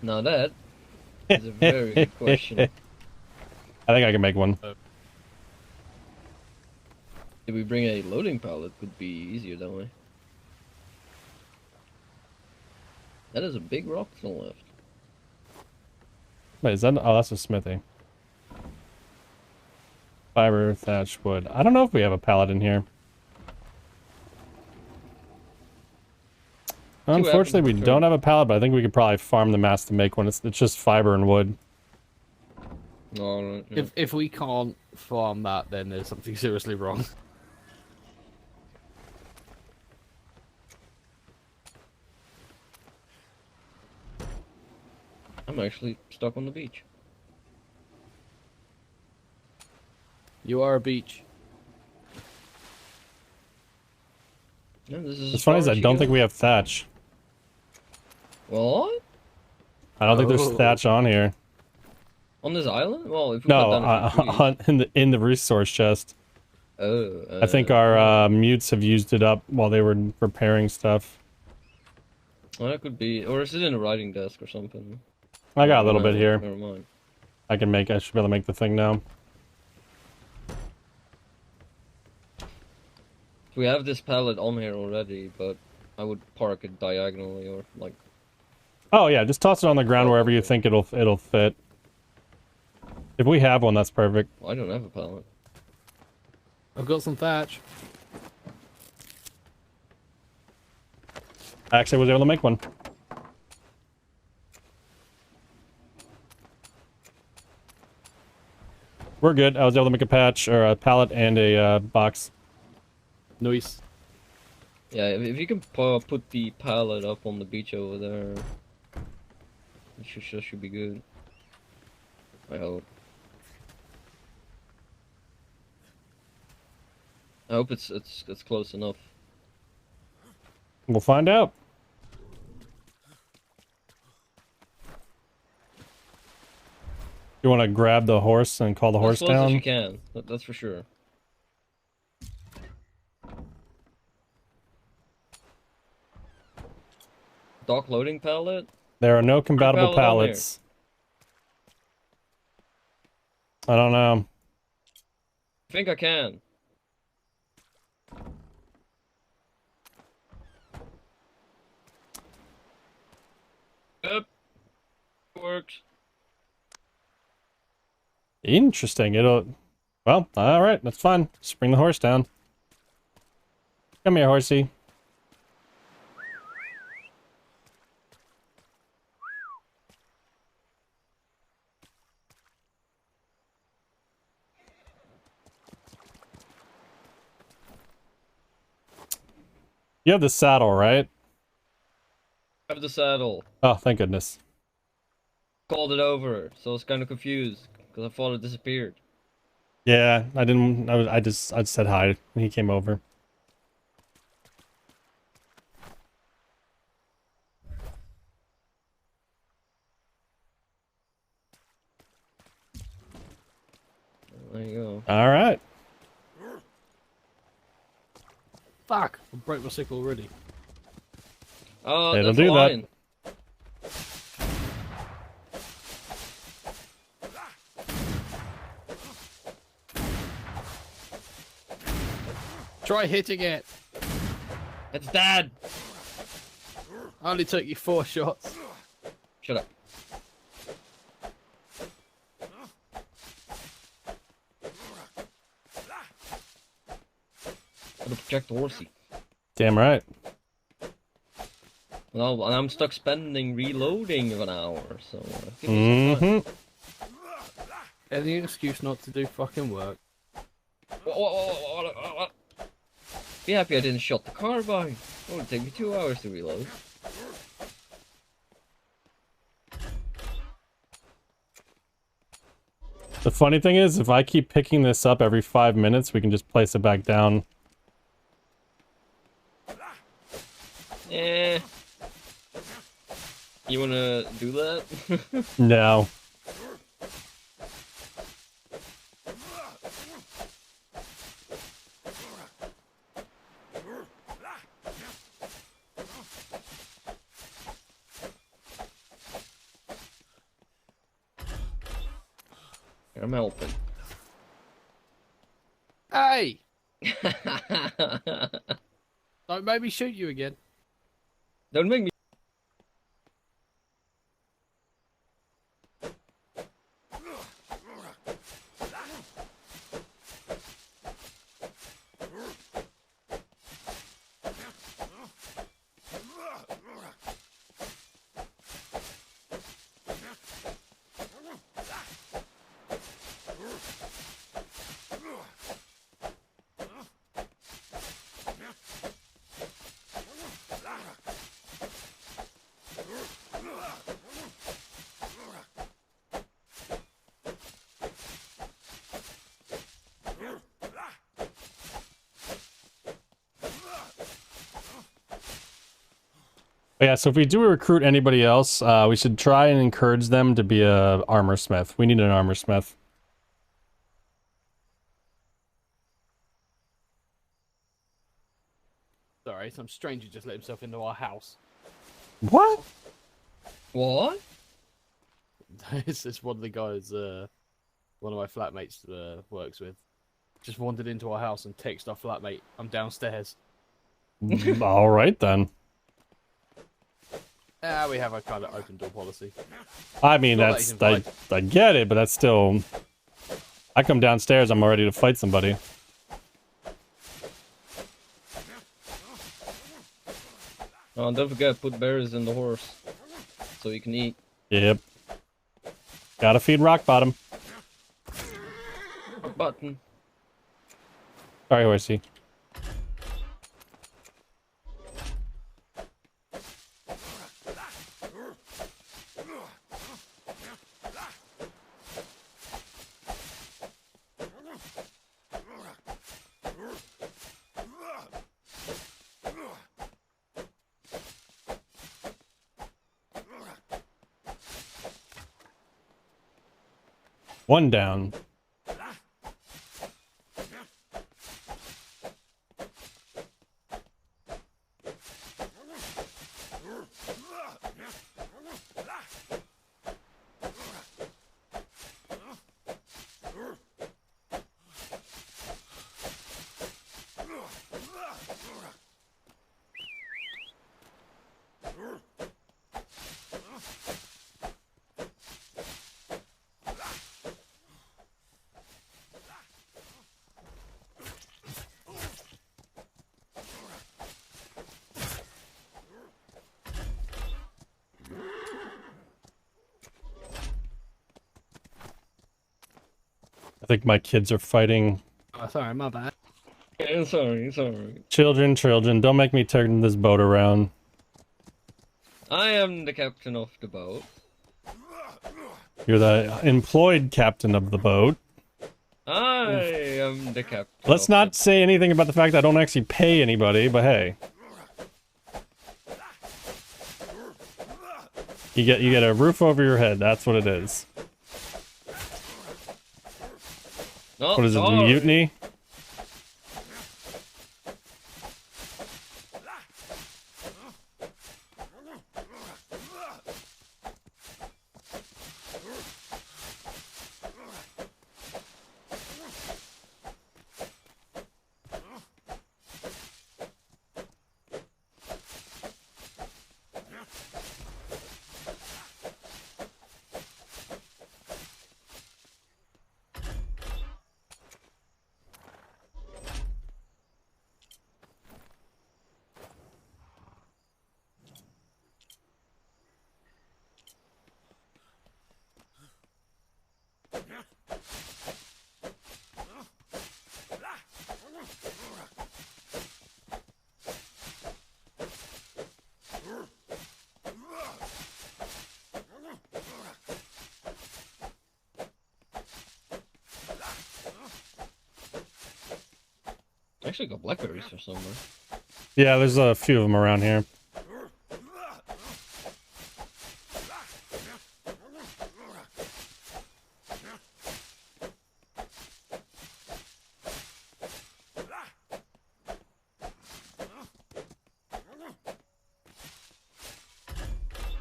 Now that is a very good question. I think I can make one. If we bring a loading pallet, could be easier that way. That is a big rock to the left. Wait, is that? Oh, that's a smithy. Fiber, thatch, wood. I don't know if we have a pallet in here. Unfortunately, we don't have a pallet, but I think we could probably farm the mass to make one. It's just fiber and wood. Alright. If we can't farm that, then there's something seriously wrong. I'm actually stuck on the beach. You are a beach. Yeah, this is As funny as I don't think we have thatch. What? I don't think there's thatch on here. On this island? Well, if we No, in the resource chest. I think our mutes have used it up while they were repairing stuff. Well, that could be, or is it in a writing desk or something? I got a little bit here. Never mind. I should be able to make the thing now. We have this pallet on here already, but I would park it diagonally or like. Oh yeah, just toss it on the ground wherever you think it'll fit. If we have one, that's perfect. Well, I don't have a pallet. I've got some thatch. Actually, I was able to make one. We're good. I was able to make a patch or a pallet and a box. Nice. Yeah, if you can put the pallet up on the beach over there, it should be good. I hope. I hope it's close enough. We'll find out. You want to grab the horse and call the horse as close down? as you can. That's for sure. Dock loading pallet? There are no compatible pallets. I don't know. I think I can. Yep. Works. Interesting. Well, alright, that's fine. Just bring the horse down. Come here, horsey. You have the saddle, right? I have the saddle. Oh, thank goodness. Called it over, so I was kind of confused because I thought it disappeared. Yeah, I didn't. I just said hi when he came over. There you go. All right. Fuck! I broke my sickle already. Oh, It'll that's do a that. lion. Try hitting it. It's dead. I only took you 4 shots. Shut up. Gotta protect the horsey. Damn right. Well, and I'm stuck spending reloading of an hour, so give me some time. Any excuse not to do fucking work. What? Be happy I didn't shot the carbine. It would take me 2 hours to reload. The funny thing is, if I keep picking this up every 5 minutes, we can just place it back down. Eh. You wanna do that? No. I'm helping. Hey! Don't make me shoot you again. Don't make me. But yeah, so if we do recruit anybody else, we should try and encourage them to be a armor smith. We need an armor smith. Sorry, some stranger just let himself into our house. What? What? It's one of the guys, one of my flatmates works with. Just wandered into our house and texted our flatmate, I'm downstairs. All right, then. We have a kind of open door policy. I mean, Not that's... that he's I get it, but that's still... I come downstairs, I'm ready to fight somebody. Oh, and don't forget, put berries in the horse. So you can eat. Yep. Gotta feed rock bottom. Button. Sorry, horsey. One down. I think my kids are fighting. Oh, sorry, my bad. Yeah, sorry. Children, don't make me turn this boat around. I am the captain of the boat. You're the employed captain of the boat. I am the captain. Let's not say anything about the fact that I don't actually pay anybody, but hey. You get a roof over your head, that's what it is. No, what is it, mutiny? I actually got blackberries for somewhere. Yeah, there's a few of them around here. I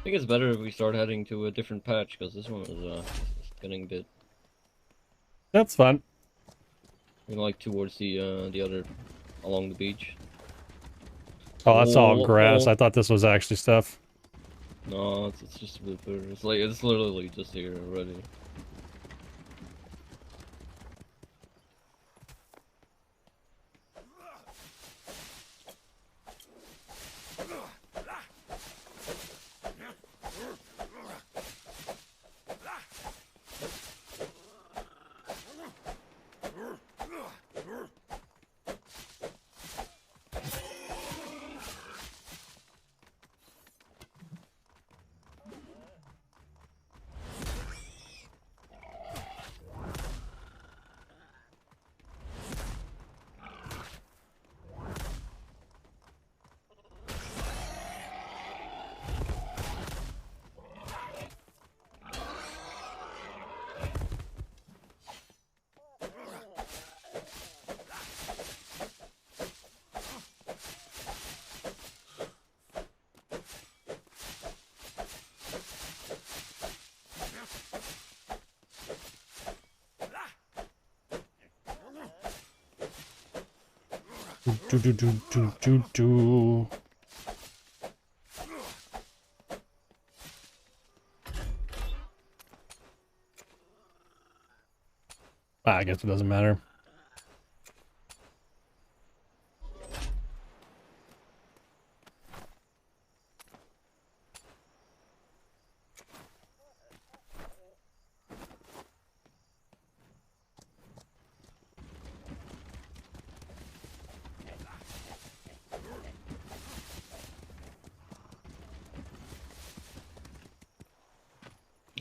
think it's better if we start heading to a different patch, because this one is getting a bit... That's fun. Like towards the other, along the beach. Oh, that's all grass. I thought this was actually stuff. No, it's just a bit better. It's like, it's literally just here already. Do. I guess it doesn't matter.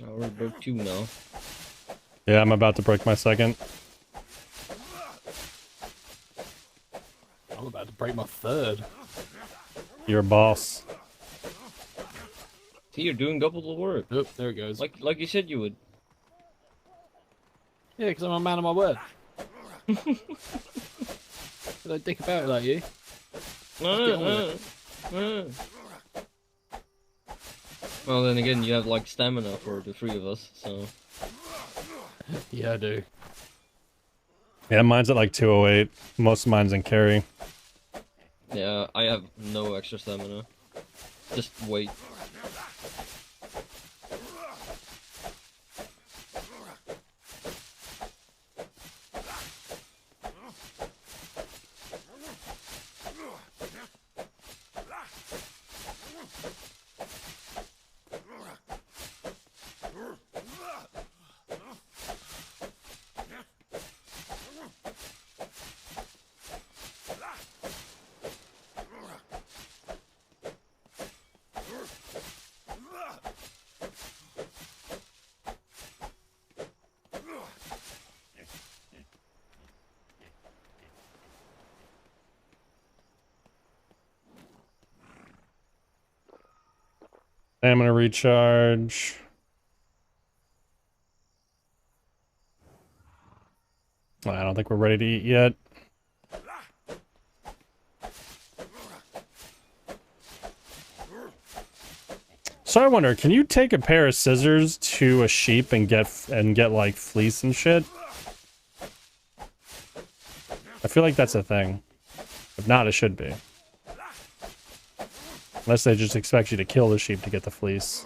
We're broke 2 now. Yeah, I'm about to break my second. I'm about to break my 3rd. You're a boss. See, you're doing double the work. Oh, there it goes. Like you said you would. Yeah, because I'm a man of my word. I don't think about it like you. Well, then again, you have like stamina for the 3 of us, so. Yeah, I do. Yeah, mine's at like 208. Most of mine's in carry. Yeah, I have no extra stamina. Just wait. Stamina recharge. I don't think we're ready to eat yet. So I wonder, can you take a pair of scissors to a sheep and get like fleece and shit? I feel like that's a thing. If not, it should be. Unless they just expect you to kill the sheep to get the fleece.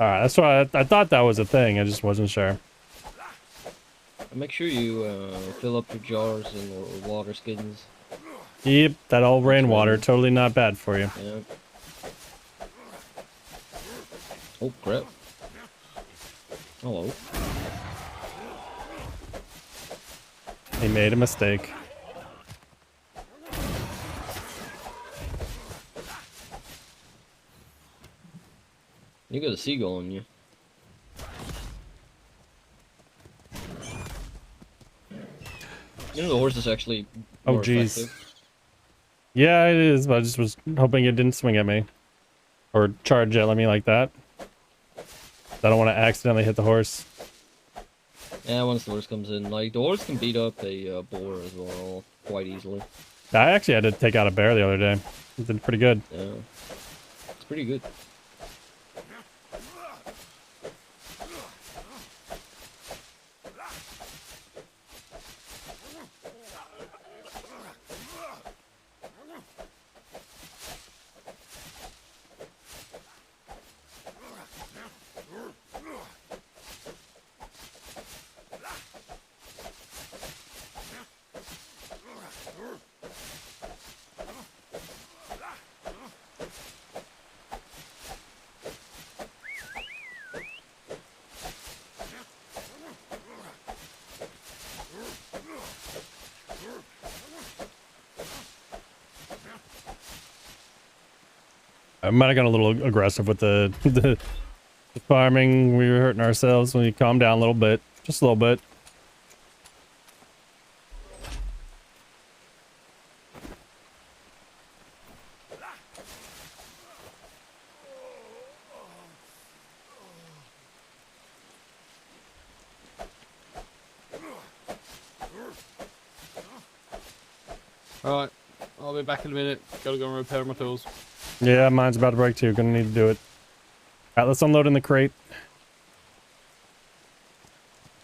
Alright, that's why I thought that was a thing, I just wasn't sure. Make sure you fill up your jars and water skins. Yep, that all rainwater, totally not bad for you. Yeah. Oh crap. Hello. He made a mistake. You got a seagull on you. You know the horse is actually more effective. Yeah, it is, but I just was hoping it didn't swing at me. Or charge at me like that. I don't want to accidentally hit the horse. Yeah, once the horse comes in, like, the horse can beat up a boar as well, quite easily. I actually had to take out a bear the other day. It did pretty good. Yeah. It's pretty good. I might have gone a little aggressive with the farming. We were hurting ourselves when we calmed down a little bit. Just a little bit. Alright, I'll be back in a minute. Gotta go and repair my tools. Yeah, mine's about to break too. Gonna need to do it. Alright, let's unload in the crate.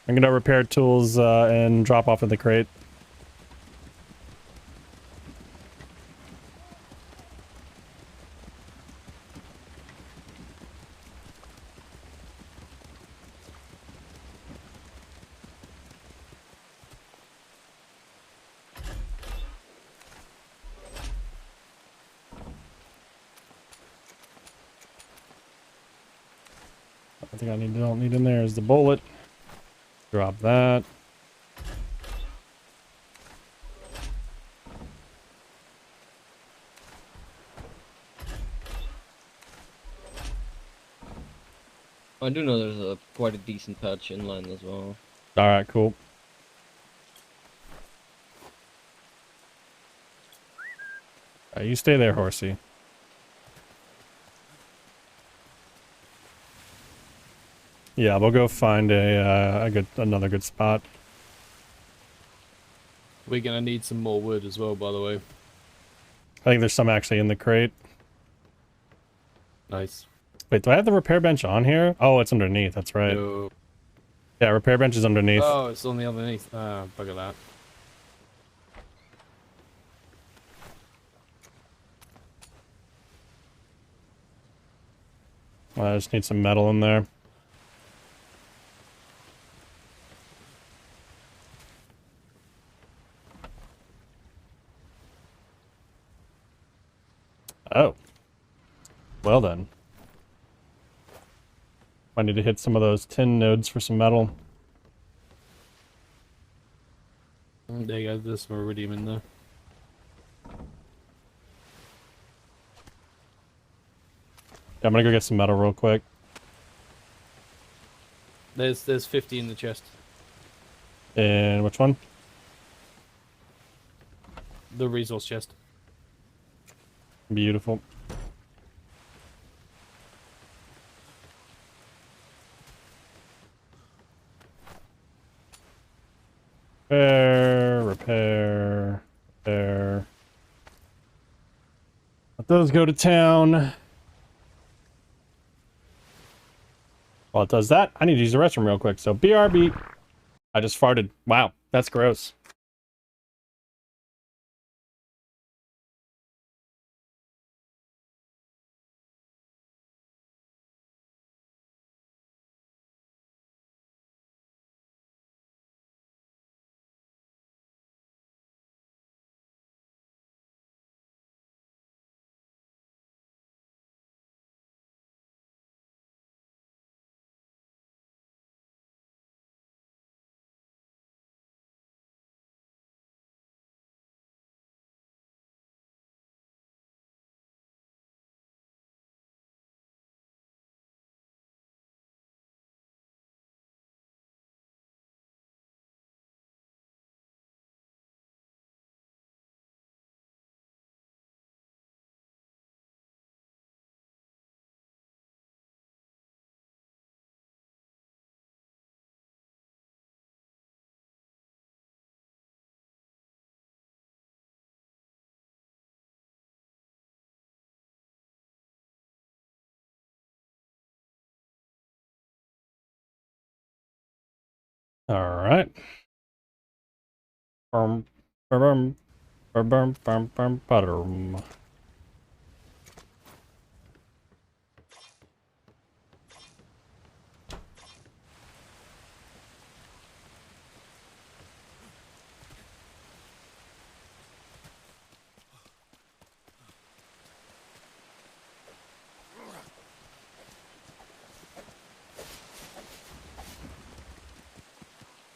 I'm gonna repair tools and drop off in the crate. I think don't need in there is the bullet. Drop that. I do know there's quite a decent patch inland as well. Alright, cool. You stay there, horsey. Yeah, we'll go find another good spot. We're gonna need some more wood as well, by the way. I think there's some actually in the crate. Nice. Wait, do I have the repair bench on here? Oh, it's underneath. That's right. No. Yeah, repair bench is underneath. Oh, it's on the underneath. Bugger that. I just need some metal in there. Oh. Well then. I need to hit some of those tin nodes for some metal. There you go, there's some iridium in there. Yeah, I'm gonna go get some metal real quick. There's 50 in the chest. And which one? The resource chest. Beautiful. Repair. Let those go to town. While it does that, I need to use the restroom real quick. So BRB. I just farted. Wow, that's gross. All right. Bum, bum, bum, bum, bum, bum, bum.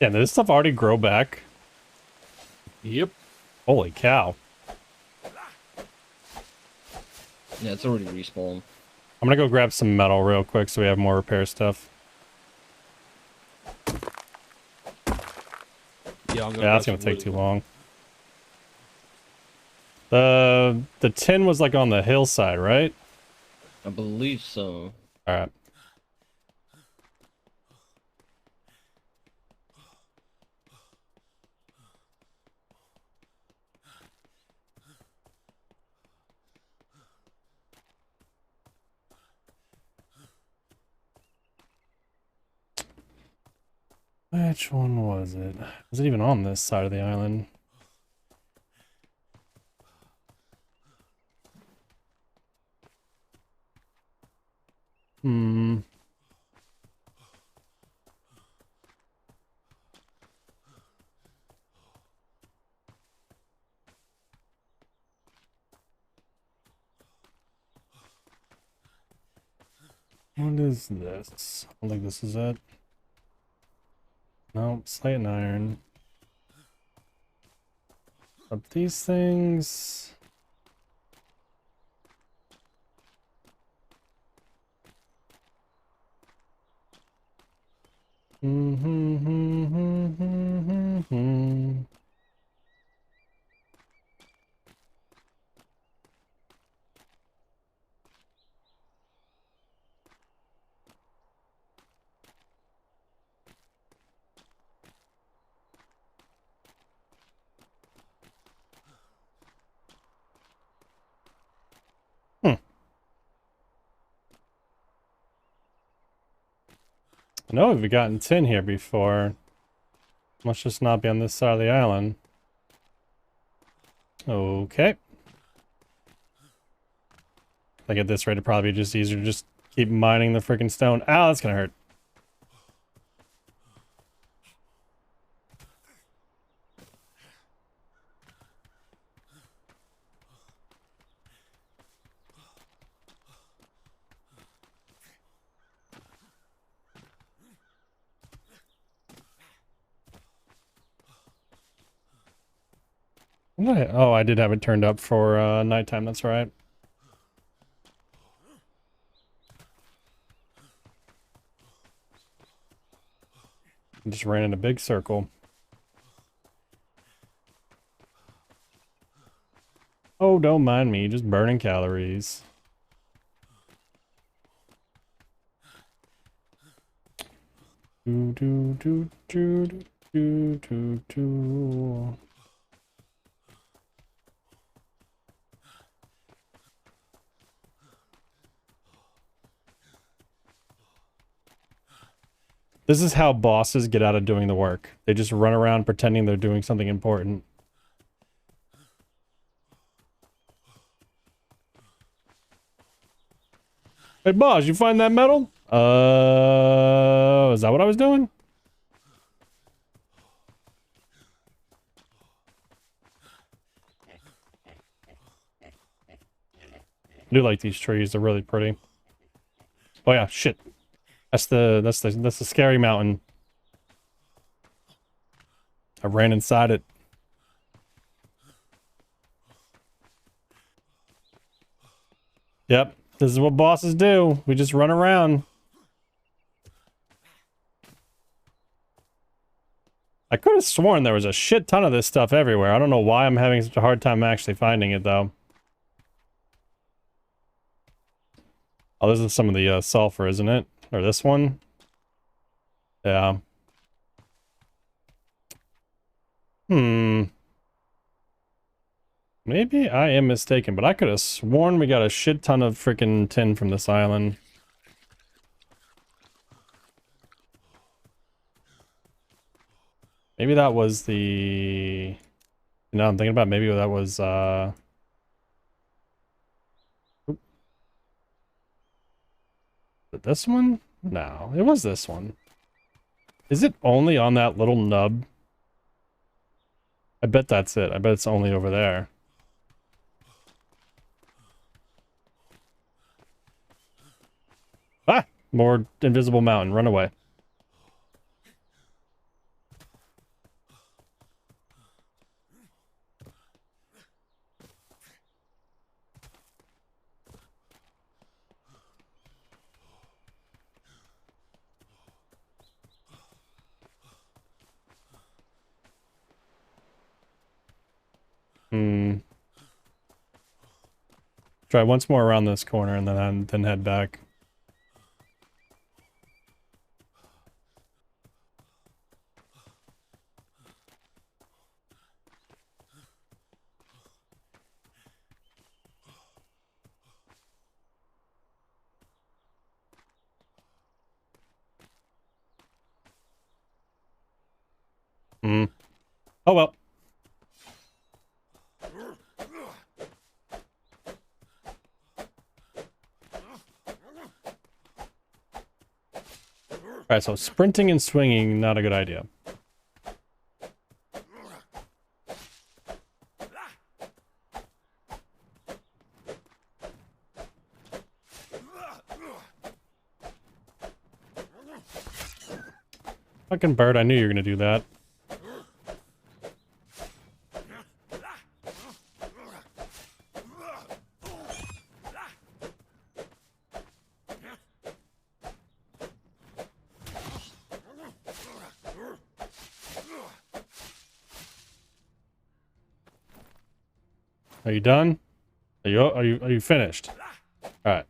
Yeah, did this stuff already grow back? Yep. Holy cow. Yeah, it's already respawned. I'm gonna go grab some metal real quick so we have more repair stuff. Yeah, that's gonna take too long. The tin was like on the hillside, right? I believe so. Alright. Which one was it? Was it even on this side of the island? Hmm. What is this? I don't think this is it. No, slate and iron. Up these things. I know we've gotten tin here before. Must just not be on this side of the island. Okay. I think at this rate it'd probably be just easier to just keep mining the freaking stone. Ow, that's gonna hurt. Oh, I did have it turned up for nighttime, that's right. I just ran in a big circle. Oh, don't mind me, just burning calories. Do do do do do do do. This is how bosses get out of doing the work. They just run around pretending they're doing something important. Hey boss, you find that metal? Is that what I was doing? I do like these trees, they're really pretty. Oh yeah, shit. That's the scary mountain. I ran inside it. Yep, this is what bosses do. We just run around. I could have sworn there was a shit ton of this stuff everywhere. I don't know why I'm having such a hard time actually finding it, though. Oh, this is some of the sulfur, isn't it? Or this one? Yeah. Maybe I am mistaken, but I could have sworn we got a shit ton of freaking tin from this island. Maybe that was the... You know, I'm thinking about maybe that was, this one? No, it was this one. Is it only on that little nub? I bet that's it. I bet it's only over there. Ah! More invisible mountain. Run away. Try once more around this corner and then head back. Oh well. Alright, so sprinting and swinging, not a good idea. Fucking bird, I knew you were gonna do that. Are you done? Are you finished? All right.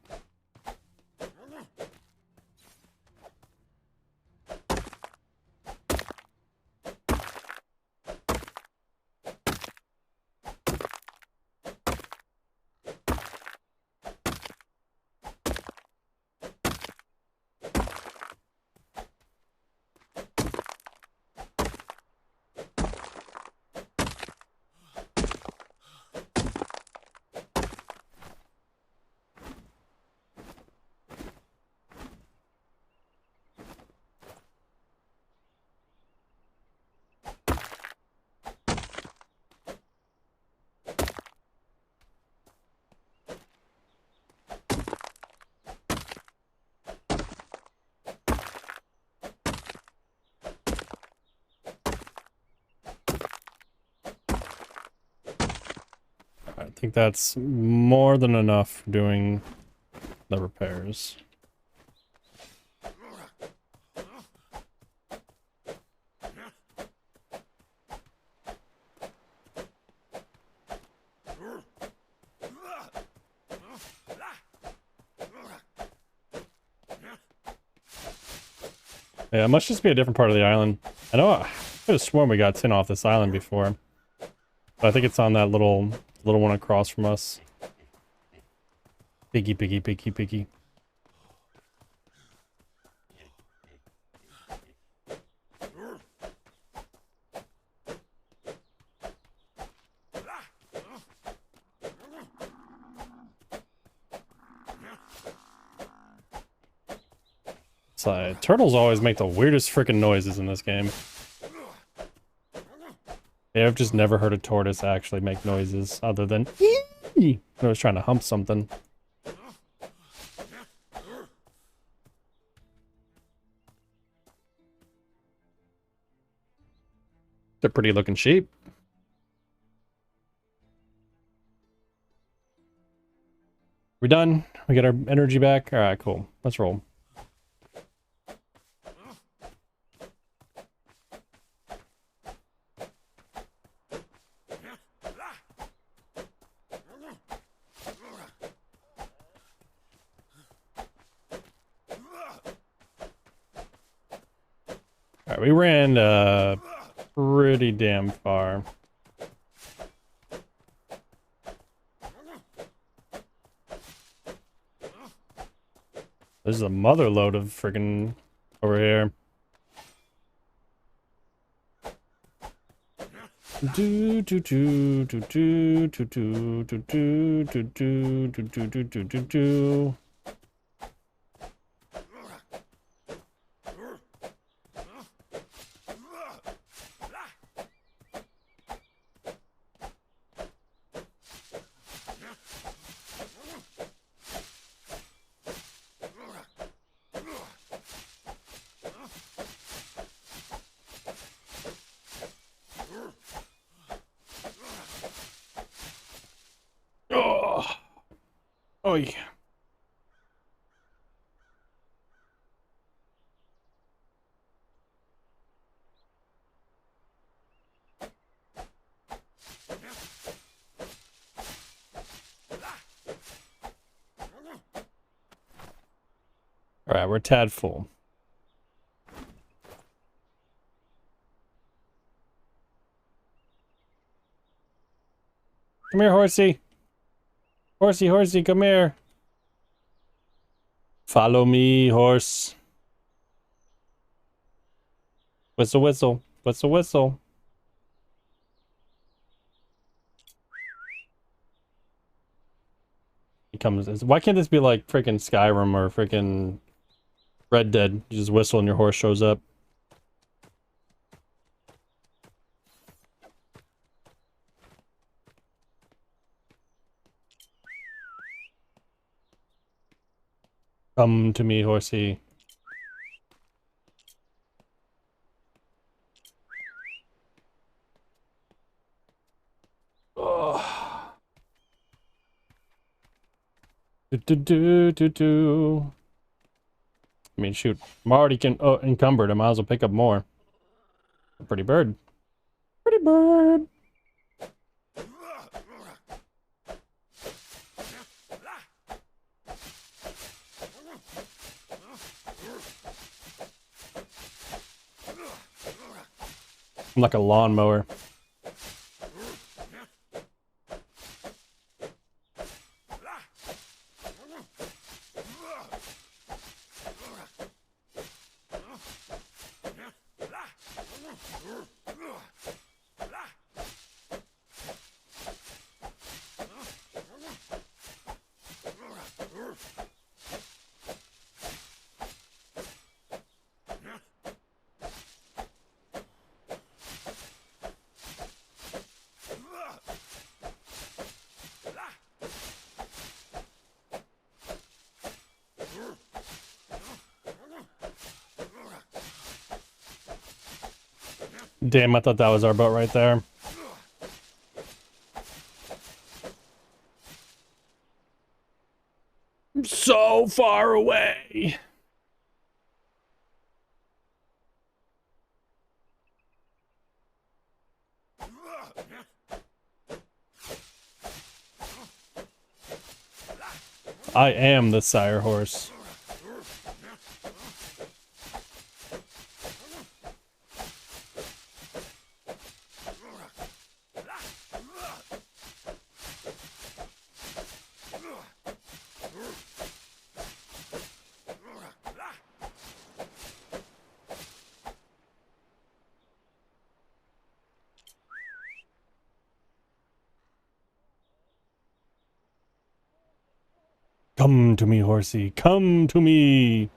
I think that's more than enough for doing the repairs. Yeah, it must just be a different part of the island. I know I could have sworn we got tin off this island before. But I think it's on that little one across from us. Piggy, piggy, piggy, piggy. Turtles always make the weirdest freaking noises in this game. Yeah, I've just never heard a tortoise actually make noises other than when I was trying to hump something. They're pretty looking sheep. We done? We got our energy back? Alright, cool. Let's roll. Alright, we ran pretty damn far. There's a mother load of friggin' over here. Do do do do do do do do do do do do do do do do. Oh yeah. All right, we're tad full. Come here, horsey. Horsey, horsey, come here. Follow me, horse. Whistle, whistle. Whistle, whistle. He comes. Why can't this be like freaking Skyrim or freaking Red Dead? You just whistle and your horse shows up. Come to me, horsey. Oh. Do. I mean, shoot. I'm already encumbered. I might as well pick up more. A pretty bird. Pretty bird. I'm like a lawnmower. Damn, I thought that was our boat right there. I'm so far away. I am the sire horse. Come to me, horsey. Come to me.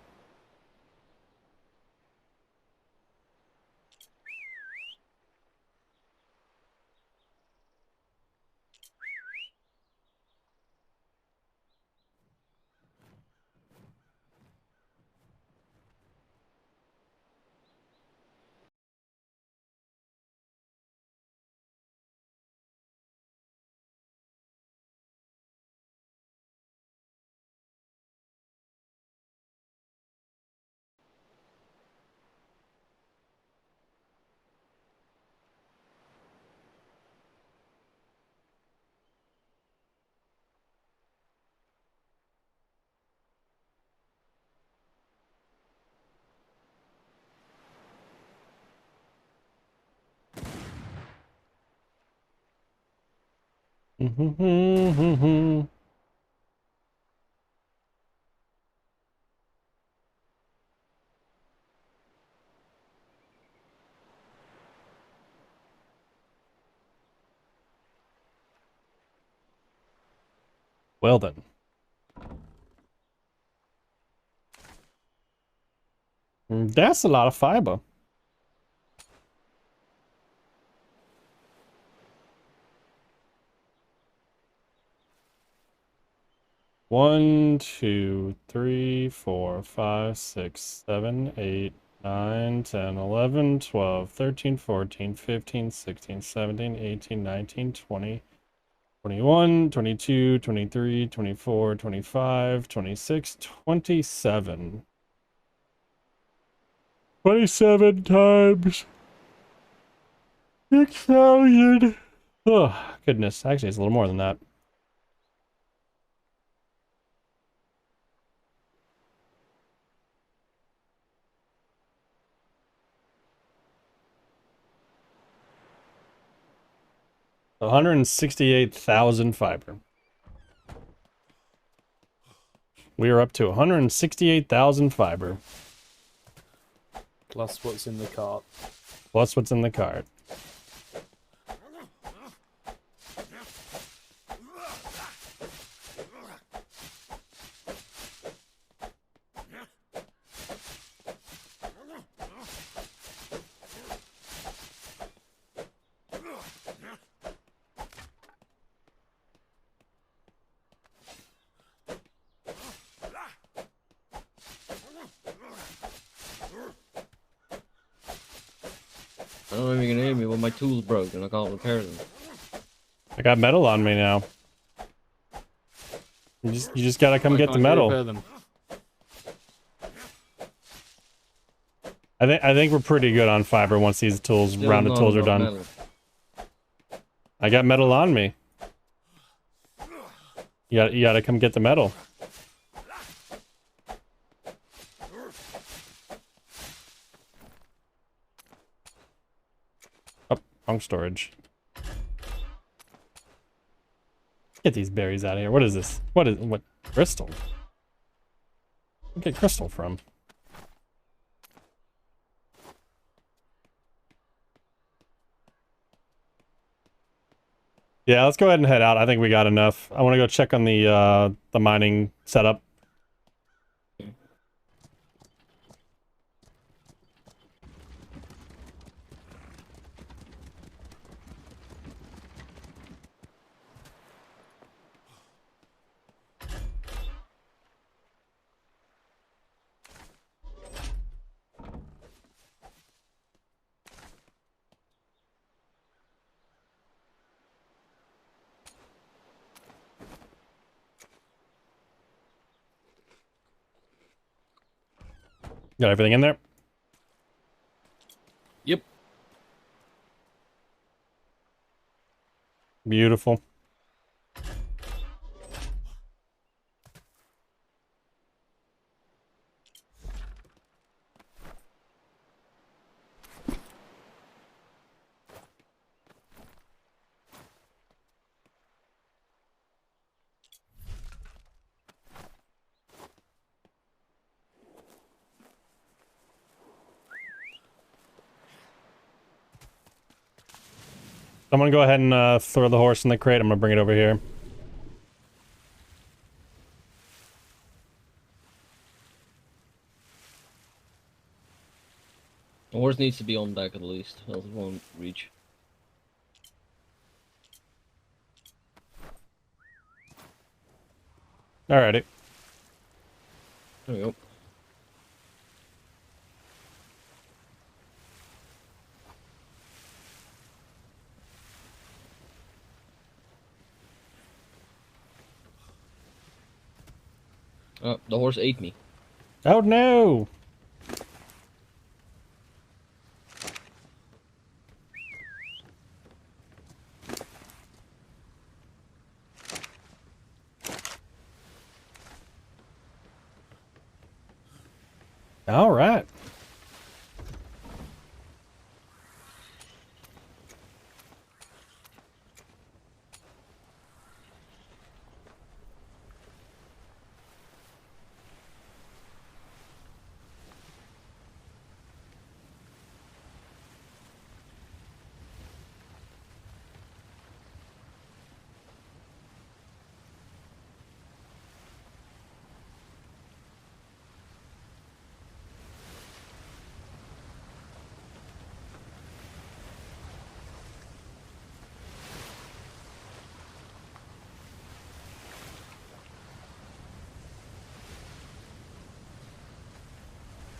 Well then. That's a lot of fiber. One, 2, 3, 4, 5, 6, 7, 8, 9, 10, 11, 12, 13, 14, 15, 16, 17, 18, 19, 20, 21, 22, 23, 24, 25, 26, 27. 27 times 6,000. Oh, goodness. Actually, it's a little more than that. So 168,000 fiber. We are up to 168,000 fiber. Plus what's in the cart. Plus what's in the cart. I don't know if you can hear me, but my tool's broke and I can't repair them. I got metal on me now. You just gotta come get the metal. I think we're pretty good on fiber once these tools, rounded tools are done. Metal. I got metal on me. You gotta come get the metal. Oh, wrong storage. Get these berries out of here. What is this? What crystal? Where'd you get crystal from? Yeah, let's go ahead and head out. I think we got enough. I want to go check on the mining setup. Got everything in there? Yep. Beautiful. Someone go ahead and throw the horse in the crate. I'm gonna bring it over here. horse needs to be on deck at least, else it won't reach. Alrighty. There we go. Oh, the horse ate me. Oh no! All right.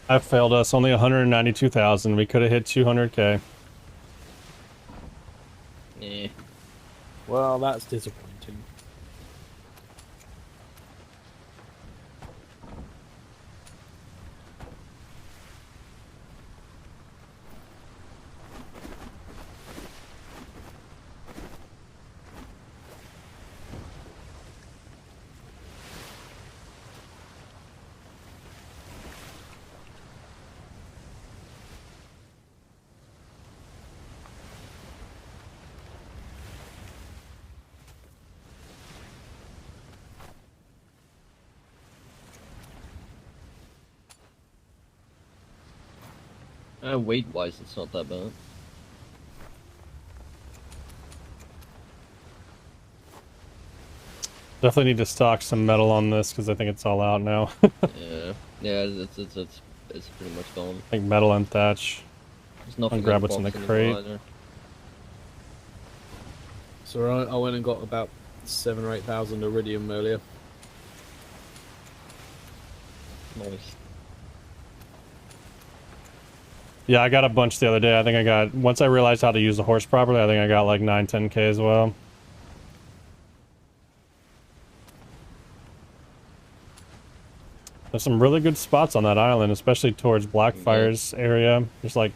I failed us. Only 192,000. We could have hit 200k. Yeah. Well, that's disappointing. Weight-wise, it's not that bad. Definitely need to stock some metal on this because I think it's all out now. Yeah, it's pretty much gone. I think metal and thatch. There's nothing I'll grab in the what's in the box crate. anymore either. So I went and got about 7,000 or 8,000 iridium earlier. Nice. Yeah, I got a bunch the other day. I think I got, once I realized how to use the horse properly, I think I got like 9, 10k as well. There's some really good spots on that island, especially towards Blackfire's area. There's like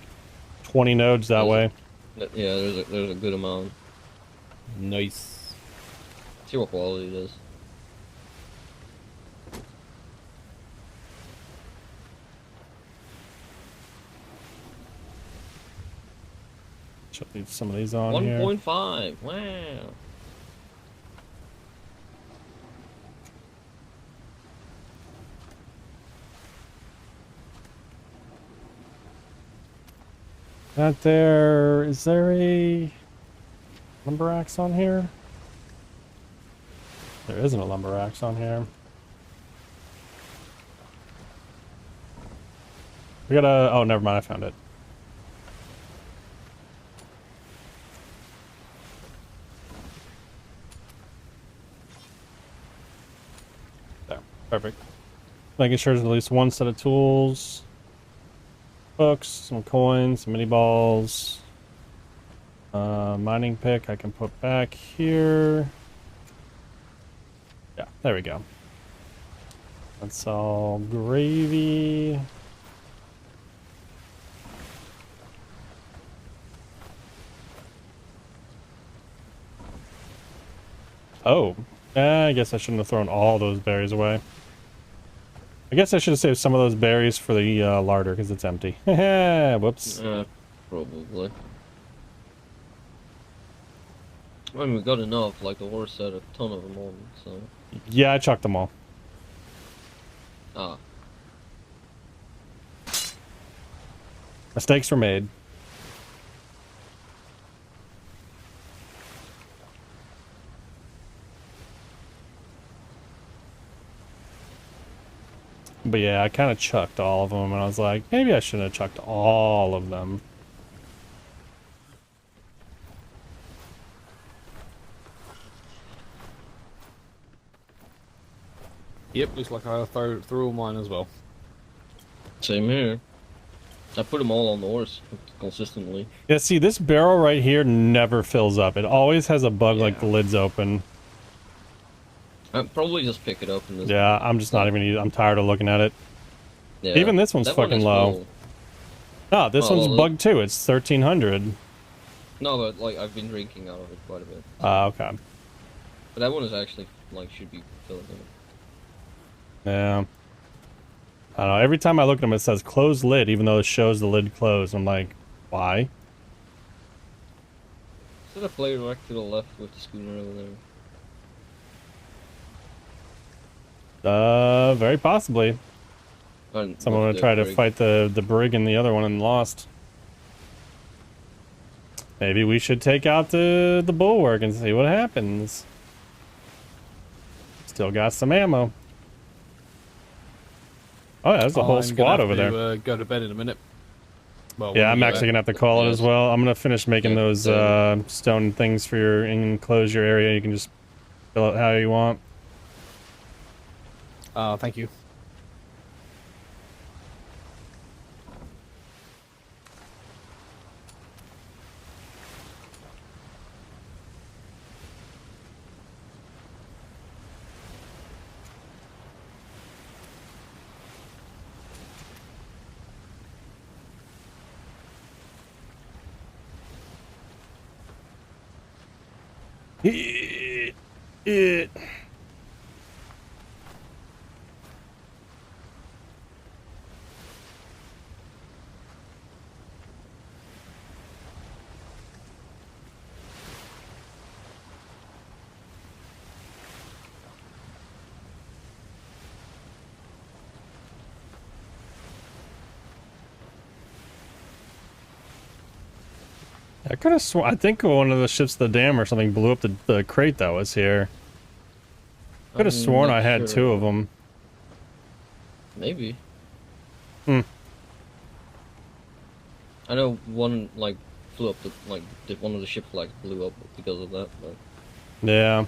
20 nodes that way. Yeah, there's a good amount. Nice. See what quality it is. Should leave some of these on here. 1.5. Wow. That there, is there a lumber axe on here? There isn't a lumber axe on here. We gotta, oh, never mind, I found it. There, perfect. Making sure there's at least one set of tools. Hooks, some coins, some mini balls. Mining pick I can put back here. Yeah, there we go. That's all gravy. Oh, I guess I shouldn't have thrown all those berries away. I guess I should have saved some of those berries for the larder because it's empty. Whoops. Probably. I mean, we got enough, like the horse had a ton of them on, so... Yeah, I chucked them all. Ah. Mistakes were made. But yeah, I kind of chucked all of them, and I was like, maybe I shouldn't have chucked all of them. Yep, looks like I threw all mine as well. Same here. I put them all on the horse consistently. Yeah, see, this barrel right here never fills up. It always has a bug like the lid's open. I'd probably just pick it up. And Yeah, I'm just not even. I'm tired of looking at it. Yeah, even this one's that fucking one low. full. Oh, this Oh, one's well, bugged too. It's 1300. No, but like I've been drinking out of it quite a bit. Okay. But that one is actually like should be filling up. Yeah. I don't know. Every time I look at them, it says closed lid, even though it shows the lid closed. I'm like, why? Is that a player right to the left with the schooner over there? Very possibly. Someone would try to fight the brig and the other one and lost. Maybe we should take out the bulwark and see what happens. Still got some ammo. Oh, yeah, there's a whole squad over there. Go to bed in a minute. Well, Yeah, I'm actually gonna have to call it as well. I'm gonna finish making those stone things for your enclosure area. You can just fill it how you want. Thank you. It. I could have sworn. I think one of the ships of the dam or something blew up the crate that was here. Could have sworn I had two of them. Maybe. Hmm. I know one like flew up one of the ship flags blew up because of that. But Yeah.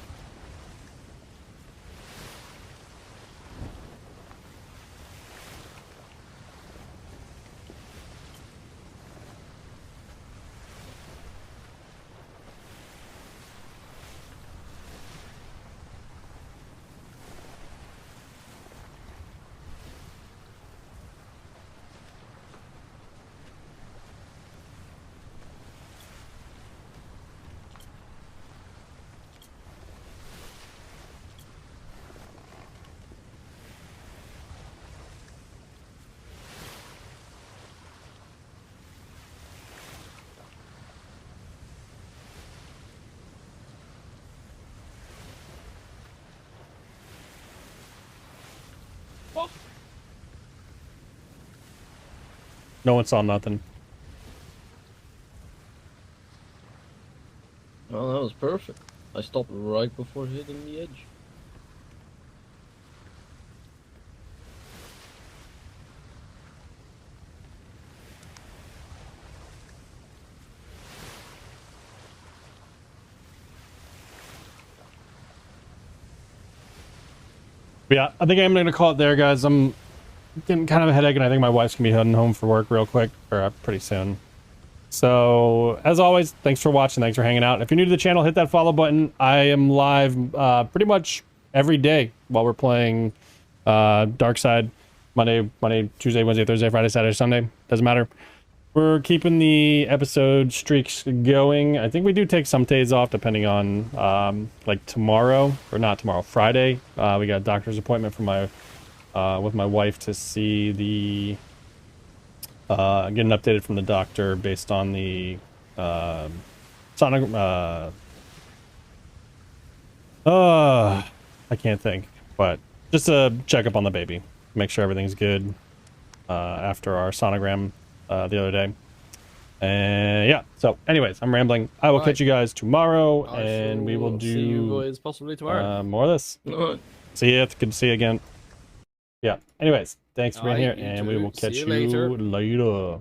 No one saw nothing. oh, that was perfect. I stopped right before hitting the edge. But yeah, I think I'm gonna call it there, guys. I'm getting kind of a headache, and I think my wife's gonna be heading home for work real quick, or pretty soon. So, as always, thanks for watching, thanks for hanging out. If you're new to the channel, hit that follow button. I am live pretty much every day while we're playing Darkside. Monday, Tuesday, Wednesday, Thursday, Friday, Saturday, Sunday. Doesn't matter. We're keeping the episode streaks going. I think we do take some days off depending on like tomorrow, or not tomorrow, Friday. We got a doctor's appointment for my with my wife to see the get an updated from the doctor based on the sonogram. I can't think, but just a checkup on the baby, make sure everything's good after our sonogram the other day. And yeah, so anyways, I'm rambling. I will catch you guys tomorrow, and we will do see you boys possibly tomorrow. more of this. See you. Good to see you again. Yeah. Anyways, Thanks for being here, Alright, you and we too. will See catch you later. you later.